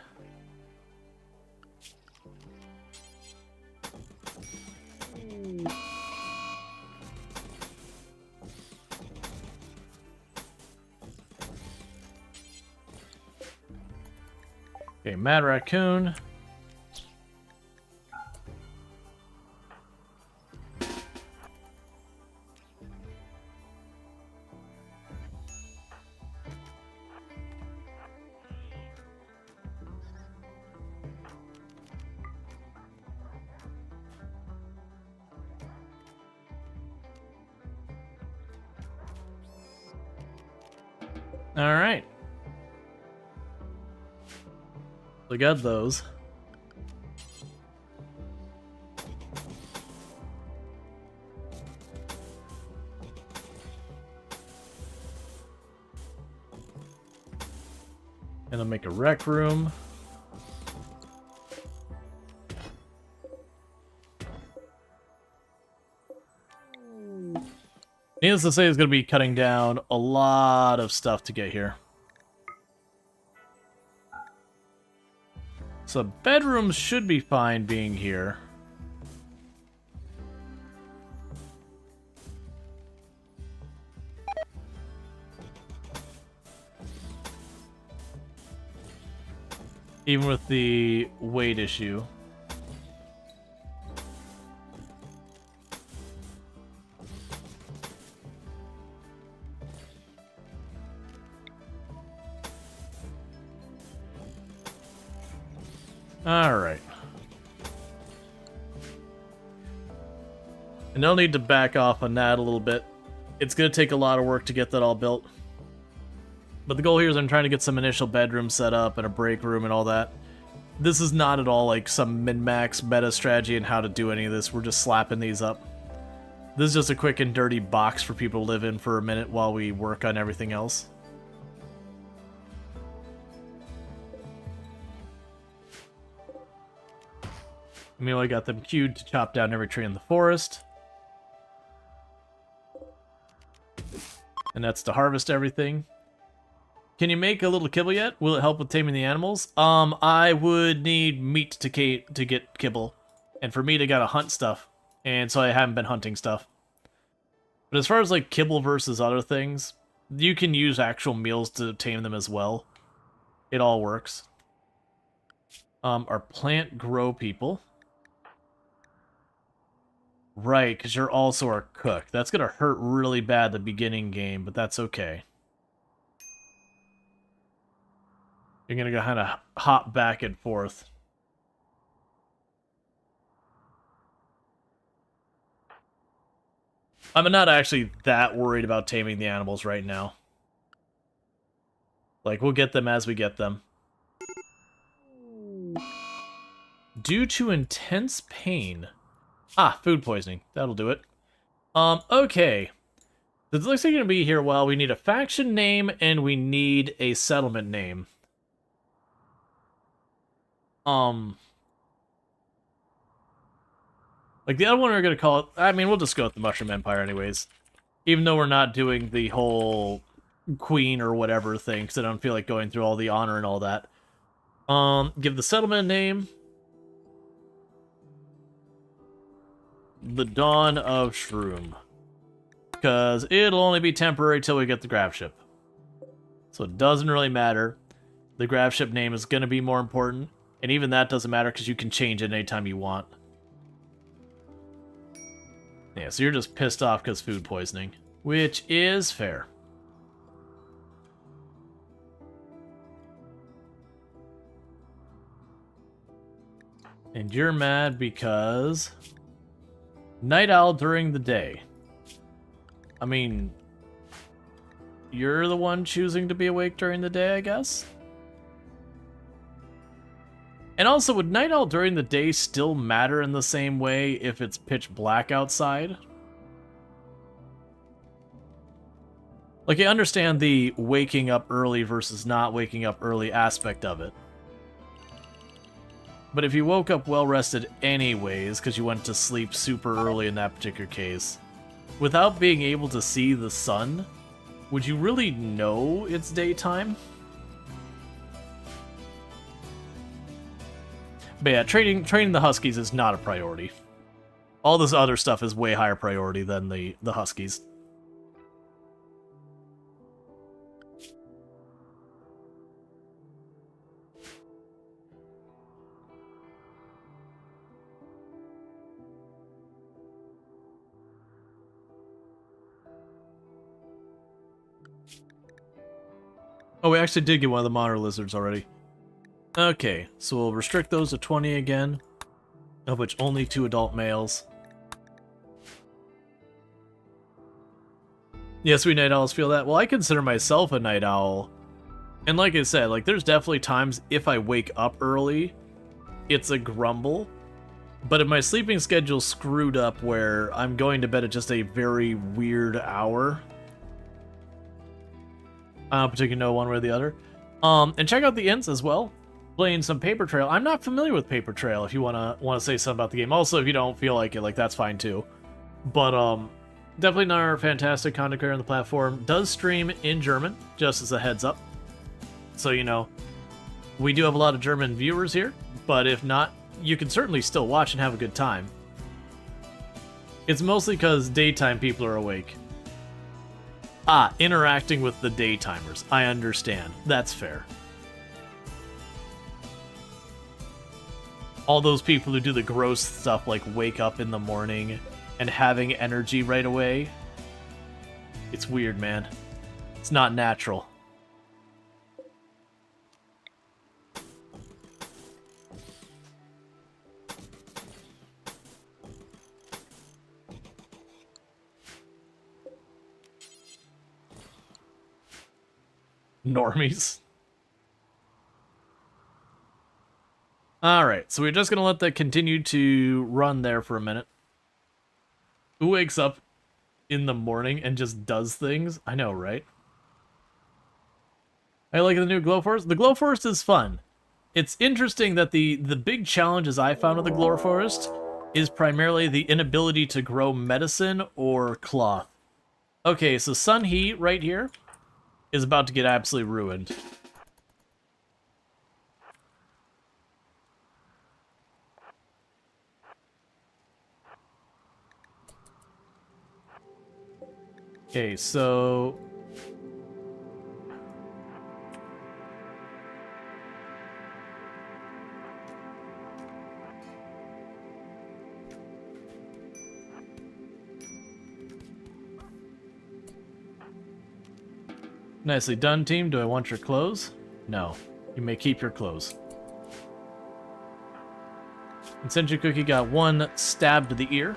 Okay, Mad Raccoon. All right. We got those. And I'll make a rec room. Needless to say, it's going to be cutting down a lot of stuff to get here. So bedrooms should be fine being here. Even with the weight issue. Alright. And I'll need to back off on that a little bit. It's going to take a lot of work to get that all built. But the goal here is I'm trying to get some initial bedrooms set up and a break room and all that. This is not at all like some min-max meta strategy and how to do any of this. We're just slapping these up. This is just a quick and dirty box for people to live in for a minute while we work on everything else. Meanwhile, I got them queued to chop down every tree in the forest. And that's to harvest everything. Can you make a little kibble yet? Will it help with taming the animals? I would need meat to get kibble. And for meat, I gotta hunt stuff. And so I haven't been hunting stuff. But as far as like kibble versus other things, you can use actual meals to tame them as well. It all works. Our plant grow people. Right, because you're also our cook. That's going to hurt really bad the beginning game, but that's okay. You're going to kind of hop back and forth. I'm not actually that worried about taming the animals right now. Like, we'll get them as we get them. Due to intense pain... Ah, food poisoning. That'll do it. Okay. This looks like you're gonna be here. Well, we need a faction name and we need a settlement name. Like the other one we're gonna call it. I mean, we'll just go with the Mushroom Empire, anyways. Even though we're not doing the whole queen or whatever thing, because I don't feel like going through all the honor and all that. Give the settlement name. The Dawn of Shroom. Because it'll only be temporary till we get the grab ship. So it doesn't really matter. The grab ship name is going to be more important. And even that doesn't matter because you can change it anytime you want. Yeah, so you're just pissed off because food poisoning. Which is fair. And you're mad because... Night owl during the day. I mean, you're the one choosing to be awake during the day, I guess? And also, would night owl during the day still matter in the same way if it's pitch black outside? Like, I understand the waking up early versus not waking up early aspect of it. But if you woke up well-rested anyways, because you went to sleep super early in that particular case, without being able to see the sun, would you really know it's daytime? But yeah, training the Huskies is not a priority. All this other stuff is way higher priority than the Huskies. Oh, we actually did get one of the monitor lizards already. Okay, so we'll restrict those to 20 again, of which only 2 adult males. Yes, we night owls feel that. Well, I consider myself a night owl. And like I said, like there's definitely times if I wake up early, it's a grumble. But if my sleeping schedule's screwed up where I'm going to bed at just a very weird hour, I don't particularly know one way or the other. And check out the ints as well. Playing some Paper Trail. I'm not familiar with Paper Trail. If you wanna say something about the game, also if you don't feel like it, like that's fine too. But definitely another fantastic content creator on the platform. Does stream in German, just as a heads up. So you know, we do have a lot of German viewers here. But if not, you can certainly still watch and have a good time. It's mostly because daytime people are awake. Ah, interacting with the daytimers. I understand. That's fair. All those people who do the gross stuff like wake up in the morning and having energy right away. It's weird, man. It's not natural. Normies. Alright, so we're just going to let that continue to run there for a minute. Who wakes up in the morning and just does things? I know, right? I like the new Glow Forest. The Glow Forest is fun. It's interesting that the big challenges I found with the Glow Forest is primarily the inability to grow medicine or cloth. Okay, so Sun Heat right here is about to get absolutely ruined. Okay, so nicely done, team. Do I want your clothes? No. You may keep your clothes. And Senju Cookie got 1 stab to the ear.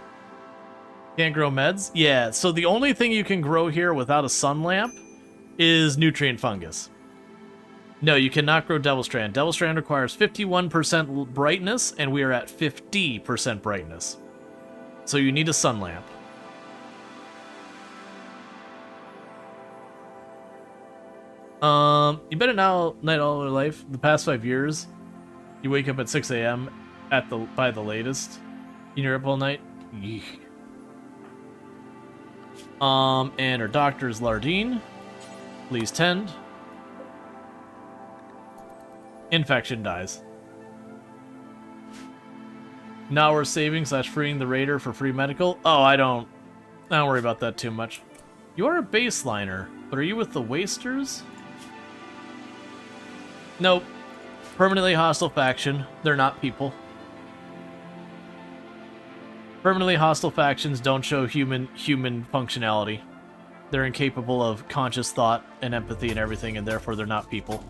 Can't grow meds? Yeah, so the only thing you can grow here without a sun lamp is nutrient fungus. No, you cannot grow Devil Strand. Devil Strand requires 51% brightness, and we are at 50% brightness. So you need a sun lamp. You bet it now, night all your life. The past 5 years, you wake up at 6 a.m. by the latest. You're up all night. Yeek. And our doctor is Lardine. Please tend. Infection dies. Now we're saving / freeing the raider for free medical. Oh, I don't worry about that too much. You are a baseliner, but are you with the Wasters? Nope. Permanently hostile faction. They're not people. Permanently hostile factions don't show human functionality. They're incapable of conscious thought and empathy and everything, and therefore they're not people.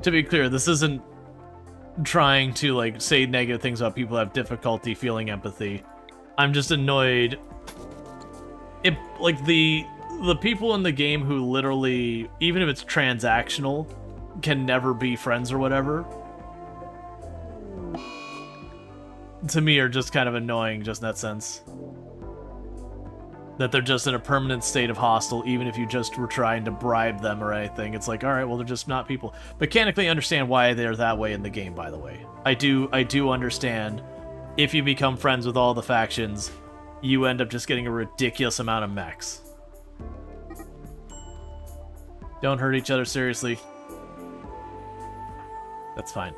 To be clear, this isn't trying to like say negative things about people who have difficulty feeling empathy. I'm just annoyed. It like the people in the game who literally, even if it's transactional, can never be friends or whatever. to me are just kind of annoying, just in that sense. That they're just in a permanent state of hostile, even if you just were trying to bribe them or anything. It's like, alright, well, they're just not people. Mechanically, understand why they're that way in the game, by the way. I do understand, if you become friends with all the factions, you end up just getting a ridiculous amount of mechs. Don't hurt each other, seriously. That's fine.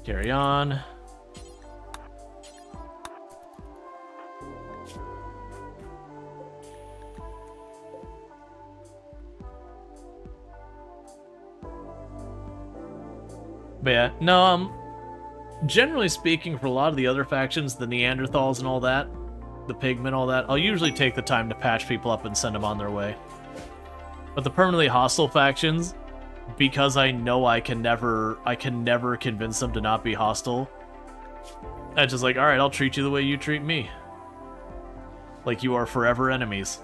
Carry on. But yeah, no, generally speaking, for a lot of the other factions, the Neanderthals and all that, the Pigmen, all that, I'll usually take the time to patch people up and send them on their way. But the permanently hostile factions, because I know I can never convince them to not be hostile, I'm just like, alright, I'll treat you the way you treat me. Like you are forever enemies.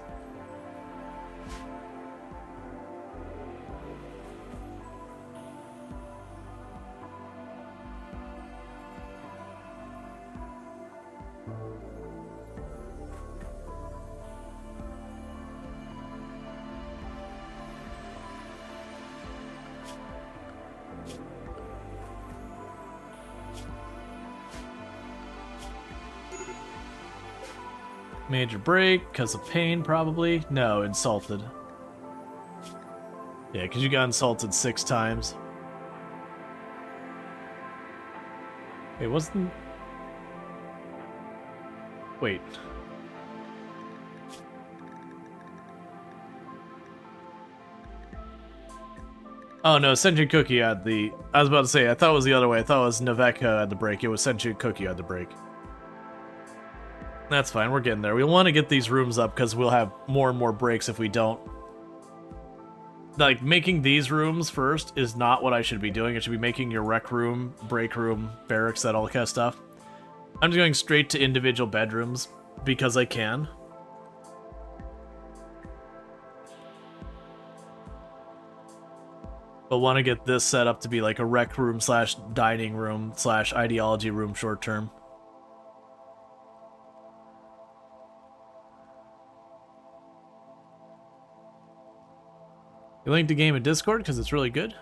Major break, because of pain, probably? No, insulted. Yeah, because you got insulted 6 times. Wait, wasn't... Wait. Oh no, Sentient Cookie had the... I was about to say, I thought it was the other way. I thought it was Naveka had the break. It was Sentient Cookie had the break. That's fine, we're getting there. We want to get these rooms up because we'll have more and more breaks if we don't. Like, making these rooms first is not what I should be doing. It should be making your rec room, break room, barracks, that all kind of stuff. I'm just going straight to individual bedrooms because I can. But want to get this set up to be like a rec room slash dining room slash ideology room short term. You linked the game in Discord because it's really good.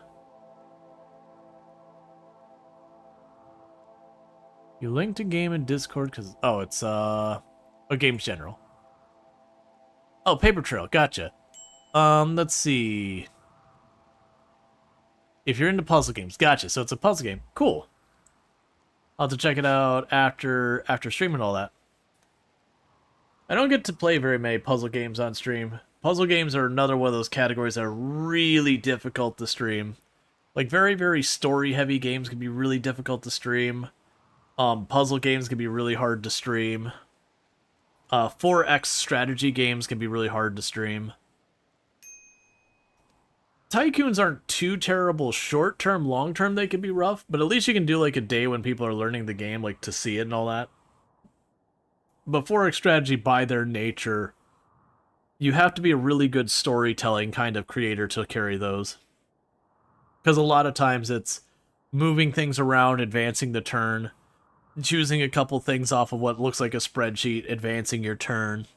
You linked a game in Discord because... Oh, it's, a Games General. Oh, Paper Trail, gotcha. Let's see. If you're into puzzle games, gotcha. So it's a puzzle game. Cool. I'll have to check it out after streaming all that. I don't get to play very many puzzle games on stream. Puzzle games are another one of those categories that are really difficult to stream. Like, very, very story-heavy games can be really difficult to stream. Puzzle games can be really hard to stream. 4X strategy games can be really hard to stream. Tycoons aren't too terrible short-term, long-term they can be rough, but at least you can do, like, a day when people are learning the game, like, to see it and all that. But 4X strategy, by their nature... You have to be a really good storytelling kind of creator to carry those. Because a lot of times it's moving things around, advancing the turn, choosing a couple things off of what looks like a spreadsheet, advancing your turn.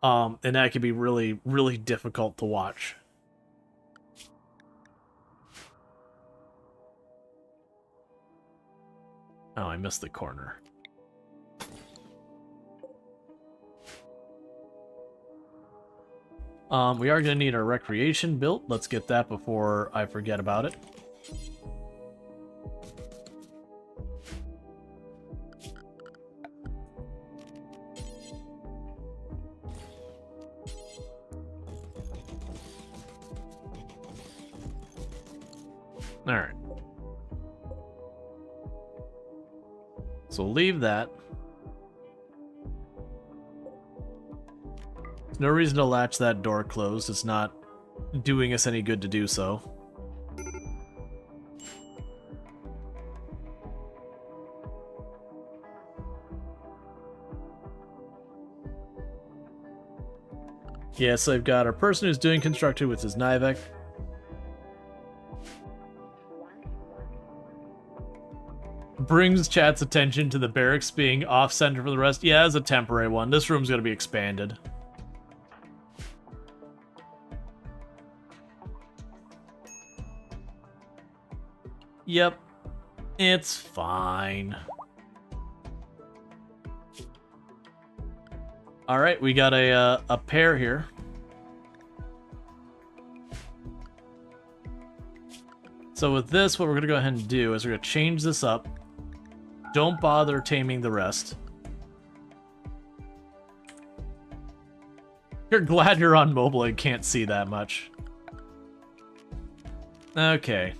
And that can be really, really difficult to watch. Oh, I missed the corner. We are going to need our recreation built. Let's get that before I forget about it. Alright. So leave that. There's no reason to latch that door closed. It's not doing us any good to do so. Yes, I've got our person who's doing constructed with his Nivek. brings chat's attention to the barracks being off-center for the rest. Yeah, as a temporary one. This room's going to be expanded. Yep. It's fine. Alright, we got a pair here. So with this, what we're going to go ahead and do is we're going to change this up. Don't bother taming the rest. You're glad you're on mobile and can't see that much. Okay.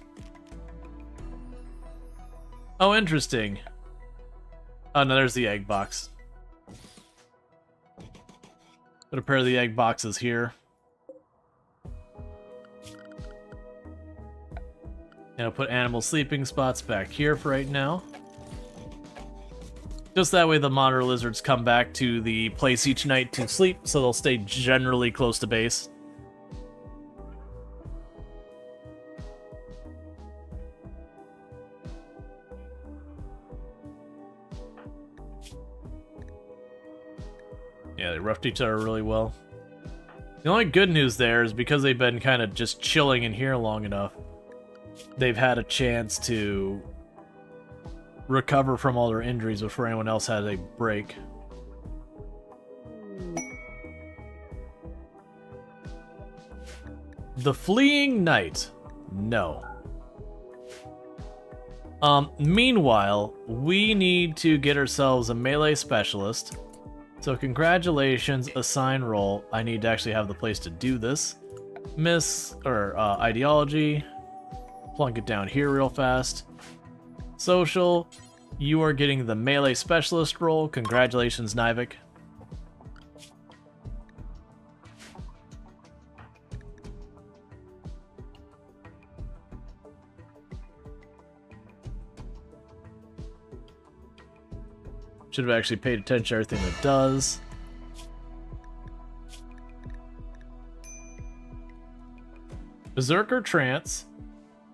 Oh, interesting. Oh, no, there's the egg box. Put a pair of the egg boxes here. And I'll put animal sleeping spots back here for right now. Just that way the monitor lizards come back to the place each night to sleep, so they'll stay generally close to base. Yeah, they roughed each other really well. The only good news there is because they've been kind of just chilling in here long enough, they've had a chance to recover from all their injuries before anyone else had a break. The Fleeing Knight. No. Meanwhile, we need to get ourselves a melee specialist. So congratulations, assign role. I need to actually have the place to do this. Ideology. Plunk it down here real fast. Social, you are getting the melee specialist role. Congratulations, Nivik. Should have actually paid attention to everything it does. Berserker Trance.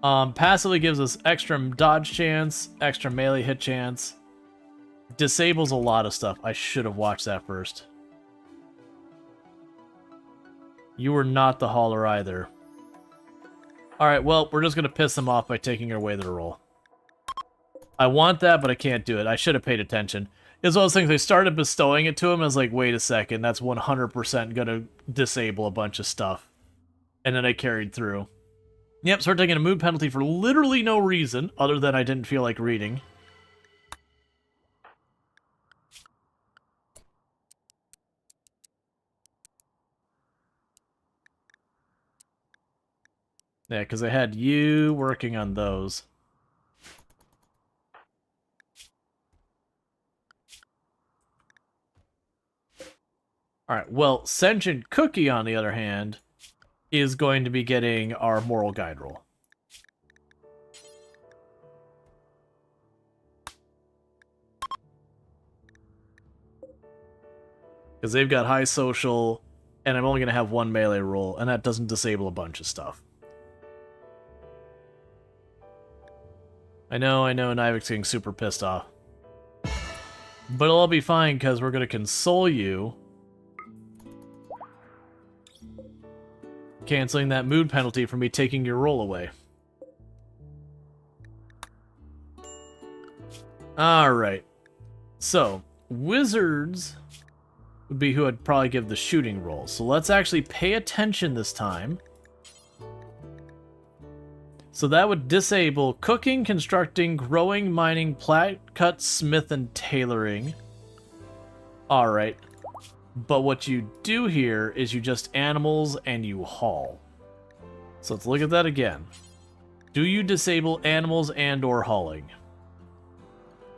Passively gives us extra dodge chance, extra melee hit chance. Disables a lot of stuff. I should have watched that first. You were not the hauler either. Alright, well, we're just going to piss them off by taking away their role. I want that, but I can't do it. I should have paid attention. It's one of those things, they started bestowing it to him. I was like, wait a second, that's 100% going to disable a bunch of stuff. And then I carried through. Yep, so we're taking a mood penalty for literally no reason, other than I didn't feel like reading. Yeah, because I had you working on those. Alright, well, Sentient Cookie, on the other hand, is going to be getting our moral guide roll. Because they've got high social, and I'm only going to have one melee roll, and that doesn't disable a bunch of stuff. I know, Nivik's getting super pissed off. But it'll all be fine, because we're going to console you, canceling that mood penalty for me taking your roll away. Alright. So, wizards would be who I'd probably give the shooting roll. So let's actually pay attention this time. So that would disable cooking, constructing, growing, mining, plat, cut, smith, and tailoring. Alright. But what you do here is you just animals and you haul. So let's look at that again. Do you disable animals and or hauling?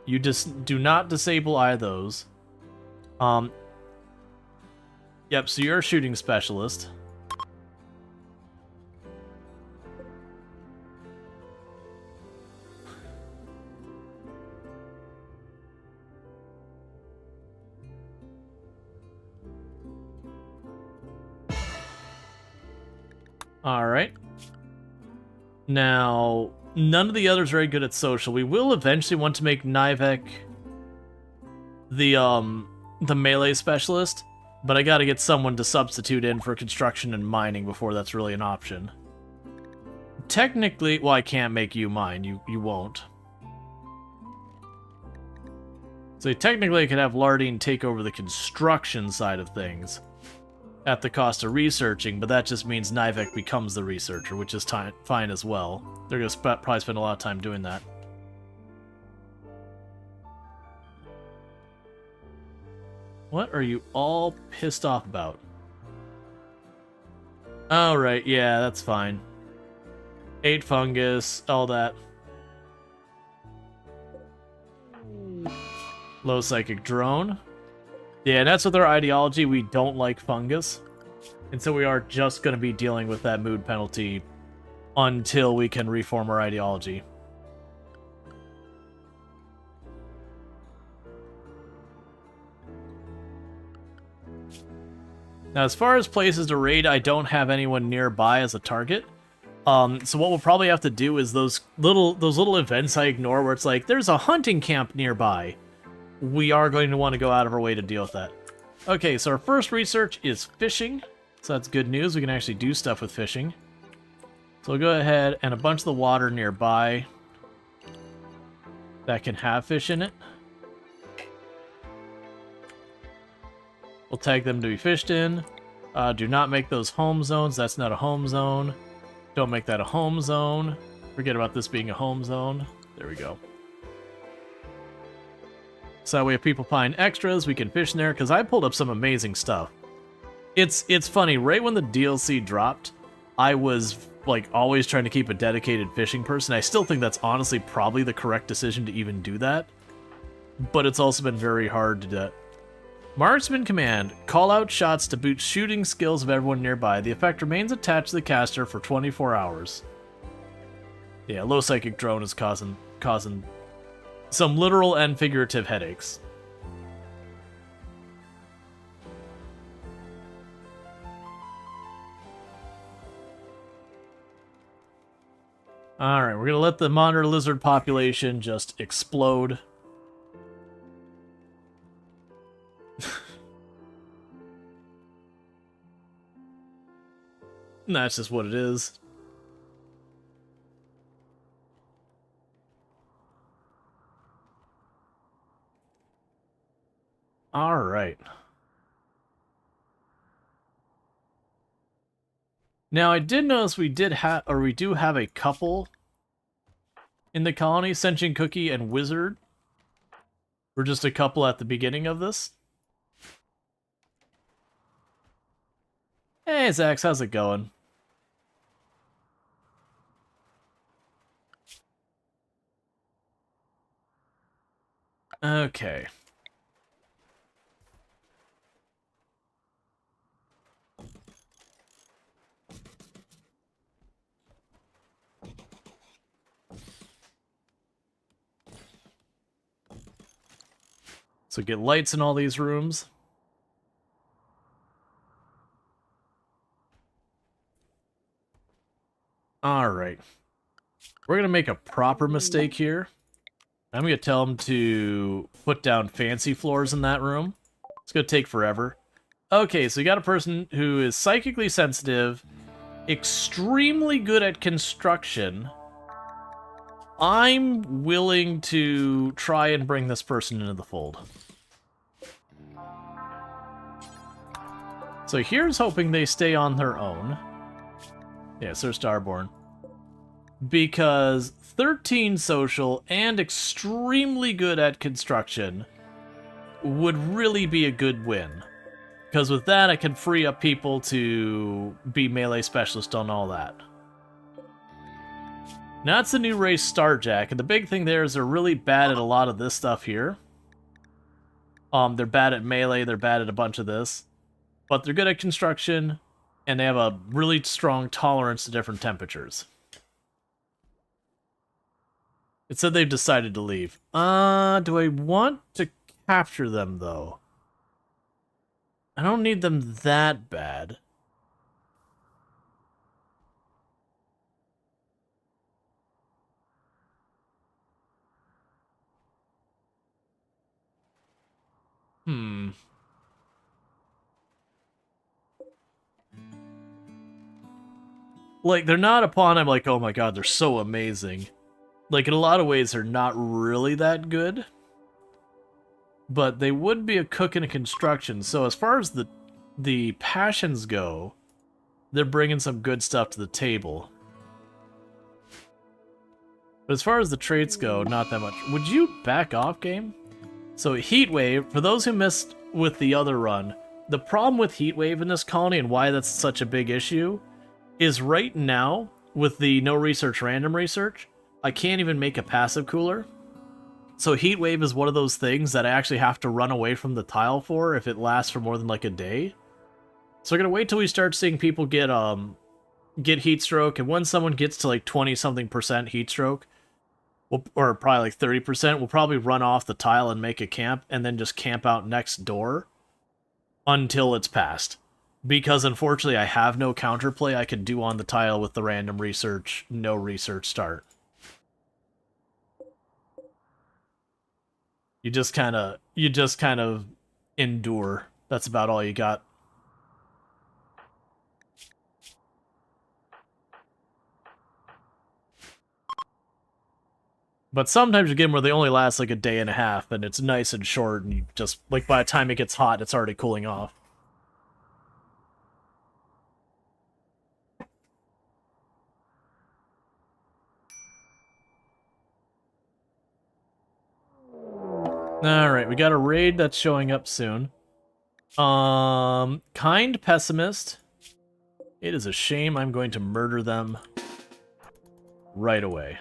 You just do not disable either of those. Yep, so you're a shooting specialist. Alright. Now, None of the others are very good at social. We will eventually want to make Nivek the melee specialist, but I gotta get someone to substitute in for construction and mining before that's really an option. Technically, well, I can't make you mine. You won't. So technically I could have Lardine take over the construction side of things at the cost of researching, but that just means Nivek becomes the researcher, which is fine as well. They're going to probably spend a lot of time doing that. What are you all pissed off about? Oh, right, yeah, that's fine. 8 fungus, all that. Low psychic drone. Yeah, and that's with our ideology. We don't like fungus. And so we are just going to be dealing with that mood penalty until we can reform our ideology. Now, as far as places to raid, I don't have anyone nearby as a target. So what we'll probably have to do is those little events I ignore where it's like, there's a hunting camp nearby. We are going to want to go out of our way to deal with that. Okay, so our first research is fishing. So that's good news. We can actually do stuff with fishing. So we'll go ahead and a bunch of the water nearby that can have fish in it. We'll tag them to be fished in. Do not make those home zones. That's not a home zone. Don't make that a home zone. Forget about this being a home zone. There we go. So that way if people find extras, we can fish in there, because I pulled up some amazing stuff. It's funny, right when the DLC dropped, I was like always trying to keep a dedicated fishing person. I still think that's honestly probably the correct decision to even do that. But it's also been very hard to do. Marksman command. Call out shots to boost shooting skills of everyone nearby. The effect remains attached to the caster for 24 hours. Yeah, low psychic drone is causing some literal and figurative headaches. Alright, we're gonna let the monitor lizard population just explode. And that's just what it is. All right. Now I did notice we do have a couple in the colony, Sentient Cookie and Wizard. We're just a couple at the beginning of this. Hey Zax, how's it going? Okay. So get lights in all these rooms. Alright. We're going to make a proper mistake here. I'm going to tell them to put down fancy floors in that room. It's going to take forever. Okay, so you got a person who is psychically sensitive, extremely good at construction. I'm willing to try and bring this person into the fold. So here's hoping they stay on their own. Yeah, Sir Starborn. Because 13 social and extremely good at construction would really be a good win. Because with that, I can free up people to be melee specialist on all that. Now, it's the new race Starjack, and the big thing there is they're really bad at a lot of this stuff here. They're bad at melee, they're bad at a bunch of this. But they're good at construction, and they have a really strong tolerance to different temperatures. It said they've decided to leave. Do I want to capture them, though? I don't need them that bad. Hmm. Like, they're not upon I'm like, oh my god, they're so amazing. Like, in a lot of ways, they're not really that good. But they would be a cook in a construction. So as far as the passions go, they're bringing some good stuff to the table. But as far as the traits go, not that much. Would you back off, game? So Heatwave, for those who missed with the other run, the problem with Heatwave in this colony and why that's such a big issue is right now, with the no research random research, I can't even make a passive cooler. So Heatwave is one of those things that I actually have to run away from the tile for if it lasts for more than like a day. So we're gonna wait till we start seeing people get heat stroke, and when someone gets to like 20-something% heat stroke, or probably like 30%, we'll probably run off the tile and make a camp, and then just camp out next door until it's passed. Because unfortunately I have no counterplay I could do on the tile with the random research, no research start. You just kind of endure. That's about all you got. But sometimes you get them where they only last like a day and a half, and it's nice and short, and you just, like, by the time it gets hot, it's already cooling off. Alright, we got a raid that's showing up soon. Kind Pessimist. It is a shame I'm going to murder them right away.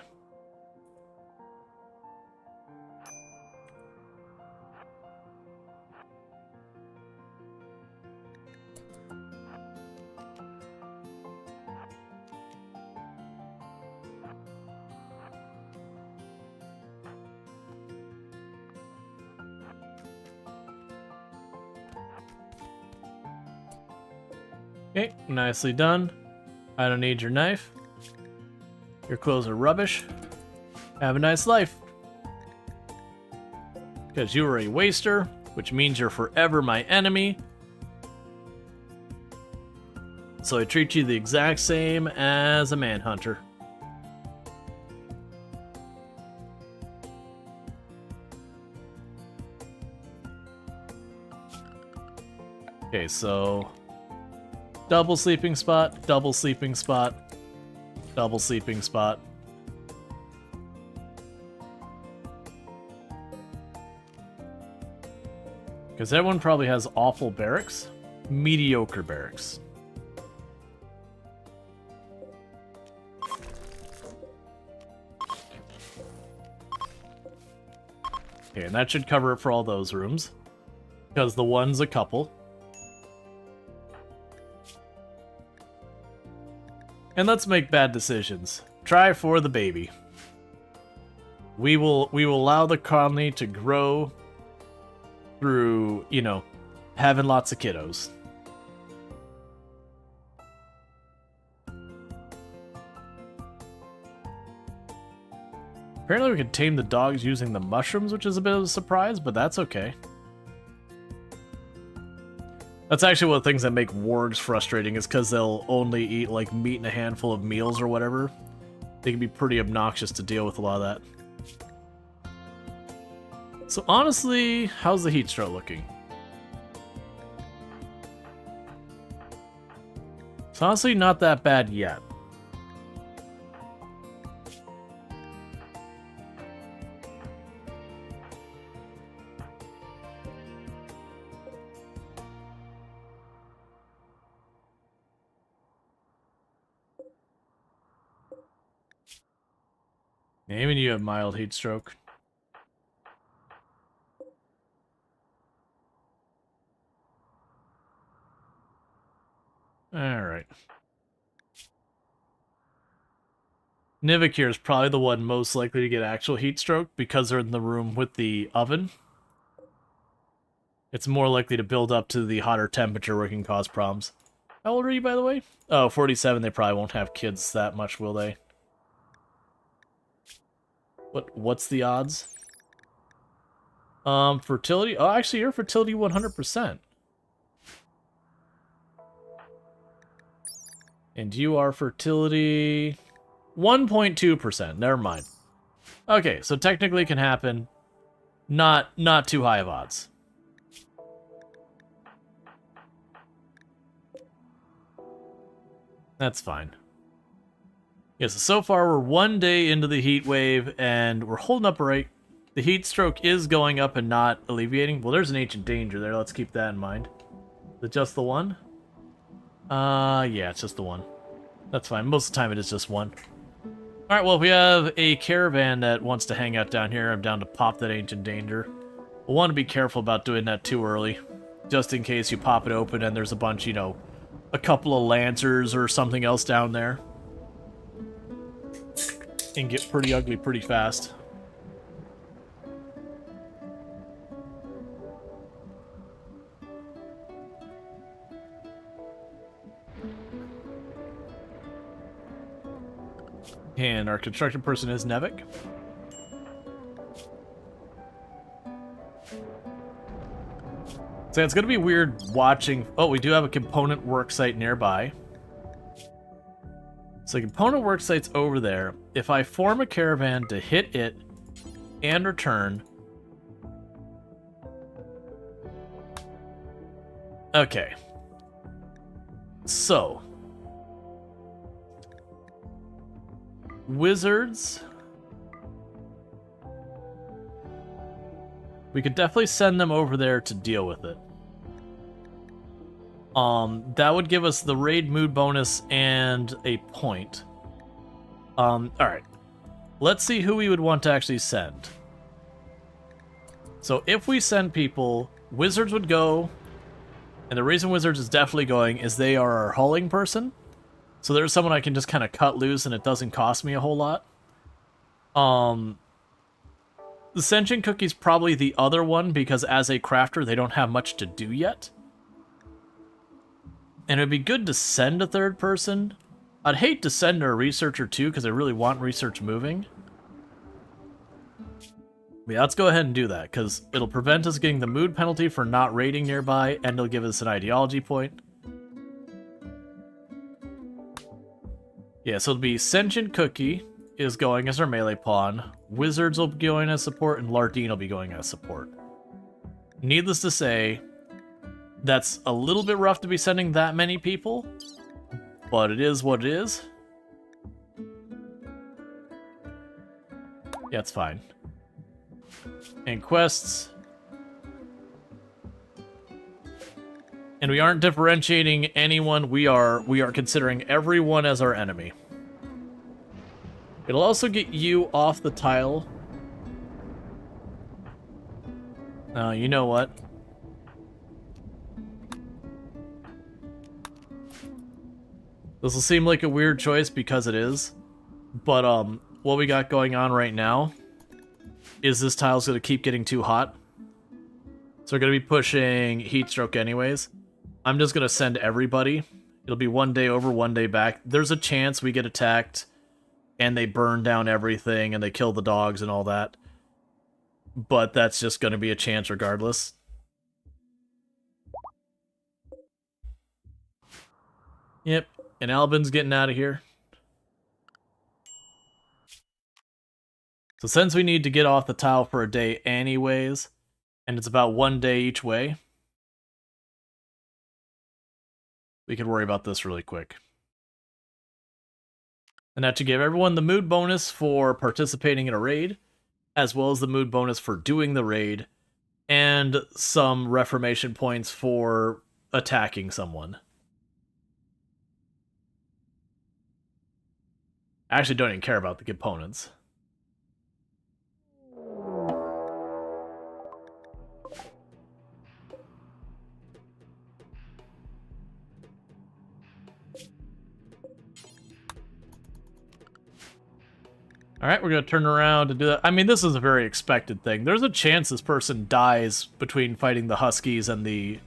Okay, nicely done. I don't need your knife. Your clothes are rubbish. Have a nice life. Because you are a waster, which means you're forever my enemy. So I treat you the exact same as a manhunter. Okay, so double sleeping spot, double sleeping spot, double sleeping spot. Because everyone probably has awful barracks, mediocre barracks. Okay, and that should cover it for all those rooms. Because the one's a couple. And let's make bad decisions. Try for the baby. We will allow the colony to grow through, you know, having lots of kiddos. Apparently we can tame the dogs using the mushrooms, which is a bit of a surprise, but that's okay. That's actually one of the things that make wargs frustrating, is because they'll only eat like meat in a handful of meals or whatever. They can be pretty obnoxious to deal with a lot of that. So honestly, how's the heat stroke looking? It's honestly not that bad yet. Even you have mild heat stroke. Alright. Nivakir is probably the one most likely to get actual heat stroke because they're in the room with the oven. It's more likely to build up to the hotter temperature where it can cause problems. How old are you, by the way? Oh, 47. They probably won't have kids that much, will they? What's the odds? Fertility. Oh, actually, your fertility 100%. And you are fertility 1.2%. Never mind. Okay, so technically it can happen. Not too high of odds. That's fine. Yes, so far we're 1 day into the heat wave, and we're holding up right. The heat stroke is going up and not alleviating. Well, there's an ancient danger there. Let's keep that in mind. Is it just the one? Yeah, it's just the one. That's fine. Most of the time it is just one. Alright, well, if we have a caravan that wants to hang out down here, I'm down to pop that ancient danger. We'll want to be careful about doing that too early. Just in case you pop it open and there's a bunch, you know, a couple of lancers or something else down there. And get pretty ugly pretty fast. And our construction person is Nevik. So it's going to be weird watching... Oh, we do have a component worksite nearby. So the component worksite's over there. If I form a caravan to hit it and return... Okay. So... Wizards. We could definitely send them over there to deal with it. That would give us the raid mood bonus and a point. Alright. Let's see who we would want to actually send. So if we send people, Wizards would go, and the reason Wizards is definitely going is they are our hauling person. So there's someone I can just kind of cut loose and it doesn't cost me a whole lot. The Sentient Cookie's probably the other one because as a crafter, they don't have much to do yet. And it'd be good to send a third person. I'd hate to send a researcher too because I really want research moving. Yeah, let's go ahead and do that because it'll prevent us getting the mood penalty for not raiding nearby and it'll give us an ideology point. Yeah, so it'll be Sentient Cookie is going as our melee pawn, Wizards will be going as support, and Lardine will be going as support. Needless to say, that's a little bit rough to be sending that many people, but it is what it is. Yeah, it's fine. And quests. And we aren't differentiating anyone, we are considering everyone as our enemy. It'll also get you off the tile. You know what? This will seem like a weird choice because it is. But what we got going on right now is this tile's gonna keep getting too hot. So we're gonna be pushing heat stroke anyways. I'm just gonna send everybody. It'll be 1 day over, 1 day back. There's a chance we get attacked and they burn down everything and they kill the dogs and all that. But that's just gonna be a chance regardless. Yep, and Albin's getting out of here. So since we need to get off the tile for a day anyways, and it's about 1 day each way, we can worry about this really quick. And that should give everyone the mood bonus for participating in a raid, as well as the mood bonus for doing the raid, and some reformation points for attacking someone. I actually don't even care about the components. Alright, we're going to turn around and do that. I mean, this is a very expected thing. There's a chance this person dies between fighting the Huskies and the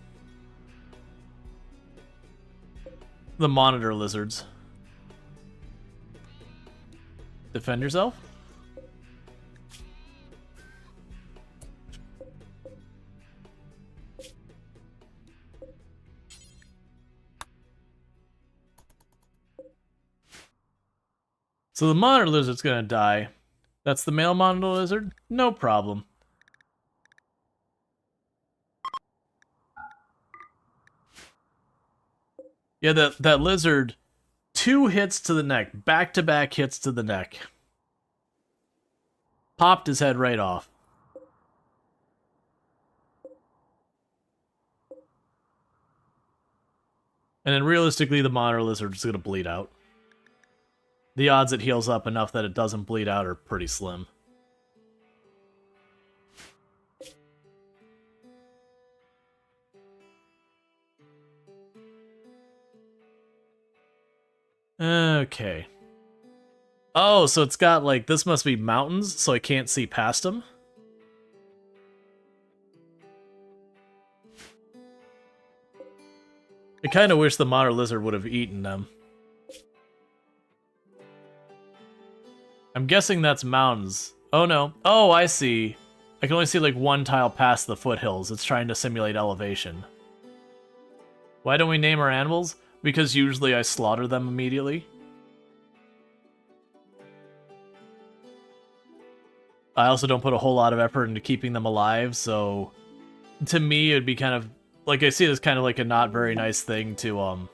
monitor lizards. Defend yourself? So the monitor lizard's gonna die. That's the male monitor lizard? No problem. Yeah, that lizard, 2 hits to the neck, back-to-back hits to the neck. Popped his head right off. And then realistically, the monitor lizard is going to bleed out. The odds it heals up enough that it doesn't bleed out are pretty slim. Okay. Oh, so it's got, like, this must be mountains, so I can't see past them? I kind of wish the monitor lizard would have eaten them. I'm guessing that's mountains. Oh, no. Oh, I see. I can only see, like, 1 tile past the foothills. It's trying to simulate elevation. Why don't we name our animals? Because usually I slaughter them immediately. I also don't put a whole lot of effort into keeping them alive, so to me it'd be kind of, like, I see it as kind of like a not very nice thing to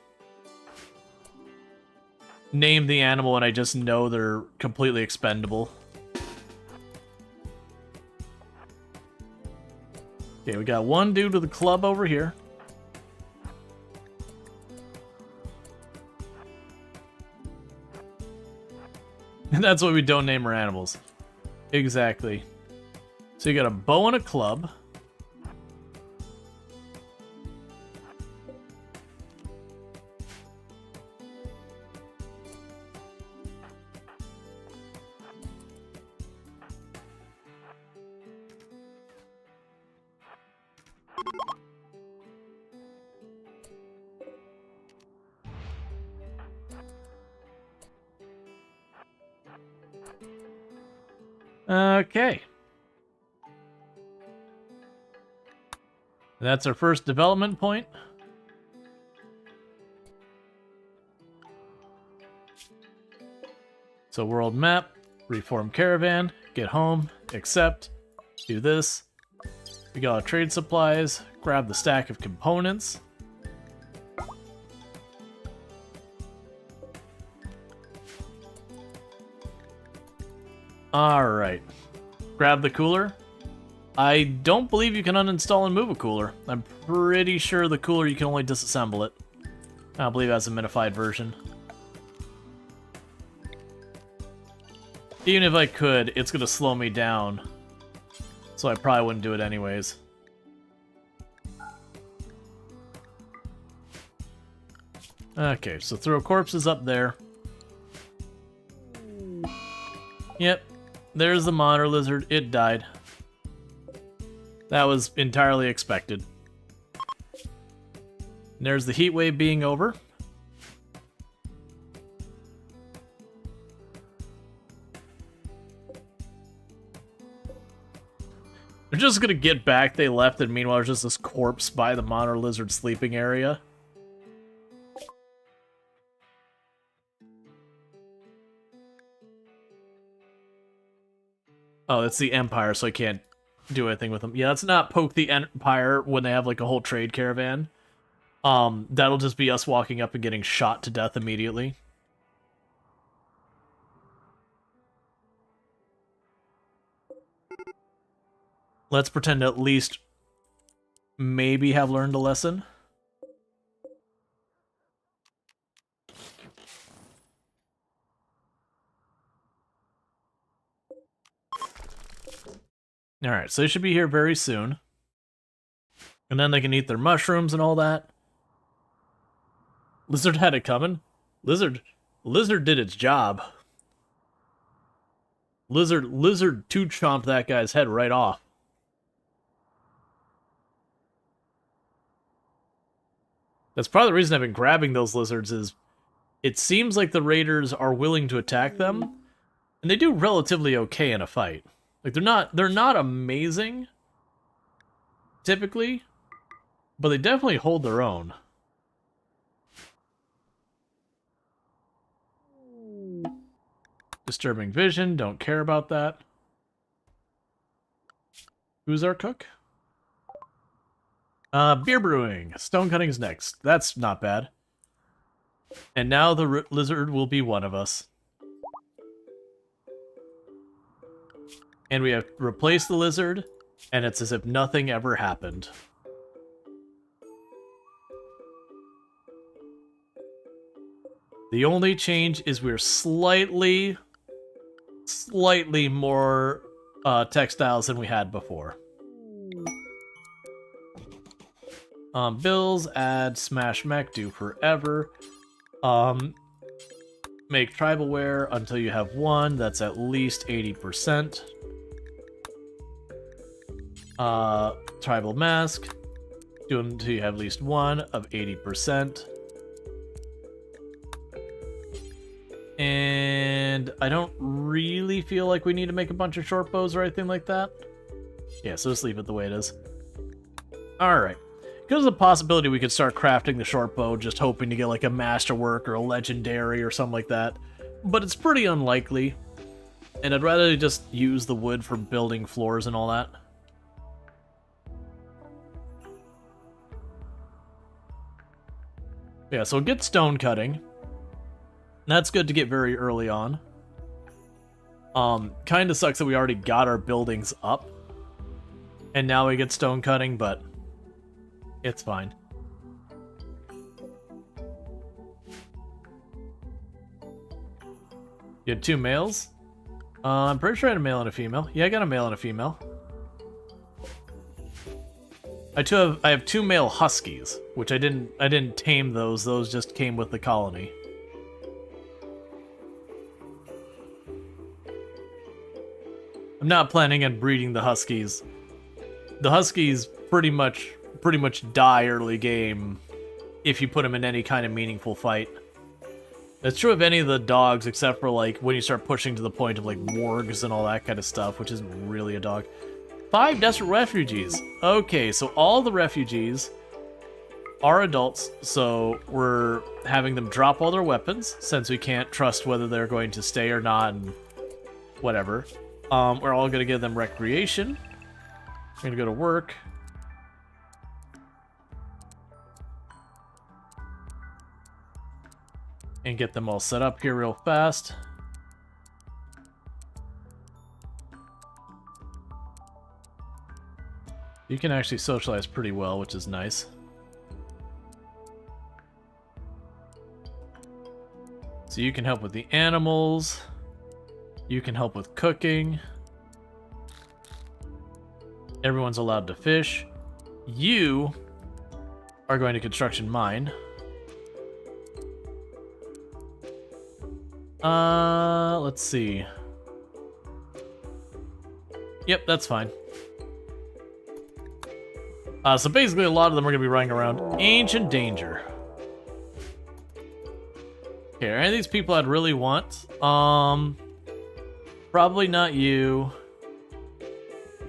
name the animal and I just know they're completely expendable. Okay, we got 1 dude with a club over here. And that's why we don't name our animals. Exactly. So you got a bow and a club. Okay. That's our first development point. So world map, reform caravan, get home, accept, do this. We got our trade supplies, grab the stack of components. Alright. Grab the cooler. I don't believe you can uninstall and move a cooler. I'm pretty sure the cooler you can only disassemble it. I don't believe it has a minified version. Even if I could, it's gonna slow me down. So I probably wouldn't do it anyways. Okay, so throw corpses up there. Yep. There's the monitor lizard. It died. That was entirely expected. And there's the heat wave being over. They're just gonna get back. They left, and meanwhile there's just this corpse by the monitor lizard sleeping area. Oh, it's the Empire, so I can't do anything with them. Yeah, let's not poke the Empire when they have, like, a whole trade caravan. That'll just be us walking up and getting shot to death immediately. Let's pretend at least maybe have learned a lesson. Alright, so they should be here very soon. And then they can eat their mushrooms and all that. Lizard had it coming. Lizard did its job. Lizard 2-chomped that guy's head right off. That's probably the reason I've been grabbing those lizards is it seems like the raiders are willing to attack them, and they do relatively okay in a fight. Like they're not amazing typically, but they definitely hold their own. Disturbing vision, don't care about that. Who's our cook? Beer brewing. Stone cutting is next. That's not bad. And now the lizard will be one of us. And we have replaced the lizard, and it's as if nothing ever happened. The only change is we're slightly more textiles than we had before. Bills, add smash mech, do forever. Make tribal wear until you have one, that's at least 80%. Tribal mask, do them until you have at least one of 80%. And I don't really feel like we need to make a bunch of short bows or anything like that. Yeah, so just leave it the way it is. Alright. Because of the possibility we could start crafting the short bow, just hoping to get like a masterwork or a legendary or something like that. But it's pretty unlikely. And I'd rather just use the wood for building floors and all that. Yeah, so get stone cutting. That's good to get very early on. Kind of sucks that we already got our buildings up. And now we get stone cutting, but it's fine. You had 2 males? I'm pretty sure I had a male and a female. Yeah, I got a male and a female. I have 2 male huskies, which I didn't tame those. Those just came with the colony. I'm not planning on breeding the huskies. The huskies pretty much die early game if you put them in any kind of meaningful fight. That's true of any of the dogs, except for like when you start pushing to the point of like wargs and all that kind of stuff, which isn't really a dog. 5 desperate refugees. Okay, so all the refugees are adults, so we're having them drop all their weapons, since we can't trust whether they're going to stay or not, and whatever. We're all gonna give them recreation. We're gonna go to work. And get them all set up here real fast. You can actually socialize pretty well, which is nice. So you can help with the animals. You can help with cooking. Everyone's allowed to fish. You are going to construction mine. Let's see. Yep, that's fine. So basically a lot of them are going to be running around. Ancient danger. Okay, are any of these people I'd really want? Probably not you.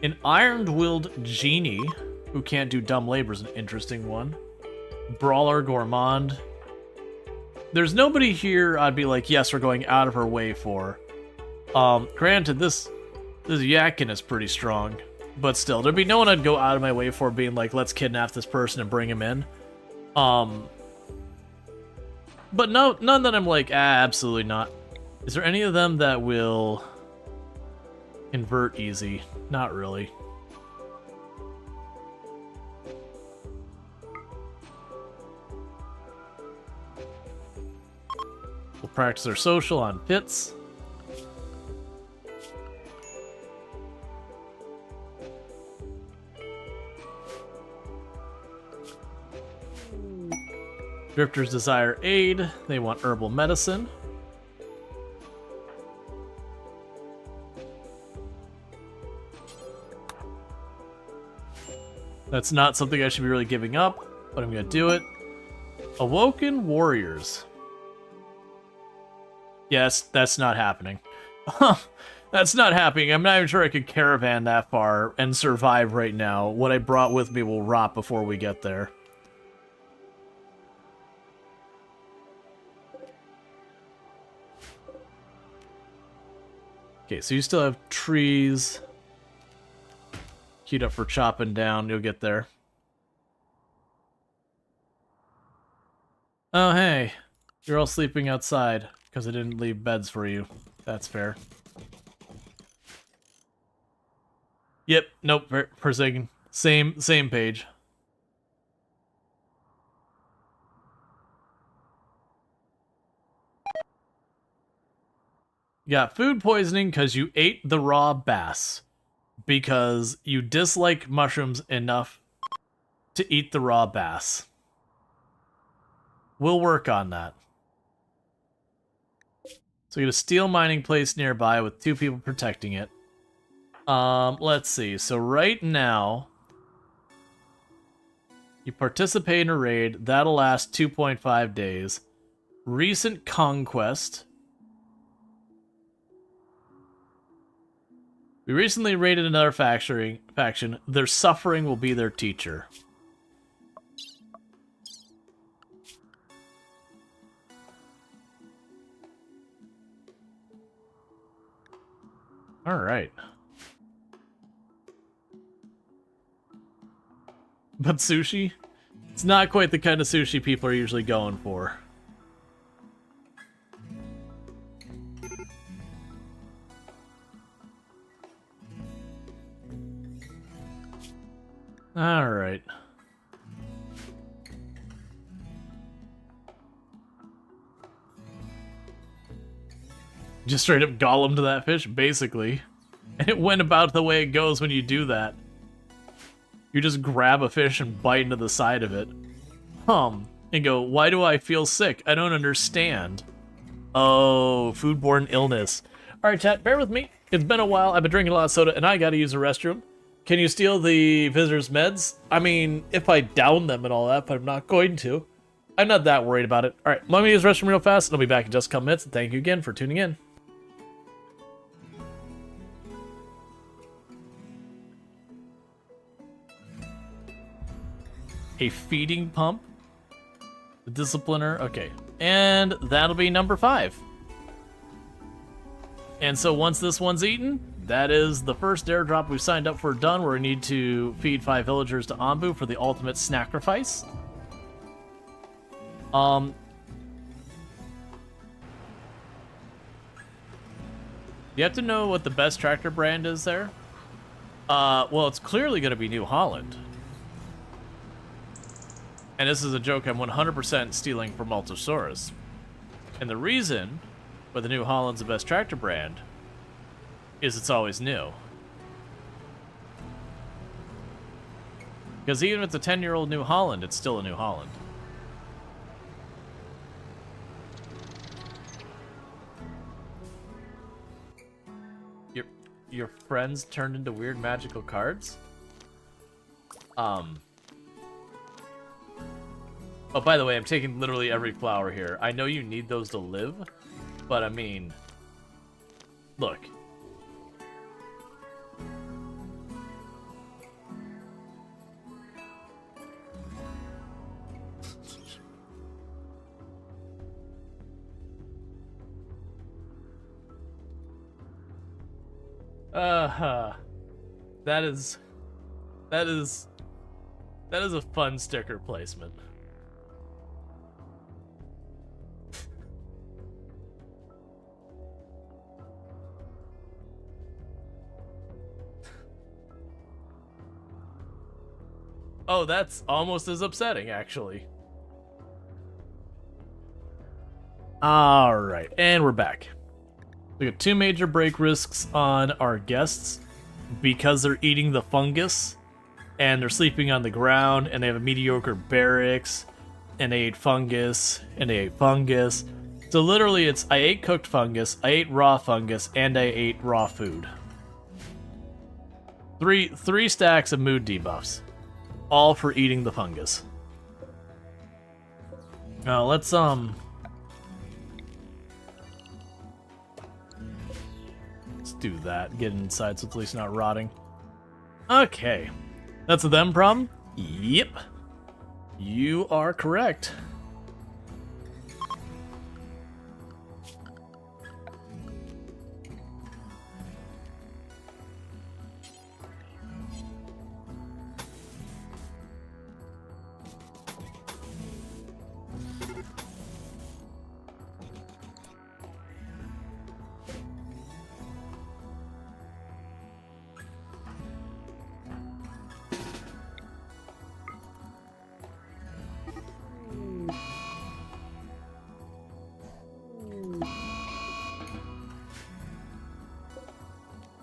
An iron-willed genie who can't do dumb labor is an interesting one. Brawler gourmand. There's nobody here I'd be like, yes, we're going out of our way for. Granted, this Yakin is pretty strong. But still, there'd be no one I'd go out of my way for being like, let's kidnap this person and bring him in. But no, none that I'm like, absolutely not. Is there any of them that will convert easy? Not really. We'll practice our social on Fitz. Drifters desire aid. They want herbal medicine. That's not something I should be really giving up, but I'm going to do it. Awoken warriors. Yes, that's not happening. That's not happening. I'm not even sure I could caravan that far and survive right now. What I brought with me will rot before we get there. Okay, so you still have trees queued up for chopping down. You'll get there. Oh, hey. You're all sleeping outside because I didn't leave beds for you. That's fair. Yep, nope, per second. Same page. You got food poisoning because you ate the raw bass. Because you dislike mushrooms enough to eat the raw bass. We'll work on that. So you get a steel mining place nearby with 2 people protecting it. Let's see. So right now, you participate in a raid. That'll last 2.5 days. Recent conquest. We recently raided another faction. Their suffering will be their teacher. All right. But sushi? It's not quite the kind of sushi people are usually going for. All right. Just straight up Gollum to that fish, basically. And it went about the way it goes when you do that. You just grab a fish and bite into the side of it. And go, why do I feel sick? I don't understand. Oh, foodborne illness. Alright, chat, bear with me. It's been a while. I've been drinking a lot of soda, and I gotta use the restroom. Can you steal the visitor's meds? I mean, if I down them and all that, but I'm not going to. I'm not that worried about it. Alright, let me use the restroom real fast, and I'll be back in just a couple minutes, and thank you again for tuning in. A feeding pump. The discipliner. Okay. And that'll be number 5. And so once this one's eaten, that is the first airdrop we've signed up for done, where we need to feed 5 villagers to Anbu for the ultimate sacrifice. You have to know what the best tractor brand is there. Well, it's clearly going to be New Holland. And this is a joke I'm 100% stealing from Altosaurus. And the reason why the New Holland's the best tractor brand is it's always new. Because even if it's a 10-year-old New Holland, it's still a New Holland. Your friends turned into weird magical cards? Oh, by the way, I'm taking literally every flower here. I know you need those to live, but I mean, look. That is a fun sticker placement. Oh, that's almost as upsetting, actually. Alright, and we're back. We got 2 major break risks on our guests because they're eating the fungus, and they're sleeping on the ground, and they have a mediocre barracks, and they ate fungus, and they ate fungus. So literally it's, I ate cooked fungus, I ate raw fungus, and I ate raw food. Three stacks of mood debuffs. All for eating the fungus. Now let's do that. Get inside so it's at least not rotting. Okay. That's a them problem? Yep. You are correct.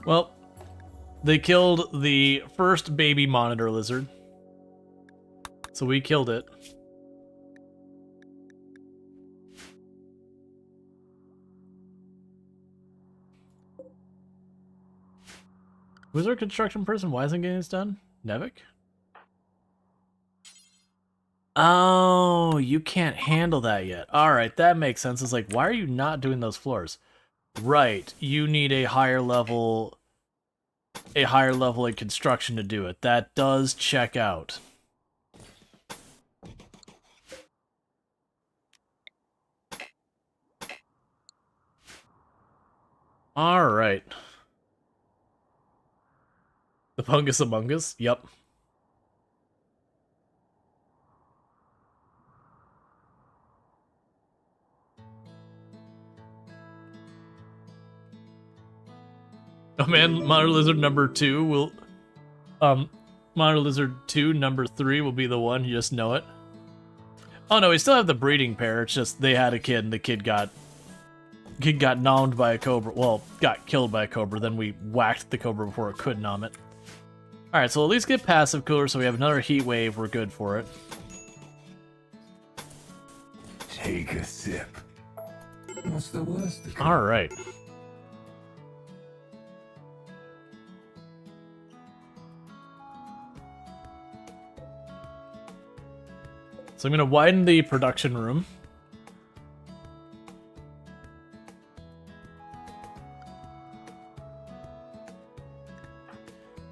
Well, they killed the first baby monitor lizard. So we killed it. Who's our construction person? Why isn't getting this done? Nevik? Oh, you can't handle that yet. Alright, that makes sense. It's like, why are you not doing those floors? Right, you need a higher level in construction to do it. That does check out. Alright. The fungus among us? Yep. Oh man, Monitor Lizard number 2 will... Monitor Lizard 2 number 3 will be the one, you just know it. Oh no, we still have the breeding pair, it's just they had a kid and the kid got nommed by a cobra. Well, got killed by a cobra, then we whacked the cobra before it could nom it. Alright, so at least get passive cooler so we have another heat wave, we're good for it. Take a sip. What's the worst? Alright. So I'm going to widen the production room.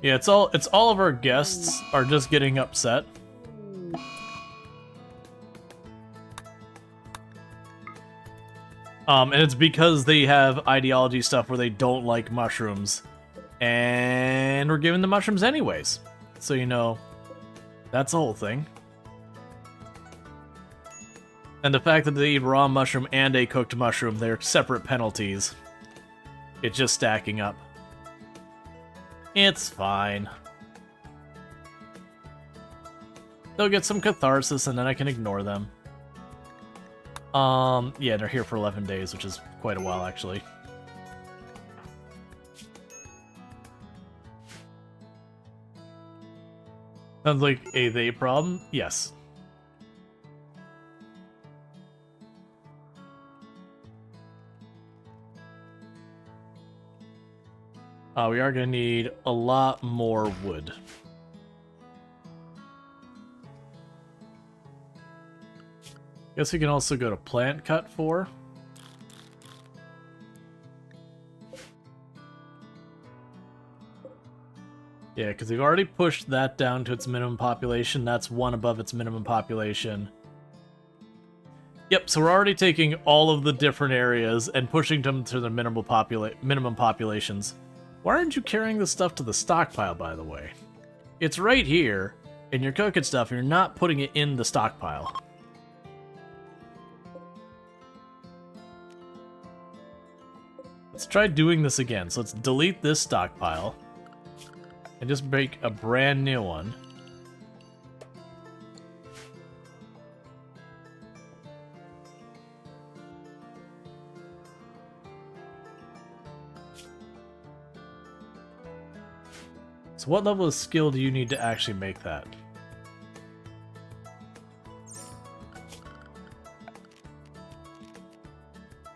Yeah, it's all of our guests are just getting upset. And it's because they have ideology stuff where they don't like mushrooms. And we're giving them mushrooms anyways. So, you know, that's the whole thing. And the fact that they eat raw mushroom and a cooked mushroom, they're separate penalties. It's just stacking up. It's fine. They'll get some catharsis and then I can ignore them. Yeah, they're here for 11 days, which is quite a while actually. Sounds like a they problem? Yes. We are going to need a lot more wood. Guess we can also go to plant cut 4. Yeah, because we've already pushed that down to its minimum population. That's 1 above its minimum population. Yep, so we're already taking all of the different areas and pushing them to the minimum populations. Why aren't you carrying the stuff to the stockpile, by the way? It's right here, and you're cooking stuff, and you're not putting it in the stockpile. Let's try doing this again. So let's delete this stockpile, and just make a brand new one. So what level of skill do you need to actually make that?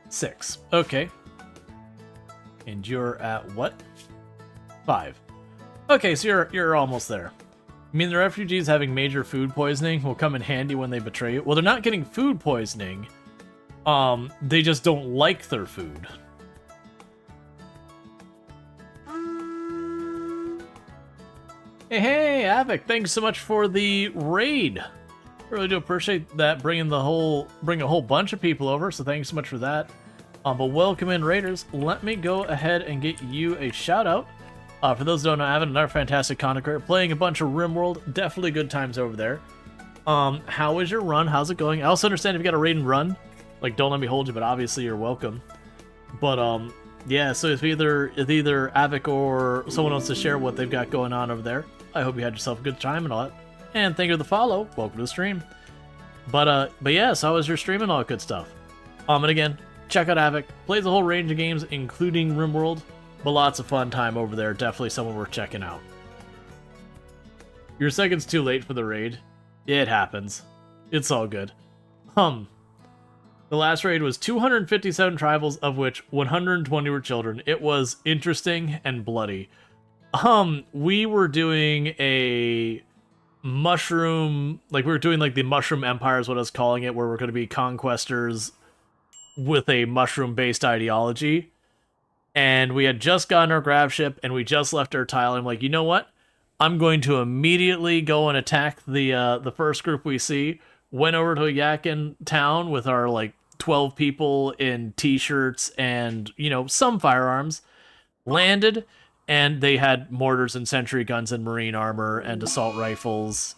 Six. Okay. And you're at what? 5. Okay, so you're almost there. I mean, the refugees having major food poisoning will come in handy when they betray you. Well, they're not getting food poisoning. They just don't like their food. Hey, Avic, thanks so much for the raid. Really do appreciate that, bring a whole bunch of people over, so thanks so much for that. But welcome in, raiders. Let me go ahead and get you a shout out. For those who don't know, Avic, another fantastic content creator, playing a bunch of RimWorld, definitely good times over there. How is your run? How's it going? I also understand if you got a raid and run, like, don't let me hold you, but obviously you're welcome. But yeah, so if either Avic or someone wants to share what they've got going on over there, I hope you had yourself a good time and all that. And thank you for the follow. Welcome to the stream. But yeah, so how was your stream and all that good stuff? And again, check out Avic. Plays a whole range of games, including RimWorld. But lots of fun time over there. Definitely someone worth checking out. Your second's too late for the raid. It happens. It's all good. The last raid was 257 tribals, of which 120 were children. It was interesting and bloody. We were doing a mushroom, like we were doing like the Mushroom Empire is what I was calling it, where we're going to be conquestors with a mushroom-based ideology. And we had just gotten our grav ship, and we just left our tile. I'm like, you know what? I'm going to immediately go and attack the first group we see. Went over to a Yakin town with our like 12 people in t-shirts and, you know, some firearms. Landed, and they had mortars and sentry guns and marine armor and assault rifles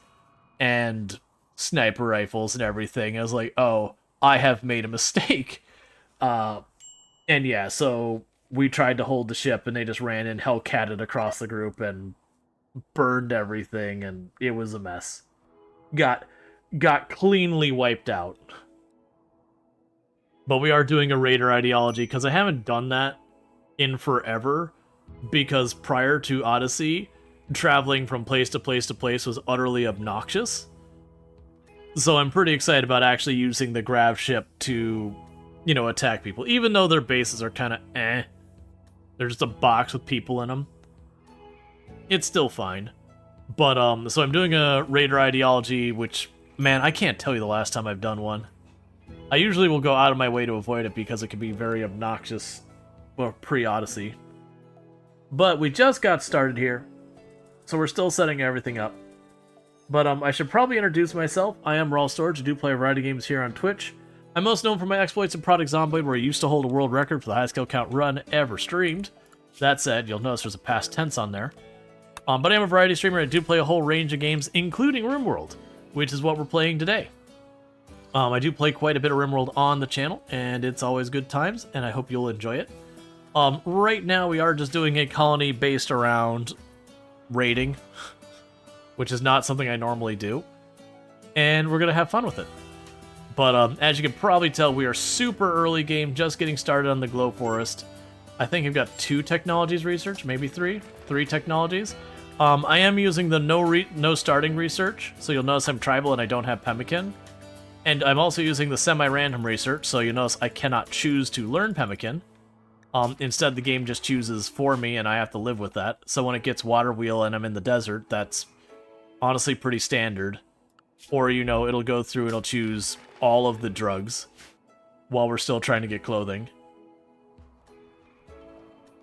and sniper rifles and everything. I was like, oh, I have made a mistake. And yeah, so we tried to hold the ship, and they just ran in, hellcatted across the group and burned everything, and it was a mess. Got cleanly wiped out. But we are doing a raider ideology, because I haven't done that in forever, because prior to Odyssey, traveling from place to place to place was utterly obnoxious. So I'm pretty excited about actually using the grav ship to, you know, attack people, even though their bases are kind of eh. They're just a box with people in them. It's still fine. But, so I'm doing a raider ideology, which, man, I can't tell you the last time I've done one. I usually will go out of my way to avoid it because it can be very obnoxious, well, pre-Odyssey. But we just got started here, so we're still setting everything up. But I should probably introduce myself. I am Rual Storge. I do play a variety of games here on Twitch. I'm most known for my exploits in Project Zomblade, where I used to hold a world record for the highest kill count run ever streamed. That said, you'll notice there's a past tense on there. But I am a variety streamer. I do play a whole range of games, including RimWorld, which is what we're playing today. I do play quite a bit of RimWorld on the channel, and it's always good times, and I hope you'll enjoy it. Right now, we are just doing a colony based around raiding, which is not something I normally do, and we're going to have fun with it. But as you can probably tell, we are super early game, just getting started on the Glow Forest. I think I've got 2 technologies research, maybe 3 technologies. I am using the no starting research, so you'll notice I'm tribal and I don't have pemmican. And I'm also using the semi-random research, so you'll notice I cannot choose to learn pemmican. Instead, the game just chooses for me, and I have to live with that. So when it gets water wheel and I'm in the desert, that's honestly pretty standard. Or, you know, it'll go through and it'll choose all of the drugs while we're still trying to get clothing.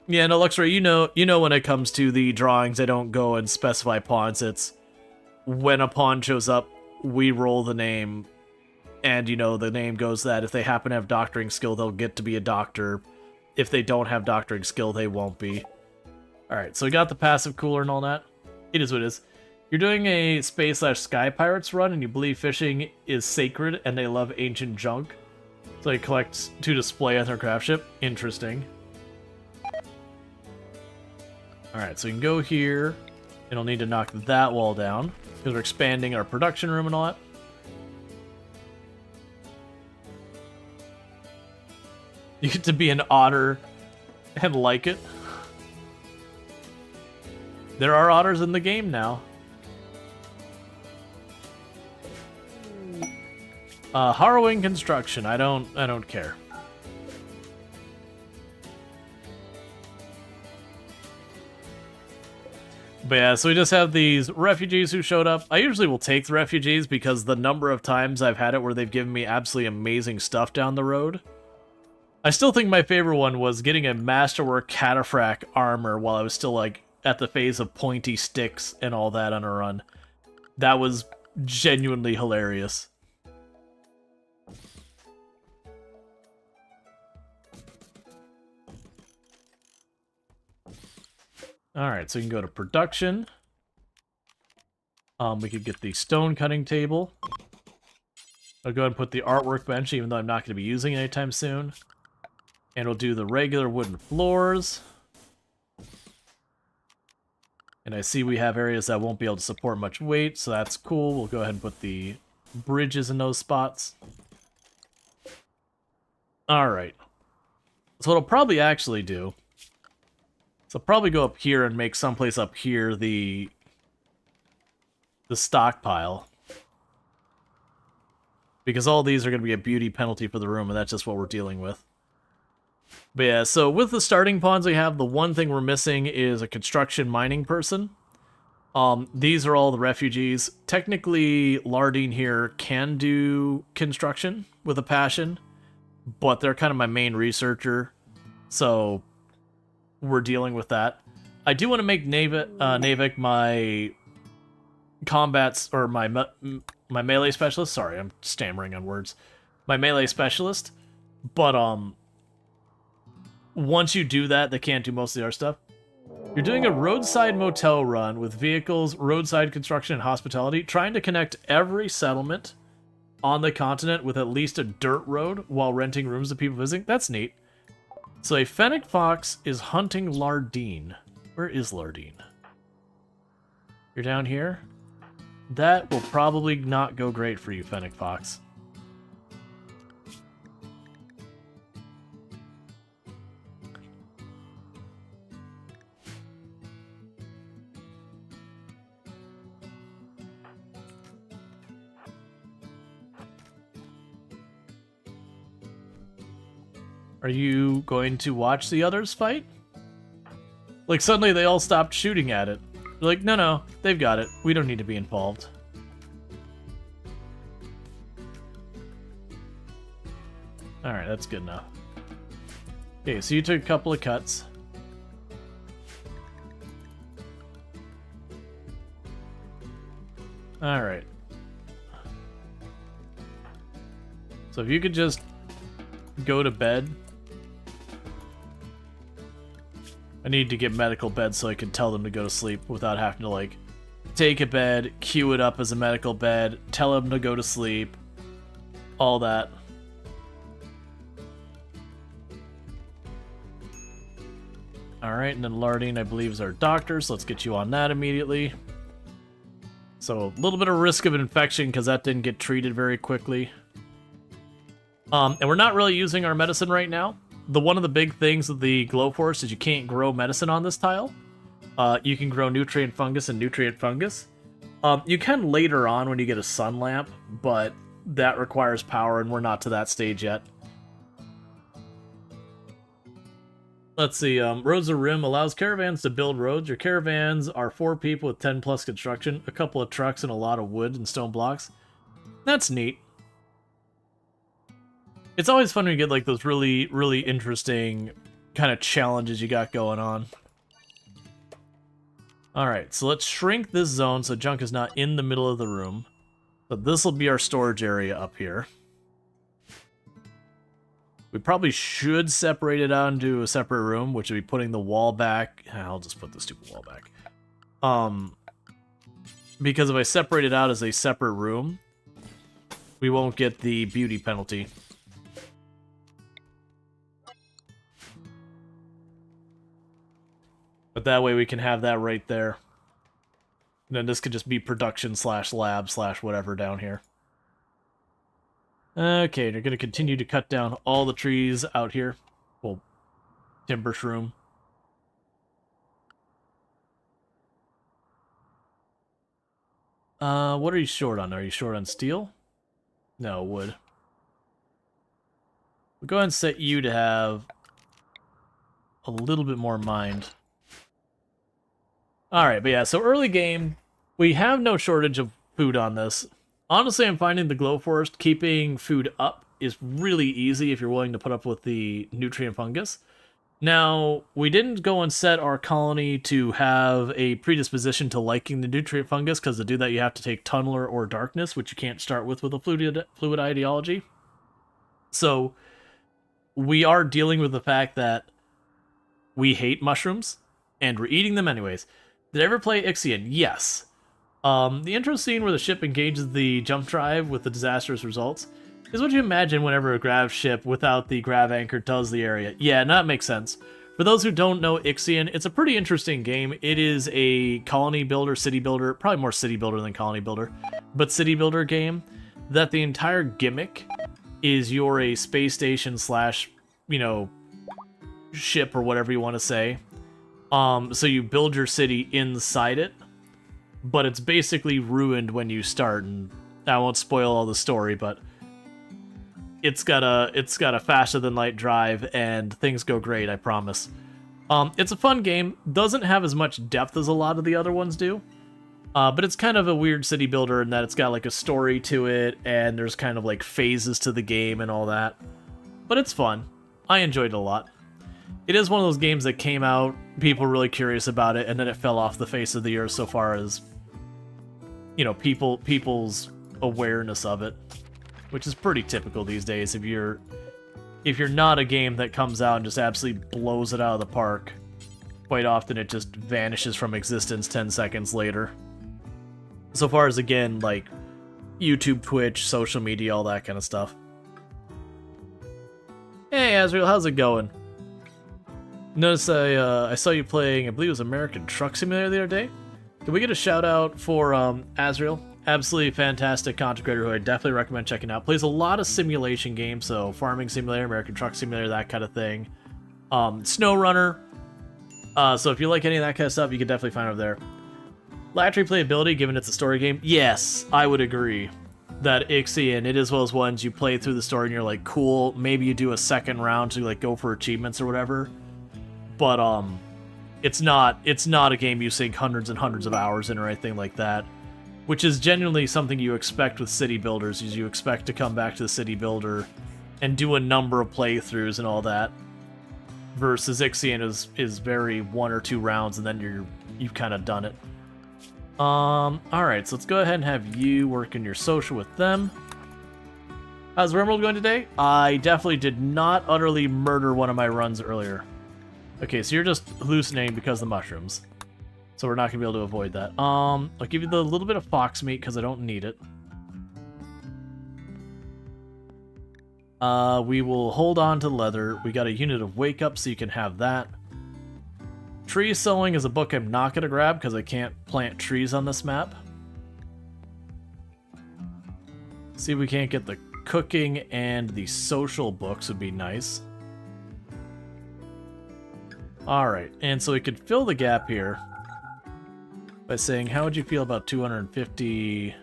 Yeah, no, Luxray, you know when it comes to the drawings, I don't go and specify pawns. It's when a pawn shows up, we roll the name, and, you know, the name goes that if they happen to have doctoring skill, they'll get to be a doctor. If they don't have doctoring skill, they won't be. Alright, so we got the passive cooler and all that. It is what it is. You're doing a Space/Sky Pirates run, and you believe fishing is sacred, and they love ancient junk. So they collect to display on their craft ship. Interesting. Alright, so we can go here, and I'll need to knock that wall down, because we're expanding our production room and all that. You get to be an otter and like it. There are otters in the game now. Harrowing construction. I don't care. But yeah, so we just have these refugees who showed up. I usually will take the refugees because the number of times I've had it where they've given me absolutely amazing stuff down the road. I still think my favorite one was getting a Masterwork Cataphract armor while I was still, like, at the phase of pointy sticks and all that on a run. That was genuinely hilarious. Alright, so we can go to production. We could get the stone cutting table. I'll go ahead and put the artwork bench, even though I'm not going to be using it anytime soon. And we'll do the regular wooden floors. And I see we have areas that won't be able to support much weight, so that's cool. We'll go ahead and put the bridges in those spots. Alright. So what I'll probably actually do So probably go up here and make someplace up here the stockpile. Because all these are going to be a beauty penalty for the room, and that's just what we're dealing with. But yeah, so with the starting pawns we have, the one thing we're missing is a construction mining person. These are all the refugees. Technically, Lardine here can do construction with a passion, but they're kind of my main researcher, so we're dealing with that. I do want to make Navik my combats, or my melee specialist. Sorry, I'm stammering on words. My melee specialist, but once you do that, they can't do most of the other stuff. You're doing a roadside motel run with vehicles, roadside construction, and hospitality, trying to connect every settlement on the continent with at least a dirt road while renting rooms to people visiting. That's neat. So a fennec fox is hunting Lardine. Where is Lardine? You're down here? That will probably not go great for you, fennec fox. Are you going to watch the others fight? Like, suddenly they all stopped shooting at it. They're like, no, they've got it. We don't need to be involved. Alright, that's good enough. Okay, so you took a couple of cuts. Alright. So if you could just go to bed. I need to get medical beds so I can tell them to go to sleep without having to, like, take a bed, queue it up as a medical bed, tell them to go to sleep, all that. Alright, and then Lardine, I believe, is our doctor, so let's get you on that immediately. So, a little bit of risk of infection because that didn't get treated very quickly. And we're not really using our medicine right now. One of the big things with the Glowforce is you can't grow medicine on this tile. You can grow nutrient fungus and nutrient fungus. You can later on when you get a sun lamp, but that requires power, and we're not to that stage yet. Let's see, Roads of Rim allows caravans to build roads. Your caravans are 4 people with 10 plus construction, a couple of trucks, and a lot of wood and stone blocks. That's neat. It's always fun when you get like those really, really interesting kind of challenges you got going on. Alright, so let's shrink this zone so junk is not in the middle of the room. But this will be our storage area up here. We probably should separate it out into a separate room, which would be putting the wall back. I'll just put the stupid wall back. Because if I separate it out as a separate room, we won't get the beauty penalty. But that way we can have that right there. And then this could just be production slash lab slash whatever down here. Okay, they're going to continue to cut down all the trees out here. Well, timber shroom. What are you short on? Are you short on steel? No, wood. We'll go ahead and set you to have a little bit more mind. Alright, but yeah, so early game, we have no shortage of food on this. Honestly, I'm finding the Glowforce keeping food up is really easy if you're willing to put up with the nutrient fungus. Now, we didn't go and set our colony to have a predisposition to liking the nutrient fungus, because to do that you have to take Tunneler or Darkness, which you can't start with a fluid ideology. So, we are dealing with the fact that we hate mushrooms, and we're eating them anyways. Did I ever play Ixion? Yes. The intro scene where the ship engages the jump drive with the disastrous results is what you imagine whenever a grav ship without the grav anchor does the area. Yeah, that makes sense. For those who don't know Ixion, it's a pretty interesting game. It is a colony builder, city builder, probably more city builder than colony builder, but city builder game that the entire gimmick is you're a space station slash, you know, ship or whatever you want to say. So you build your city inside it, but it's basically ruined when you start, and I won't spoil all the story, but it's got a faster than light drive, and things go great, I promise. It's a fun game, doesn't have as much depth as a lot of the other ones do, but it's kind of a weird city builder in that it's got like a story to it, and there's kind of like phases to the game and all that. But it's fun. I enjoyed it a lot. It is one of those games that came out, people were really curious about it, and then it fell off the face of the earth so far as, you know, people's awareness of it, which is pretty typical these days. If you're not a game that comes out and just absolutely blows it out of the park, quite often it just vanishes from existence 10 seconds later. So far as, again, like YouTube, Twitch, social media, all that kind of stuff. Hey, Azrael, how's it going? Notice I saw you playing, I believe it was American Truck Simulator the other day. Can we get a shout out for Azrael? Absolutely fantastic content creator who I definitely recommend checking out. Plays a lot of simulation games, so Farming Simulator, American Truck Simulator, that kind of thing. SnowRunner. So if you like any of that kind of stuff, you can definitely find it over there. Latry playability, given it's a story game, yes, I would agree that Ixion, it is one of those ones you play through the story and you're like, cool, maybe you do a second round to like go for achievements or whatever. But it's not a game you sink hundreds and hundreds of hours in or anything like that, which is genuinely something you expect with city builders. Is you expect to come back to the city builder and do a number of playthroughs and all that, versus Ixion is very one or two rounds and then you've kind of done it. All right, so let's go ahead and have you work in your social with them. How's RimWorld going today? I definitely did not utterly murder one of my runs earlier. Okay, so you're just hallucinating because of the mushrooms. So we're not going to be able to avoid that. I'll give you the little bit of fox meat because I don't need it. We will hold on to leather. We got a unit of wake up, so you can have that. Tree sowing is a book I'm not going to grab because I can't plant trees on this map. See if we can't get the cooking and the social books would be nice. Alright, and so we could fill the gap here by saying, how would you feel about 250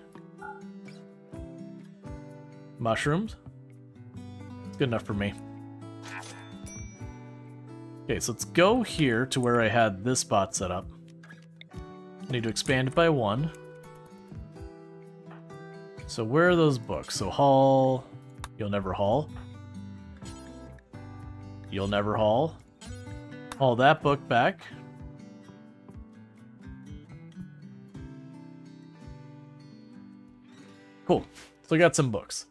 mushrooms? It's good enough for me. Okay, so let's go here to where I had this spot set up. I need to expand it by 1. So where are those books? So haul, you'll never haul. You'll never haul. Haul that book back. Cool. So I got some books.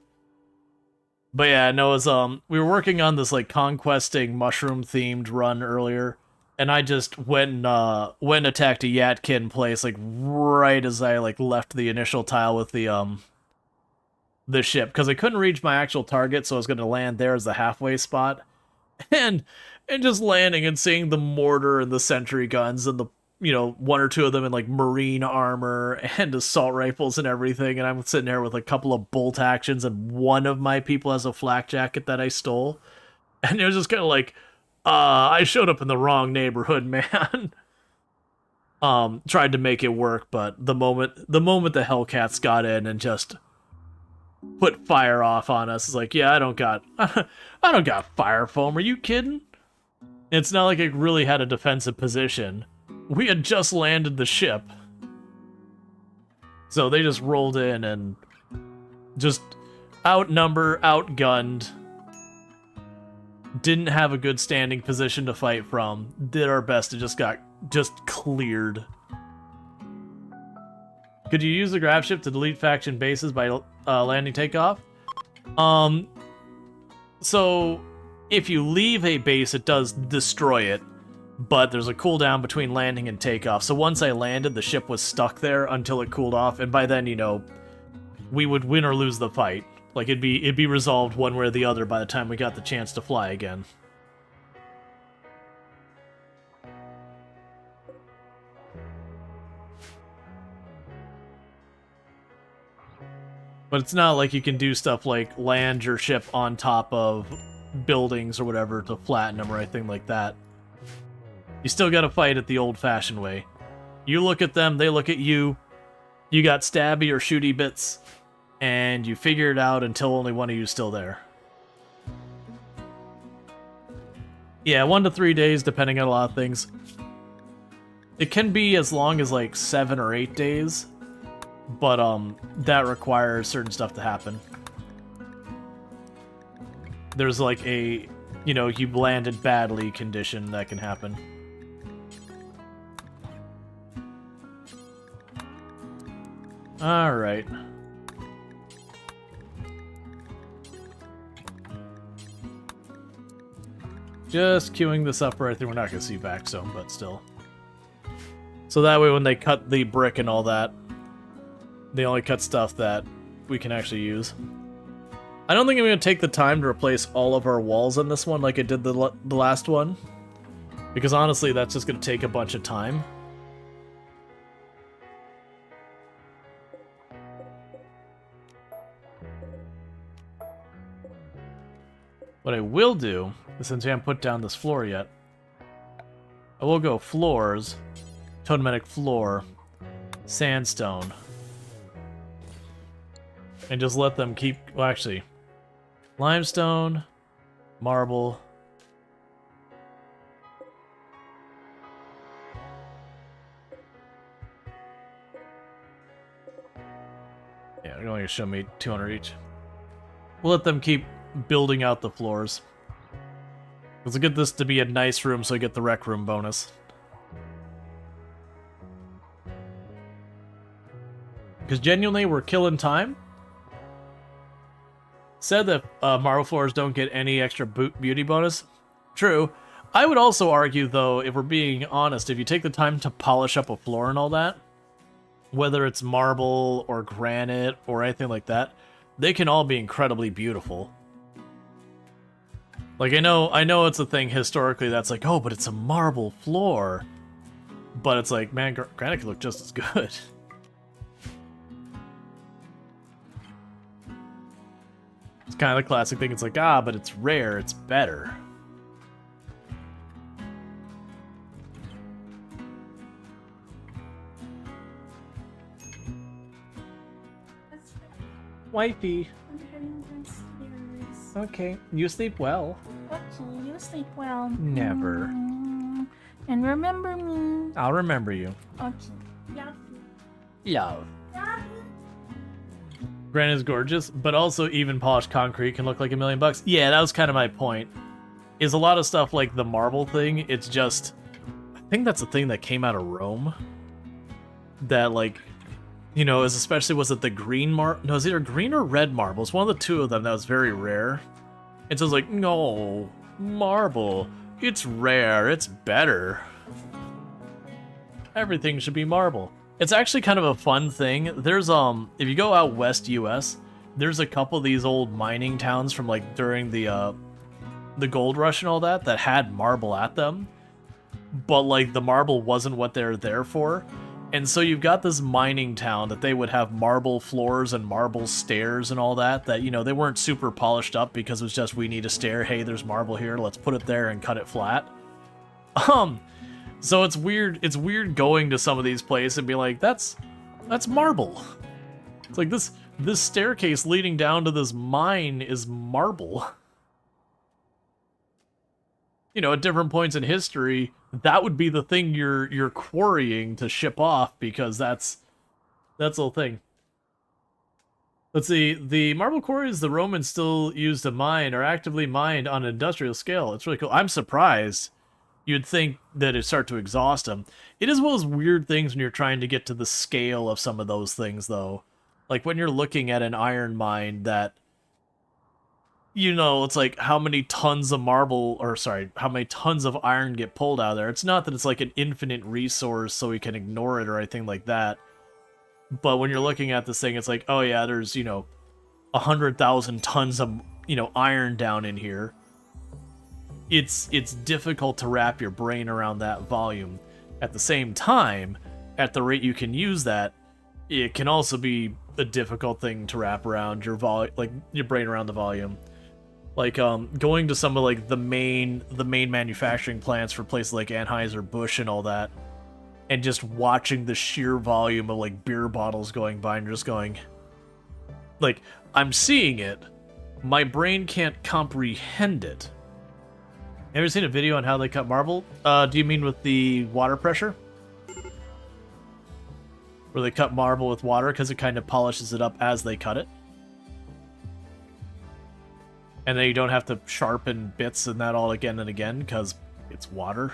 But yeah, no, it was, we were working on this like conquesting mushroom themed run earlier, and I just went and attacked a Yatkin place like right as I like left the initial tile with the ship, because I couldn't reach my actual target, so I was going to land there as the halfway spot, and just landing and seeing the mortar and the sentry guns and the, you know, one or two of them in like marine armor and assault rifles and everything, and I'm sitting there with a couple of bolt actions, and one of my people has a flak jacket that I stole, and it was just kind of like, I showed up in the wrong neighborhood, man. Tried to make it work, but the moment the Hellcats got in and just put fire off on us, it's like, yeah, I don't got fire foam. Are you kidding? It's not like it really had a defensive position. We had just landed the ship. So they just rolled in and just outgunned. Didn't have a good standing position to fight from. Did our best. It just cleared. Could you use the grab ship to delete faction bases by landing takeoff? So if you leave a base, it does destroy it, but there's a cooldown between landing and takeoff. So once I landed, the ship was stuck there until it cooled off, and by then, you know, we would win or lose the fight. Like, it'd be resolved one way or the other by the time we got the chance to fly again. But it's not like you can do stuff like land your ship on top of buildings or whatever to flatten them or anything like that. You still gotta fight it the old-fashioned way. You look at them, they look at you. You got stabby or shooty bits, and you figure it out until only one of you is still there. Yeah, 1 to 3 days, depending on a lot of things. It can be as long as like 7 or 8 days, but that requires certain stuff to happen. There's like a, you know, you landed badly condition that can happen. Alright. Just queuing this up for, I think we're not going to see backstone, but still. So that way when they cut the brick and all that, they only cut stuff that we can actually use. I don't think I'm going to take the time to replace all of our walls on this one like I did the last one. Because honestly, that's just going to take a bunch of time. What I will do, since we haven't put down this floor yet, I will go floors, totemetic floor, sandstone, and just let them keep, well actually, limestone, marble, yeah, they're only gonna show me 200 each. We'll let them keep building out the floors. Let's get this to be a nice room so I get the rec room bonus. Because genuinely, we're killing time. Said that marble floors don't get any extra beauty bonus. True. I would also argue, though, if we're being honest, if you take the time to polish up a floor and all that, whether it's marble or granite or anything like that, they can all be incredibly beautiful. Like, I know it's a thing historically that's like, oh, but it's a marble floor. But it's like, man, granite could look just as good. It's kind of the classic thing. It's like, ah, but it's rare, it's better. Wifey. I'm heading downstairs. Okay, you sleep well. Okay, you sleep well. Never. And remember me. I'll remember you. Okay. Love you. Love. Love Granite is gorgeous, but also even polished concrete can look like $1 million. Yeah, that was kind of my point. Is a lot of stuff like the marble thing, it's just... I think that's the thing that came out of Rome. That, like... You know, is especially, was it the green marble? No, it was either green or red marble. It's one of the two of them that was very rare. And so it's like, no, marble. It's rare, it's better. Everything should be marble. It's actually kind of a fun thing. There's, if you go out west US, there's a couple of these old mining towns from, like, during the gold rush and all that had marble at them. But, like, the marble wasn't what they're there for. And so you've got this mining town that they would have marble floors and marble stairs and all that, you know, they weren't super polished up because it was just, we need a stair, hey, there's marble here, let's put it there and cut it flat. So it's weird going to some of these places and be like, that's marble. It's like this staircase leading down to this mine is marble. You know, at different points in history, that would be the thing you're quarrying to ship off because that's the whole thing. Let's see, the marble quarries the Romans still used to mine are actively mined on an industrial scale. It's really cool. I'm surprised. You'd think that it'd start to exhaust them. It is one of those weird things when you're trying to get to the scale of some of those things, though. Like when you're looking at an iron mine that, you know, it's like how many tons of how many tons of iron get pulled out of there. It's not that it's like an infinite resource so we can ignore it or anything like that. But when you're looking at this thing, it's like, oh yeah, there's, you know, 100,000 tons of, you know, iron down in here. It's difficult to wrap your brain around that volume. At the same time, at the rate you can use that, it can also be a difficult thing to wrap around your brain around the volume. Like, going to some of, like, the main manufacturing plants for places like Anheuser-Busch and all that, and just watching the sheer volume of, like, beer bottles going by and just going, like, I'm seeing it, my brain can't comprehend it. Have you seen a video on how they cut marble? Do you mean with the water pressure? Where they cut marble with water because it kind of polishes it up as they cut it? And then you don't have to sharpen bits and that all again and again because it's water.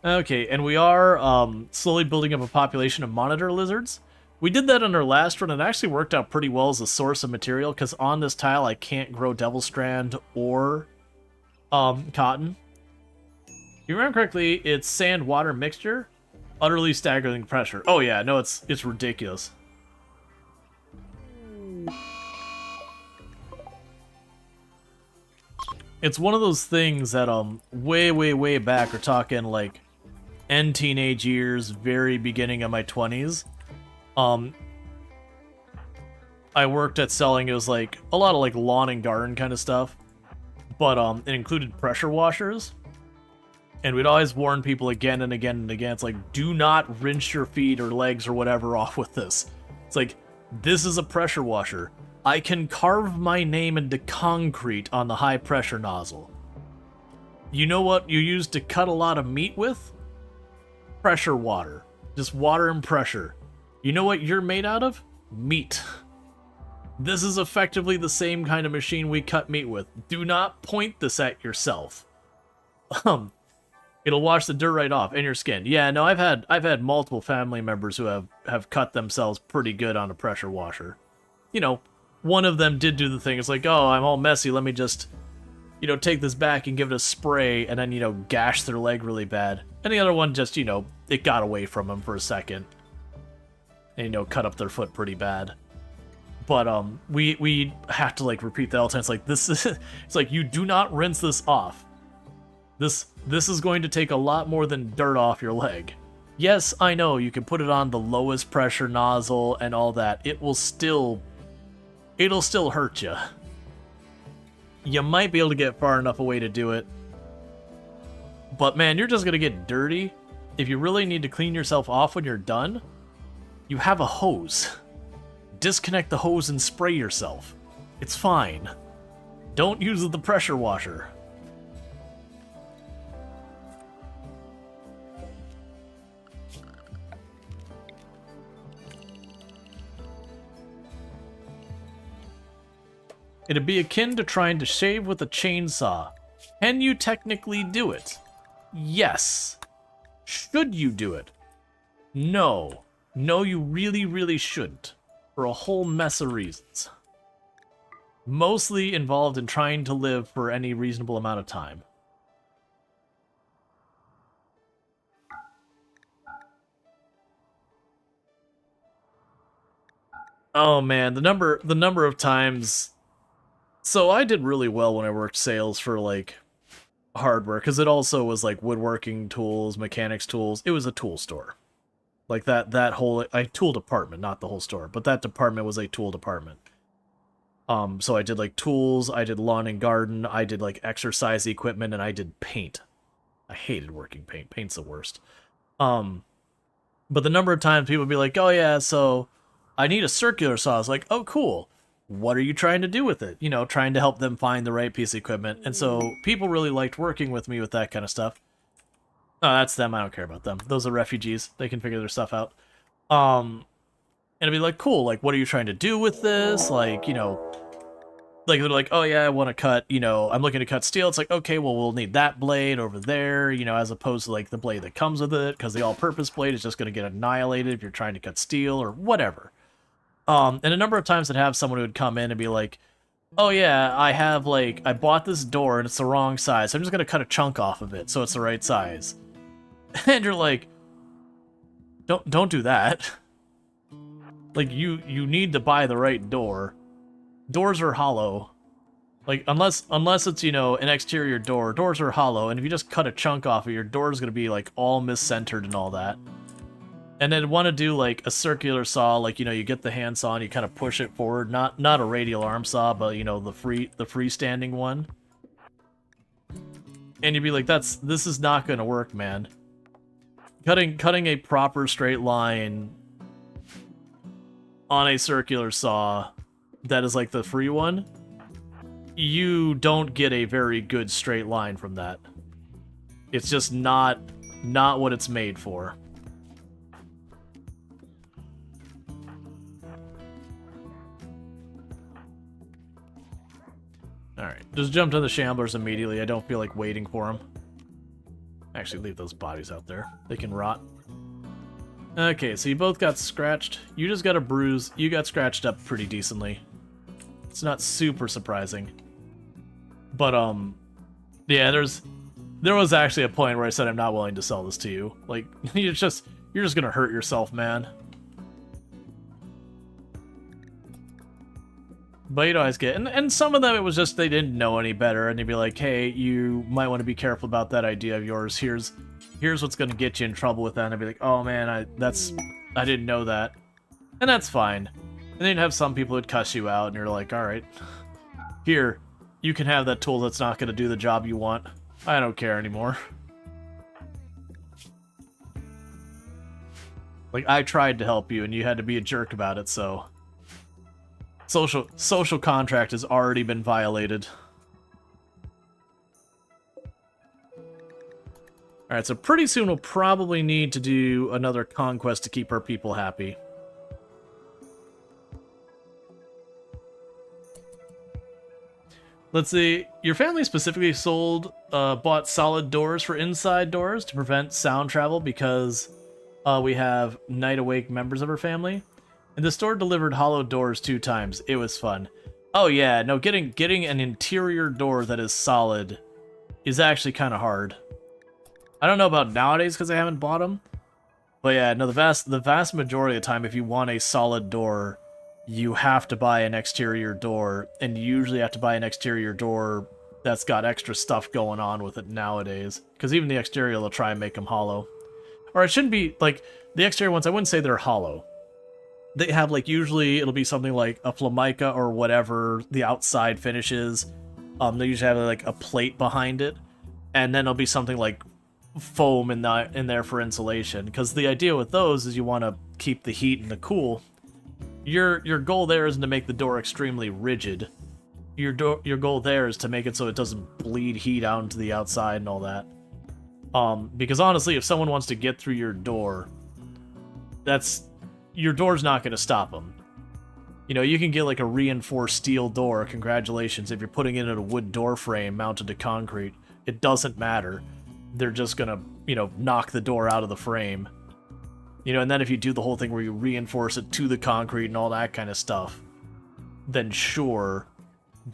Okay, and we are slowly building up a population of monitor lizards. We did that on our last run, and it actually worked out pretty well as a source of material, because on this tile I can't grow devil strand or cotton. If you remember correctly, it's sand-water mixture. Utterly staggering pressure. Oh yeah, no, it's ridiculous. It's one of those things that way back, we're talking like end teenage years, very beginning of my 20s. I worked at selling, it was like a lot of like lawn and garden kind of stuff, but it included pressure washers. And we'd always warn people again and again and again, it's like, do not rinse your feet or legs or whatever off with this. It's like, this is a pressure washer. I can carve my name into concrete on the high pressure nozzle. You know what you use to cut a lot of meat with? Pressure water. Just water and pressure. You know what you're made out of? Meat. This is effectively the same kind of machine we cut meat with. Do not point this at yourself. It'll wash the dirt right off and your skin. Yeah, no, I've had multiple family members who have cut themselves pretty good on a pressure washer. You know, one of them did do the thing. It's like, oh, I'm all messy. Let me just, you know, take this back and give it a spray and then, you know, gash their leg really bad. And the other one just, you know, it got away from them for a second. And, you know, cut up their foot pretty bad. But we have to like repeat that all the time. It's like this is it's like you do not rinse this off. This is going to take a lot more than dirt off your leg. Yes, I know you can put it on the lowest pressure nozzle and all that. It'll still hurt you. You might be able to get far enough away to do it. But man, you're just gonna get dirty. If you really need to clean yourself off when you're done, you have a hose. Disconnect the hose and spray yourself. It's fine. Don't use the pressure washer. It'd be akin to trying to shave with a chainsaw. Can you technically do it? Yes. Should you do it? No. No, you really, really shouldn't. For a whole mess of reasons. Mostly involved in trying to live for any reasonable amount of time. Oh man, the number of times. So I did really well when I worked sales for like hardware, because it also was like woodworking tools, mechanics tools. It was a tool store. Like that whole tool department, not the whole store, but that department was a tool department. So I did like tools, I did lawn and garden, I did like exercise equipment, and I did paint. I hated working paint. Paint's the worst. But the number of times people would be like, "Oh yeah, so I need a circular saw." I was like, "Oh cool. What are you trying to do with it?" You know, trying to help them find the right piece of equipment. And so people really liked working with me with that kind of stuff. Oh, that's them. I don't care about them. Those are refugees. They can figure their stuff out. And it'd be like, cool, like, what are you trying to do with this? Like, you know, like, they're like, oh yeah, I want to cut, you know, I'm looking to cut steel. It's like, okay, well, we'll need that blade over there, you know, as opposed to, like, the blade that comes with it, because the all-purpose blade is just going to get annihilated if you're trying to cut steel or whatever. And a number of times I'd have someone who would come in and be like, oh yeah, I bought this door and it's the wrong size, so I'm just going to cut a chunk off of it so it's the right size. And you're like, don't do that. Like, you need to buy the right door. Doors are hollow. Like, unless it's, you know, an exterior door, doors are hollow, and if you just cut a chunk off of it, your door is going to be, like, all miscentered and all that. And then want to do like a circular saw, like, you know, you get the handsaw and you kind of push it forward, not a radial arm saw, but, you know, the freestanding one. And you'd be like, this is not going to work, man. Cutting a proper straight line on a circular saw that is like the free one, you don't get a very good straight line from that. It's just not what it's made for. Alright, just jumped on the shamblers immediately. I don't feel like waiting for them. Actually, leave those bodies out there. They can rot. Okay, so you both got scratched. You just got a bruise. You got scratched up pretty decently. It's not super surprising. But, yeah, there was actually a point where I said I'm not willing to sell this to you. Like, you're just gonna hurt yourself, man. But you'd always get, and some of them it was just they didn't know any better, and they'd be like, hey, you might want to be careful about that idea of yours. Here's what's gonna get you in trouble with that. And I'd be like, oh man, I didn't know that. And that's fine. And then you'd have some people who'd cuss you out, and you're like, alright, here, you can have that tool that's not gonna do the job you want. I don't care anymore. Like, I tried to help you, and you had to be a jerk about it, so... Social contract has already been violated. Alright, so pretty soon we'll probably need to do another conquest to keep our people happy. Let's see, your family specifically bought solid doors for inside doors to prevent sound travel because we have night awake members of our family. And the store delivered hollow doors 2 times. It was fun. Oh yeah, no, getting an interior door that is solid is actually kind of hard. I don't know about nowadays because I haven't bought them. But yeah, no, the vast majority of the time, if you want a solid door, you have to buy an exterior door. And you usually have to buy an exterior door that's got extra stuff going on with it nowadays. Because even the exterior will try and make them hollow. Or it shouldn't be, like, the exterior ones, I wouldn't say they're hollow. They have, like, usually it'll be something like a Flamica or whatever the outside finish is. They usually have, like, a plate behind it. And then it'll be something like foam in there for insulation. Because the idea with those is you want to keep the heat and the cool. Your goal there isn't to make the door extremely rigid. Your goal there is to make it so it doesn't bleed heat out into the outside and all that. Because honestly, if someone wants to get through your door, your door's not going to stop them. You know, you can get like a reinforced steel door, congratulations, if you're putting it in a wood door frame mounted to concrete. It doesn't matter. They're just going to, you know, knock the door out of the frame. You know, and then if you do the whole thing where you reinforce it to the concrete and all that kind of stuff, then sure.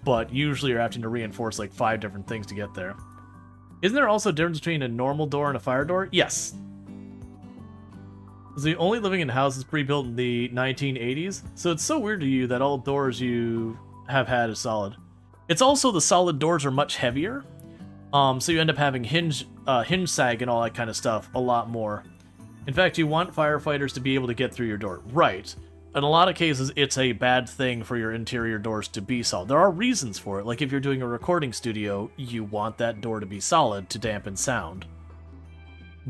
But usually you're having to reinforce like 5 different things to get there. Isn't there also a difference between a normal door and a fire door? Yes. Is the only living in houses pre-built in the 1980s? So it's so weird to you that all doors you have had is solid. It's also the solid doors are much heavier. So you end up having hinge sag and all that kind of stuff a lot more. In fact, you want firefighters to be able to get through your door. Right. In a lot of cases, it's a bad thing for your interior doors to be solid. There are reasons for it. Like if you're doing a recording studio, you want that door to be solid to dampen sound.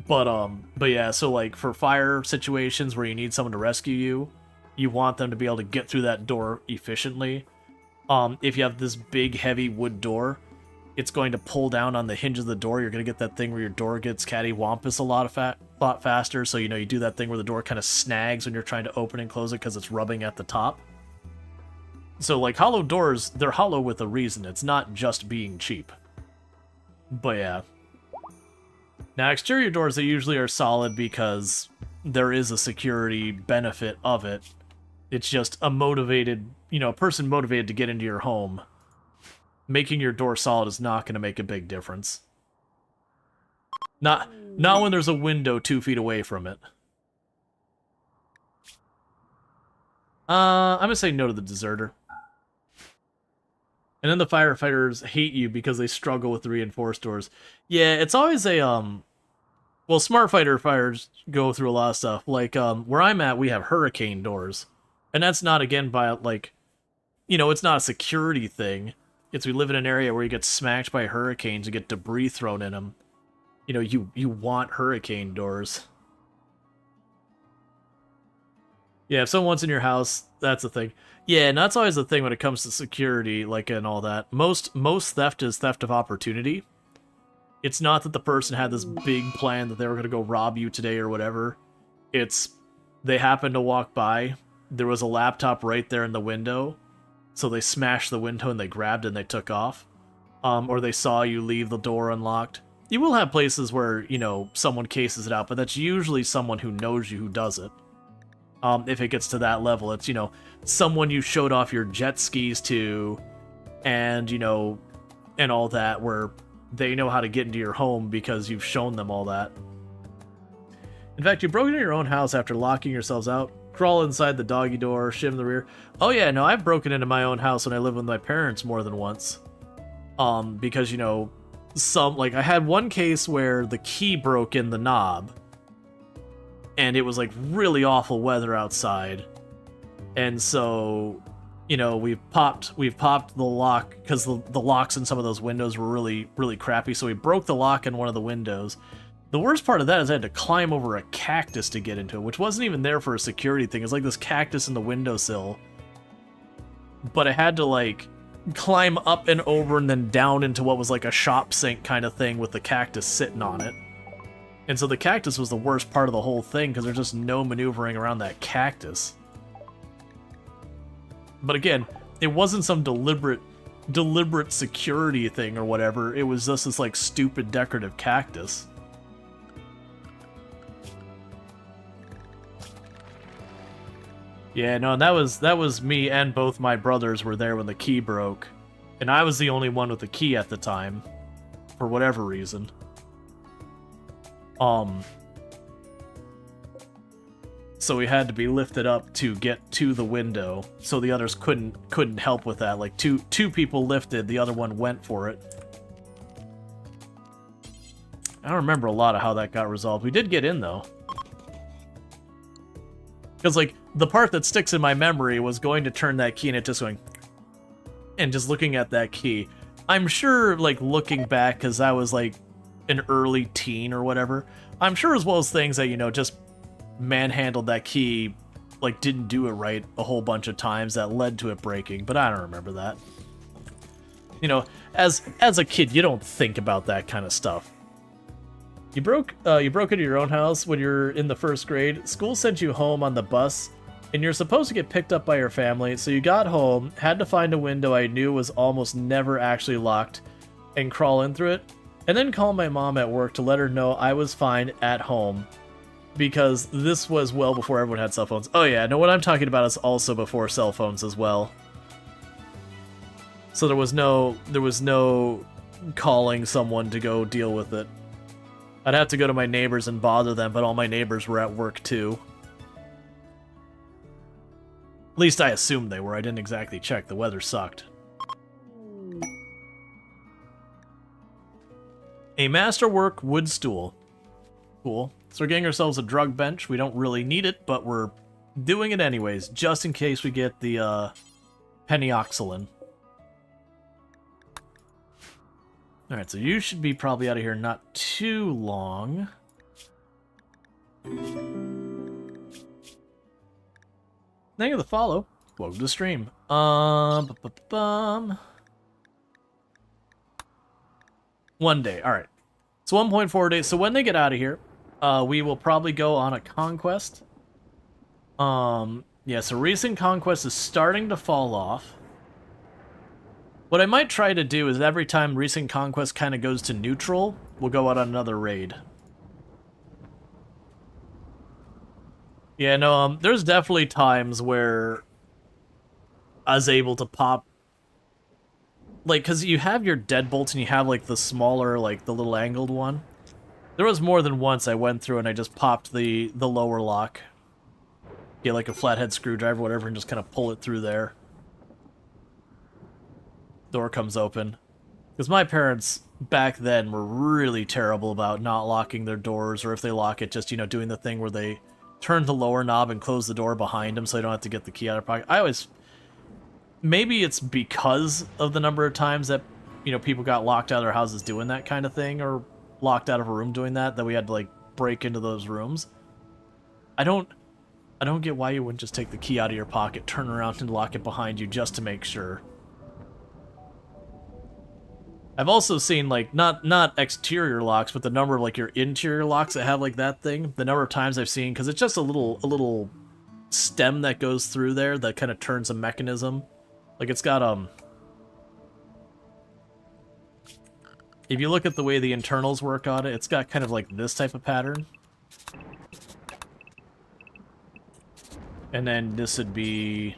But yeah, so like for fire situations where you need someone to rescue you, you want them to be able to get through that door efficiently. If you have this big, heavy wood door, it's going to pull down on the hinge of the door. You're going to get that thing where your door gets cattywampus a lot faster. So, you know, you do that thing where the door kind of snags when you're trying to open and close it because it's rubbing at the top. So, like, hollow doors, they're hollow with a reason. It's not just being cheap. But yeah. Now, exterior doors, they usually are solid because there is a security benefit of it. It's just a motivated, you know, a person motivated to get into your home. Making your door solid is not going to make a big difference. Not when there's a window 2 feet away from it. I'm going to say no to the deserter. And then the firefighters hate you because they struggle with the reinforced doors. Yeah, it's always a, Well, smart fighter fires go through a lot of stuff. Like, where I'm at, we have hurricane doors. And that's not, again, by, like, you know, it's not a security thing. It's we live in an area where you get smacked by hurricanes and get debris thrown in them. You know, you want hurricane doors. Yeah, if someone's in your house, that's the thing. Yeah, and that's always the thing when it comes to security, like, and all that. Most theft is theft of opportunity. It's not that the person had this big plan that they were going to go rob you today or whatever. It's they happened to walk by. There was a laptop right there in the window. So they smashed the window and they grabbed it and they took off. Or they saw you leave the door unlocked. You will have places where, you know, someone cases it out, but that's usually someone who knows you who does it. If it gets to that level, it's, you know, someone you showed off your jet skis to and, you know, and all that, where they know how to get into your home because you've shown them all that. In fact, you broke into your own house after locking yourselves out. Crawl inside the doggy door, shim in the rear. Oh yeah, no, I've broken into my own house when I lived with my parents more than once. Because, you know, I had one case where the key broke in the knob. And it was, like, really awful weather outside. And so, you know, we've popped the lock, because the locks in some of those windows were really, really crappy, so we broke the lock in one of the windows. The worst part of that is I had to climb over a cactus to get into it, which wasn't even there for a security thing. It's like this cactus in the windowsill. But I had to, like, climb up and over and then down into what was like a shop sink kind of thing with the cactus sitting on it. And so the cactus was the worst part of the whole thing, because there's just no maneuvering around that cactus. But again, it wasn't some deliberate security thing or whatever. It was just this, like, stupid decorative cactus. Yeah, no, and that was me, and both my brothers were there when the key broke. And I was the only one with the key at the time, for whatever reason. So we had to be lifted up to get to the window, so the others couldn't help with that. Like, two people lifted, the other one went for it. I don't remember a lot of how that got resolved. We did get in, though. Because, like, the part that sticks in my memory was going to turn that key and it just going... And just looking at that key. I'm sure, like, looking back, because I was, like, an early teen or whatever, I'm sure as well as things that, you know, just manhandled that key, like, didn't do it right a whole bunch of times that led to it breaking, but I don't remember that. You know, as a kid, you don't think about that kind of stuff. You broke into your own house when you're in the first grade. School sent you home on the bus, and you're supposed to get picked up by your family, so you got home, had to find a window I knew was almost never actually locked, and crawl in through it, and then call my mom at work to let her know I was fine at home, because this was well before everyone had cell phones. Oh yeah, no, what I'm talking about is also before cell phones as well. So there was no calling someone to go deal with it. I'd have to go to my neighbors and bother them, but all my neighbors were at work too. At least I assumed they were. I didn't exactly check. The weather sucked. A masterwork wood stool. Cool. So we're getting ourselves a drug bench. We don't really need it, but we're doing it anyways, just in case we get the penioxylin. Alright, so you should be probably out of here not too long. Thank you for the follow. Welcome to the stream. One day, alright. It's 1.4 days, so when they get out of here, we will probably go on a conquest. Yeah, so recent conquest is starting to fall off. What I might try to do is every time recent conquest kind of goes to neutral, we'll go out on another raid. Yeah, no, there's definitely times where I was able to pop... Like, because you have your deadbolts and you have, like, the smaller, like, the little angled one. There was more than once I went through and I just popped the lower lock. Get, like, a flathead screwdriver, whatever, and just kind of pull it through there. Door comes open. Because my parents back then were really terrible about not locking their doors, or if they lock it, just, you know, doing the thing where they turn the lower knob and close the door behind them so they don't have to get the key out of their pocket. I always... Maybe it's because of the number of times that, you know, people got locked out of their houses doing that kind of thing, or locked out of a room doing that we had to, like, break into those rooms. I don't get why you wouldn't just take the key out of your pocket, turn around and lock it behind you just to make sure. I've also seen, like, not exterior locks, but the number of, like, your interior locks that have, like, that thing. The number of times I've seen, because it's just a little stem that goes through there that kind of turns a mechanism. Like, it's got, if you look at the way the internals work on it, it's got kind of, like, this type of pattern. And then this would be...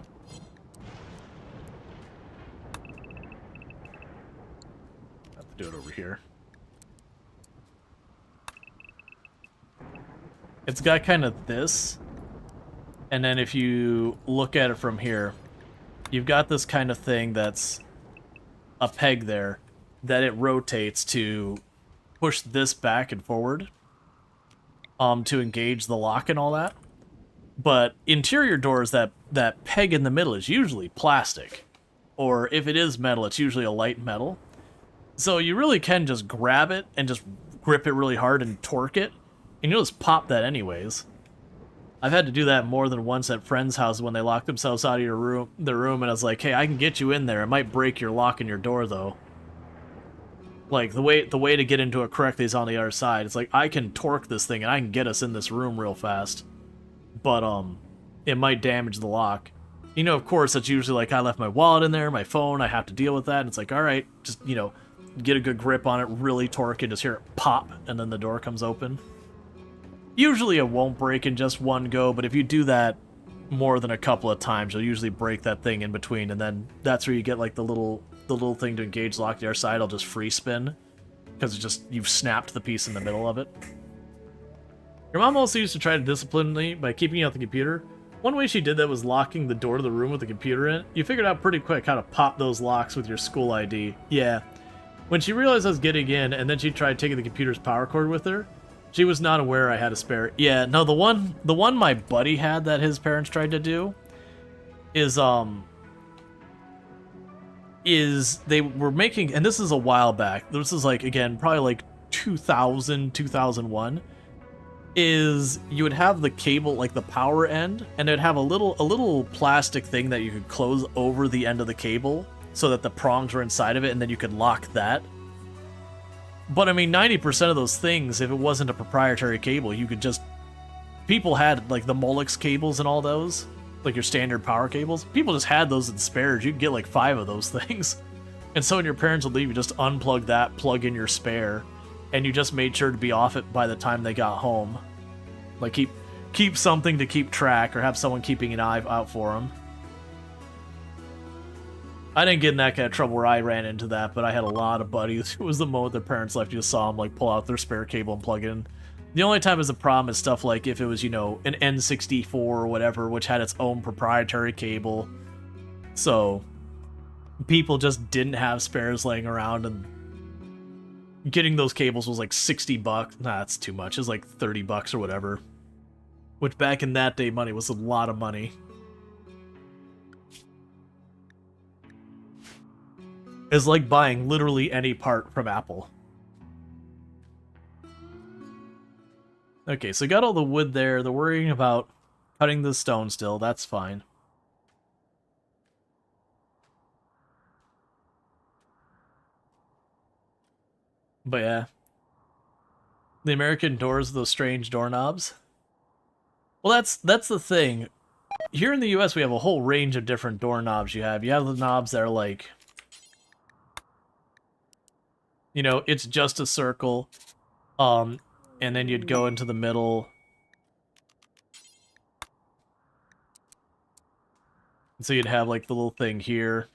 do it over here. It's got kind of this, and then if you look at it from here, you've got this kind of thing that's a peg there that it rotates to push this back and forward to engage the lock and all that. But interior doors, that peg in the middle is usually plastic, or if it is metal, it's usually a light metal. So you really can just grab it and just grip it really hard and torque it, and you'll just pop that anyways. I've had to do that more than once at friends' houses when they lock themselves out of their room, and I was like, hey, I can get you in there. It might break your lock in your door, though. Like, the way to get into it correctly is on the other side. It's like, I can torque this thing, and I can get us in this room real fast. But, it might damage the lock. You know, of course, that's usually like, I left my wallet in there, my phone, I have to deal with that, and it's like, alright, just, you know, get a good grip on it, really torque it, just hear it pop, and then the door comes open. Usually it won't break in just one go, but if you do that more than a couple of times, you'll usually break that thing in between, and then that's where you get like the little thing to engage the lock. The other side will just free spin, because it's just, you've snapped the piece in the middle of it. Your mom also used to try to discipline me by keeping you off the computer. One way she did that was locking the door to the room with the computer in it. You figured out pretty quick how to pop those locks with your school ID. Yeah. When she realized I was getting in, and then she tried taking the computer's power cord with her, she was not aware I had a spare. Yeah, no, the one my buddy had that his parents tried to do is they were making, and this is a while back, this is like, again, probably like 2000, 2001, is you would have the cable, like the power end, and it'd have a little plastic thing that you could close over the end of the cable so that the prongs were inside of it, and then you could lock that. But I mean, 90% of those things, if it wasn't a proprietary cable, you could just... People had, like, the Molex cables and all those, like your standard power cables. People just had those in spares. You could get like 5 of those things. And so when your parents would leave, you just unplug that, plug in your spare, and you just made sure to be off it by the time they got home. Like, keep something to keep track, or have someone keeping an eye out for them. I didn't get in that kind of trouble where I ran into that, but I had a lot of buddies who was the moment their parents left, you just saw them like pull out their spare cable and plug it in. The only time is a problem is stuff like if it was, you know, an N64 or whatever, which had its own proprietary cable. So people just didn't have spares laying around, and getting those cables was like $60. Nah, that's too much. It was like $30 or whatever. Which back in that day money was a lot of money. It's like buying literally any part from Apple. Okay, so got all the wood there. They're worrying about cutting the stone still. That's fine. But yeah. The American doors, those strange doorknobs. Well, that's the thing. Here in the US, we have a whole range of different doorknobs you have. You have the knobs that are like... You know, it's just a circle, and then you'd go into the middle. And so you'd have, like, the little thing here.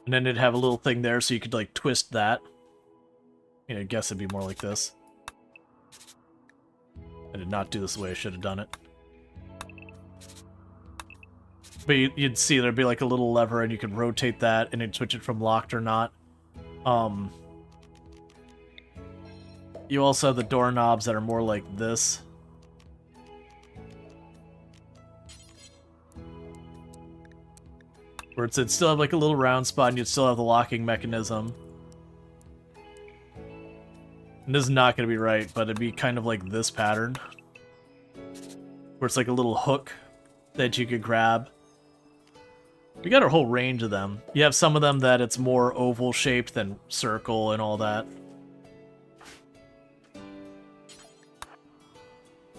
And then it'd have a little thing there, so you could, like, twist that. You know, I guess it'd be more like this. I did not do this the way I should have done it. But you'd see there'd be like a little lever and you could rotate that and it'd switch it from locked or not. You also have the doorknobs that are more like this. Where it'd still have like a little round spot and you'd still have the locking mechanism. And this is not going to be right, but it'd be kind of like this pattern. Where it's like a little hook that you could grab. We got a whole range of them. You have some of them that it's more oval shaped than circle and all that.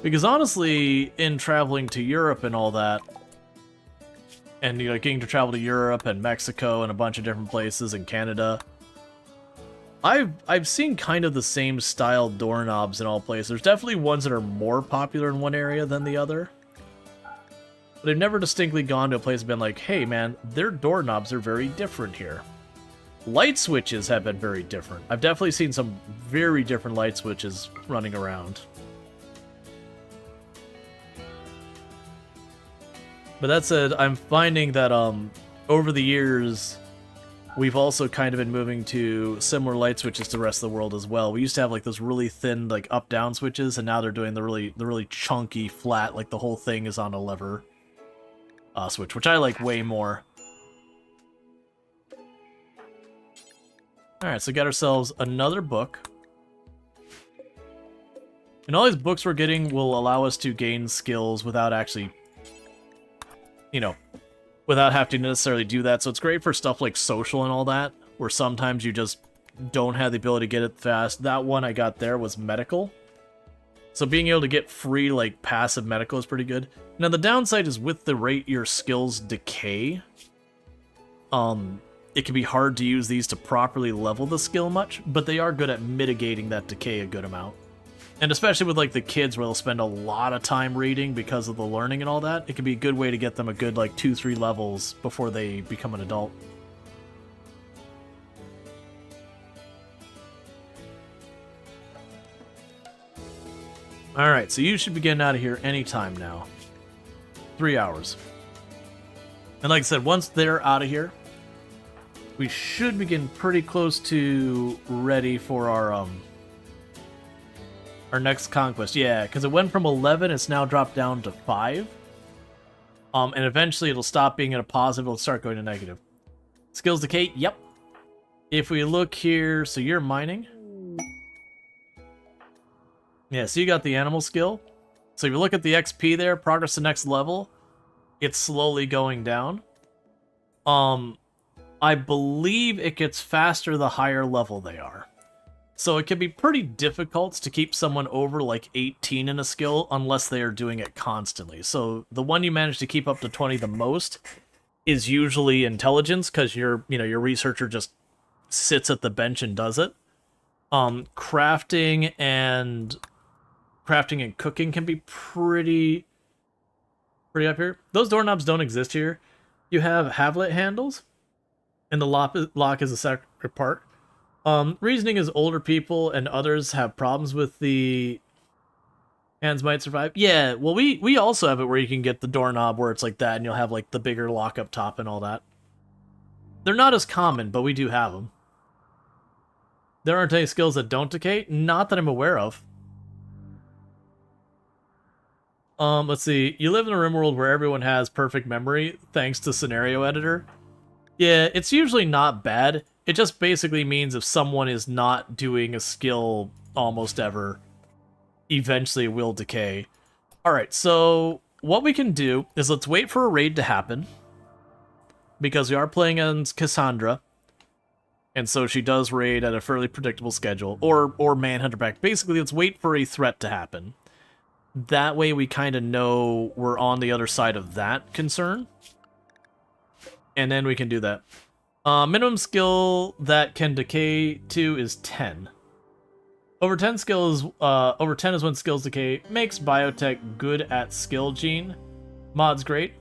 Because honestly, in traveling to Europe and all that, and getting to travel to Europe and Mexico and a bunch of different places and Canada, I've seen kind of the same style doorknobs in all places. There's definitely ones that are more popular in one area than the other. But I've never distinctly gone to a place and been like, hey man, their doorknobs are very different here. Light switches have been very different. I've definitely seen some very different light switches running around. But that said, I'm finding that over the years, we've also kind of been moving to similar light switches to the rest of the world as well. We used to have like those really thin like up-down switches, and now they're doing the really chunky flat, like the whole thing is on a lever switch, which I like way more. Alright, so we got ourselves another book. And all these books we're getting will allow us to gain skills without actually, without having to necessarily do that. So it's great for stuff like social and all that, where sometimes you just don't have the ability to get it fast. That one I got there was medical. So being able to get free, like, passive medical is pretty good. Now, the downside is with the rate your skills decay, it can be hard to use these to properly level the skill much, but they are good at mitigating that decay a good amount. And especially with, like, the kids where they'll spend a lot of time reading because of the learning and all that, it can be a good way to get them a good, like, 2-3 levels before they become an adult. Alright, so you should be getting out of here anytime now. 3 hours. And like I said, once they're out of here, we should be getting pretty close to ready for our next conquest. Yeah, because it went from 11, it's now dropped down to 5. And eventually it'll stop being at a positive, it'll start going to negative. Skills decay, yep. If we look here, so you're mining. Yeah, so you got the animal skill. So if you look at the XP there, progress to next level, it's slowly going down. I believe it gets faster the higher level they are. So it can be pretty difficult to keep someone over like 18 in a skill unless they are doing it constantly. So the one you manage to keep up to 20 the most is usually intelligence, because your researcher just sits at the bench and does it. Crafting and cooking can be pretty up here. Those doorknobs don't exist here. You have Havlet handles, and the lock is a separate part. Reasoning is older people and others have problems with the hands might survive. Yeah, well, we also have it where you can get the doorknob where it's like that, and you'll have like the bigger lock up top and all that. They're not as common, but we do have them. There aren't any skills that don't decay? Not that I'm aware of. Let's see. You live in a RimWorld where everyone has perfect memory, thanks to Scenario Editor. Yeah, it's usually not bad. It just basically means if someone is not doing a skill almost ever, eventually it will decay. Alright, so what we can do is let's wait for a raid to happen, because we are playing as Cassandra, and so she does raid at a fairly predictable schedule, or Manhunter back. Basically, let's wait for a threat to happen. That way we kind of know we're on the other side of that concern. And then we can do that. Minimum skill that can decay to is 10. Over 10 is when skills decay. Makes biotech good at skill gene. Mod's great,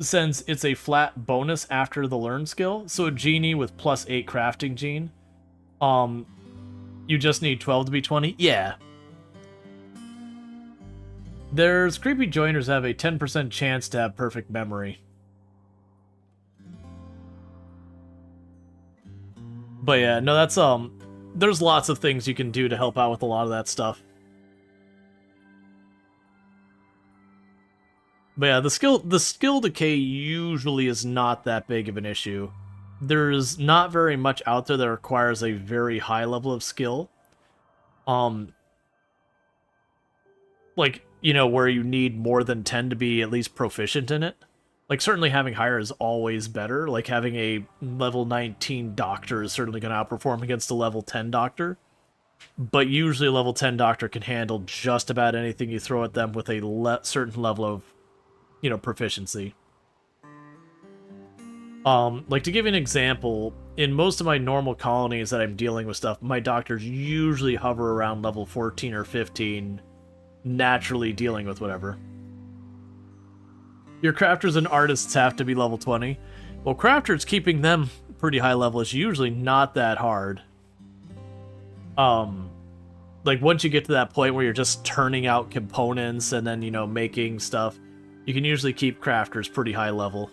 since it's a flat bonus after the learn skill. So a genie with +8 crafting gene. You just need 12 to be 20? Yeah. There's creepy joiners have a 10% chance to have perfect memory. But yeah, no, that's there's lots of things you can do to help out with a lot of that stuff. But yeah, the skill decay usually is not that big of an issue. There's not very much out there that requires a very high level of skill. Like, you know, where you need more than 10 to be at least proficient in it. Like, certainly having higher is always better. Like, having a level 19 doctor is certainly going to outperform against a level 10 doctor. But usually a level 10 doctor can handle just about anything you throw at them with a certain level of, you know, proficiency. Like, to give you an example, in most of my normal colonies that I'm dealing with stuff, my doctors usually hover around level 14 or 15, naturally dealing with whatever. Your crafters and artists have to be level 20. Well, crafters, keeping them pretty high level is usually not that hard. Like, once you get to that point where you're just turning out components and then, you know, making stuff, you can usually keep crafters pretty high level.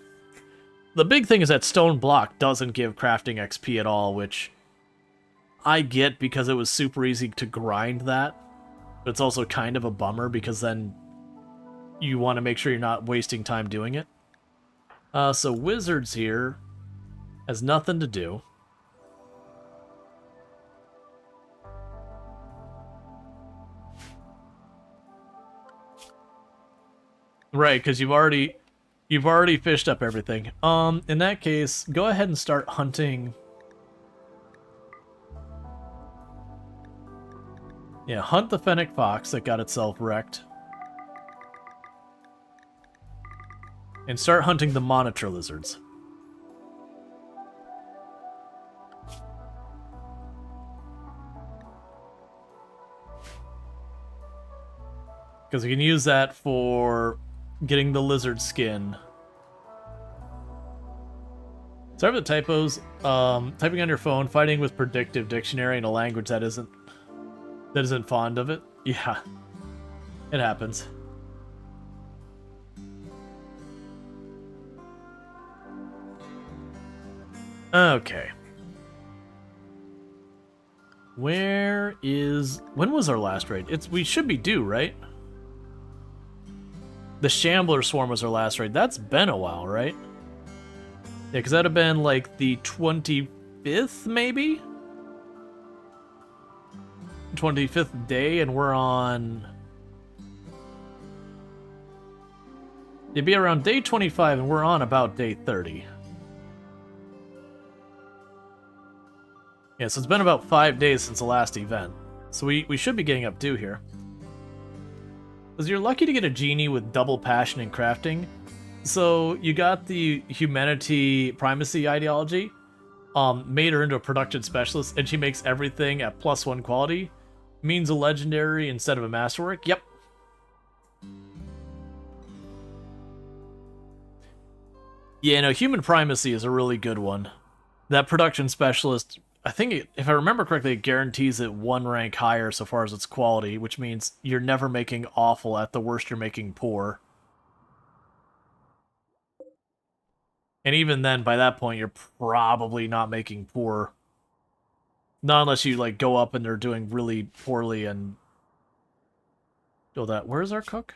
The big thing is that stone block doesn't give crafting XP at all, which I get because it was super easy to grind that. But it's also kind of a bummer because then you want to make sure you're not wasting time doing it. So Wizards here has nothing to do. Right, because you've already fished up everything. In that case, go ahead and start hunting. Yeah, hunt the fennec fox that got itself wrecked. And start hunting the monitor lizards. Because you can use that for getting the lizard skin. Sorry for the typos. Typing on your phone, fighting with predictive dictionary in a language that isn't fond of it. Yeah, it happens. Okay. When was our last raid? We should be due, right? The Shambler Swarm was our last raid. That's been a while, right? Yeah, because that'd have been like the 25th, maybe? 25th day, and we're on... It'd be around day 25, and we're on about day 30. Yeah, so it's been about 5 days since the last event. So we should be getting up due here. Because you're lucky to get a genie with double passion in crafting. So you got the humanity primacy ideology, made her into a production specialist, and she makes everything at +1 quality. Means a legendary instead of a masterwork. Yep. Yeah, no, human primacy is a really good one. That production specialist, I think, if I remember correctly, it guarantees it 1 rank higher so far as its quality, which means you're never making awful. At the worst, you're making poor. And even then, by that point, you're probably not making poor. Not unless you, like, go up and they're doing really poorly and... Oh, where's our cook?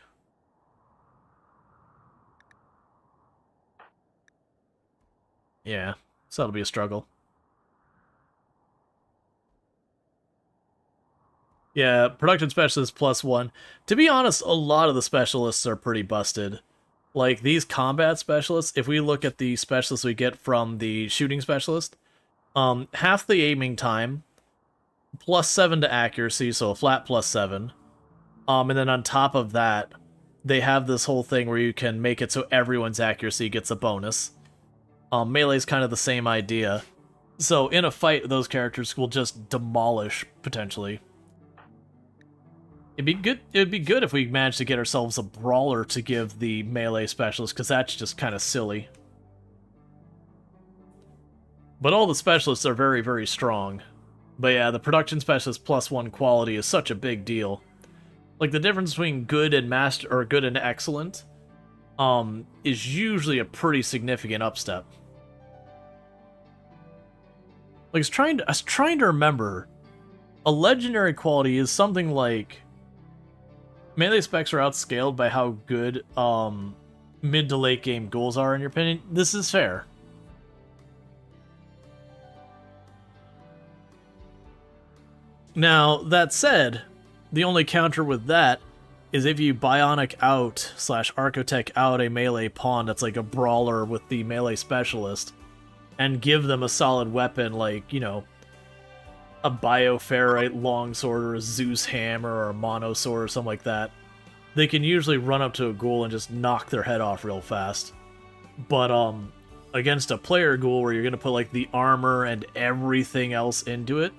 Yeah, so that'll be a struggle. Yeah, production specialist +1. To be honest, a lot of the specialists are pretty busted. Like, these combat specialists, if we look at the specialists we get from the shooting specialist, half the aiming time, +7 to accuracy, so a flat +7. And then on top of that, they have this whole thing where you can make it so everyone's accuracy gets a bonus. Melee's kind of the same idea. So in a fight, those characters will just demolish, potentially. It'd be good if we managed to get ourselves a brawler to give the melee specialist, because that's just kind of silly. But all the specialists are very, very strong. But yeah, the production specialist +1 quality is such a big deal. Like, the difference between good and master, or good and excellent, is usually a pretty significant upstep. Like, I was trying to remember. A legendary quality is something like melee specs are outscaled by how good mid to late game goals are, in your opinion. This is fair. Now, that said, the only counter with that is if you bionic out / architect out a melee pawn that's like a brawler with the melee specialist and give them a solid weapon like, you know, a bioferrite longsword or a Zeus hammer or a monosword or something like that, they can usually run up to a ghoul and just knock their head off real fast. But against a player ghoul where you're gonna put like the armor and everything else into it,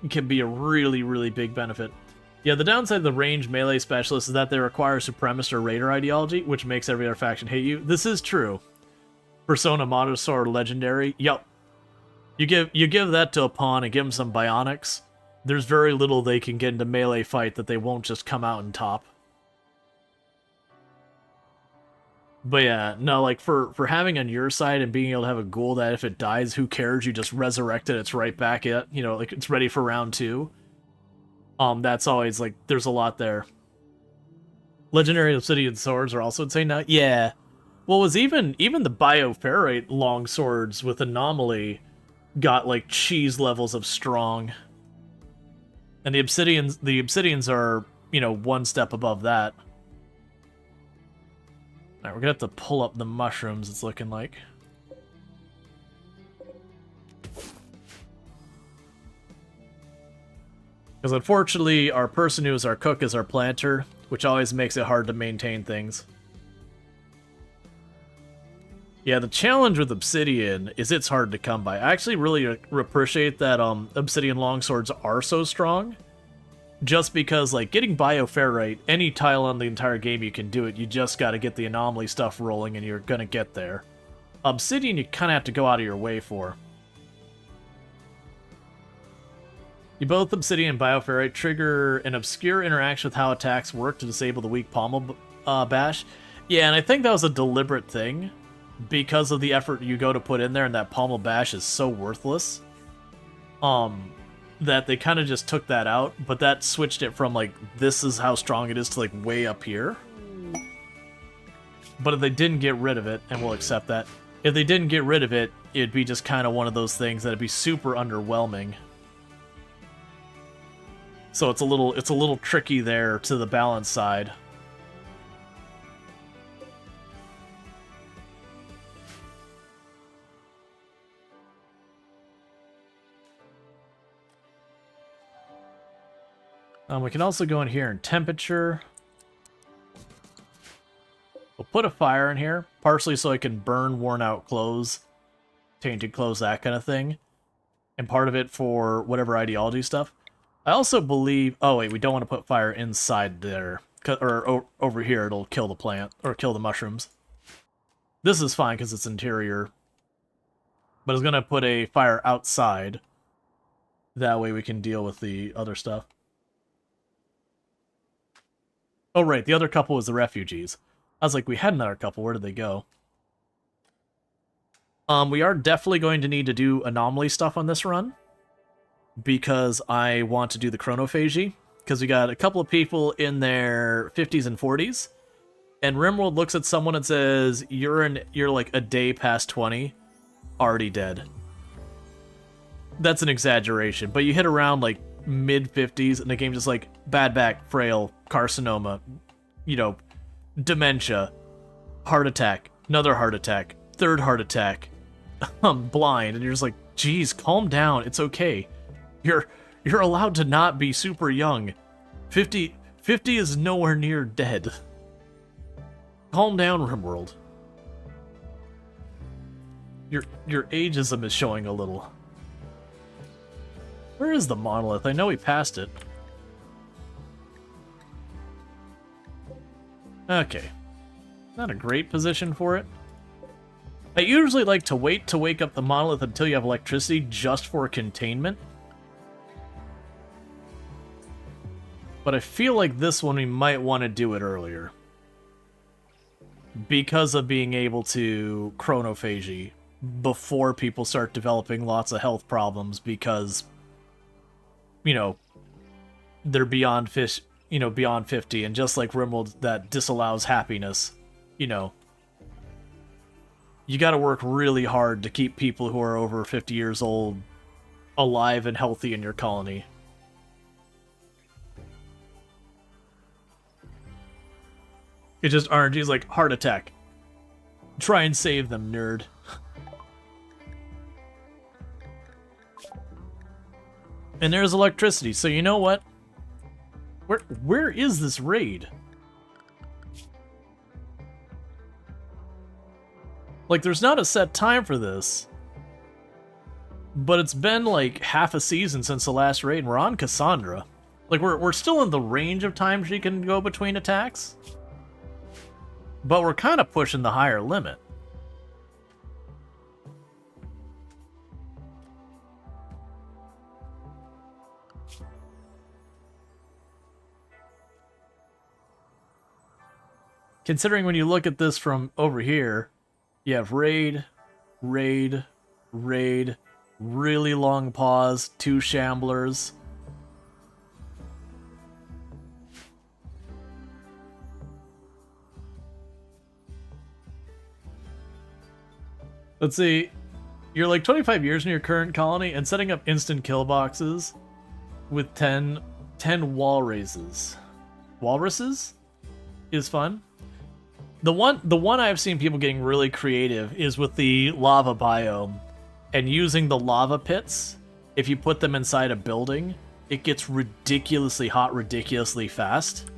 can be a really, really big benefit. Yeah, the downside of the ranged melee specialists is that they require supremacist or raider ideology, which makes every other faction hate you. This is true. Persona, Monosaur, Legendary. Yep. You give that to a pawn and give them some bionics. There's very little they can get into melee fight that they won't just come out and top. But yeah, no, like for having on your side and being able to have a ghoul that if it dies, who cares? You just resurrect it, it's right back at, you know, like it's ready for round 2. That's always like, there's a lot there. Legendary Obsidian Swords are also insane now. Yeah. Well, was even the Bioferrite long swords with Anomaly got like cheese levels of strong. And the Obsidians are, you know, one step above that. Alright, we're gonna have to pull up the mushrooms, it's looking like. Because unfortunately, our person who is our cook is our planter, which always makes it hard to maintain things. Yeah, the challenge with Obsidian is it's hard to come by. I actually really appreciate that Obsidian longswords are so strong. Just because, like, getting Bioferrite, any tile on the entire game you can do it, you just gotta get the anomaly stuff rolling and you're gonna get there. Obsidian you kinda have to go out of your way for. You both Obsidian and Bioferrite trigger an obscure interaction with how attacks work to disable the weak pommel bash. Yeah, and I think that was a deliberate thing, because of the effort you go to put in there, and that pommel bash is so worthless. That they kind of just took that out, but that switched it from, like, this is how strong it is to, like, way up here. But if they didn't get rid of it, and we'll accept that, if they didn't get rid of it, it'd be just kind of one of those things that'd be super underwhelming. So it's a little tricky there to the balance side. We can also go in here in temperature. We'll put a fire in here, partially so I can burn worn out clothes, tainted clothes, that kind of thing. And part of it for whatever ideology stuff. I also believe... Oh, wait, we don't want to put fire inside there. Or over here, it'll kill the plant, or kill the mushrooms. This is fine because it's interior. But I was going to put a fire outside. That way we can deal with the other stuff. Oh, right, the other couple was the refugees. I was like, we had another couple, where did they go? We are definitely going to need to do anomaly stuff on this run. Because I want to do the chronophagy. Because we got a couple of people in their 50s and 40s. And RimWorld looks at someone and says, you're like a day past 20, already dead. That's an exaggeration, but you hit around like mid-50s and the game's just like, bad back, frail, carcinoma, you know, dementia, heart attack, another heart attack, third heart attack, I'm blind, and you're just like, geez, calm down, it's okay. You're allowed to not be super young. 50 is nowhere near dead. Calm down, RimWorld. Your ageism is showing a little. Where is the monolith? I know we passed it. Okay. Not a great position for it. I usually like to wait to wake up the monolith until you have electricity just for containment. But I feel like this one we might want to do it earlier. Because of being able to chronophagy before people start developing lots of health problems because, you know, they're beyond beyond 50, and just like RimWorld that disallows happiness, you know, you gotta work really hard to keep people who are over 50 years old alive and healthy in your colony. It just RNG's like, heart attack. Try and save them, nerd. And there's electricity, so you know what? Where is this raid? Like, there's not a set time for this. But it's been like half a season since the last raid, and we're on Cassandra. Like, we're still in the range of time she can go between attacks. But we're kind of pushing the higher limit. Considering when you look at this from over here, you have raid, raid, raid, really long pause, 2 shamblers. Let's see, you're like 25 years in your current colony and setting up instant kill boxes with 10 wall raises. Walruses is fun. The one I've seen people getting really creative is with the lava biome and using the lava pits. If you put them inside a building, it gets ridiculously hot ridiculously fast.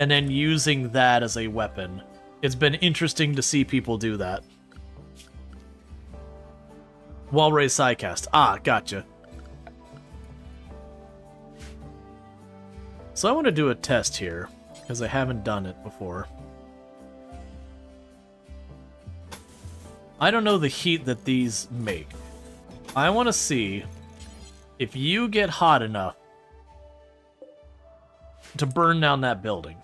And then using that as a weapon. It's been interesting to see people do that. Wall raise sidecast. Ah, gotcha. So I want to do a test here, because I haven't done it before. I don't know the heat that these make. I want to see if you get hot enough to burn down that building.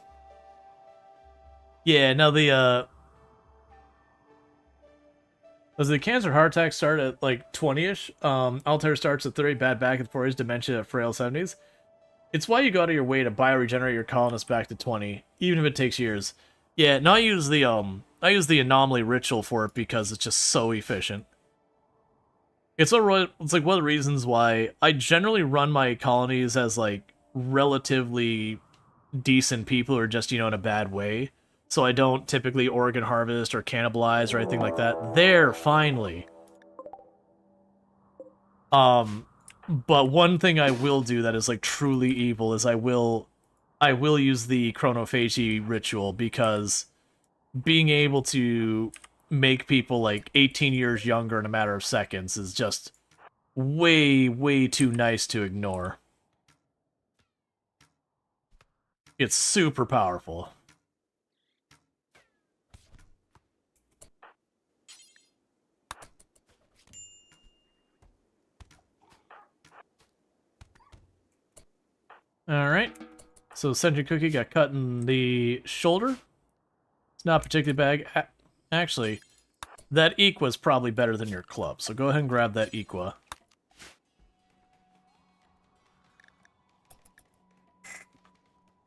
Yeah, now the does the cancer heart attack start at like 20-ish? Altair starts at 30, bad back at 40s, dementia at frail 70s. It's why you go out of your way to bioregenerate your colonists back to 20, even if it takes years. Yeah, no, I use the anomaly ritual for it because it's just so efficient. It's like one of the reasons why I generally run my colonies as like relatively decent people who are just, you know, in a bad way. So I don't typically organ harvest or cannibalize or anything like that. There, finally. But one thing I will do that is like truly evil is I will use the chronophagy ritual, because being able to make people like 18 years younger in a matter of seconds is just way, way too nice to ignore. It's super powerful. Alright, so Sentry Cookie got cut in the shoulder. It's not particularly bad. Actually, that Equa's probably better than your club, so go ahead and grab that Equa.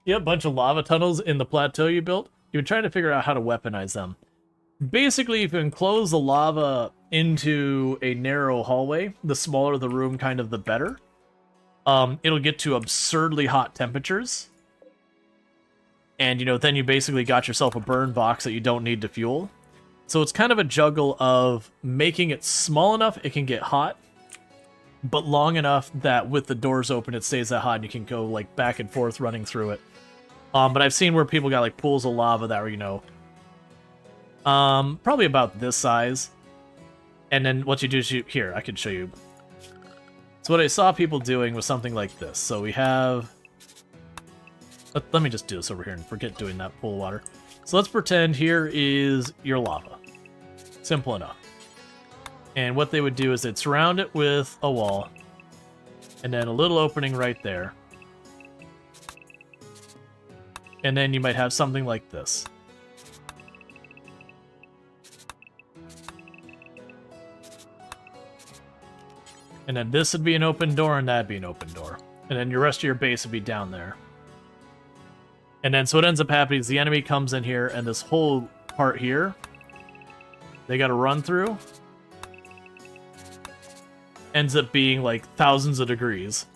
You have a bunch of lava tunnels in the plateau you built. You're trying to figure out how to weaponize them. Basically, if you enclose the lava into a narrow hallway, the smaller the room, kind of the better. It'll get to absurdly hot temperatures. And, you know, then you basically got yourself a burn box that you don't need to fuel. So it's kind of a juggle of making it small enough it can get hot, but long enough that with the doors open it stays that hot and you can go, like, back and forth running through it. But I've seen where people got, like, pools of lava that were, you know, probably about this size. And then what you do is here, I can show you. So what I saw people doing was something like this. So we have... Let me just do this over here and forget doing that pool of water. So let's pretend here is your lava. Simple enough. And what they would do is they'd surround it with a wall. And then a little opening right there. And then you might have something like this. And then this would be an open door, and that'd be an open door. And then your rest of your base would be down there. And then so what ends up happening is the enemy comes in here, and this whole part here, they gotta run through. Ends up being like thousands of degrees.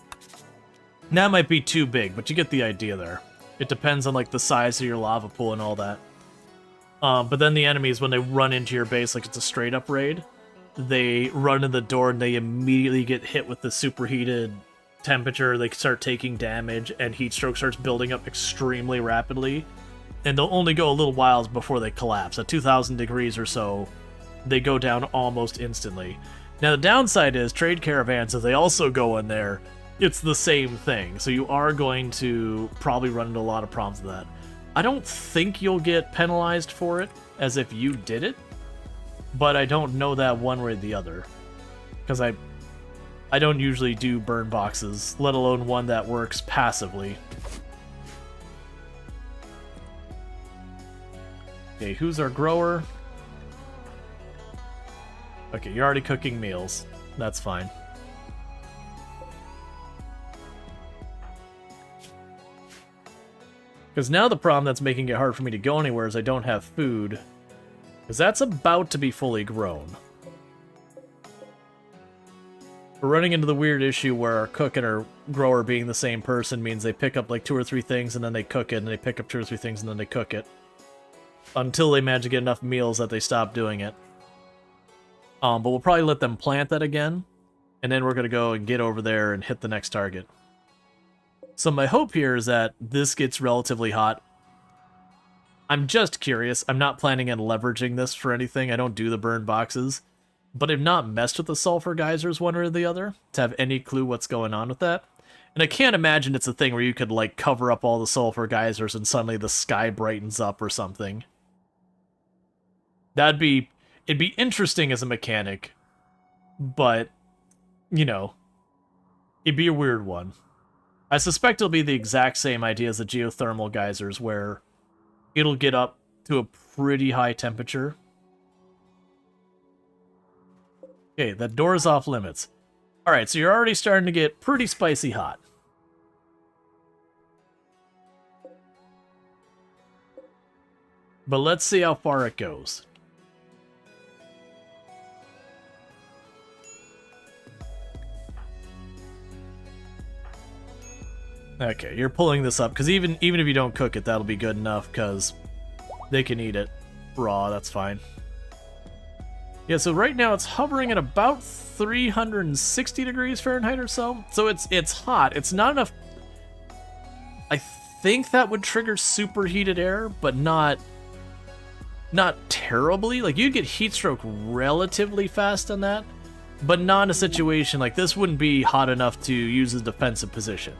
That might be too big, but you get the idea there. It depends on like the size of your lava pool and all that. But then the enemies, when they run into your base, like it's a straight up raid, they run in the door and they immediately get hit with the superheated temperature. They start taking damage, and heat stroke starts building up extremely rapidly. And they'll only go a little while before they collapse. At 2,000 degrees or so, they go down almost instantly. Now the downside is trade caravans, if they also go in there, it's the same thing. So you are going to probably run into a lot of problems with that. I don't think you'll get penalized for it, as if you did it, but I don't know that one way or the other. Because I don't usually do burn boxes, let alone one that works passively. Okay, who's our grower? Okay, you're already cooking meals. That's fine. Because now the problem that's making it hard for me to go anywhere is I don't have food. Because that's about to be fully grown. We're running into the weird issue where our cook and our grower being the same person means they pick up like 2 or 3 things and then they cook it, and they pick up 2 or 3 things and then they cook it. Until they manage to get enough meals that they stop doing it. But we'll probably let them plant that again, and then we're going to go and get over there and hit the next target. So my hope here is that this gets relatively hot. I'm just curious. I'm not planning on leveraging this for anything. I don't do the burn boxes. But I've not messed with the sulfur geysers one way or the other to have any clue what's going on with that. And I can't imagine it's a thing where you could like cover up all the sulfur geysers and suddenly the sky brightens up or something. It'd be interesting as a mechanic, but, you know, it'd be a weird one. I suspect it'll be the exact same idea as the geothermal geysers, where it'll get up to a pretty high temperature. Okay, that door is off limits. Alright, so you're already starting to get pretty spicy hot. But let's see how far it goes. Okay, you're pulling this up, because even if you don't cook it, that'll be good enough, because they can eat it raw, that's fine. Yeah, so right now it's hovering at about 360 degrees Fahrenheit or so. So it's hot. It's not enough. I think that would trigger superheated air, but not terribly. Like, you'd get heat stroke relatively fast on that, but not in a situation like this. Wouldn't be hot enough to use as defensive position.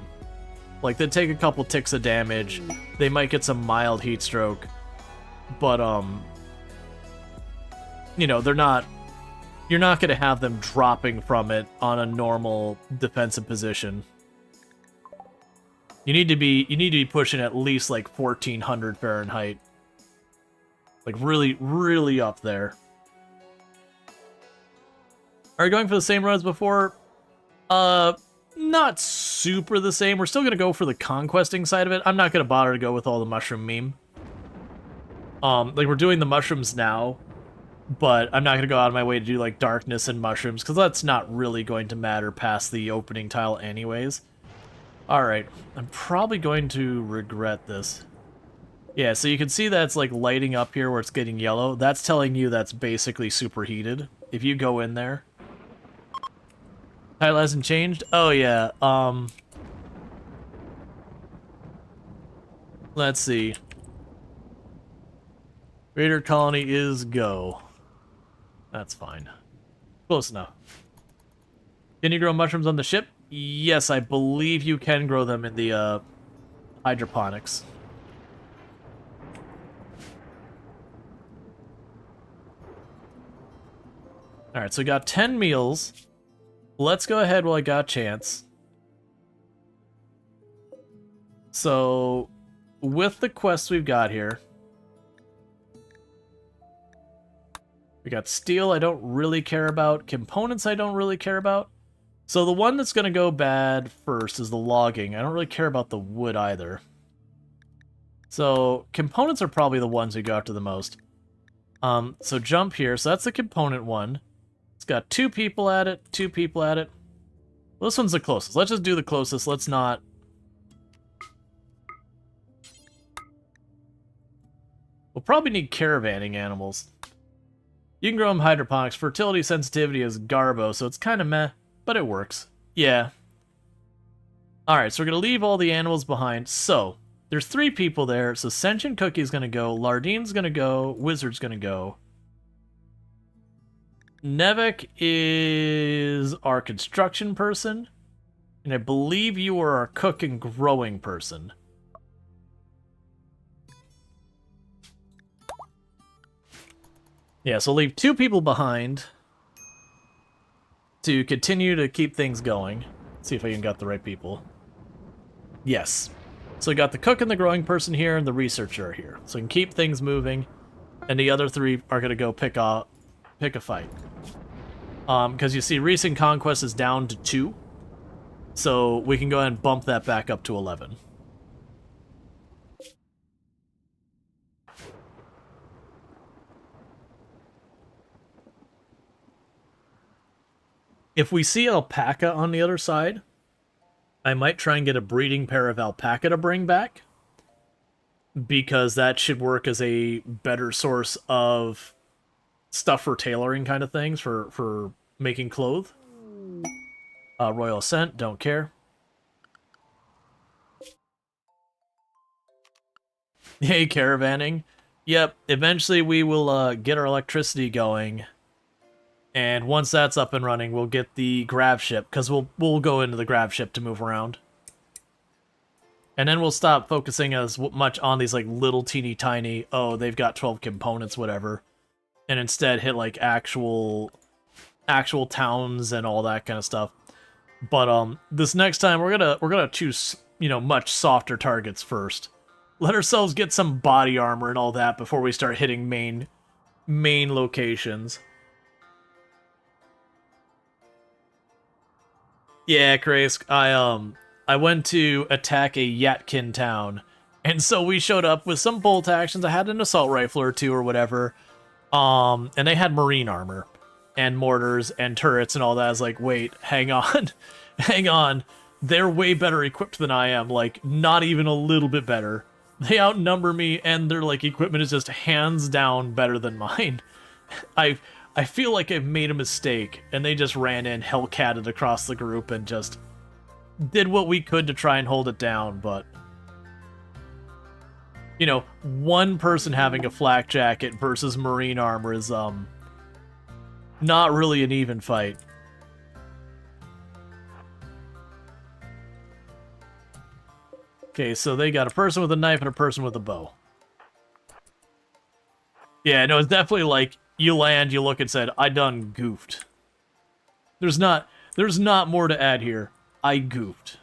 Like, they'd take a couple ticks of damage, they might get some mild heat stroke, but, you know, you're not going to have them dropping from it on a normal defensive position. You need to be pushing at least, like, 1400 Fahrenheit. Like, really, really up there. Are you going for the same run as before? Not super the same. We're still going to go for the conquesting side of it. I'm not going to bother to go with all the mushroom meme. Like, we're doing the mushrooms now, but I'm not going to go out of my way to do, like, darkness and mushrooms, because that's not really going to matter past the opening tile anyways. Alright, I'm probably going to regret this. Yeah, so you can see that it's, like, lighting up here where it's getting yellow. That's telling you that's basically superheated. If you go in there... Title hasn't changed? Oh, yeah, let's see. Raider colony is go. That's fine. Close enough. Can you grow mushrooms on the ship? Yes, I believe you can grow them in the, hydroponics. Alright, so we got 10 meals. Let's go ahead while I got a chance. So, with the quests we've got here, we got steel I don't really care about, components I don't really care about, So the one that's going to go bad first is the logging. I don't really care about the wood either. So components are probably the ones we go after the most. So jump here. So that's the component one. It's got 2 people at it, 2 people at it. Well, this one's the closest. Let's just do the closest. Let's not... We'll probably need caravanning animals. You can grow them hydroponics. Fertility sensitivity is garbo, so it's kind of meh, but it works. Yeah. Alright, so we're going to leave all the animals behind. So, there's 3 people there. So Sentient Cookie's going to go, Lardine's going to go, Wizard's going to go. Nevek is our construction person, and I believe you are our cook and growing person. Yeah, so leave 2 people behind to continue to keep things going. Let's see if I even got the right people. Yes. So we got the cook and the growing person here, and the researcher here. So we can keep things moving, and the other 3 are going to go pick a fight. Because you see, recent conquest is down to 2, so we can go ahead and bump that back up to 11. If we see alpaca on the other side, I might try and get a breeding pair of alpaca to bring back, because that should work as a better source of stuff for tailoring kind of things, for making clothes. Royal Ascent, don't care. Hey, caravanning. Yep, eventually we will get our electricity going. And once that's up and running, we'll get the grav ship, because we'll go into the grav ship to move around. And then we'll stop focusing as much on these like little teeny tiny, oh, they've got 12 components, whatever. And instead hit like actual towns and all that kind of stuff. But this next time we're gonna choose, you know, much softer targets first. Let ourselves get some body armor and all that before we start hitting main locations. Yeah, Krask, I went to attack a Yatkin town, and so we showed up with some bolt actions. I had an assault rifle or 2 or whatever, and they had marine armor, and mortars, and turrets, and all that. I was like, wait, hang on, hang on. They're way better equipped than I am, like, not even a little bit better. They outnumber me, and their, like, equipment is just hands down better than mine. I feel like I've made a mistake, and they just ran in, hellcatted across the group, and just did what we could to try and hold it down, but... You know, one person having a flak jacket versus marine armor is, not really an even fight. Okay, so they got a person with a knife and a person with a bow. Yeah, no, it's definitely like, you land, you look and said, I done goofed. There's not more to add here. I goofed.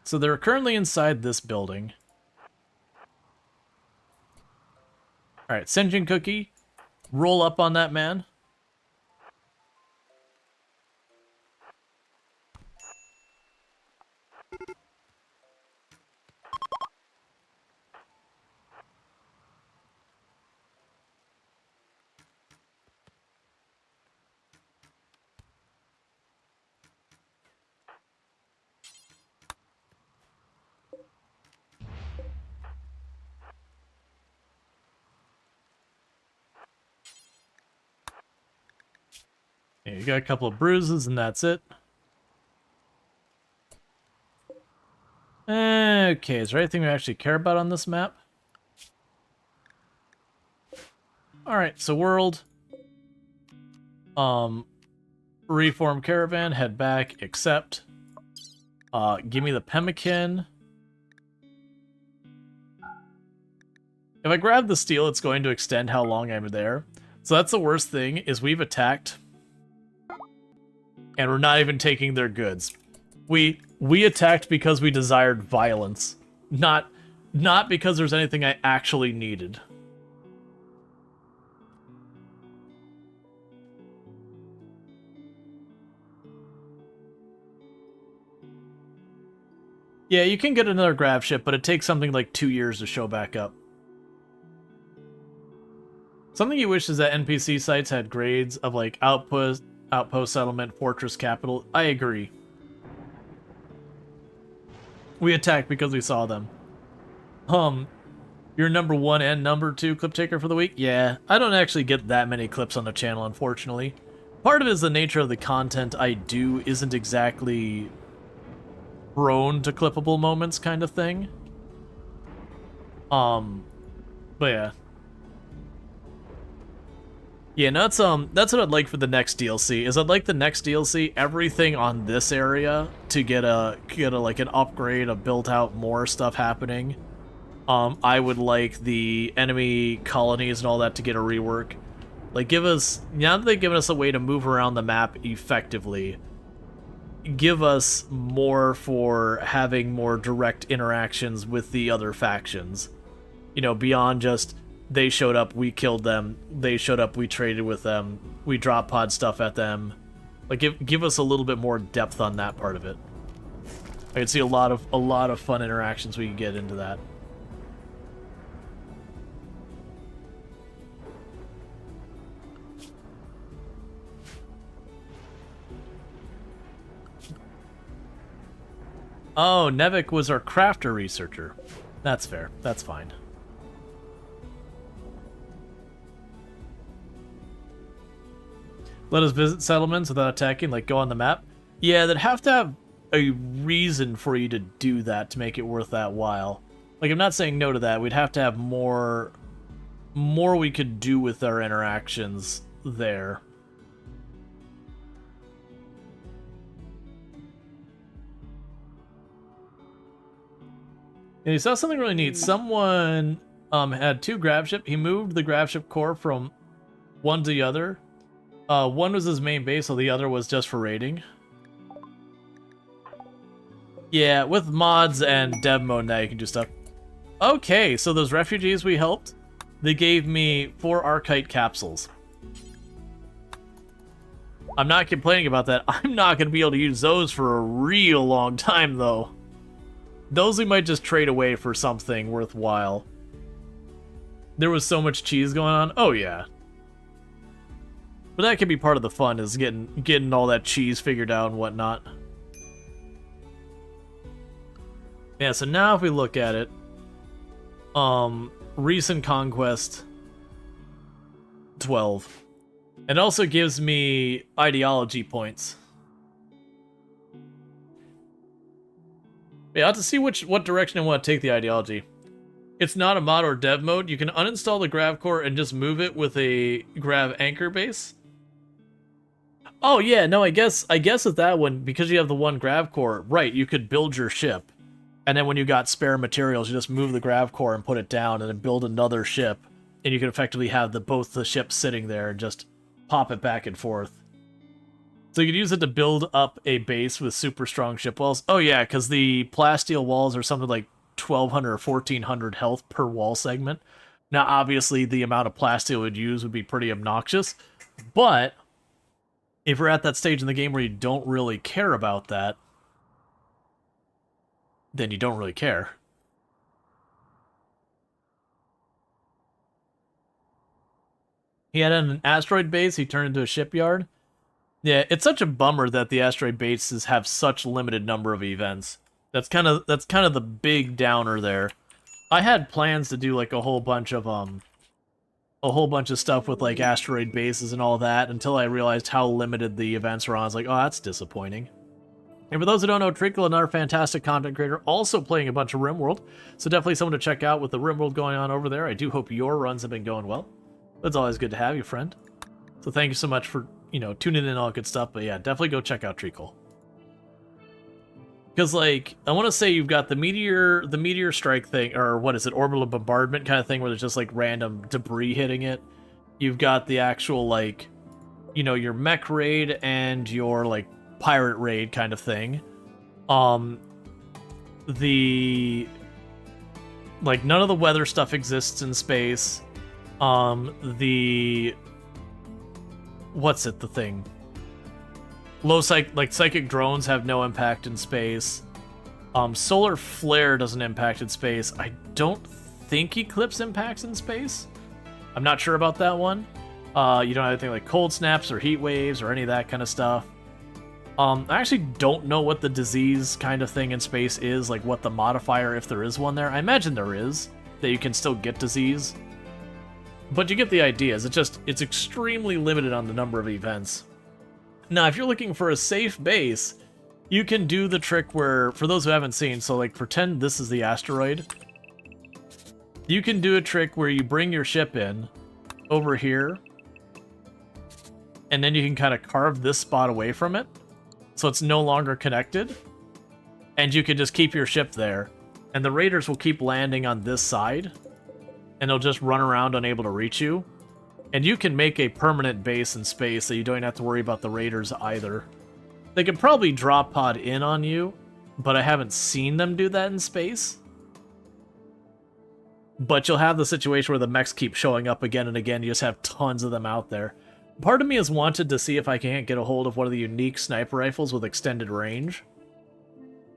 So they're currently inside this building. Alright, Sentient Cookie, roll up on that man. Yeah, you got a couple of bruises and that's it. Okay, is there anything we actually care about on this map? Alright, so world. Reform caravan, head back, accept. Give me the pemmican. If I grab the steel, it's going to extend how long I'm there. So that's the worst thing, is we've attacked. And we're not even taking their goods. We attacked because we desired violence. Not because there's anything I actually needed. Yeah, you can get another grav ship, but it takes something like 2 years to show back up. Something you wish is that NPC sites had grades of like outpost settlement, fortress, capital. I agree. We attacked because we saw them. You're number 1 and number 2 clip taker for the week? Yeah, I don't actually get that many clips on the channel, unfortunately. Part of it is the nature of the content I do isn't exactly prone to clippable moments kind of thing. But yeah. Yeah, no, that's what I'd like for the next DLC. Is I'd like the next DLC, everything on this area to get a like an upgrade, a built out more stuff happening. I would like the enemy colonies and all that to get a rework. Like, give us, now that they've given us a way to move around the map effectively, give us more for having more direct interactions with the other factions. You know, beyond just, they showed up, we killed them, they showed up, we traded with them, we drop pod stuff at them. Like, give us a little bit more depth on that part of it. I could see a lot of fun interactions we could get into that. Oh, Nevik was our crafter researcher. That's fair. That's fine. Let us visit settlements without attacking, like go on the map. Yeah, they'd have to have a reason for you to do that to make it worth that while. Like, I'm not saying no to that. We'd have to have more we could do with our interactions there. And he saw something really neat. Someone had 2 grav ship. He moved the grav ship core from one to the other. One was his main base, so the other was just for raiding. Yeah, with mods and dev mode now you can do stuff. Okay, so those refugees we helped, they gave me 4 Archite capsules. I'm not complaining about that. I'm not going to be able to use those for a real long time, though. Those we might just trade away for something worthwhile. There was so much cheese going on. Oh, yeah. But that could be part of the fun, is getting all that cheese figured out and whatnot. Yeah, so now if we look at it, recent conquest 12. It also gives me ideology points. Yeah, I have to see what direction I want to take the ideology. It's not a mod or dev mode. You can uninstall the grav core and just move it with a grav anchor base. Oh yeah, no, I guess with that one, because you have the 1 grav core, right, you could build your ship. And then when you got spare materials, you just move the grav core and put it down and then build another ship. And you can effectively have both the ships sitting there and just pop it back and forth. So you could use it to build up a base with super strong ship walls. Oh yeah, because the plasteel walls are something like 1,200 or 1,400 health per wall segment. Now obviously the amount of plasteel we'd use would be pretty obnoxious. But if we're at that stage in the game where you don't really care about that, then you don't really care. He had an asteroid base, he turned into a shipyard. Yeah, it's such a bummer that the asteroid bases have such limited number of events. That's kind of the big downer there. I had plans to do like a whole bunch of stuff with like asteroid bases and all that until I realized how limited the events were on. I was like, oh, that's disappointing. And for those who don't know, Treacle, another fantastic content creator, also playing a bunch of RimWorld, so definitely someone to check out with the RimWorld going on over there. I do hope your runs have been going well. It's always good to have you, friend. So thank you so much for, you know, tuning in and all that good stuff. But yeah, definitely go check out Treacle. Because, like, I want to say you've got the meteor strike thing, or what is it, orbital bombardment kind of thing, where there's just, like, random debris hitting it. You've got the actual, like, you know, your mech raid and your, like, pirate raid kind of thing. Like, none of the weather stuff exists in space. What's it, the thing? Psychic drones have no impact in space. Solar flare doesn't impact in space. I don't think eclipse impacts in space. I'm not sure about that one. You don't have anything like cold snaps or heat waves or any of that kind of stuff. I actually don't know what the disease kind of thing in space is, like what the modifier, if there is one there. I imagine there is, that you can still get disease. But you get the idea. It's extremely limited on the number of events. Now, if you're looking for a safe base, you can do the trick where, for those who haven't seen, so like pretend this is the asteroid. You can do a trick where you bring your ship in over here, and then you can kind of carve this spot away from it, so it's no longer connected, and you can just keep your ship there, and the raiders will keep landing on this side, and they'll just run around unable to reach you, and you can make a permanent base in space so you don't have to worry about the raiders either. They could probably drop pod in on you, but I haven't seen them do that in space. But you'll have the situation where the mechs keep showing up again and again. You just have tons of them out there. Part of me has wanted to see if I can't get a hold of one of the unique sniper rifles with extended range.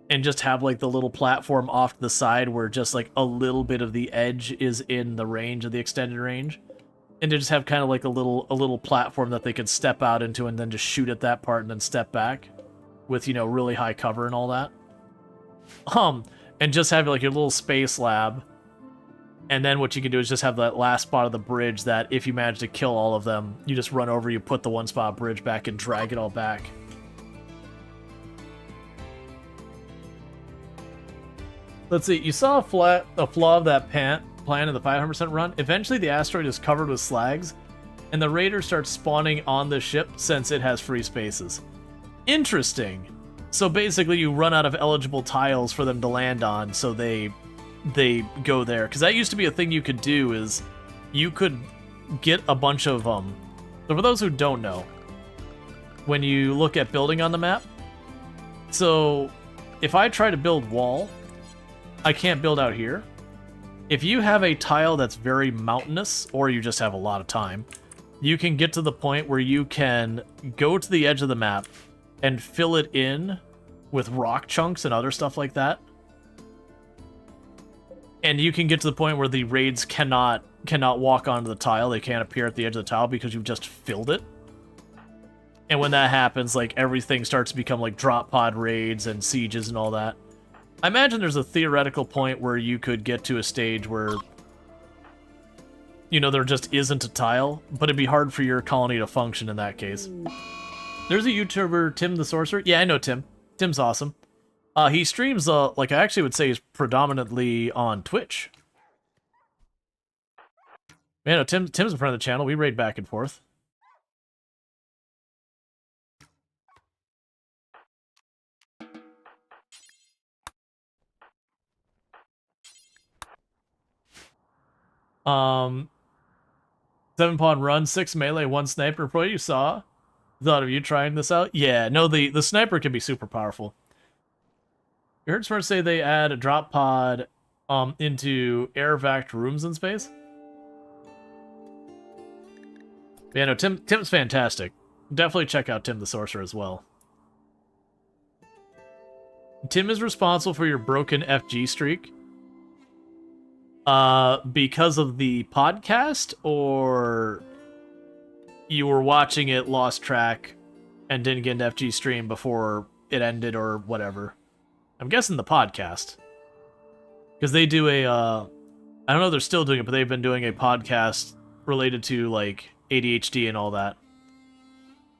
And just have like the little platform off to the side where just like a little bit of the edge is in the range of the extended range. And to just have kind of like a little platform that they could step out into and then just shoot at that part and then step back. With, you know, really high cover and all that. And just have like your little space lab. And then what you can do is just have that last spot of the bridge that if you manage to kill all of them, you just run over, you put the one spot bridge back and drag it all back. Let's see, you saw a flaw of that plan in the 500% run. Eventually the asteroid is covered with slags, and the raiders start spawning on the ship since it has free spaces. Interesting. So basically you run out of eligible tiles for them to land on, so they go there. Because that used to be a thing you could do, is you could get a bunch of So for those who don't know, when you look at building on the map, so if I try to build wall, I can't build out here. If you have a tile that's very mountainous, or you just have a lot of time, you can get to the point where you can go to the edge of the map and fill it in with rock chunks and other stuff like that. And you can get to the point where the raids cannot walk onto the tile. They can't appear at the edge of the tile because you've just filled it. And when that happens, like, everything starts to become like drop pod raids and sieges and all that. I imagine there's a theoretical point where you could get to a stage where, you know, there just isn't a tile, but it'd be hard for your colony to function in that case. There's a YouTuber, Tim the Sorcerer. Yeah, I know Tim. Tim's awesome. He streams, like I actually would say he's predominantly on Twitch. Man, no, Tim's a friend of the channel. We raid back and forth. Seven pawn run, 6 melee, 1 sniper. Pro, you saw? Thought of you trying this out? Yeah, no, the sniper can be super powerful. You heard Smart say they add a drop pod into air-vac rooms in space? But yeah, no, Tim's fantastic. Definitely check out Tim the Sorcerer as well. Tim is responsible for your broken FG streak. Because of the podcast, or you were watching it, lost track, and didn't get an FG stream before it ended, or whatever? I'm guessing the podcast. Because they do a, I don't know if they're still doing it, but they've been doing a podcast related to, like, ADHD and all that.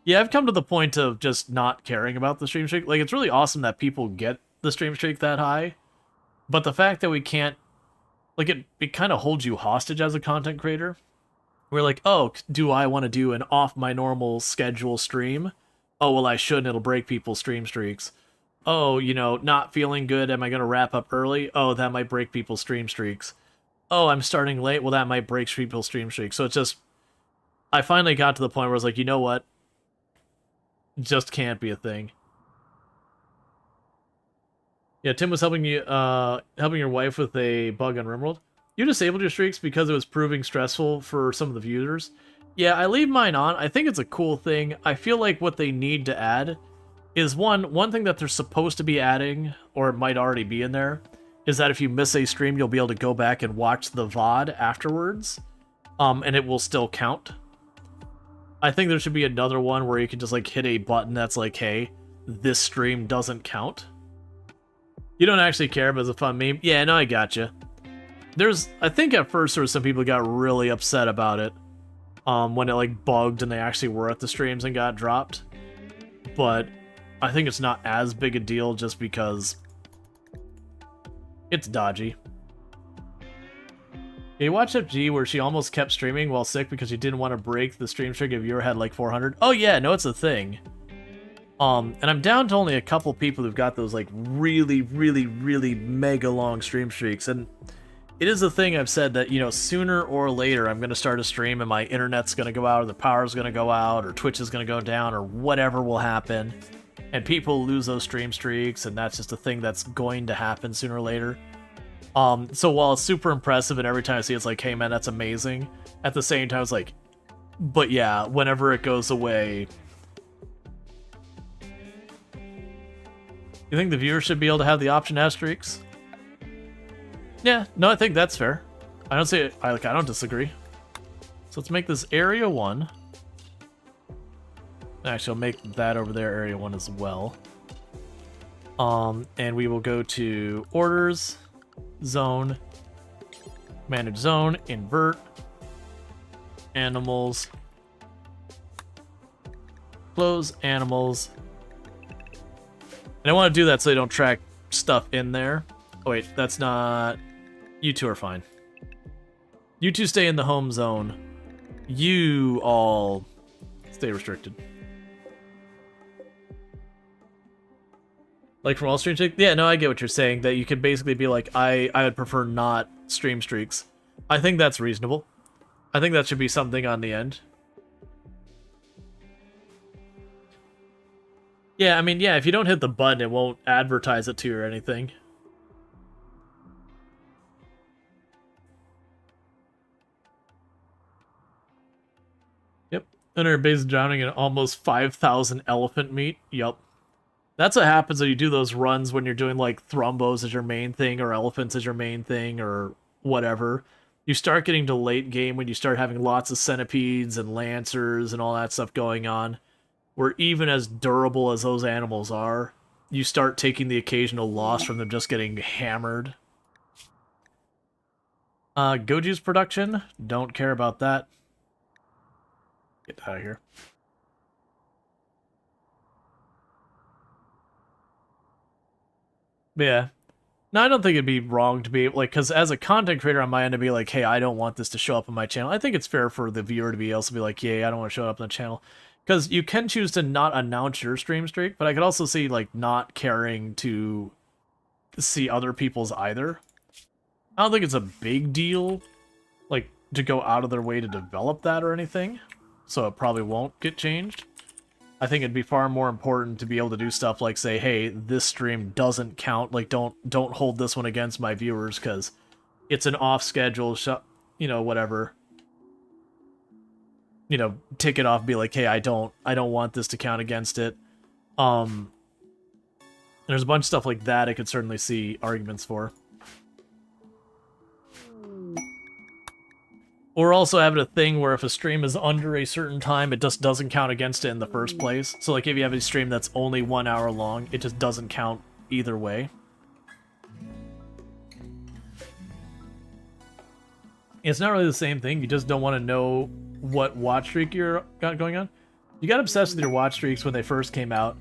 Yeah, I've come to the point of just not caring about the stream streak. Like, it's really awesome that people get the stream streak that high, but the fact that we can't, like, it kind of holds you hostage as a content creator. We're like, oh, do I want to do an off my normal schedule stream? Oh, well, I shouldn't. It'll break people's stream streaks. Oh, you know, not feeling good. Am I going to wrap up early? Oh, that might break people's stream streaks. Oh, I'm starting late. Well, that might break people's stream streaks. So it's just, I finally got to the point where I was like, you know what? Just can't be a thing. Yeah, Tim was helping you, helping your wife with a bug on RimWorld. You disabled your streaks because it was proving stressful for some of the viewers. Yeah, I leave mine on. I think it's a cool thing. I feel like what they need to add is one thing that they're supposed to be adding, or it might already be in there, is that if you miss a stream, you'll be able to go back and watch the VOD afterwards, and it will still count. I think there should be another one where you can just like hit a button that's like, hey, this stream doesn't count. You don't actually care, but it's a fun meme. Yeah, no, I gotcha. I think at first there was some people who got really upset about it, when it like bugged and they actually were at the streams and got dropped. But I think it's not as big a deal just because it's dodgy. Yeah, you watched FG where she almost kept streaming while sick because she didn't want to break the stream streak if viewer had like 400. Oh yeah, no, it's a thing. And I'm down to only a couple people who've got those like really, really, really mega long stream streaks. And it is a thing I've said that, you know, sooner or later I'm going to start a stream and my internet's going to go out, or the power's going to go out, or Twitch is going to go down, or whatever will happen. And people lose those stream streaks, and that's just a thing that's going to happen sooner or later. So while it's super impressive and every time I see it, it's like, hey man, that's amazing, at the same time it's like, but yeah, whenever it goes away... You think the viewer should be able to have the option to have streaks? Yeah, no, I think that's fair. I don't disagree. So let's make this area 1. Actually, I'll make that over there area 1 as well. And we will go to orders, zone, manage zone, invert, animals, close animals. And I want to do that so they don't track stuff in there. Oh wait, that's not... You two are fine. You two stay in the home zone. You all stay restricted. Like from all stream streaks? Yeah, no, I get what you're saying. That you could basically be like, I would prefer not stream streaks. I think that's reasonable. I think that should be something on the end. Yeah, I mean, yeah, if you don't hit the button, it won't advertise it to you or anything. Yep. And our base is drowning in almost 5,000 elephant meat. Yep. That's what happens when you do those runs when you're doing, like, thrombos as your main thing, or elephants as your main thing, or whatever. You start getting to late game when you start having lots of centipedes and lancers and all that stuff going on, where even as durable as those animals are, you start taking the occasional loss from them just getting hammered. Goju's production, don't care about that. Get out of here. But yeah. No, I don't think it'd be wrong to be, like, because as a content creator on my end to be like, hey, I don't want this to show up on my channel. I think it's fair for the viewer to be able to be like, yeah, I don't want to show it up on the channel. Because you can choose to not announce your stream streak, but I could also see, like, not caring to see other people's either. I don't think it's a big deal, like, to go out of their way to develop that or anything, so it probably won't get changed. I think it'd be far more important to be able to do stuff like say, hey, this stream doesn't count, like, don't hold this one against my viewers, because it's an off-schedule, you know, whatever. You know, tick it off, be like, hey, I don't want this to count against it. There's a bunch of stuff like that I could certainly see arguments for. Or also having a thing where if a stream is under a certain time, it just doesn't count against it in the first place. So like if you have a stream that's only 1 hour long, it just doesn't count either way. It's not really the same thing, you just don't want to know what watch streak you got going on. You got obsessed with your watch streaks when they first came out,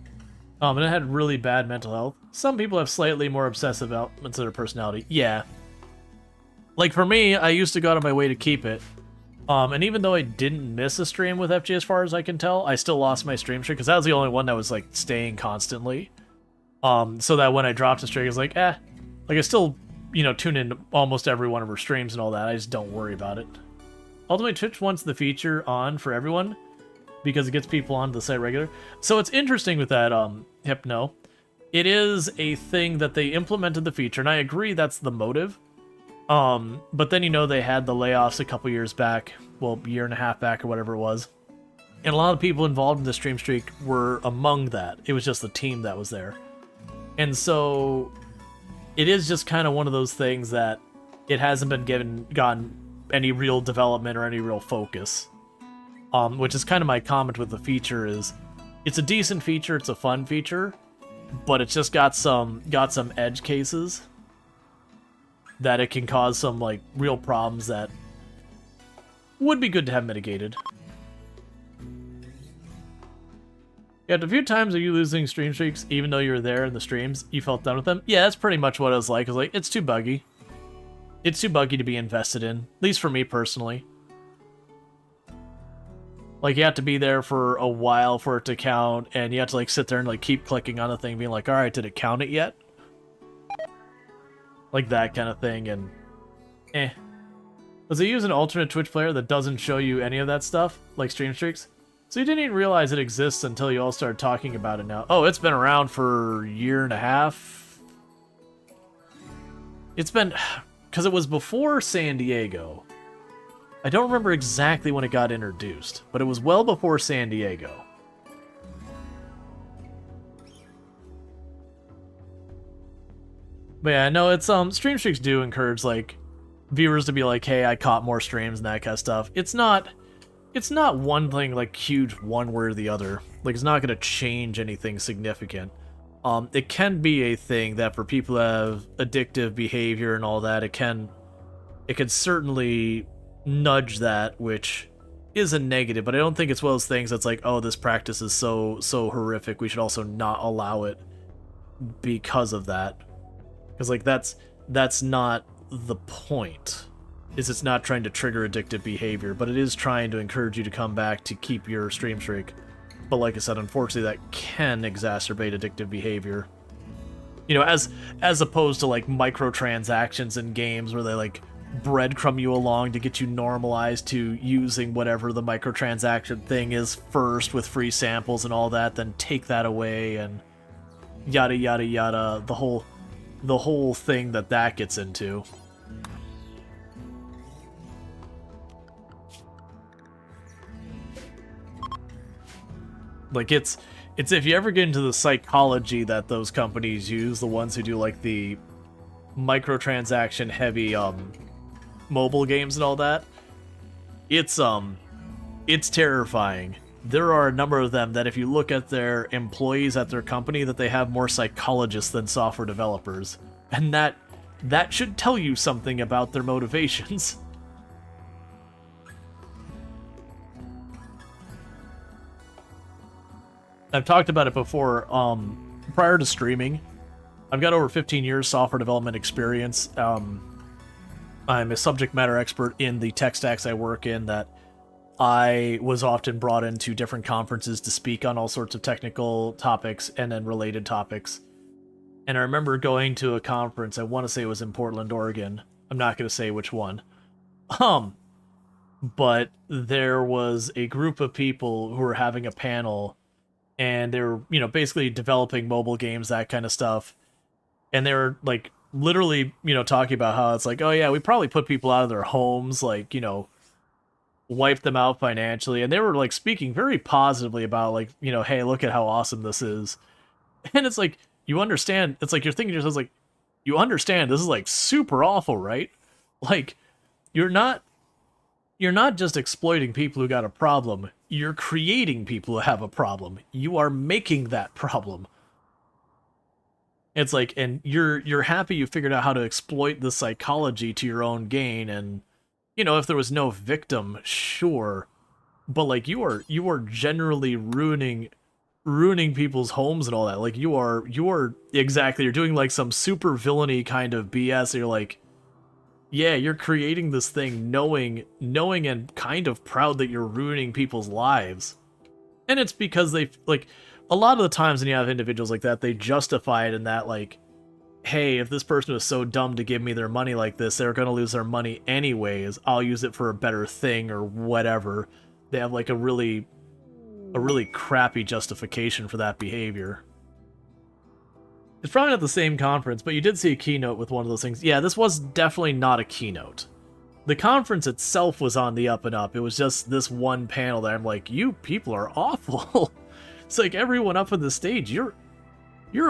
and it had really bad mental health. Some people have slightly more obsessive elements of their personality. Yeah. Like for me, I used to go out of my way to keep it. And even though I didn't miss a stream with FG as far as I can tell, I still lost my stream streak, because that was the only one that was like staying constantly. So that when I dropped a streak, I was like, like I still, you know, tune in to almost every one of her streams and all that. I just don't worry about it. Ultimately, Twitch wants the feature on for everyone because it gets people onto the site regular. So it's interesting with that, Hypno. It is a thing that they implemented the feature, and I agree that's the motive. But then, you know, they had the layoffs a couple years back, well, year and a half back or whatever it was. And a lot of people involved in the stream streak were among that. It was just the team that was there. And so it is just kind of one of those things that it hasn't been gotten any real development or any real focus. Which is kind of my comment with the feature is, it's a decent feature, it's a fun feature, but it's just got some edge cases that it can cause some like real problems that would be good to have mitigated. Yeah, a few times are you losing stream streaks even though you were there in the streams, you felt done with them? Yeah, that's pretty much what it was like. I was like, it's too buggy. It's too buggy to be invested in, at least for me personally. Like, you have to be there for a while for it to count, and you have to, like, sit there and, like, keep clicking on the thing, being like, alright, did it count it yet? Like, that kind of thing, and... Does it use an alternate Twitch player that doesn't show you any of that stuff? Like stream streaks? So you didn't even realize it exists until you all started talking about it now. Oh, it's been around for a year and a half? It's been... Because it was before San Diego. I don't remember exactly when it got introduced, but it was well before San Diego. But yeah, no, it's stream streaks do encourage like viewers to be like, hey, I caught more streams and that kind of stuff. It's not one thing like huge one way or the other. Like, it's not going to change anything significant. It can be a thing that for people who have addictive behavior and all that, it can certainly nudge that, which is a negative, but I don't think it's one of those things that's like, oh, this practice is so horrific, we should also not allow it because of that. Because like that's not the point. It's not trying to trigger addictive behavior, but it is trying to encourage you to come back to keep your stream streak. But like I said, unfortunately, that can exacerbate addictive behavior. You know, as opposed to like microtransactions in games where they like breadcrumb you along to get you normalized to using whatever the microtransaction thing is first with free samples and all that, then take that away and yada yada yada, the whole thing that gets into. Like, it's if you ever get into the psychology that those companies use, the ones who do like the microtransaction heavy mobile games and all that, it's terrifying. There are a number of them that if you look at their employees at their company, that they have more psychologists than software developers, and that should tell you something about their motivations. I've talked about it before. Prior to streaming, I've got over 15 years software development experience. I'm a subject matter expert in the tech stacks I work in, that I was often brought into different conferences to speak on all sorts of technical topics and then related topics. And I remember going to a conference, I want to say it was in Portland, Oregon. I'm not going to say which one. But there was a group of people who were having a panel, and they were, you know, basically developing mobile games, that kind of stuff. And they were like literally, you know, talking about how it's like, oh yeah, we probably put people out of their homes, like, you know, wipe them out financially. And they were like speaking very positively about like, you know, hey, look at how awesome this is. And it's like, you understand, it's like you're thinking to yourself, like, you understand this is like super awful, right? Like, you're not just exploiting people who got a problem. You're creating people who have a problem. You are making that problem. It's like, and you're happy you figured out how to exploit the psychology to your own gain. And, you know, if there was no victim, sure, but like you are generally ruining people's homes and all that. Like you are exactly, you're doing like some super villainy kind of BS. You're like, yeah, you're creating this thing knowing and kind of proud that you're ruining people's lives. And it's because they, like, a lot of the times when you have individuals like that, they justify it in that, like, hey, if this person was so dumb to give me their money like this, they're going to lose their money anyways. I'll use it for a better thing or whatever. They have, like, a really crappy justification for that behavior. It's probably not the same conference, but you did see a keynote with one of those things. Yeah, this was definitely not a keynote. The conference itself was on the up and up. It was just this one panel that I'm like, you people are awful. It's like everyone up on the stage, you're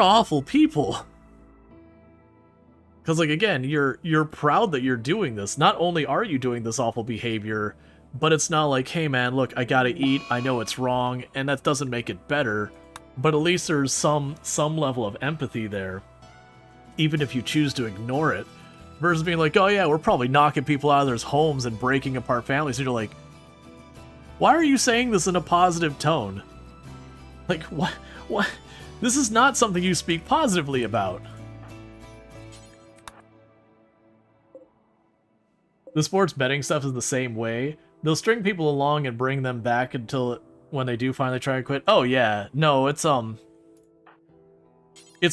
awful people. Because like again, you're proud that you're doing this. Not only are you doing this awful behavior, but it's not like, hey man, look, I gotta eat, I know it's wrong, and that doesn't make it better. But at least there's some level of empathy there, even if you choose to ignore it. Versus being like, oh yeah, we're probably knocking people out of their homes and breaking apart families. And you're like, why are you saying this in a positive tone? Like, what? This is not something you speak positively about. The sports betting stuff is the same way. They'll string people along and bring them back until when they do finally try to quit. Oh yeah, no, it's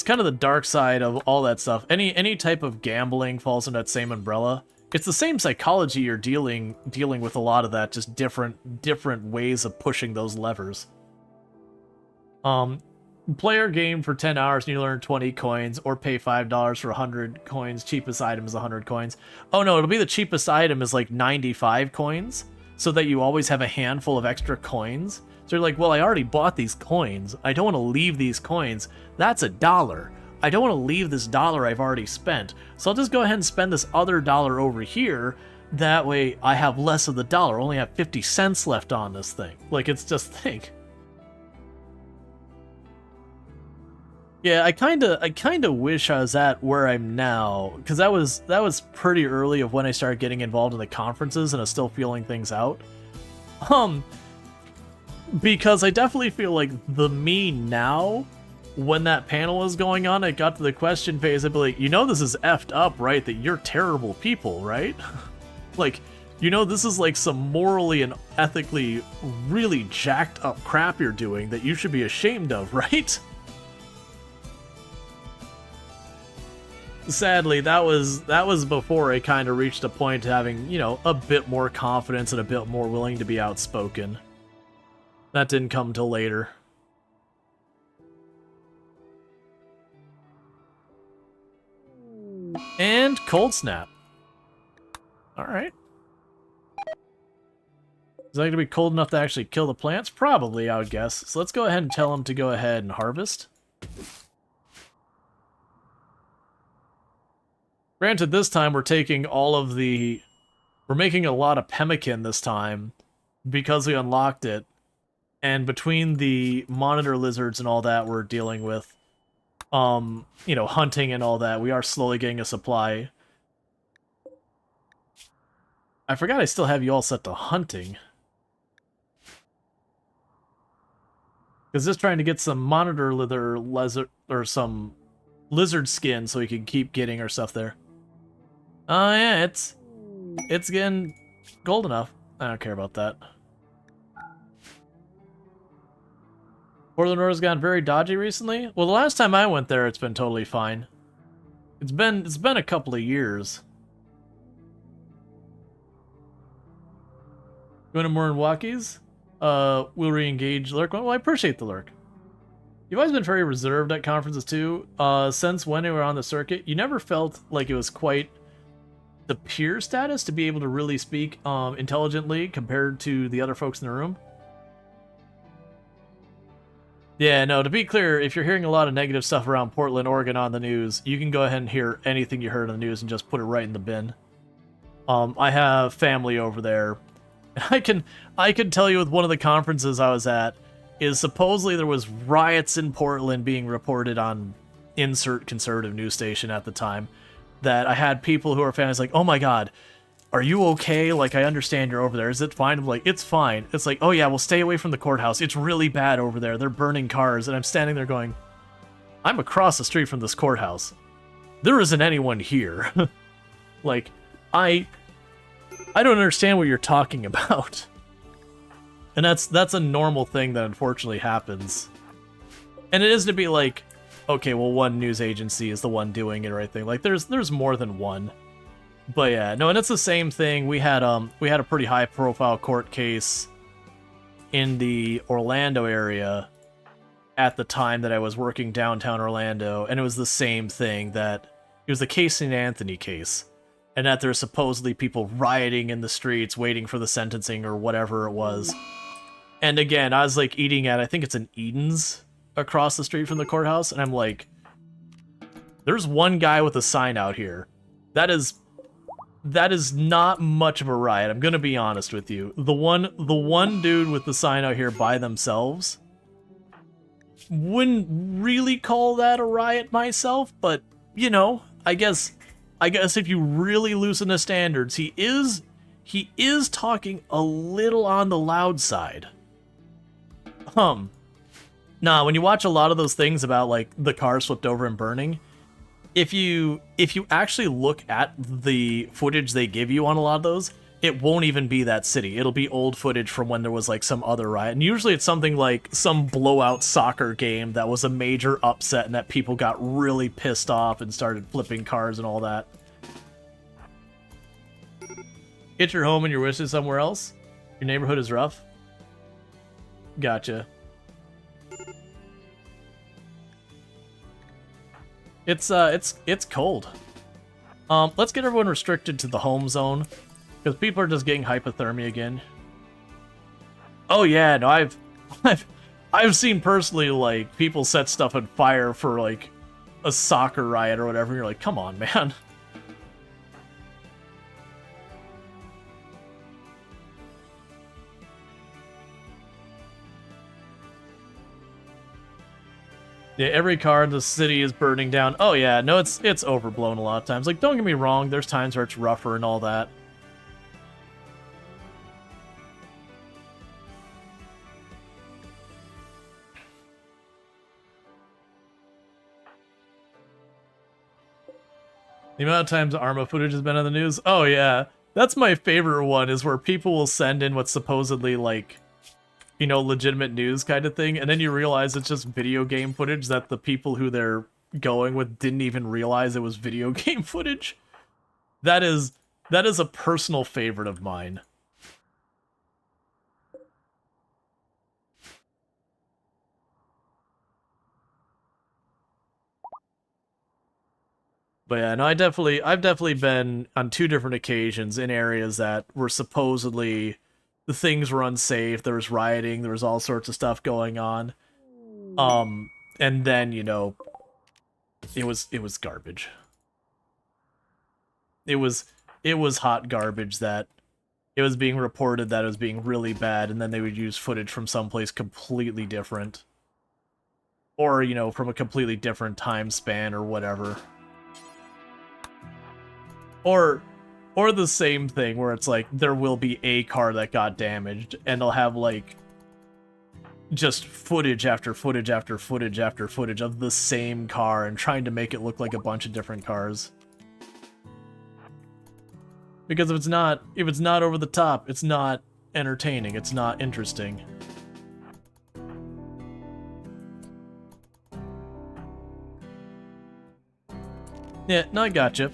kind of the dark side of all that stuff. Any type of gambling falls in that same umbrella. It's the same psychology you're dealing with a lot of that, just different ways of pushing those levers. Play our game for 10 hours and you learn 20 coins, or pay $5 for 100 coins. Cheapest item is 100 coins. Oh no, it'll be the cheapest item is like 95 coins, so that you always have a handful of extra coins. So you're like, well, I already bought these coins. I don't want to leave these coins. That's $1. I don't want to leave this $1 I've already spent. So I'll just go ahead and spend this other $1 over here. That way I have less of the $1. Only have 50 cents left on this thing. Like, it's just think. Yeah, I kind of wish I was at where I'm now, because that was pretty early of when I started getting involved in the conferences and I was still feeling things out. Because I definitely feel like the me now, when that panel was going on, I got to the question phase, I'd be like, you know this is effed up, right? That you're terrible people, right? Like, you know this is like some morally and ethically really jacked up crap you're doing that you should be ashamed of, right? Sadly, that was before I kind of reached a point having, you know, a bit more confidence and a bit more willing to be outspoken. That didn't come till later. And cold snap. Alright. Is that going to be cold enough to actually kill the plants? Probably, I would guess. So let's go ahead and tell them to go ahead and harvest. Granted, this time we're taking all of the... We're making a lot of pemmican this time because we unlocked it. And between the monitor lizards and all that we're dealing with, you know, hunting and all that, we are slowly getting a supply. I forgot I still have you all set to hunting. Because just trying to get some monitor lizard, or some lizard skin so we can keep getting our stuff there. Oh yeah, it's getting gold enough. I don't care about that. Portland Road's gotten very dodgy recently. Well, the last time I went there, it's been totally fine. It's been a couple of years. Going to more in walkies? We'll re-engage lurk. Well, I appreciate the lurk. You've always been very reserved at conferences too. Since when we were on the circuit, you never felt like it was quite the peer status to be able to really speak intelligently compared to the other folks in the room. Yeah, no, to be clear, if you're hearing a lot of negative stuff around Portland, Oregon on the news, you can go ahead and hear anything you heard on the news and just put it right in the bin. I have family over there. I can tell you with one of the conferences I was at, is supposedly there was riots in Portland being reported on insert conservative news station at the time, that I had people who are fans like, oh my god, are you okay? Like, I understand you're over there. Is it fine? I'm like, it's fine. It's like, oh yeah, well, stay away from the courthouse. It's really bad over there. They're burning cars. And I'm standing there going, I'm across the street from this courthouse. There isn't anyone here. Like, I don't understand what you're talking about. And that's a normal thing that unfortunately happens. And it is to be like, okay, well, one news agency is the one doing it or anything. Like, there's more than one. But yeah, no, and it's the same thing. We had a pretty high profile court case in the Orlando area at the time that I was working downtown Orlando, and it was the same thing. That it was the Casey and Anthony case, and that there's supposedly people rioting in the streets waiting for the sentencing or whatever it was. And again, I was like eating at, I think it's an Eden's across the street from the courthouse, and I'm like, there's one guy with a sign out here. That is not much of a riot. I'm gonna be honest with you. The one dude with the sign out here by themselves, wouldn't really call that a riot myself, but you know, I guess if you really loosen the standards, he is talking a little on the loud side. Nah, when you watch a lot of those things about like the cars flipped over and burning, if you actually look at the footage they give you on a lot of those, it won't even be that city. It'll be old footage from when there was like some other riot. And usually it's something like some blowout soccer game that was a major upset and that people got really pissed off and started flipping cars and all that. Get your home and your wishes somewhere else? Your neighborhood is rough? Gotcha. It's cold. Let's get everyone restricted to the home zone, because people are just getting hypothermia again. Oh yeah, no, I've seen personally like people set stuff on fire for like a soccer riot or whatever. And you're like, come on, man. Yeah, every car in the city is burning down. Oh yeah, no, it's overblown a lot of times. Like, don't get me wrong, there's times where it's rougher and all that. The amount of times Arma footage has been on the news. Oh yeah, that's my favorite one, is where people will send in what's supposedly like, you know, legitimate news kind of thing, and then you realize it's just video game footage that the people who they're going with didn't even realize it was video game footage. That is a personal favorite of mine. But yeah, no, I've definitely been on 2 different occasions in areas that were supposedly the things were unsafe, there was rioting, there was all sorts of stuff going on. And then, you know, it was garbage. It was hot garbage that it was being reported that it was being really bad, and then they would use footage from someplace completely different. Or, you know, from a completely different time span or whatever. Or the same thing where it's like, there will be a car that got damaged, and they'll have, like, just footage after footage after footage after footage of the same car and trying to make it look like a bunch of different cars. Because if it's not over the top, it's not entertaining, it's not interesting. Yeah, no, I gotcha.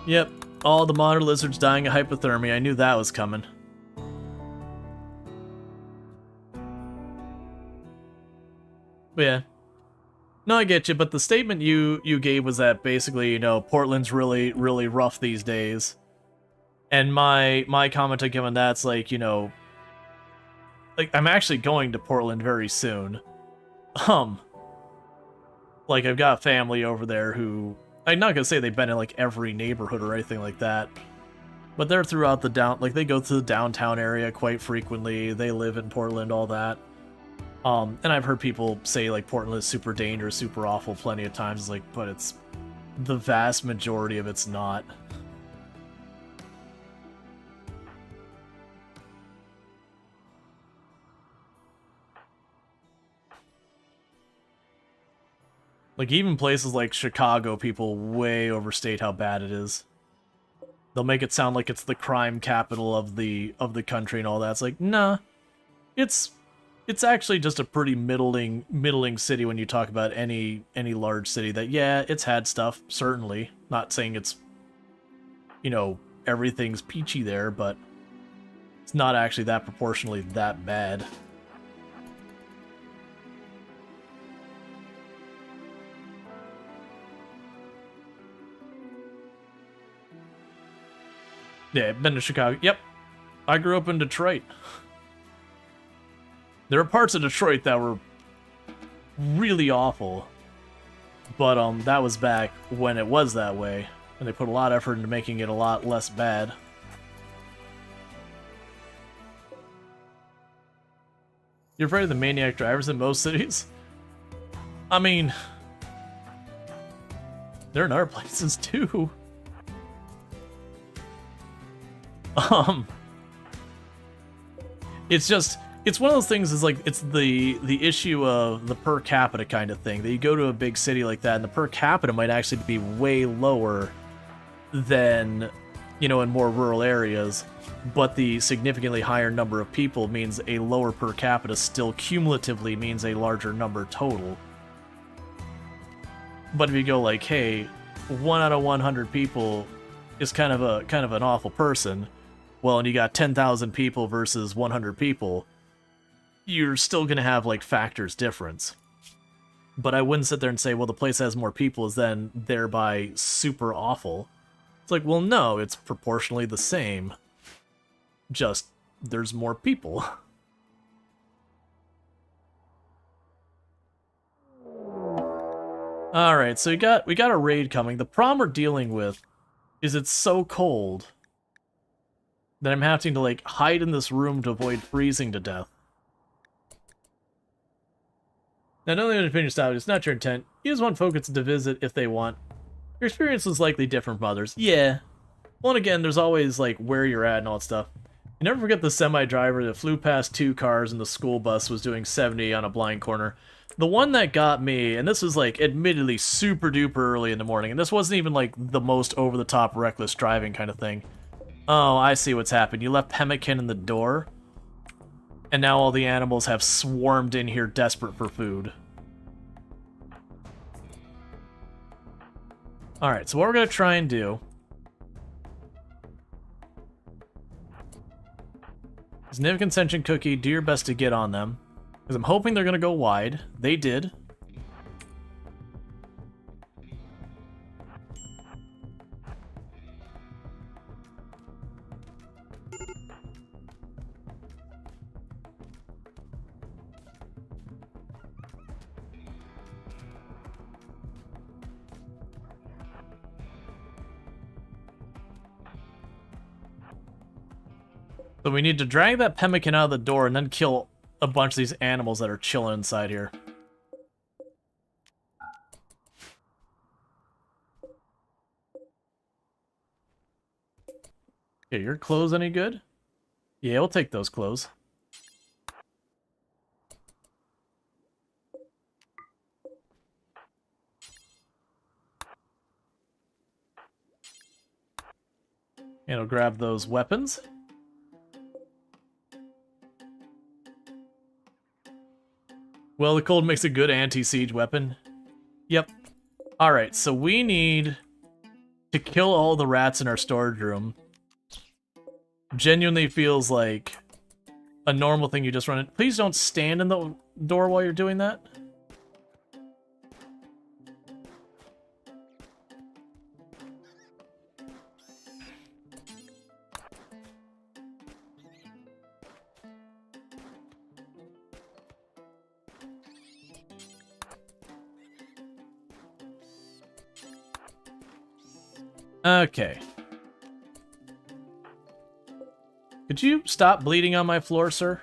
Yep, all the monitor lizards dying of hypothermia. I knew that was coming. But yeah. No, I get you, but the statement you gave was that basically, you know, Portland's really, really rough these days. And my comment I give on that's like, you know, like, I'm actually going to Portland very soon. Like, I've got family over there who, I'm not gonna say they've been in like every neighborhood or anything like that, but they're throughout the like they go to the downtown area quite frequently. They live in Portland, all that. And I've heard people say like Portland is super dangerous, super awful plenty of times. It's like, but it's the vast majority of it's not. Like, even places like Chicago, people way overstate how bad it is. They'll make it sound like it's the crime capital of the country and all that. It's like, nah. It's actually just a pretty middling city when you talk about any large city that, yeah, it's had stuff, certainly. Not saying it's, you know, everything's peachy there, but it's not actually that proportionally that bad. Yeah, been to Chicago. Yep. I grew up in Detroit. There are parts of Detroit that were really awful. But that was back when it was that way. And they put a lot of effort into making it a lot less bad. You're afraid of the maniac drivers in most cities? I mean, they're in other places too. It's just, it's one of those things is like, it's the issue of the per capita kind of thing. That you go to a big city like that and the per capita might actually be way lower than, you know, in more rural areas. But the significantly higher number of people means a lower per capita still cumulatively means a larger number total. But if you go like, hey, 1 out of 100 people is kind of an awful person, well, and you got 10,000 people versus 100 people, you're still going to have, like, factors difference. But I wouldn't sit there and say, well, the place has more people is then thereby super awful. It's like, well, no, it's proportionally the same. Just, there's more people. Alright, so we got a raid coming. The problem we're dealing with is it's so cold that I'm having to, like, hide in this room to avoid freezing to death. Now, not only opinion style, it's not your intent. You just want folks to visit if they want. Your experience is likely different from others. Yeah. Well, and again, there's always, like, where you're at and all that stuff. You never forget the semi-driver that flew past 2 cars and the school bus was doing 70 on a blind corner. The one that got me, and this was, like, admittedly super duper early in the morning, and this wasn't even, like, the most over-the-top reckless driving kind of thing. Oh, I see what's happened. You left pemmican in the door, and now all the animals have swarmed in here desperate for food. Alright, so what we're going to try and do Significant Ascension Cookie, do your best to get on them. Because I'm hoping they're going to go wide. They did. So we need to drag that pemmican out of the door and then kill a bunch of these animals that are chilling inside here. Okay, your clothes any good? Yeah, we'll take those clothes. And I'll grab those weapons. Well, the cold makes a good anti-siege weapon. Yep. Alright, so we need to kill all the rats in our storage room. Genuinely feels like a normal thing you just run in. Please don't stand in the door while you're doing that. Okay. Could you stop bleeding on my floor, sir?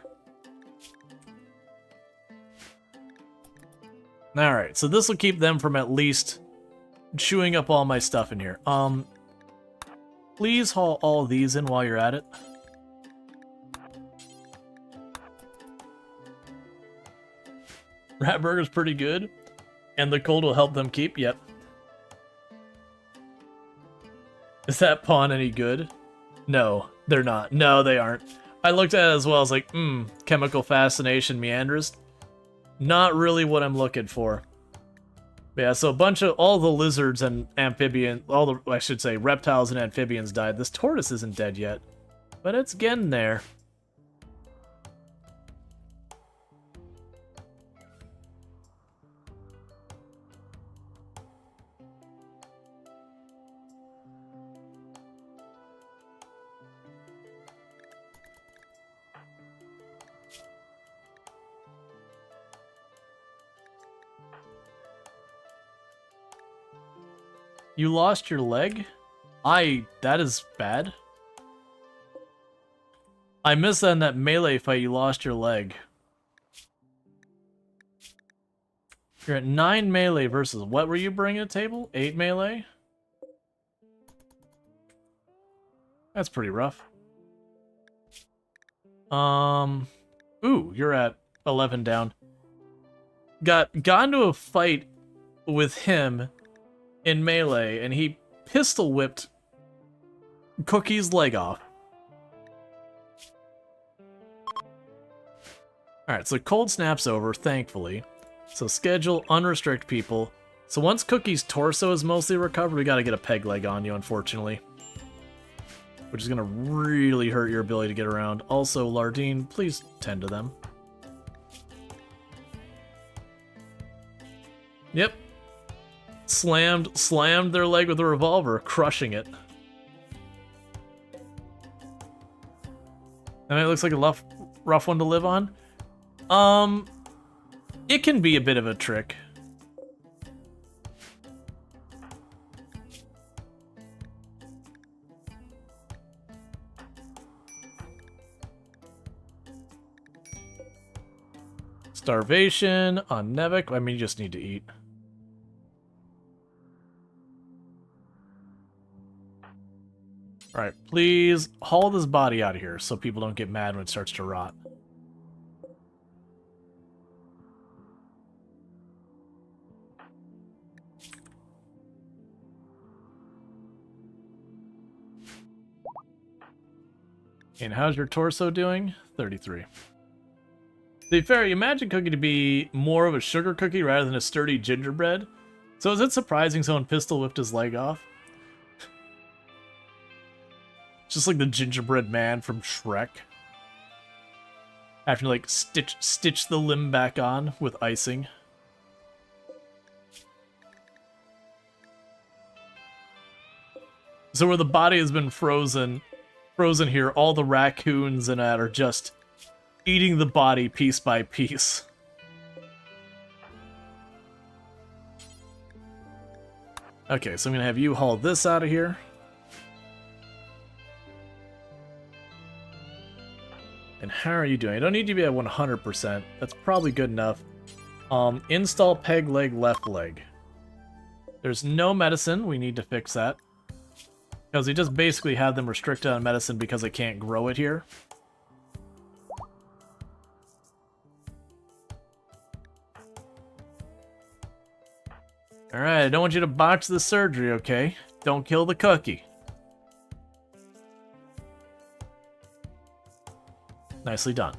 Alright, so this will keep them from at least chewing up all my stuff in here. Please haul all these in while you're at it. Rat Burger's pretty good. And the cold will help them keep, yep. Is that pawn any good? No, they're not. No, they aren't. I looked at it as well, I was like, chemical fascination meanders. Not really what I'm looking for. But yeah, so a bunch of, all the lizards and amphibian, all the, I should say, reptiles and amphibians died. This tortoise isn't dead yet, but it's getting there. You lost your leg? That is bad. I missed that in that melee fight, you lost your leg. You're at 9 melee versus, what were you bringing to the table? 8 melee? That's pretty rough. Ooh, you're at 11 down. Got into a fight with him in melee, and he pistol whipped Cookie's leg off. Alright, so cold snap's over, thankfully. So schedule, unrestrict people. So once Cookie's torso is mostly recovered, we gotta get a peg leg on you, unfortunately. Which is gonna really hurt your ability to get around. Also, Lardine, please tend to them. Yep. Slammed their leg with a revolver, crushing it. And it looks like a rough one to live on. It can be a bit of a trick. Starvation on Nevik. I mean, you just need to eat. Alright, please haul this body out of here so people don't get mad when it starts to rot. And how's your torso doing? 33. To be fair, you imagine Cookie to be more of a sugar cookie rather than a sturdy gingerbread. So is it surprising someone pistol whipped his leg off? Just like the gingerbread man from Shrek. Having to like stitch the limb back on with icing. So where the body has been frozen here, all the raccoons and that are just eating the body piece by piece. Okay, so I'm gonna have you haul this out of here. And how are you doing? I don't need you to be at 100%. That's probably good enough. Install peg leg, left leg. There's no medicine. We need to fix that. Because we just basically have them restricted on medicine because I can't grow it here. Alright, I don't want you to botch the surgery, okay? Don't kill the cookie. Nicely done.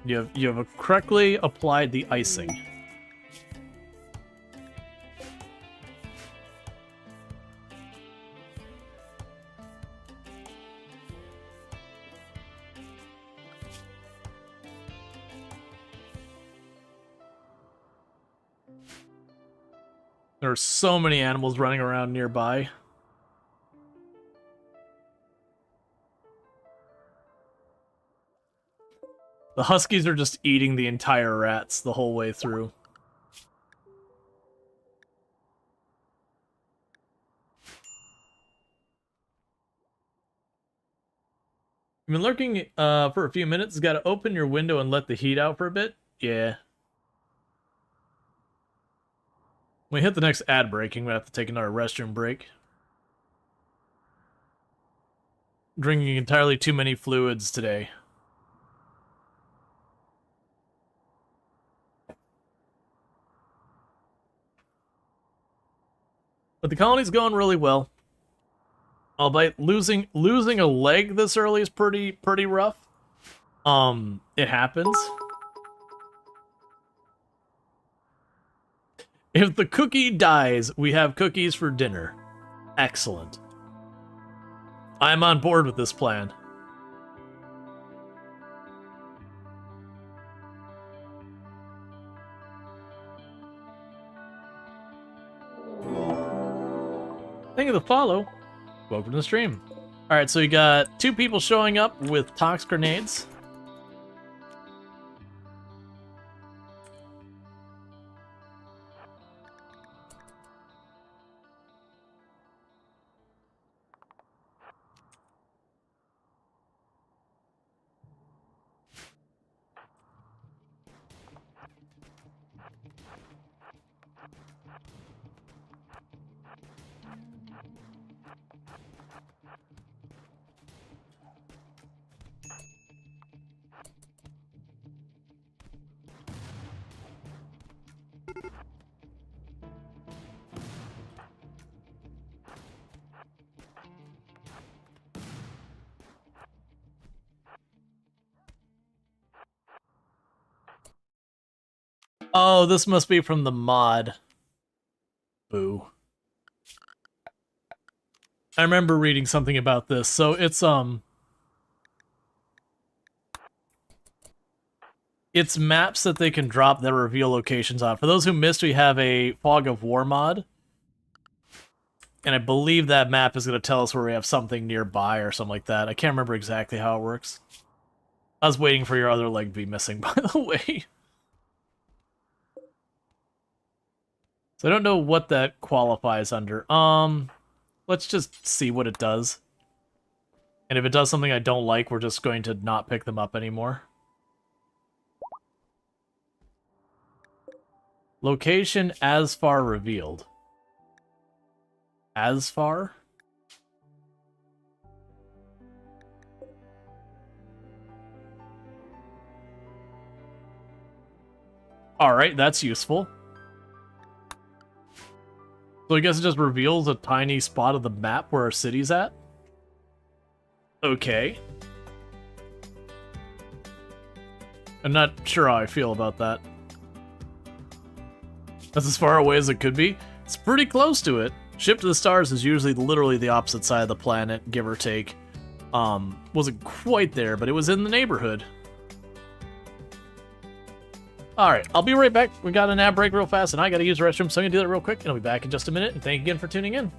You have correctly applied the icing. There are so many animals running around nearby. The huskies are just eating the entire rats the whole way through. You've been lurking for a few minutes. Got to open your window and let the heat out for a bit? Yeah. When we hit the next ad break, I'm going to have to take another restroom break. Drinking entirely too many fluids today. But the colony's going really well. Albeit losing a leg this early is pretty rough. It happens. If the cookie dies, we have cookies for dinner. Excellent. I'm on board with this plan. Thank you for the follow. Welcome to the stream. Alright, so you got 2 people showing up with tox grenades. Oh, this must be from the mod. Boo. I remember reading something about this. So it's maps that they can drop that reveal locations on. For those who missed, we have a Fog of War mod. And I believe that map is going to tell us where we have something nearby or something like that. I can't remember exactly how it works. I was waiting for your other leg to be missing, by the way. So I don't know what that qualifies under. Let's just see what it does. And if it does something I don't like, we're just going to not pick them up anymore. Location as far revealed. As far? Alright, that's useful. So I guess it just reveals a tiny spot of the map where our city's at? Okay. I'm not sure how I feel about that. That's as far away as it could be. It's pretty close to it. Ship to the Stars is usually literally the opposite side of the planet, give or take. Wasn't quite there, but it was in the neighborhood. Alright, I'll be right back. We got an ad break real fast, and I gotta use the restroom, so I'm gonna do that real quick, and I'll be back in just a minute, and thank you again for tuning in.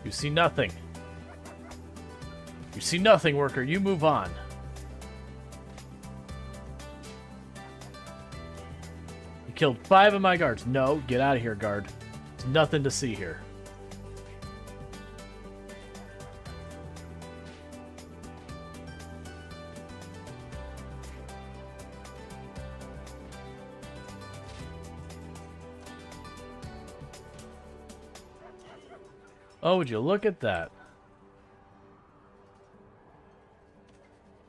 You see nothing. You see nothing, worker. You move on. You killed 5 of my guards. No, get out of here, guard. There's nothing to see here. Oh, would you look at that?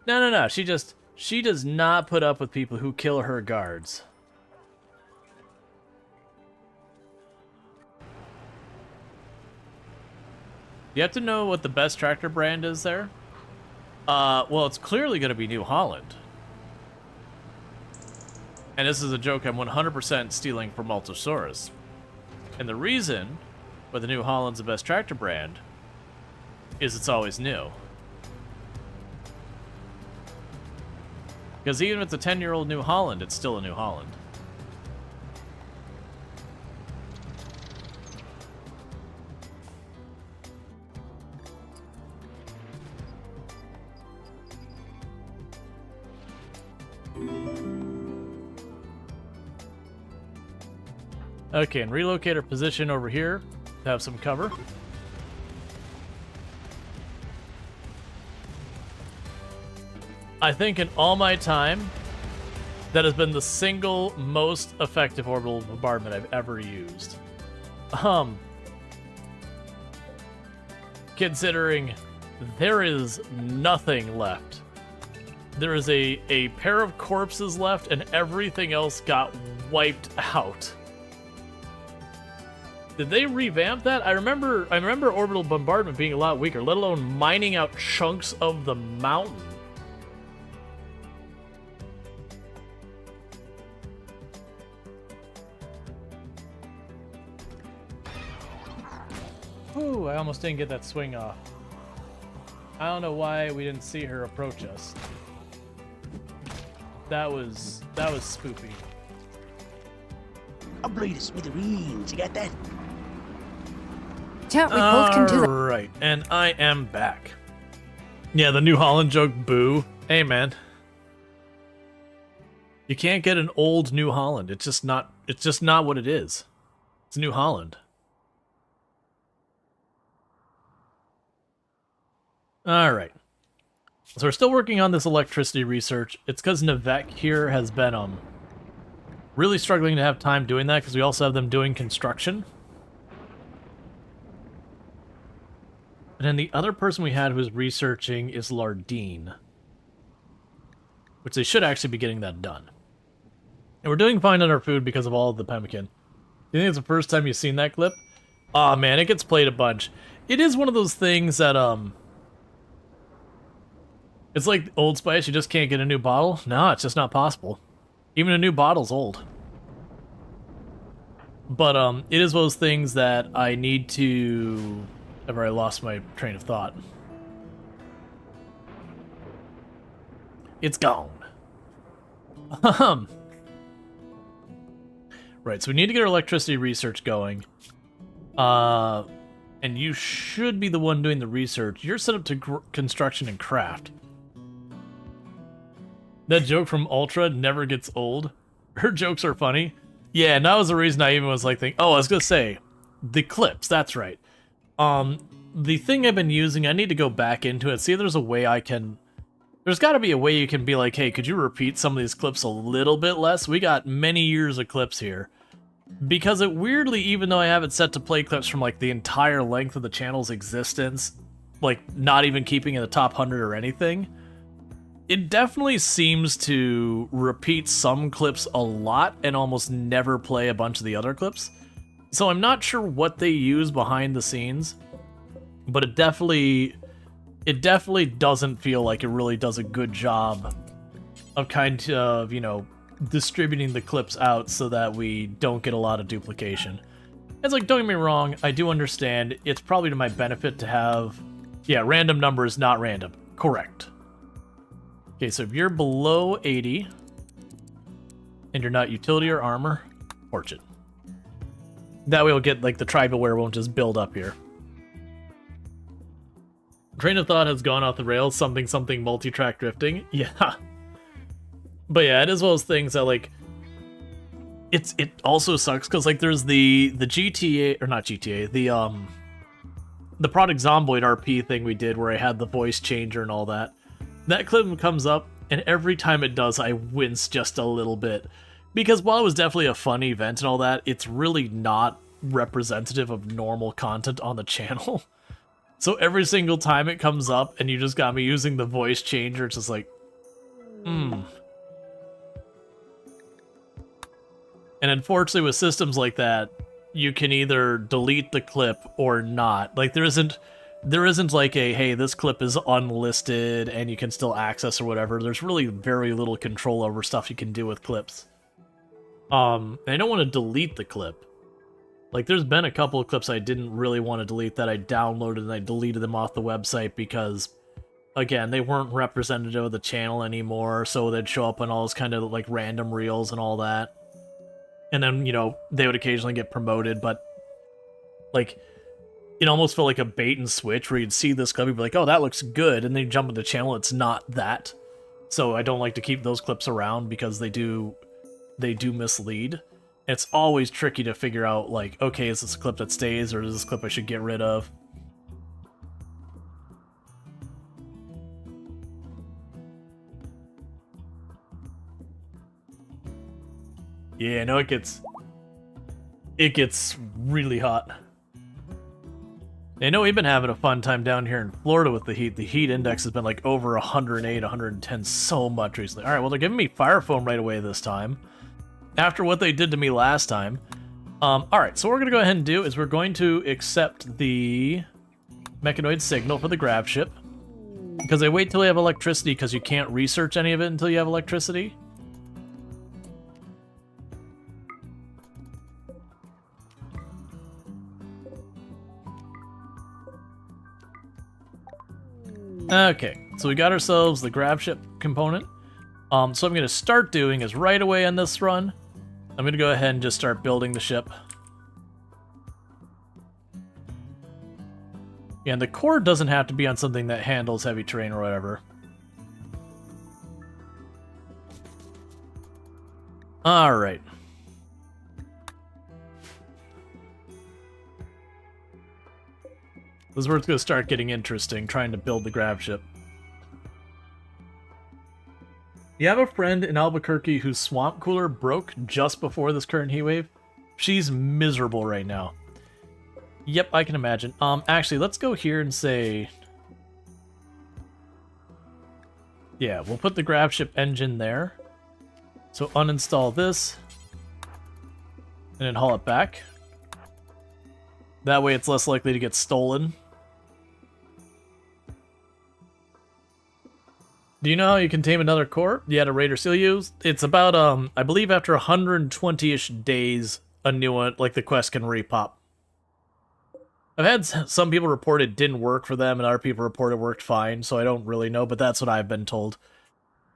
No. She does not put up with people who kill her guards. You have to know what the best tractor brand is there. Well, it's clearly going to be New Holland. And this is a joke I'm 100% stealing from Altosaurus. And the reason why the New Holland's the best tractor brand is it's always new. Because even if it's a 10-year-old New Holland, it's still a New Holland. Okay, and relocate our position over here to have some cover. I think in all my time, that has been the single most effective orbital bombardment I've ever used. Considering there is nothing left. There is a pair of corpses left, and everything else got wiped out. Did they revamp that? I remember orbital bombardment being a lot weaker, let alone mining out chunks of the mountain. Ooh, I almost didn't get that swing off. I don't know why we didn't see her approach us. That was spoopy. I'll blow you to smithereens. You got that? Chat, we both can do that. Right, and I am back. Yeah, the New Holland joke, boo. Hey, man. You can't get an old New Holland. It's just not what it is. It's New Holland. All right. So we're still working on this electricity research. It's because Navek here has been really struggling to have time doing that because we also have them doing construction. And then the other person we had who was researching is Lardine, which they should actually be getting that done. And we're doing fine on our food because of all of the pemmican. Do you think it's the first time you've seen that clip? Aw, man, it gets played a bunch. It is one of those things that, it's like Old Spice, you just can't get a new bottle? No, it's just not possible. Even a new bottle's old. But, it is one of those things that I need to... I've already lost my train of thought. It's gone. Right, so we need to get our electricity research going. And you should be the one doing the research. You're set up to construction and craft. That joke from Ultra never gets old. Her jokes are funny. Yeah, and that was the reason I even was like thinking, oh, I was gonna say, the clips, that's right. The thing I've been using, I need to go back into it, see if there's a way I can... There's gotta be a way you can be like, hey, could you repeat some of these clips a little bit less? We got many years of clips here. Because it weirdly, even though I have it set to play clips from like the entire length of the channel's existence, like not even keeping in the top 100 or anything, it definitely seems to repeat some clips a lot and almost never play a bunch of the other clips. So I'm not sure what they use behind the scenes, but it definitely doesn't feel like it really does a good job of kind of, you know, distributing the clips out so that we don't get a lot of duplication. It's like, don't get me wrong, I do understand it's probably to my benefit to have, yeah, random numbers, not random. Correct. Okay, so if you're below 80 and you're not utility or armor, torch it. That way we'll get, like, the tribal wear won't just build up here. Train of thought has gone off the rails, something multi-track drifting. Yeah. But yeah, it is one of those things that, like, it also sucks, because, like, there's the GTA, or not GTA, the Product Zomboid RP thing we did where I had the voice changer and all that. That clip comes up, and every time it does, I wince just a little bit. Because while it was definitely a fun event and all that, it's really not representative of normal content on the channel. So every single time it comes up, and you just got me using the voice changer, it's just like, And unfortunately with systems like that, you can either delete the clip or not. Like, there isn't like a, hey, this clip is unlisted and you can still access or whatever. There's really very little control over stuff you can do with clips. And I don't want to delete the clip. Like, there's been a couple of clips I didn't really want to delete that I downloaded and I deleted them off the website because, again, they weren't representative of the channel anymore, so they'd show up on all those kind of, like, random reels and all that. And then, you know, they would occasionally get promoted, but, like, it almost felt like a bait and switch where you'd see this clip, you'd be like, oh, that looks good, and then you jump into the channel, it's not that. So I don't like to keep those clips around because they do mislead. It's always tricky to figure out, like, okay, is this a clip that stays, or is this a clip I should get rid of? Yeah, no, it gets really hot. I know we've been having a fun time down here in Florida with the heat. The heat index has been like over 108, 110 so much recently. All right, well, they're giving me fire foam right away this time, after what they did to me last time. All right, so what we're going to go ahead and do is we're going to accept the mechanoid signal for the grab ship, because I wait till we have electricity, because you can't research any of it until you have electricity. Okay, so we got ourselves the grab ship component. So what I'm going to start doing is right away on this run, I'm going to go ahead and just start building the ship. And the core doesn't have to be on something that handles heavy terrain or whatever. Alright. This is where it's going to start getting interesting, trying to build the grab ship. You have a friend in Albuquerque whose swamp cooler broke just before this current heat wave? She's miserable right now. Yep, I can imagine. Actually, let's go here and say... Yeah, we'll put the grab ship engine there. So uninstall this. And then haul it back. That way it's less likely to get stolen. Do you know how you can tame another core? Yeah, to raid or seal you? It's about, I believe after 120-ish days, a new one, like the quest can repop. I've had some people report it didn't work for them, and other people report it worked fine, so I don't really know, but that's what I've been told.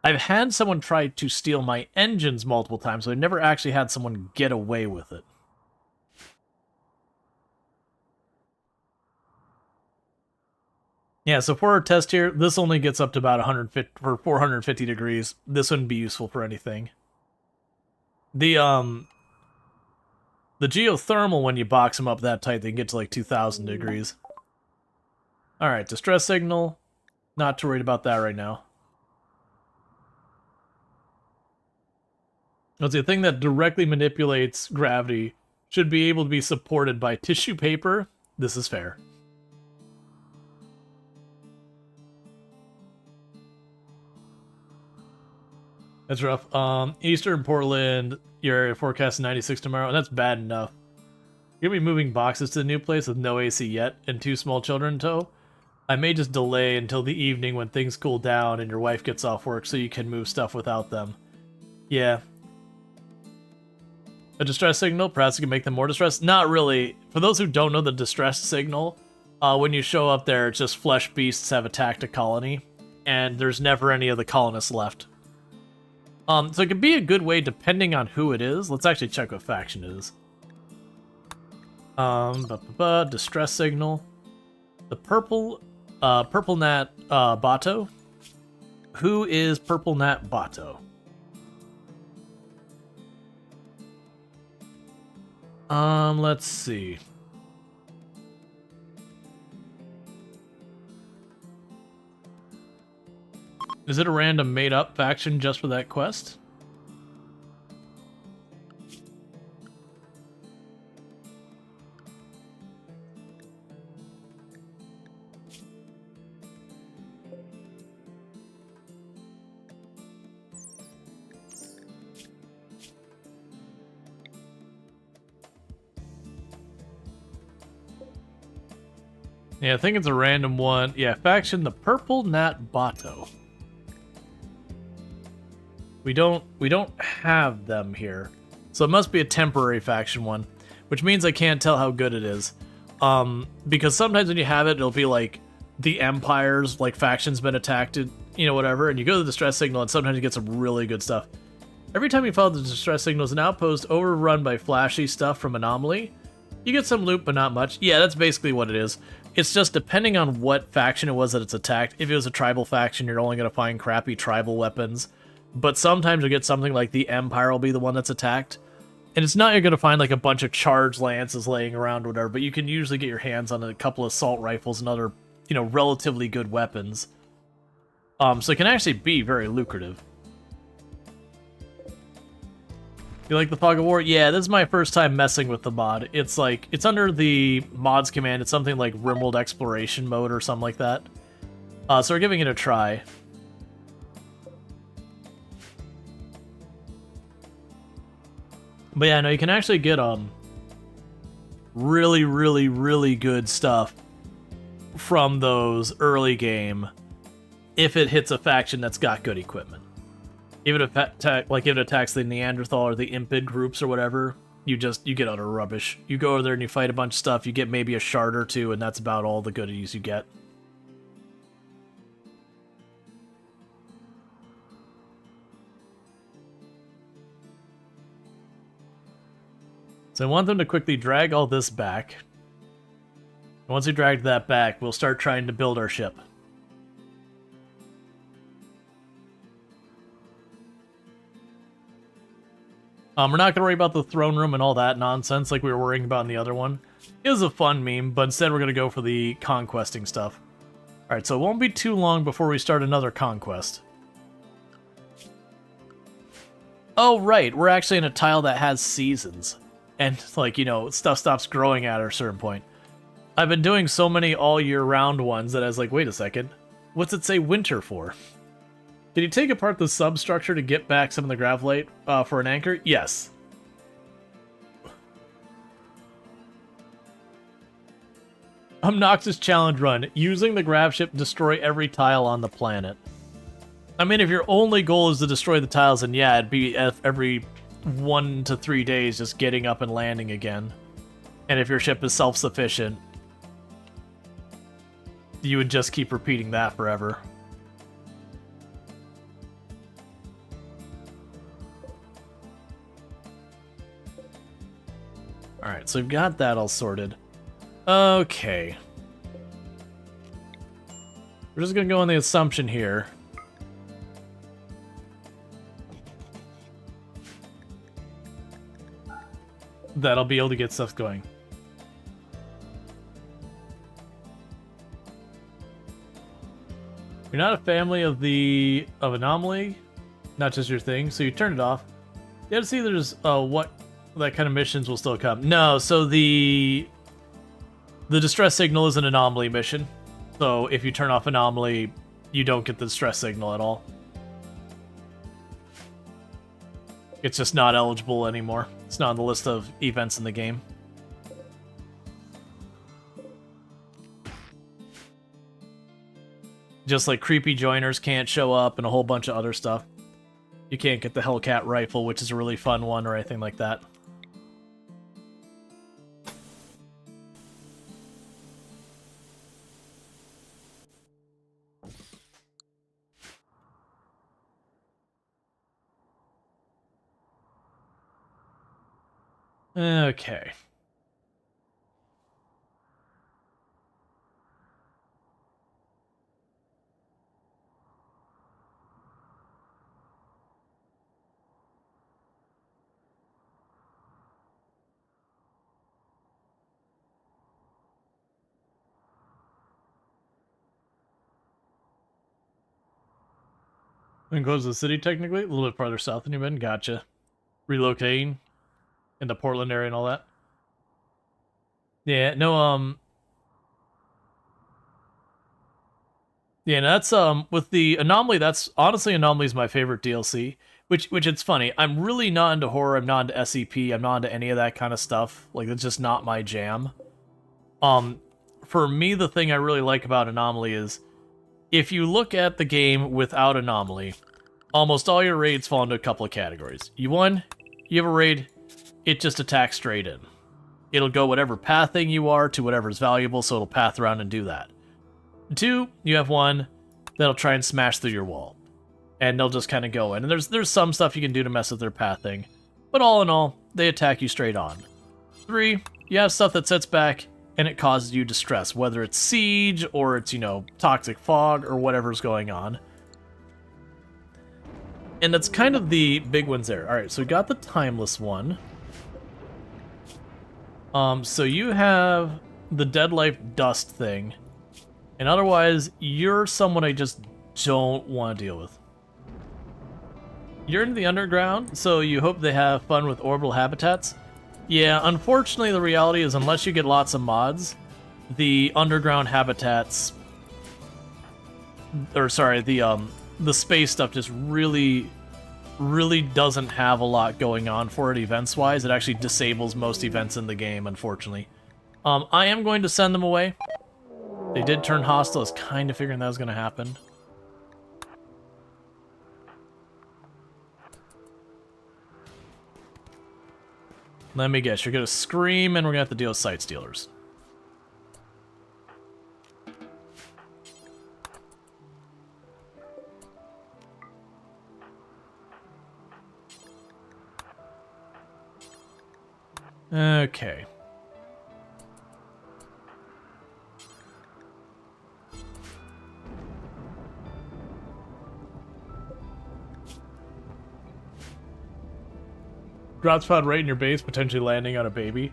I've had someone try to steal my engines multiple times, so I've never actually had someone get away with it. Yeah, so for our test here, this only gets up to about 150 or 450 degrees. This wouldn't be useful for anything. The geothermal, when you box them up that tight, they can get to like 2,000 degrees. Alright, distress signal. Not too worried about that right now. Let's see, a thing that directly manipulates gravity should be able to be supported by tissue paper. This is fair. That's rough. Eastern Portland, your forecast 96 tomorrow, and that's bad enough. You're gonna be moving boxes to the new place with no AC yet and 2 small children in tow. I may just delay until the evening when things cool down and your wife gets off work so you can move stuff without them. Yeah. A distress signal, perhaps you can make them more distressed? Not really. For those who don't know the distress signal, when you show up there, it's just flesh beasts have attacked a colony, and there's never any of the colonists left. So it could be a good way depending on who it is. Let's actually check what faction it is. Distress signal. The purple Nat Bato. Who is Purple Nat Bato? Let's see. Is it a random made-up faction just for that quest? Yeah, I think it's a random one. Yeah, faction the Purple Nat Bato. We don't have them here. So it must be a temporary faction one, which means I can't tell how good it is. Because sometimes when you have it, it'll be like the Empire's like faction's been attacked, you know, whatever, and you go to the distress signal and sometimes you get some really good stuff. Every time you follow the distress signal is an outpost overrun by flashy stuff from Anomaly. You get some loot, but not much. Yeah, that's basically what it is. It's just depending on what faction it was that it's attacked. If it was a tribal faction, you're only going to find crappy tribal weapons. But sometimes you'll get something like the Empire will be the one that's attacked. And it's not you're going to find like a bunch of charged lances laying around or whatever, but you can usually get your hands on a couple of assault rifles and other, you know, relatively good weapons. So it can actually be very lucrative. You like the Fog of War? Yeah, this is my first time messing with the mod. It's like, it's under the mods command. It's something like RimWorld Exploration Mode or something like that. So we're giving it a try. But yeah, no, you can actually get really, really, really good stuff from those early game if it hits a faction that's got good equipment. If it attacks the Neanderthal or the Impid groups or whatever, you get utter rubbish. You go over there and you fight a bunch of stuff, you get maybe a shard or two, and that's about all the goodies you get. So I want them to quickly drag all this back. Once we drag that back, we'll start trying to build our ship. We're not going to worry about the throne room and all that nonsense like we were worrying about in the other one. is a fun meme, but instead we're going to go for the conquesting stuff. Alright, so it won't be too long before we start another conquest. Oh, right, we're actually in a tile that has seasons. And, like, you know, stuff stops growing at a certain point. I've been doing so many all-year-round ones that I was like, wait a second, what's it say winter for? Can you take apart the substructure to get back some of the gravelite for an anchor? Yes. Obnoxious challenge run. Using the grav ship, destroy every tile on the planet. I mean, if your only goal is to destroy the tiles, then yeah, it'd be every 1 to 3 days just getting up and landing again. And if your ship is self-sufficient, you would just keep repeating that forever. Alright, so we've got that all sorted. Okay. We're just gonna go on the assumption here. That I'll be able to get stuff going. You're not a family of Anomaly, not just your thing, so you turn it off. You have to see there's what that kind of missions will still come. No, so the distress signal is an Anomaly mission. So if you turn off Anomaly, you don't get the distress signal at all. It's just not eligible anymore. It's not on the list of events in the game. Just like creepy joiners can't show up and a whole bunch of other stuff. You can't get the Hellcat rifle, which is a really fun one, or anything like that. Okay. And goes to the city technically, a little bit farther south than you've been. Gotcha. Relocating into Portland area and all that. Yeah, no, yeah, no, that's with the Anomaly, that's honestly Anomaly's my favorite DLC. Which it's funny. I'm really not into horror, I'm not into SCP, I'm not into any of that kind of stuff. Like, it's just not my jam. For me, the thing I really like about Anomaly is if you look at the game without Anomaly, almost all your raids fall into a couple of categories. You have a raid, it just attacks straight in. It'll go whatever pathing you are to whatever's valuable, so it'll path around and do that. 2, you have one that'll try and smash through your wall. And they'll just kind of go in. And there's some stuff you can do to mess with their pathing. But all in all, they attack you straight on. 3, you have stuff that sits back and it causes you distress, whether it's siege or it's, you know, toxic fog or whatever's going on. And that's kind of the big ones there. Alright, so we got the timeless one. So you have the Dead Life Dust thing. And otherwise, you're someone I just don't want to deal with. You're in the underground, so you hope they have fun with orbital habitats. Yeah, unfortunately the reality is unless you get lots of mods, the underground habitats, or sorry, the space stuff just really doesn't have a lot going on for it events-wise. It actually disables most events in the game, unfortunately. I am going to send them away. They did turn hostile. I was kind of figuring that was going to happen. Let me guess, you're going to scream and we're going to have to deal with Sight Stealers. Okay. Drop spot right in your base, potentially landing on a baby.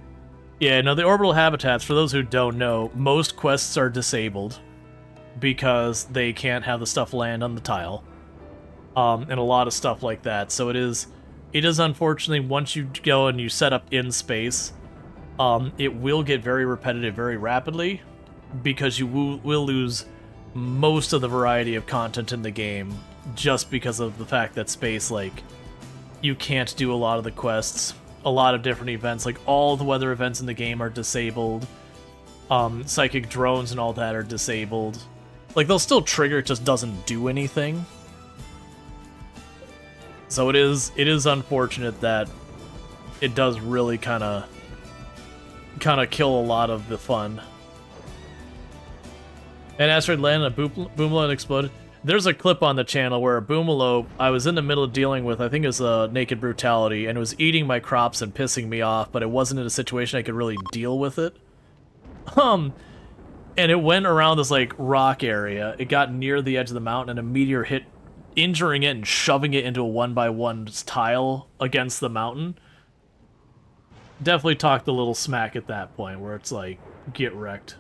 Yeah, no, the orbital habitats, for those who don't know, most quests are disabled because they can't have the stuff land on the tile. And a lot of stuff like that. So it is unfortunately, once you go and you set up in space, it will get very repetitive very rapidly because you will lose most of the variety of content in the game just because of the fact that space, like, you can't do a lot of the quests. A lot of different events, like all the weather events in the game are disabled. Psychic drones and all that are disabled. Like, they'll still trigger, it just doesn't do anything. So it is unfortunate that it does really kind of kill a lot of the fun. An asteroid landed, a boomalo and exploded. There's a clip on the channel where a boomalo I was in the middle of dealing with, I think it was a naked brutality, and it was eating my crops and pissing me off, but it wasn't in a situation I could really deal with it. And it went around this, like, rock area. It got near the edge of the mountain, and a meteor hit, injuring it and shoving it into a 1x1 tile against the mountain. Definitely talked a little smack at that point, where it's like, get wrecked.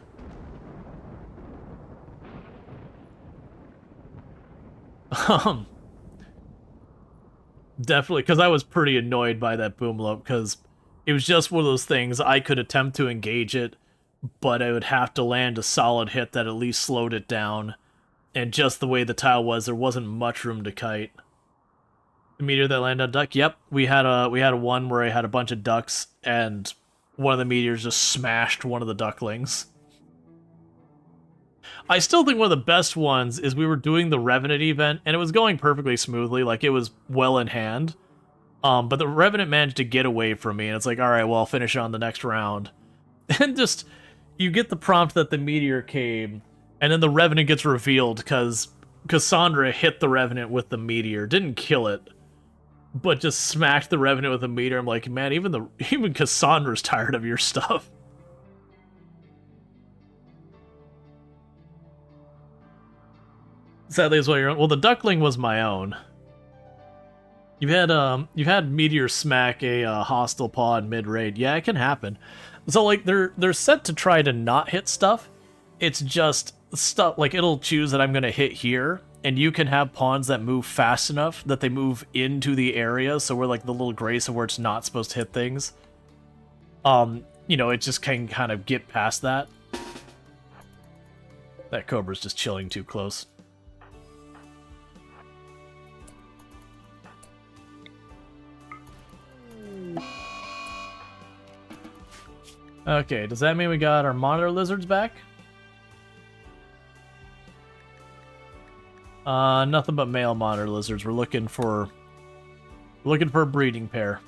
Definitely, because I was pretty annoyed by that boomlope, because it was just one of those things. I could attempt to engage it, but I would have to land a solid hit that at least slowed it down. And just the way the tile was, there wasn't much room to kite. The meteor that landed on duck. Yep, we had a one where I had a bunch of ducks, and one of the meteors just smashed one of the ducklings. I still think one of the best ones is we were doing the Revenant event, and it was going perfectly smoothly, like it was well in hand. But the Revenant managed to get away from me, and it's like, alright, well, I'll finish it on the next round. And just, you get the prompt that the meteor came, and then the Revenant gets revealed, because Cassandra hit the Revenant with the meteor. Didn't kill it, but just smacked the Revenant with a meteor. I'm like, man, even Cassandra's tired of your stuff. Sadly, is what you're on. Well, the duckling was my own. You've had meteor smack a hostile pod mid raid. Yeah, it can happen. So like they're set to try to not hit stuff. It's just stuff like it'll choose that I'm gonna hit here, and you can have pawns that move fast enough that they move into the area. So we're like the little grace of where it's not supposed to hit things. You know, it just can kind of get past that. That cobra's just chilling too close. Okay, does that mean we got our monitor lizards back? Nothing but male monitor lizards. We're looking for a breeding pair.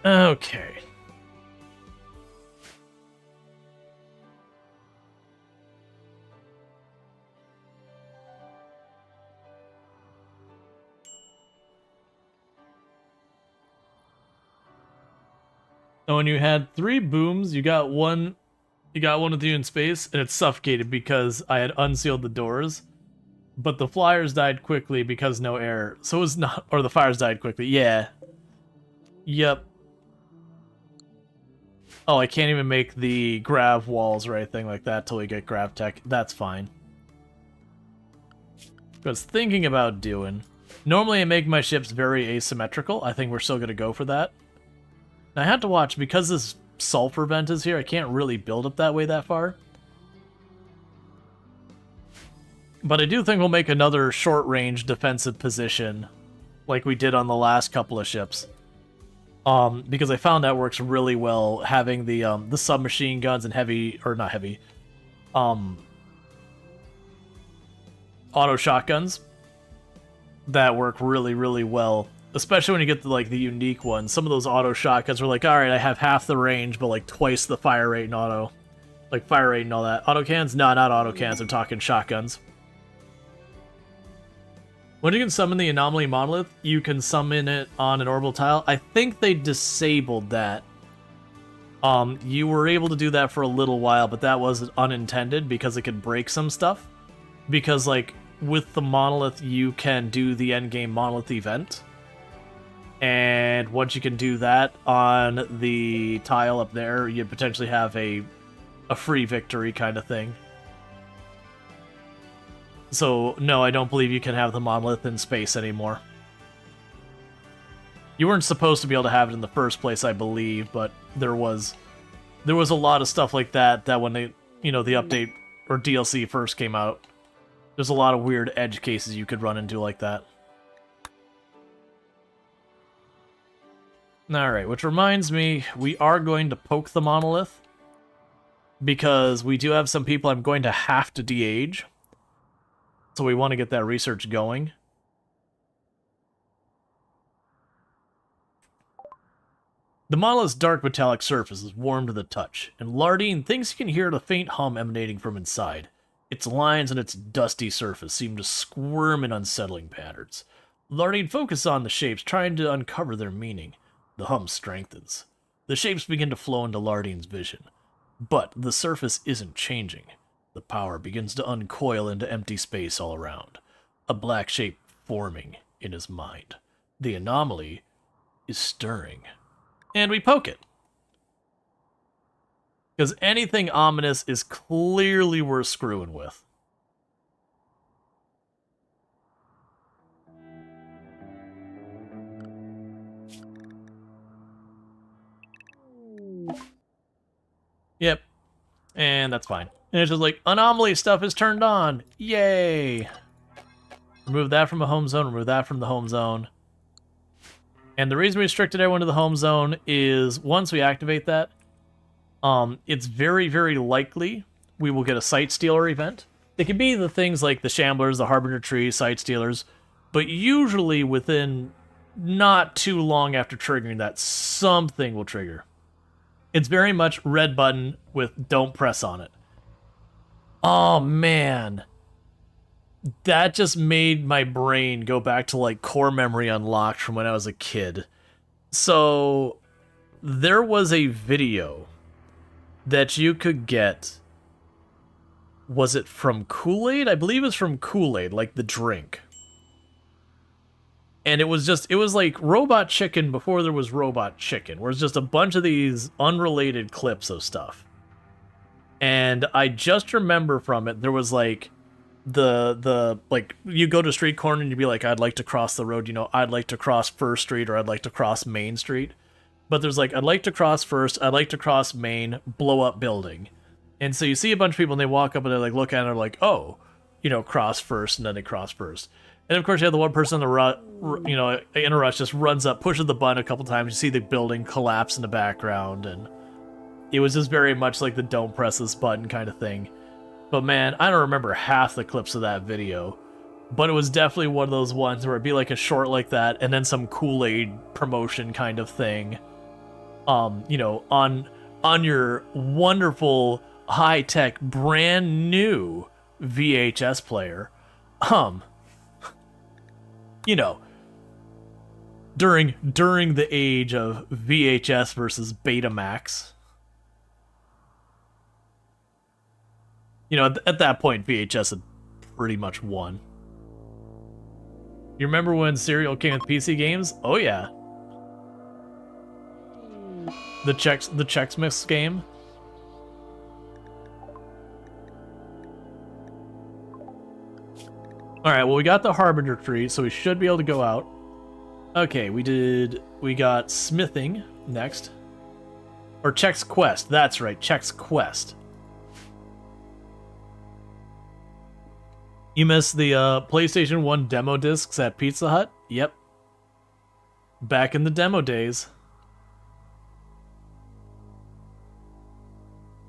Okay. So when you had 3 booms, you got one with you in space, and it suffocated because I had unsealed the doors. But the flyers died quickly because no air. So it was not, or the fires died quickly. Yeah. Yep. Oh, I can't even make the grav walls or anything like that till we get grav tech. That's fine. I was thinking about doing. Normally I make my ships very asymmetrical. I think we're still gonna go for that. Now I have to watch, because this sulfur vent is here, I can't really build up that way that far. But I do think we'll make another short-range defensive position like we did on the last couple of ships. Because I found that works really well, having the submachine guns and heavy, or not heavy, auto shotguns that work really, really well. Especially when you get to, like, the unique ones. Some of those auto shotguns were like, alright, I have half the range, but, like, twice the fire rate and auto. Like, fire rate and all that. Auto cans? No, not auto cans. I'm talking shotguns. When you can summon the Anomaly Monolith, you can summon it on an orbital tile. I think they disabled that. You were able to do that for a little while, but that was unintended because it could break some stuff. because like with the monolith you can do the endgame monolith event, and once you can do that on the tile up there, you potentially have a free victory kind of thing. So no, I don't believe you can have the monolith in space anymore. You weren't supposed to be able to have it in the first place, I believe, but there was a lot of stuff like that when they, the update or DLC first came out. There's a lot of weird edge cases you could run into like that. Alright, which reminds me, we are going to poke the monolith, because we do have some people I'm going to have to de-age. So we want to get that research going. The monolith's dark metallic surface is warm to the touch, and Lardine thinks he can hear the faint hum emanating from inside. Its lines and its dusty surface seem to squirm in unsettling patterns. Lardine focuses on the shapes, trying to uncover their meaning. The hum strengthens. The shapes begin to flow into Lardine's vision. But the surface isn't changing. The power begins to uncoil into empty space all around. A black shape forming in his mind. The anomaly is stirring. And we poke it. Because anything ominous is clearly worth screwing with. Yep. And that's fine. And it's just like, anomaly stuff is turned on. Yay! Remove that from a home zone, remove that from the home zone. And the reason we restricted everyone to the home zone is once we activate that, it's very, very likely we will get a Sight Stealer event. It can be the things like the Shamblers, the Harbinger Tree, Sight Stealers, but usually within not too long after triggering that, something will trigger. It's very much red button with don't press on it. Oh, man. That just made my brain go back to, like, core memory unlocked from when I was a kid. So, there was a video that you could get. Was it from Kool-Aid? I believe it's from Kool-Aid, like the drink. And it was like Robot Chicken before there was Robot Chicken, where it's just a bunch of these unrelated clips of stuff. And I just remember from it, there was like like you go to a street corner and you'd be like, I'd like to cross the road, I'd like to cross First Street or I'd like to cross Main Street. But there's like, I'd like to cross First, I'd like to cross Main, blow up building. And so you see a bunch of people and they walk up and they like look at it and they're like, oh, cross First, and then they cross First. And of course you have the one person in a rush just runs up, pushes the button a couple times, you see the building collapse in the background, and it was just very much like the don't press this button kind of thing. But man, I don't remember half the clips of that video. But it was definitely one of those ones where it'd be like a short like that, and then some Kool-Aid promotion kind of thing. On your wonderful, high-tech, brand new VHS player. During the age of VHS versus Betamax. At that point, VHS had pretty much won. You remember when Serial came with PC games? Oh yeah. The Checksmiths game. Alright, well we got the Harbinger Tree, so we should be able to go out. Okay, we got smithing next. Or Check's Quest, that's right, Check's Quest. You missed the PlayStation 1 demo discs at Pizza Hut? Yep. Back in the demo days.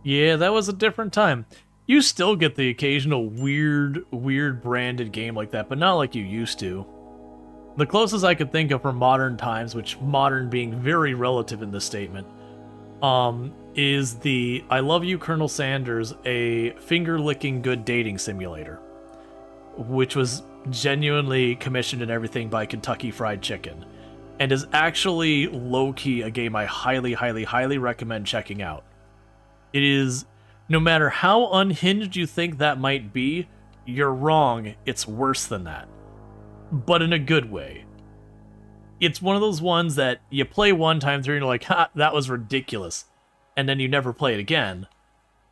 Yeah, that was a different time. You still get the occasional weird branded game like that, but not like you used to. The closest I could think of for modern times, which modern being very relative in this statement, is the I Love You, Colonel Sanders, a finger-licking good dating simulator, which was genuinely commissioned and everything by Kentucky Fried Chicken, and is actually low-key a game I highly, highly, highly recommend checking out. It is, no matter how unhinged you think that might be, you're wrong. It's worse than that. But in a good way. It's one of those ones that you play one time through and you're like, ha, that was ridiculous. And then you never play it again.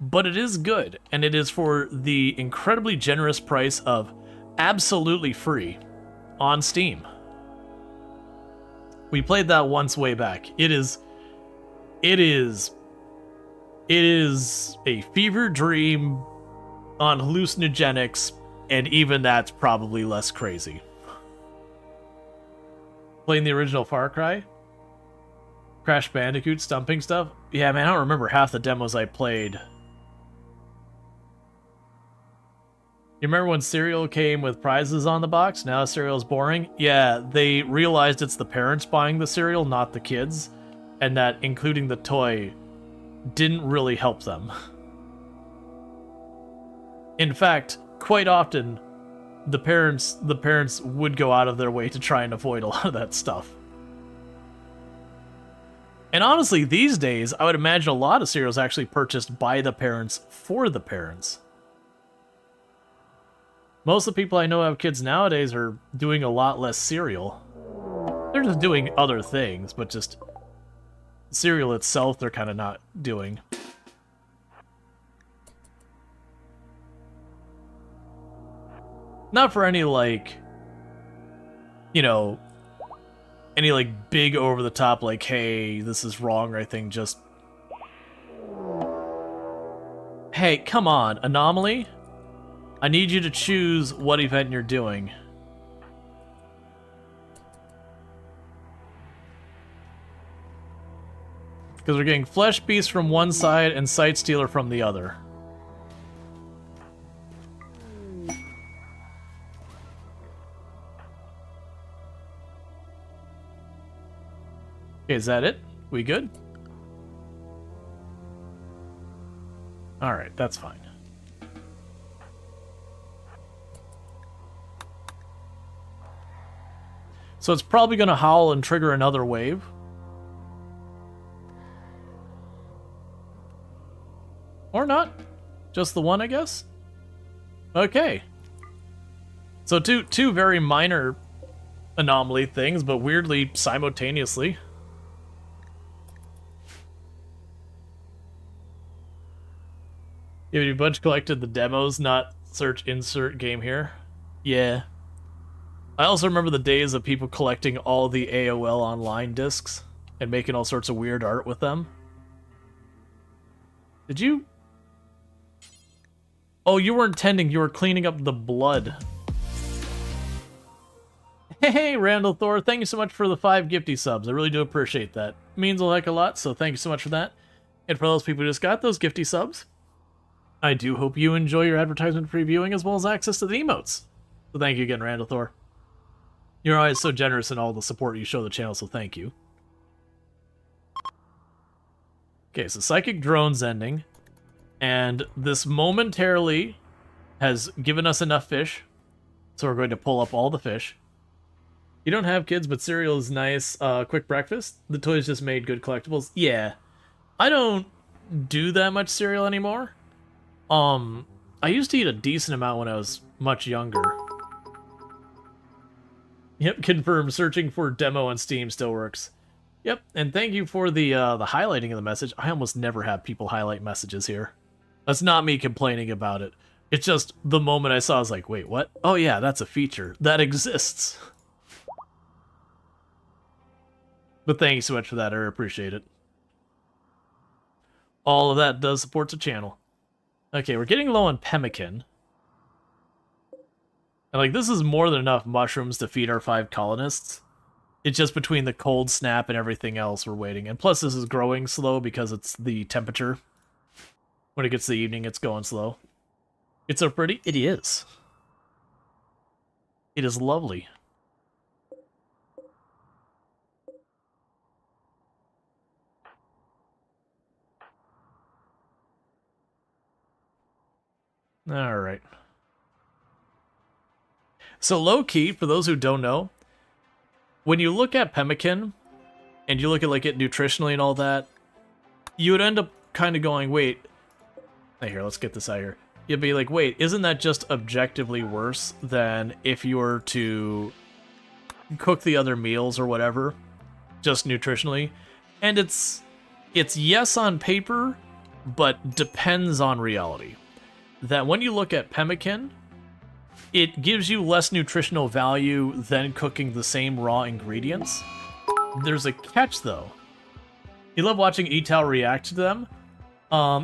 But it is good, and it is for the incredibly generous price of absolutely free on Steam. We played that once way back. It is a fever dream on hallucinogenics, and even that's probably less crazy. Playing the original Far Cry? Crash Bandicoot stumping stuff? Yeah, man, I don't remember half the demos I played. You remember when cereal came with prizes on the box? Now cereal's boring? Yeah, they realized it's the parents buying the cereal, not the kids, and that including the toy didn't really help them. In fact, quite often, the parents would go out of their way to try and avoid a lot of that stuff. And honestly, these days, I would imagine a lot of cereals actually purchased by the parents for the parents. Most of the people I know who have kids nowadays are doing a lot less cereal. They're just doing other things, but just cereal itself they're kind of not doing. Not for any, like, you know, any, like, big over-the-top, like, hey, this is wrong or anything, just... Hey, come on, Anomaly? I need you to choose what event you're doing. Because we're getting Flesh Beast from one side and Sight Stealer from the other. Okay, is that it? We good? Alright, that's fine. So it's probably going to howl and trigger another wave. Or not. Just the one, I guess? Okay. So two very minor anomaly things, but weirdly simultaneously. Yeah, you bunch collected the demos, not search insert game here. Yeah. I also remember the days of people collecting all the AOL online discs and making all sorts of weird art with them. Did you? Oh, you weren't tending, you were cleaning up the blood. Hey, Randall Thor, thank you so much for the 5 gifty subs. I really do appreciate that. It means a heck of a lot, so thank you so much for that. And for those people who just got those gifty subs, I do hope you enjoy your advertisement previewing as well as access to the emotes. So thank you again, Randall Thor. You're always so generous in all the support you show the channel, so thank you. Okay, so Psychic Drone's ending. And this momentarily has given us enough fish. So we're going to pull up all the fish. You don't have kids, but cereal is nice. Quick breakfast. The toys just made good collectibles. Yeah. I don't do that much cereal anymore. I used to eat a decent amount when I was much younger. Yep, confirmed. Searching for demo on Steam still works. Yep, and thank you for the highlighting of the message. I almost never have people highlight messages here. That's not me complaining about it. It's just the moment I saw, I was like, wait, what? Oh yeah, that's a feature. That exists. But thank you so much for that. I appreciate it. All of that does support the channel. Okay, we're getting low on pemmican. And like, this is more than enough mushrooms to feed our 5 colonists. It's just between the cold snap and everything else we're waiting. And plus this is growing slow because it's the temperature. When it gets to the evening, it's going slow. It's so pretty. It is. It is lovely. All right. So low-key, for those who don't know, when you look at pemmican, and you look at like it nutritionally and all that, you would end up kind of going, wait, hey, here, let's get this out here. you'd be like, wait, isn't that just objectively worse than if you were to cook the other meals or whatever, just nutritionally? And it's yes on paper, but depends on reality. That when you look at pemmican, it gives you less nutritional value than cooking the same raw ingredients. There's a catch, though. You love watching Etal react to them.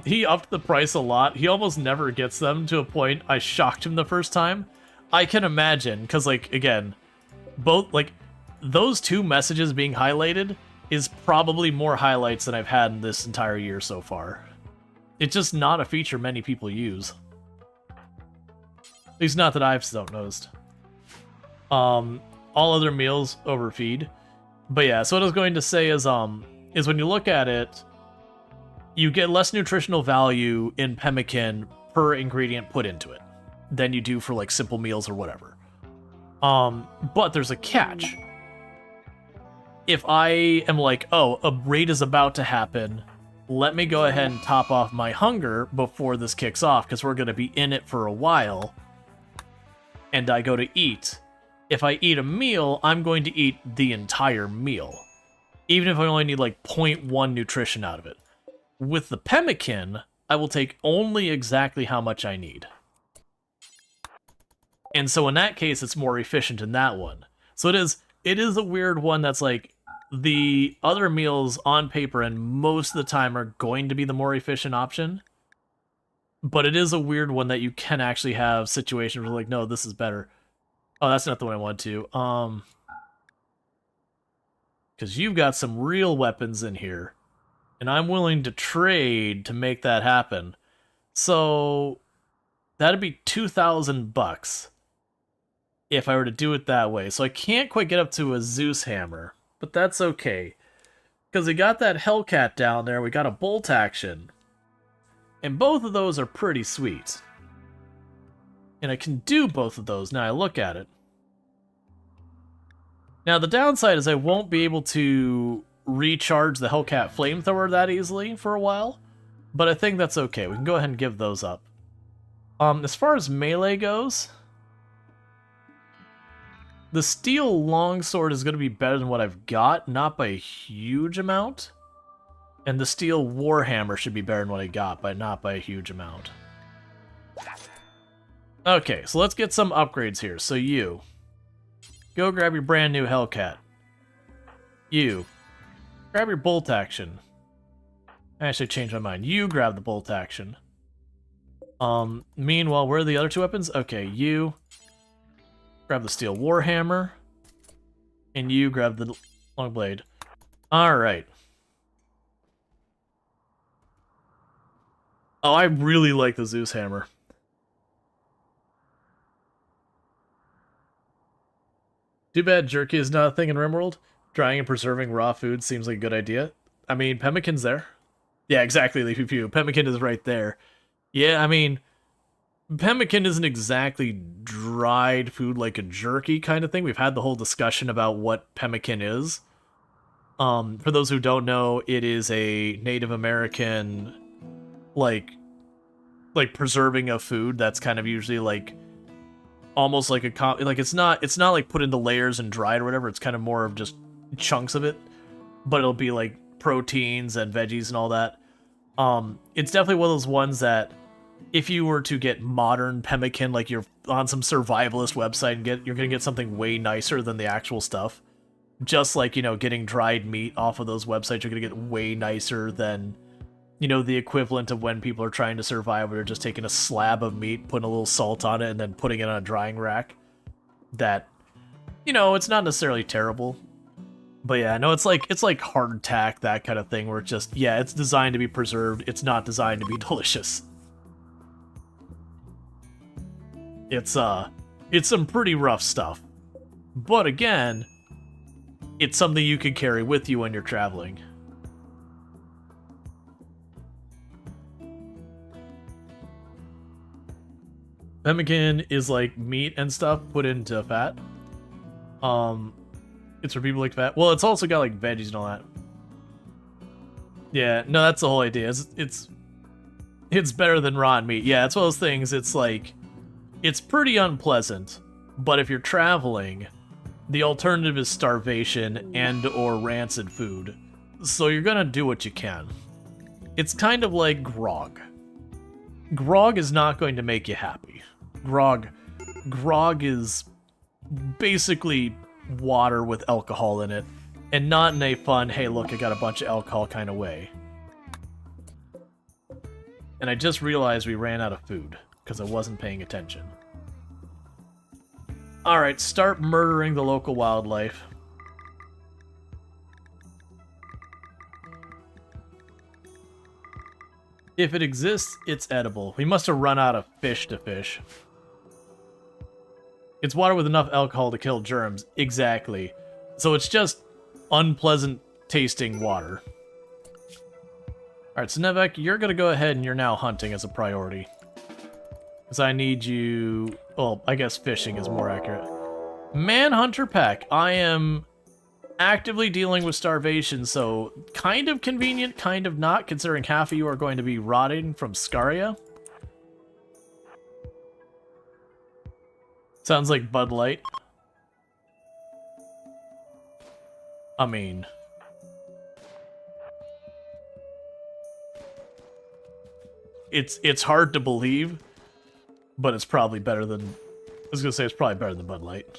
He upped the price a lot. He almost never gets them, to a point I shocked him the first time. I can imagine, because, like, again, both, like, those two messages being highlighted is probably more highlights than I've had in this entire year so far. It's just not a feature many people use. At least not that I've noticed. All other meals overfeed. But yeah, so what I was going to say is when you look at it, you get less nutritional value in pemmican per ingredient put into it than you do for like simple meals or whatever. But there's a catch. If I am like, oh, a raid is about to happen, let me go ahead and top off my hunger before this kicks off, because we're going to be in it for a while, and I go to eat. If I eat a meal, I'm going to eat the entire meal, even if I only need like 0.1 nutrition out of it. With the pemmican, I will take only exactly how much I need. And so in that case, it's more efficient in that one. So it is a weird one that's like, the other meals on paper and most of the time are going to be the more efficient option. But it is a weird one that you can actually have situations where like, no, this is better. Oh, that's not the one I want to. Because you've got some real weapons in here. And I'm willing to trade to make that happen. So that'd be $2,000 if I were to do it that way. So I can't quite get up to a Zeus hammer, but that's okay. Because we got that Hellcat down there, we got a bolt action. And both of those are pretty sweet. And I can do both of those now I look at it. Now the downside is I won't be able to recharge the Hellcat flamethrower that easily for a while. But I think that's okay. We can go ahead and give those up. As far as melee goes, the steel longsword is going to be better than what I've got, not by a huge amount. And the steel warhammer should be better than what I got, but not by a huge amount. Okay, so let's get some upgrades here. So you, go grab your brand new Hellcat. You, grab your bolt action. I actually changed my mind. You grab the bolt action. Meanwhile, where are the other two weapons? Okay, you grab the steel warhammer, and you grab the long blade. Alright. Oh, I really like the Zeus hammer. Too bad jerky is not a thing in RimWorld. Drying and preserving raw food seems like a good idea. I mean, pemmican's there. Yeah, exactly, Leafy Pew. Pemmican is right there. Yeah, I mean, pemmican isn't exactly dried food like a jerky kind of thing. We've had the whole discussion about what pemmican is. For those who don't know, it is a Native American, like preserving of food that's kind of usually like almost like it's not like put into layers and dried or whatever. It's kind of more of just chunks of it, but it'll be like proteins and veggies and all that. It's definitely one of those ones that if you were to get modern pemmican, like you're on some survivalist website and you're gonna get something way nicer than the actual stuff. Just like, you know, getting dried meat off of those websites, you're gonna get way nicer than, you know, the equivalent of when people are trying to survive, where they're just taking a slab of meat, putting a little salt on it, and then putting it on a drying rack. That, you know, it's not necessarily terrible. But yeah, no, it's like hardtack, that kind of thing, where it's just, yeah, it's designed to be preserved, it's not designed to be delicious. It's some pretty rough stuff. But again, it's something you can carry with you when you're traveling. Pemmican is like meat and stuff put into fat. It's for people like fat. Well, it's also got like veggies and all that. Yeah, no, that's the whole idea. It's better than rotten meat. Yeah, it's one of those things, it's like, it's pretty unpleasant, but if you're traveling, the alternative is starvation and or rancid food. So you're gonna do what you can. It's kind of like grog. Grog is not going to make you happy. Grog is basically water with alcohol in it, and not in a fun, hey look, I got a bunch of alcohol kind of way. And I just realized we ran out of food, because I wasn't paying attention. Alright, start murdering the local wildlife. If it exists, it's edible. We must have run out of fish to fish. It's water with enough alcohol to kill germs. Exactly. So it's just unpleasant tasting water. Alright, so Nevek, you're gonna go ahead and you're now hunting as a priority. Because I need you... Well, I guess fishing is more accurate. Manhunter pack. I am actively dealing with starvation, so kind of convenient, kind of not, considering half of you are going to be rotting from scaria. Sounds like Bud Light. I mean... It's hard to believe, but it's probably better than... I was gonna say it's probably better than Bud Light.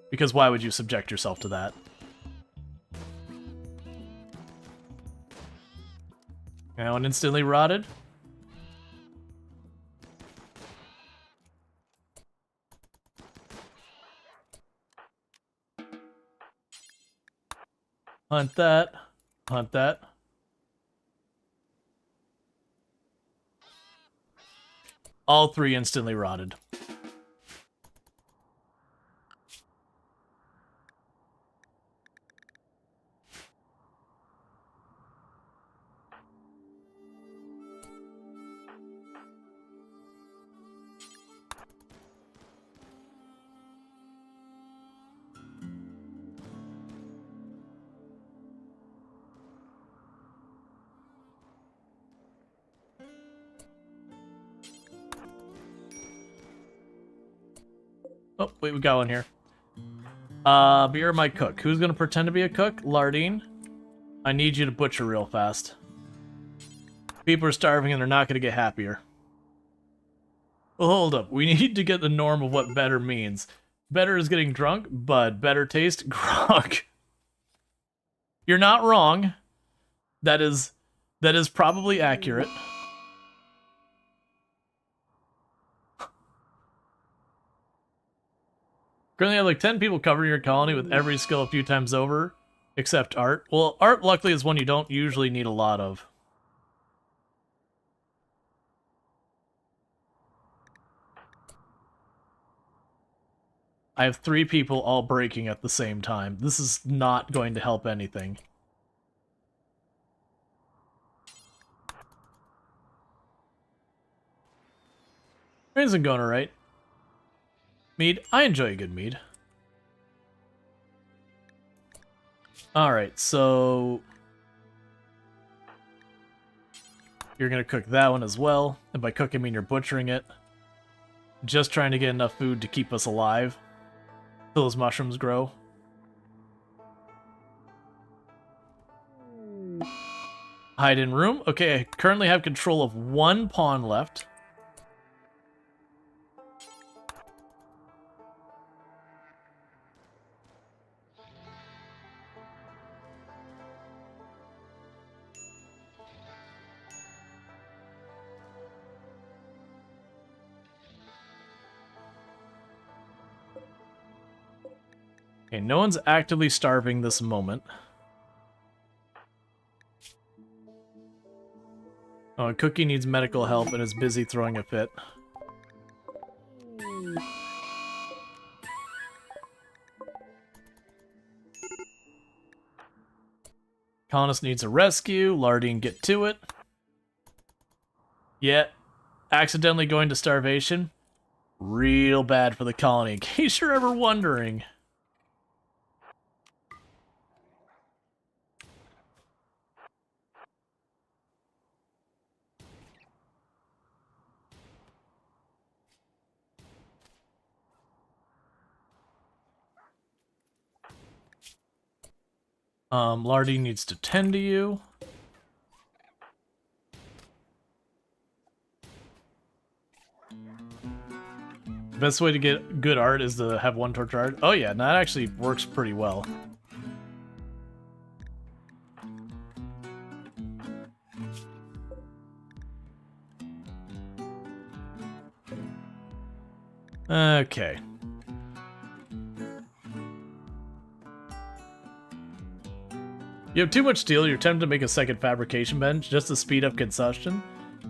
Because why would you subject yourself to that? Now one instantly rotted. Hunt that. Hunt that. All three instantly rotted. Oh, wait, we got one here. You're my cook. Who's gonna pretend to be a cook? Lardine. I need you to butcher real fast. People are starving and they're not gonna get happier. Well, hold up. We need to get the norm of what better means. Better is getting drunk, but better taste, grog. You're not wrong. That is probably accurate. Currently, I have like 10 people covering your colony with every skill a few times over, except art. Well, art, luckily, is one you don't usually need a lot of. I have 3 people all breaking at the same time. This is not going to help anything. Everything's been going alright. Mead, I enjoy a good mead. Alright, so... You're gonna cook that one as well. And by cooking, I mean you're butchering it. Just trying to get enough food to keep us alive. Till those mushrooms grow. Hide in room. Okay, I currently have control of 1 pawn left. Okay, no one's actively starving this moment. Oh, and Cookie needs medical help and is busy throwing a fit. Colonist needs a rescue. Lardine, get to it. Yeah, accidentally going to starvation. Real bad for the colony, in case you're ever wondering. Lardy needs to tend to you. The best way to get good art is to have one torch art. Oh yeah, that actually works pretty well. Okay. You have too much steel, you're tempted to make a second fabrication bench just to speed up consumption.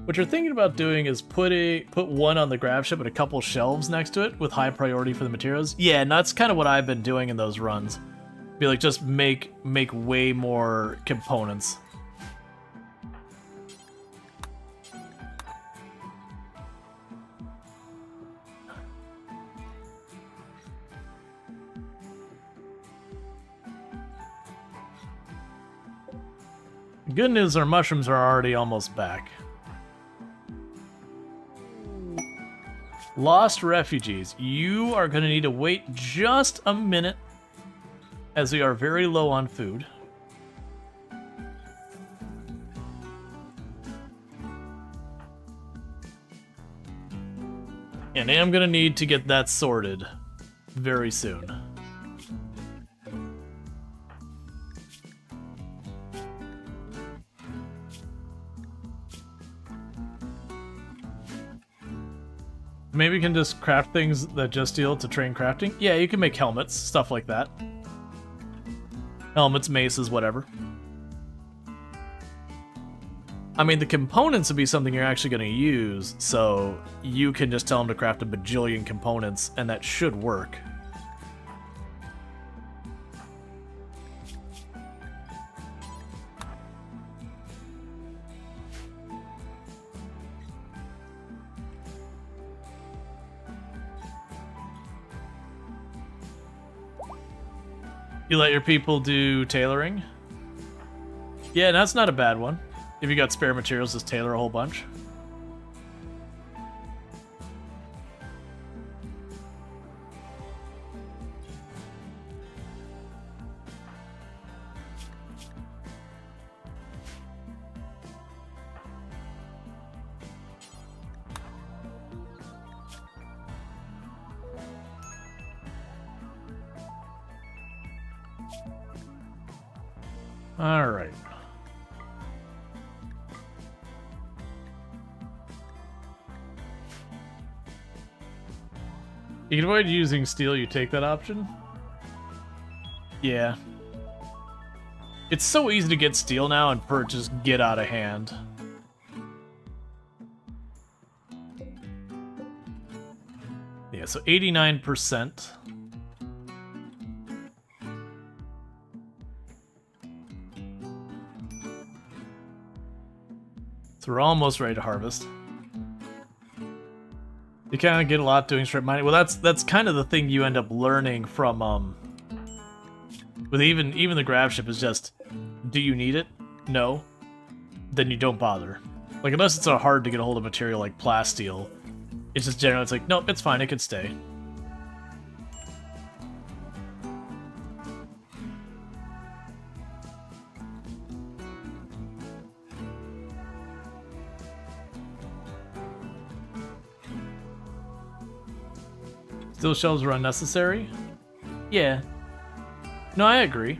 What you're thinking about doing is put one on the grab ship and a couple shelves next to it with high priority for the materials. Yeah, and that's kind of what I've been doing in those runs. Be like, just make way more components. Good news, our mushrooms are already almost back. Lost refugees, you are going to need to wait just a minute as we are very low on food. And I am going to need to get that sorted very soon. Maybe we can just craft things that just deal to train crafting. Yeah, you can make helmets, stuff like that. Helmets, maces, whatever. I mean, the components would be something you're actually going to use, so you can just tell them to craft a bajillion components, and that should work. You let your people do tailoring? Yeah, that's not a bad one. If you got spare materials, just tailor a whole bunch. All right. You can avoid using steel, you take that option? Yeah. It's so easy to get steel now and per just get out of hand. Yeah, so 89%. So we're almost ready to harvest. You kind of get a lot doing strip mining. Well, that's kind of the thing you end up learning from with even the grab ship is just, do you need it? No. Then you don't bother. Like, unless it's so hard to get a hold of material like plasteel, it's just generally it's like, nope, it's fine, it can stay. Steel shelves are unnecessary? Yeah. No, I agree.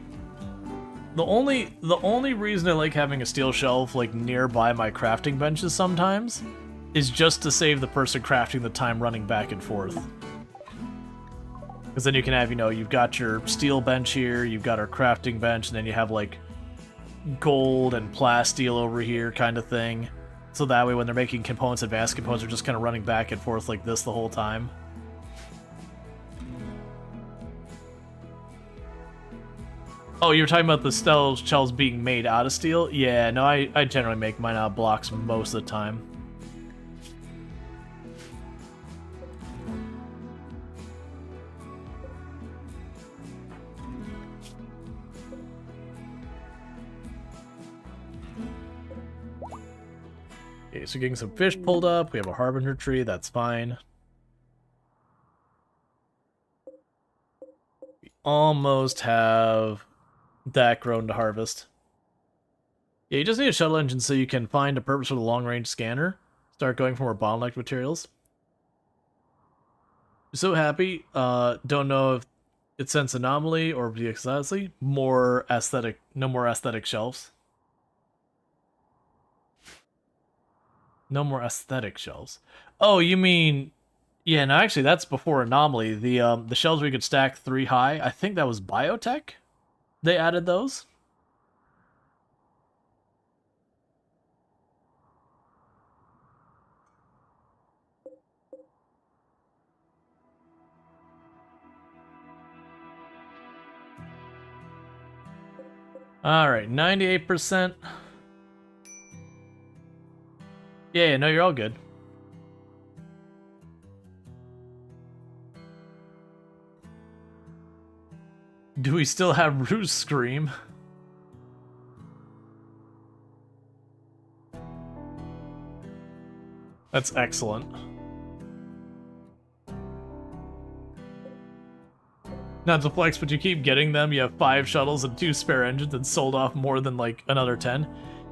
The only reason I like having a steel shelf like nearby my crafting benches sometimes is just to save the person crafting the time running back and forth. Because then you can have, you know, you've got your steel bench here, you've got our crafting bench, and then you have like gold and plasteel over here kind of thing. So that way when they're making components, advanced components, they're just kind of running back and forth like this the whole time. Oh, you're talking about the steel shells being made out of steel? Yeah, no, I generally make mine out of blocks most of the time. Okay, so getting some fish pulled up. We have a harbinger tree, that's fine. We almost have that grown to harvest. Yeah, you just need a shuttle engine so you can find a purpose for the long-range scanner. Start going for more bottleneck materials. So happy. Don't know if it sense anomaly or VXLC. More aesthetic. No more aesthetic shelves. No more aesthetic shelves. Oh, you mean... Yeah, no, actually, that's before anomaly. The shelves where you could stack 3 high. I think that was biotech. They added those. Alright, 98%. Yeah, no, you're all good. Do we still have Roost Scream? That's excellent. Not to flex, but you keep getting them. You have 5 shuttles and 2 spare engines and sold off more than like another 10.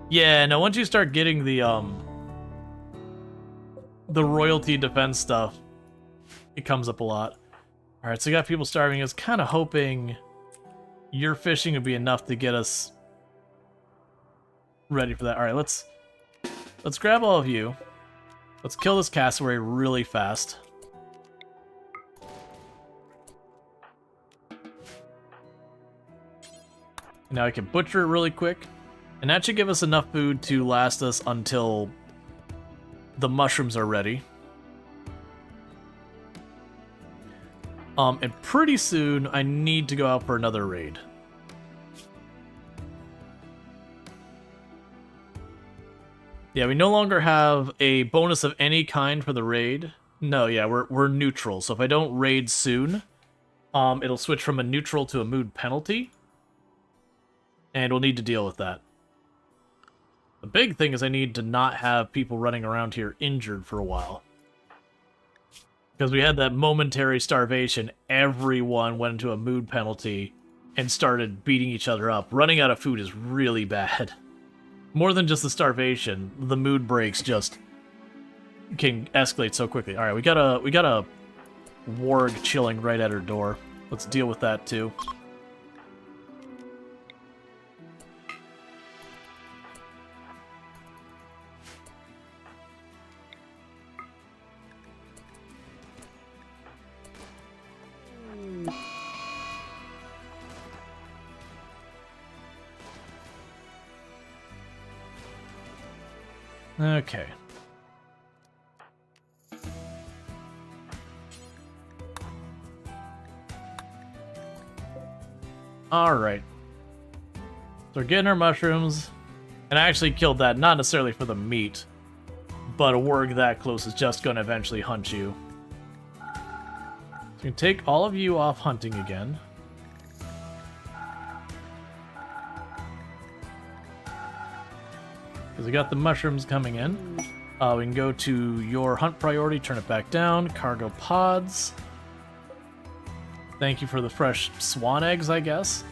Yeah, no, once you start getting the royalty defense stuff, it comes up a lot. Alright, so you got people starving. I was kind of hoping your fishing would be enough to get us ready for that. Alright, let's grab all of you. Let's kill this cassowary really fast. Now I can butcher it really quick. And that should give us enough food to last us until the mushrooms are ready. And pretty soon I need to go out for another raid. Yeah, we no longer have a bonus of any kind for the raid. No, yeah, we're neutral. So if I don't raid soon, it'll switch from a neutral to a mood penalty. And we'll need to deal with that. The big thing is I need to not have people running around here injured for a while. Because we had that momentary starvation, everyone went into a mood penalty and started beating each other up. Running out of food is really bad. More than just the starvation, the mood breaks just can escalate so quickly. Alright, we got a warg chilling right at her door. Let's deal with that too. Okay. Alright. So we're getting our mushrooms. And I actually killed that, not necessarily for the meat, but a warg that close is just going to eventually hunt you. So we can take all of you off hunting again. Because we got the mushrooms coming in. We can go to your hunt priority, turn it back down. Cargo pods. Thank you for the fresh swan eggs, I guess.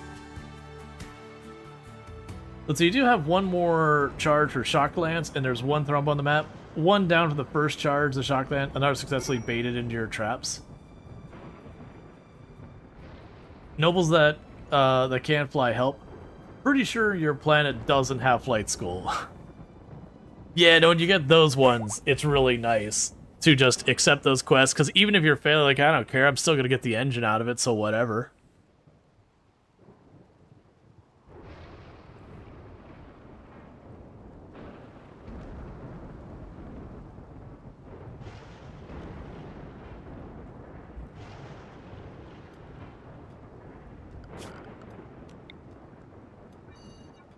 Let's see, you do have one more charge for shock lance, and there's one thrombo on the map. One down for the first charge, the shock lance, another successfully baited into your traps. Nobles that can't fly help. Pretty sure your planet doesn't have flight school. Yeah, no, when you get those ones, it's really nice to just accept those quests, because even if you're failing, like, I don't care, I'm still going to get the engine out of it, so whatever.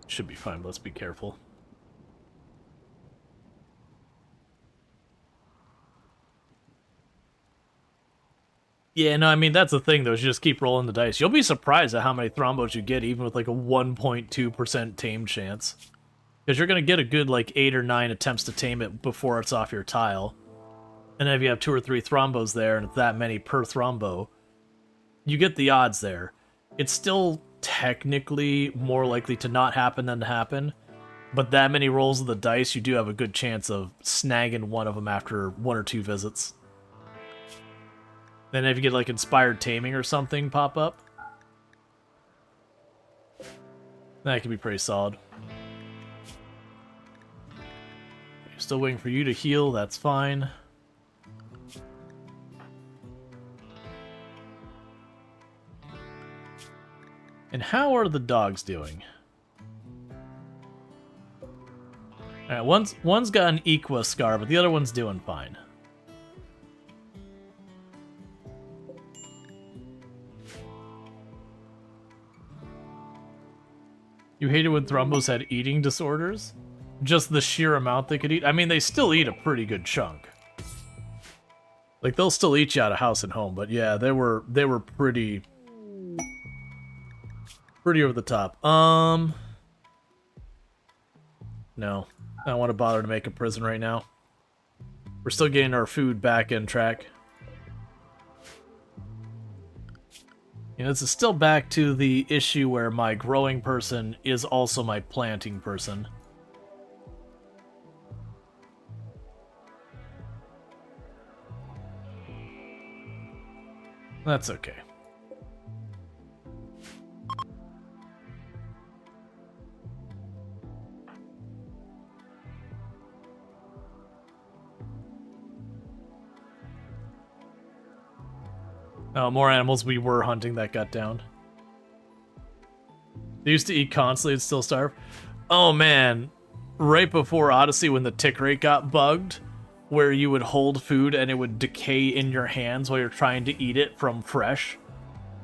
Should be fine, but let's be careful. Yeah, no, I mean, that's the thing, though, is you just keep rolling the dice. You'll be surprised at how many thrombos you get, even with, like, a 1.2% tame chance. Because you're going to get a good, like, 8 or 9 attempts to tame it before it's off your tile. And then if you have 2 or 3 thrombos there, and it's that many per thrombo, you get the odds there. It's still technically more likely to not happen than to happen. But that many rolls of the dice, you do have a good chance of snagging one of them after 1 or 2 visits. Then if you get like Inspired Taming or something pop up, that could be pretty solid. Still waiting for you to heal, that's fine. And how are the dogs doing? Alright, one's got an Equa scar, but the other one's doing fine. You hated when Thrumbos had eating disorders? Just the sheer amount they could eat? I mean, they still eat a pretty good chunk. Like, they'll still eat you out of house and home, but yeah, they were pretty over the top. No. I don't want to bother to make a prison right now. We're still getting our food back in track. You know, this is still back to the issue where my growing person is also my planting person. That's okay. Oh, more animals we were hunting that got down. They used to eat constantly and still starve. Oh man, right before Odyssey when the tick rate got bugged, where you would hold food and it would decay in your hands while you're trying to eat it from fresh.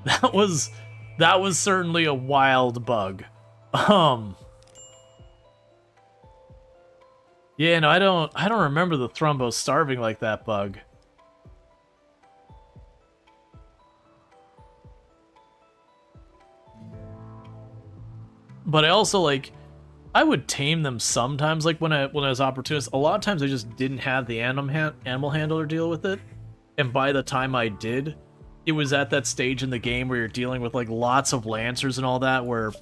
That was certainly a wild bug. Yeah, no, I don't remember the Thrumbos starving like that bug. But I also, like, I would tame them sometimes, like, when I was opportunist. A lot of times I just didn't have the animal handler deal with it. And by the time I did, it was at that stage in the game where you're dealing with, like, lots of Lancers and all that, where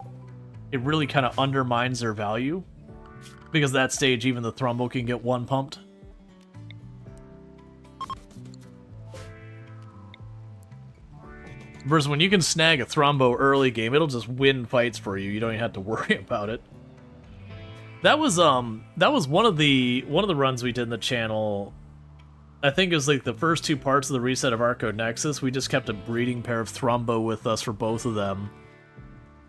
it really kind of undermines their value. Because at that stage, even the Thrumbo can get one pumped. Versus when you can snag a Thrumbo early game, it'll just win fights for you. You don't even have to worry about it. That was one of the runs we did in the channel. I think it was like the first 2 parts of the reset of Arco Nexus. We just kept a breeding pair of Thrumbo with us for both of them.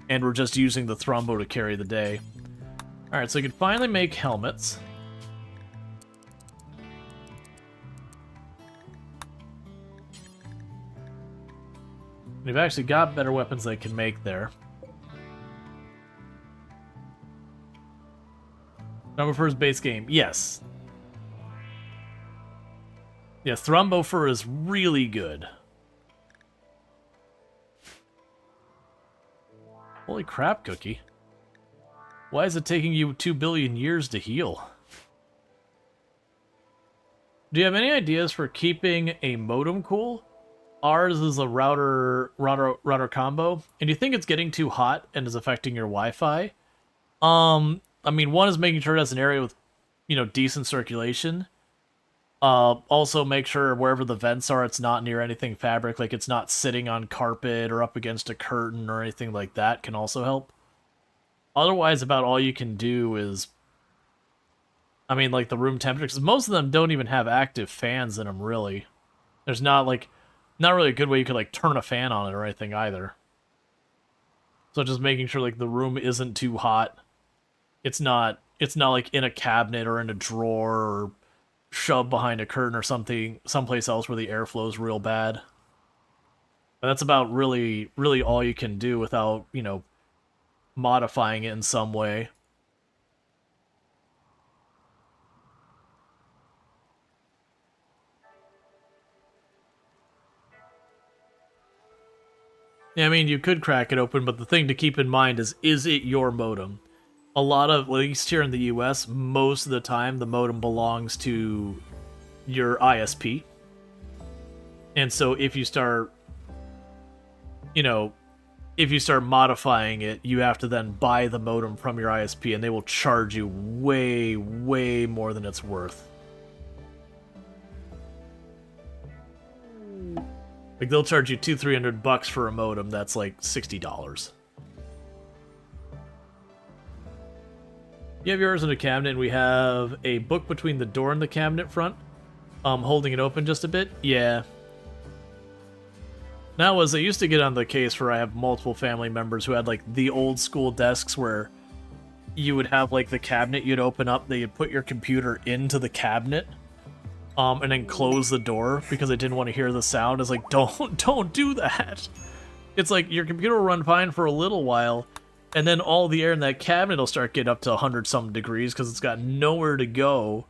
And we're just using the Thrumbo to carry the day. Alright, so we can finally make helmets. We've actually got better weapons they can make there. Number first base game, yes. Yeah, Thrumbo fur is really good. Holy crap, Cookie. Why is it taking you 2 billion years to heal? Do you have any ideas for keeping a modem cool? Ours is a router combo. And do you think it's getting too hot and is affecting your Wi-Fi? I mean, one is making sure it has an area with, you know, decent circulation. Also make sure wherever the vents are, it's not near anything fabric, like it's not sitting on carpet or up against a curtain or anything like that can also help. Otherwise, about all you can do is, I mean, like the room temperature, because most of them don't even have active fans in them, really. There's not really a good way you could, like, turn a fan on it or anything either. So just making sure, like, the room isn't too hot. It's not like in a cabinet or in a drawer or shoved behind a curtain or something, someplace else where the airflow is real bad. But that's about really all you can do without, you know, modifying it in some way. Yeah, I mean, you could crack it open, but the thing to keep in mind is it your modem? A lot of, at least here in the US, most of the time the modem belongs to your ISP. And so if you start, you know, if you start modifying it, you have to then buy the modem from your ISP, and they will charge you way, way more than it's worth. Like, they'll charge you $200-300 for a modem that's like $60. You have yours in a cabinet, and we have a book between the door and the cabinet front, holding it open just a bit. Yeah. Now, as I used to get on the case where I have multiple family members who had like the old school desks where you would have like the cabinet you'd open up, they'd put your computer into the cabinet, and then close the door because I didn't want to hear the sound. It's like, don't do that. It's like your computer will run fine for a little while, and then all the air in that cabinet will start getting up to 100-something degrees because it's got nowhere to go,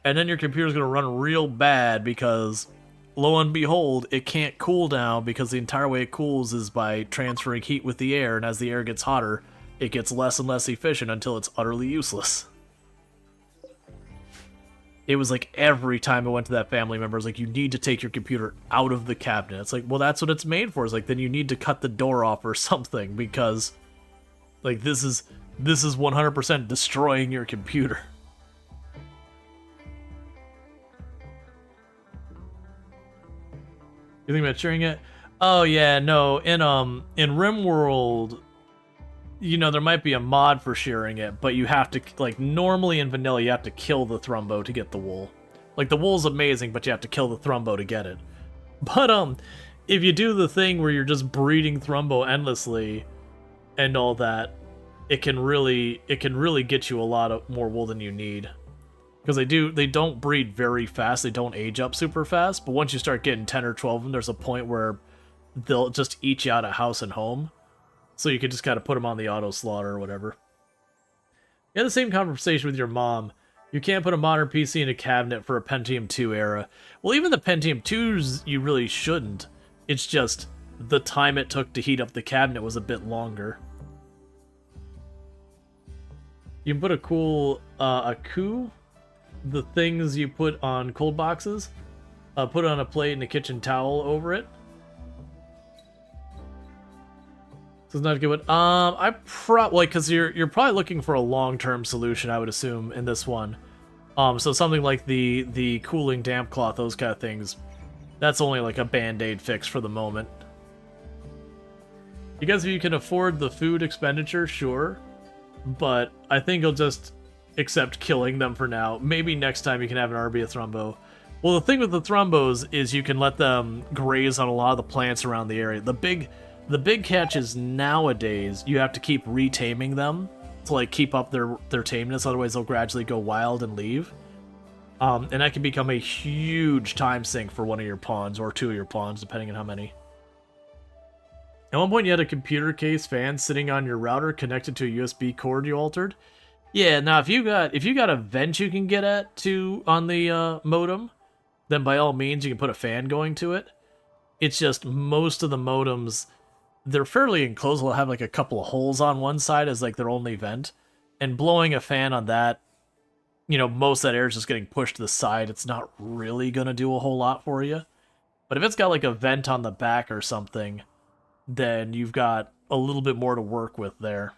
and then your computer's going to run real bad because, lo and behold, it can't cool down because the entire way it cools is by transferring heat with the air, and as the air gets hotter, it gets less and less efficient until it's utterly useless. It was like every time I went to that family member, it's like, you need to take your computer out of the cabinet. It's like, well, that's what it's made for. It's like, then you need to cut the door off or something because, like, this is 100% destroying your computer. You think about sharing it? Oh yeah, no. In RimWorld, you know, there might be a mod for sharing it, but you have to, like, normally in vanilla, you have to kill the Thrumbo to get the wool. Like, the wool's amazing, but you have to kill the Thrumbo to get it. But if you do the thing where you're just breeding Thrumbo endlessly and all that, it can really get you a lot of more wool than you need. Because they don't breed very fast, they don't age up super fast, but once you start getting 10 or 12 of them, there's a point where they'll just eat you out of house and home. So you can just kind of put them on the auto slaughter or whatever. You had the same conversation with your mom. You can't put a modern PC in a cabinet for a Pentium 2 era. Well, even the Pentium 2s, you really shouldn't. It's just the time it took to heat up the cabinet was a bit longer. You can put a cool, a coup, the things you put on cold boxes, put it on a plate and a kitchen towel over it. So it's not a good one. Because you're probably looking for a long-term solution, I would assume, in this one. So something like the cooling damp cloth, those kind of things, that's only like a band-aid fix for the moment. You guys, if you can afford the food expenditure, sure, but I think you'll just accept killing them for now. Maybe next time you can have an Arbia Thrumbo. Well, the thing with the Thrumbos is you can let them graze on a lot of the plants around the area. The big catch is nowadays you have to keep retaming them to like keep up their tameness, otherwise they'll gradually go wild and leave. And that can become a huge time sink for one of your pawns, or two of your pawns, depending on how many. At one point you had a computer case fan sitting on your router connected to a USB cord you altered. Yeah, now if you got a vent you can get at on the modem, then by all means you can put a fan going to it. It's just most of the modems, they're fairly enclosed. They'll have like a couple of holes on one side as like their only vent, and blowing a fan on that, you know, most of that air is just getting pushed to the side. It's not really gonna do a whole lot for you. But if it's got like a vent on the back or something, then you've got a little bit more to work with there.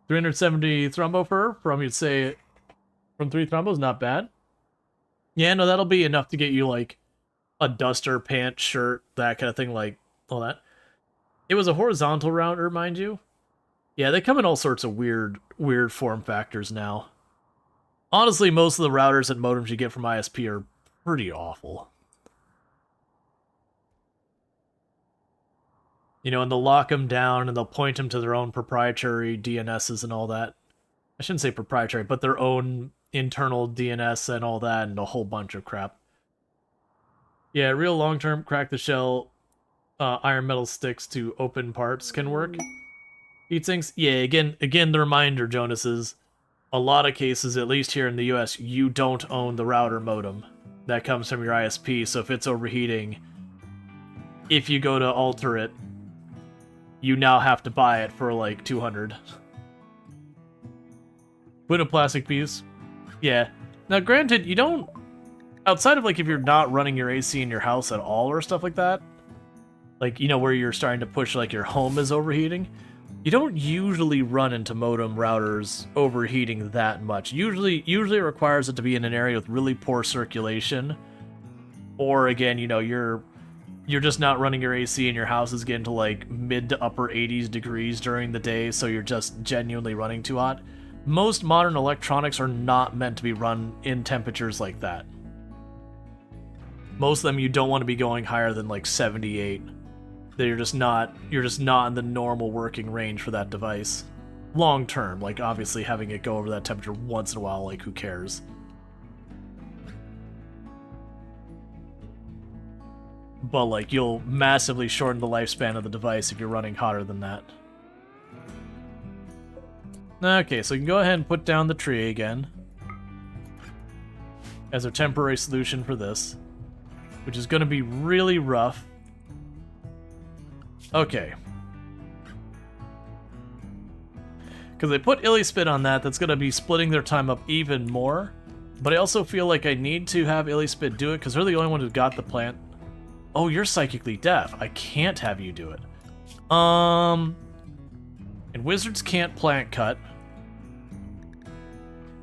$370 Thrumbo fur from, you'd say, from 3 Thrumbos, not bad. Yeah, no, that'll be enough to get you like a duster, pants, shirt, that kind of thing, like all that. It was a horizontal router, mind you. Yeah, they come in all sorts of weird form factors now. Honestly, most of the routers and modems you get from ISP are pretty awful. You know, and they'll lock them down and they'll point them to their own proprietary DNSs and all that. I shouldn't say proprietary, but their own internal DNS and all that, and a whole bunch of crap. Yeah, real long-term crack the shell iron metal sticks to open parts can work. Heatsinks, yeah, again the reminder, Jonas, is a lot of cases, at least here in the US, you don't own the router modem. That comes from your ISP, so if it's overheating, if you go to alter it, you now have to buy it for like 200. Put a plastic piece. Yeah. Now granted, you don't outside of like if you're not running your AC in your house at all or stuff like that, like, you know, where you're starting to push like your home is overheating, you don't usually run into modem routers overheating that much. Usually it requires it to be in an area with really poor circulation, or again, you know, you're just not running your AC and your house is getting to like mid to upper 80s degrees during the day, so you're just genuinely running too hot. Most modern electronics are not meant to be run in temperatures like that. Most of them you don't want to be going higher than like 78. That you're just not in the normal working range for that device. Long term, like obviously having it go over that temperature once in a while, like who cares? But like you'll massively shorten the lifespan of the device if you're running hotter than that. Okay, so you can go ahead and put down the tree again as a temporary solution for this, which is going to be really rough. Okay. Because I put Illispit on that, that's going to be splitting their time up even more. But I also feel like I need to have Illispit do it, because they're the only one who got the plant. Oh, you're psychically deaf. I can't have you do it. And wizards can't plant cut.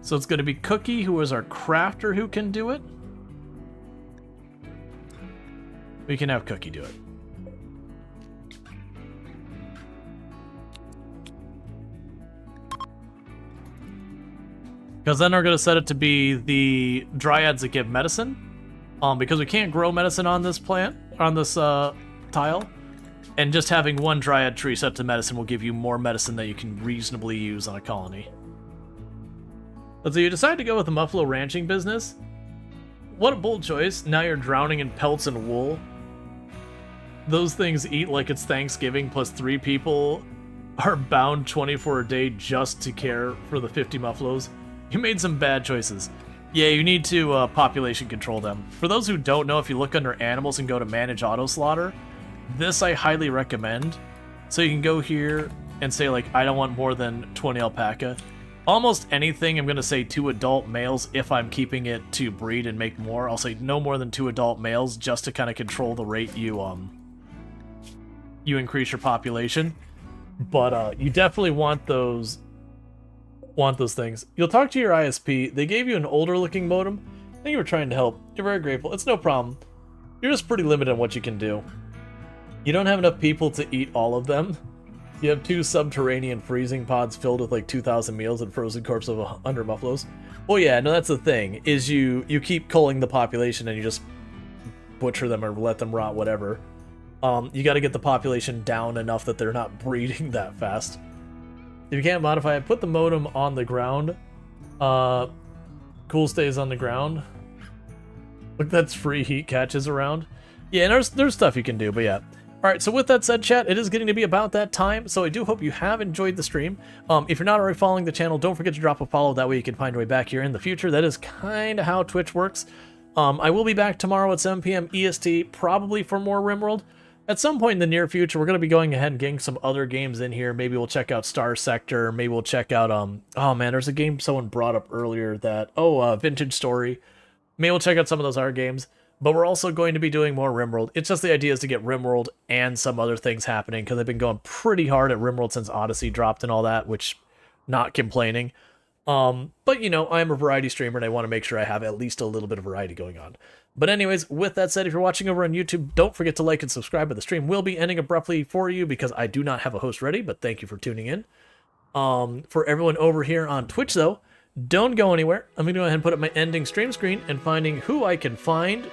So it's going to be Cookie, who is our crafter, who can do it. We can have Cookie do it. Because then we're going to set it to be the dryads that give medicine. Because we can't grow medicine on this plant, on this tile. And just having one dryad tree set to medicine will give you more medicine that you can reasonably use on a colony. But so you decide to go with the Muffalo ranching business. What a bold choice. Now you're drowning in pelts and wool. Those things eat like it's Thanksgiving, plus 3 people are bound 24 a day just to care for the 50 Muffalos. You made some bad choices. Yeah, you need to population control them. For those who don't know, if you look under animals and go to manage auto slaughter, this I highly recommend. So you can go here and say like, I don't want more than 20 alpaca. Almost anything, I'm going to say 2 adult males if I'm keeping it to breed and make more. I'll say no more than 2 adult males just to kind of control the rate you increase your population. But you definitely want those things. You'll talk to your ISP. They gave you an older looking modem. I think you were trying to help. You're very grateful. It's no problem. You're just pretty limited on what you can do. You don't have enough people to eat all of them. You have 2 subterranean freezing pods filled with like 2,000 meals and frozen corpse of 100 Muffalos. Well, yeah, no, that's the thing, is you keep culling the population and you just butcher them or let them rot, whatever. You got to get the population down enough that they're not breeding that fast. If you can't modify it, put the modem on the ground. Cool stays on the ground. Look, that's free heat catches around. Yeah, and there's stuff you can do, but yeah. Alright, so with that said, chat, it is getting to be about that time, so I do hope you have enjoyed the stream. If you're not already following the channel, don't forget to drop a follow, that way you can find your way back here in the future. That is kind of how Twitch works. I will be back tomorrow at 7 p.m. EST, probably for more RimWorld. At some point in the near future, we're going to be going ahead and getting some other games in here. Maybe we'll check out Star Sector, maybe we'll check out, oh man, there's a game someone brought up earlier that, Vintage Story. Maybe we'll check out some of those other games. But we're also going to be doing more RimWorld. It's just the idea is to get RimWorld and some other things happening, because I've been going pretty hard at RimWorld since Odyssey dropped and all that, which, not complaining. But, you know, I'm a variety streamer, and I want to make sure I have at least a little bit of variety going on. But anyways, with that said, if you're watching over on YouTube, don't forget to like and subscribe, but the stream will be ending abruptly for you, because I do not have a host ready, but thank you for tuning in. For everyone over here on Twitch, though, don't go anywhere. I'm going to go ahead and put up my ending stream screen and finding who I can find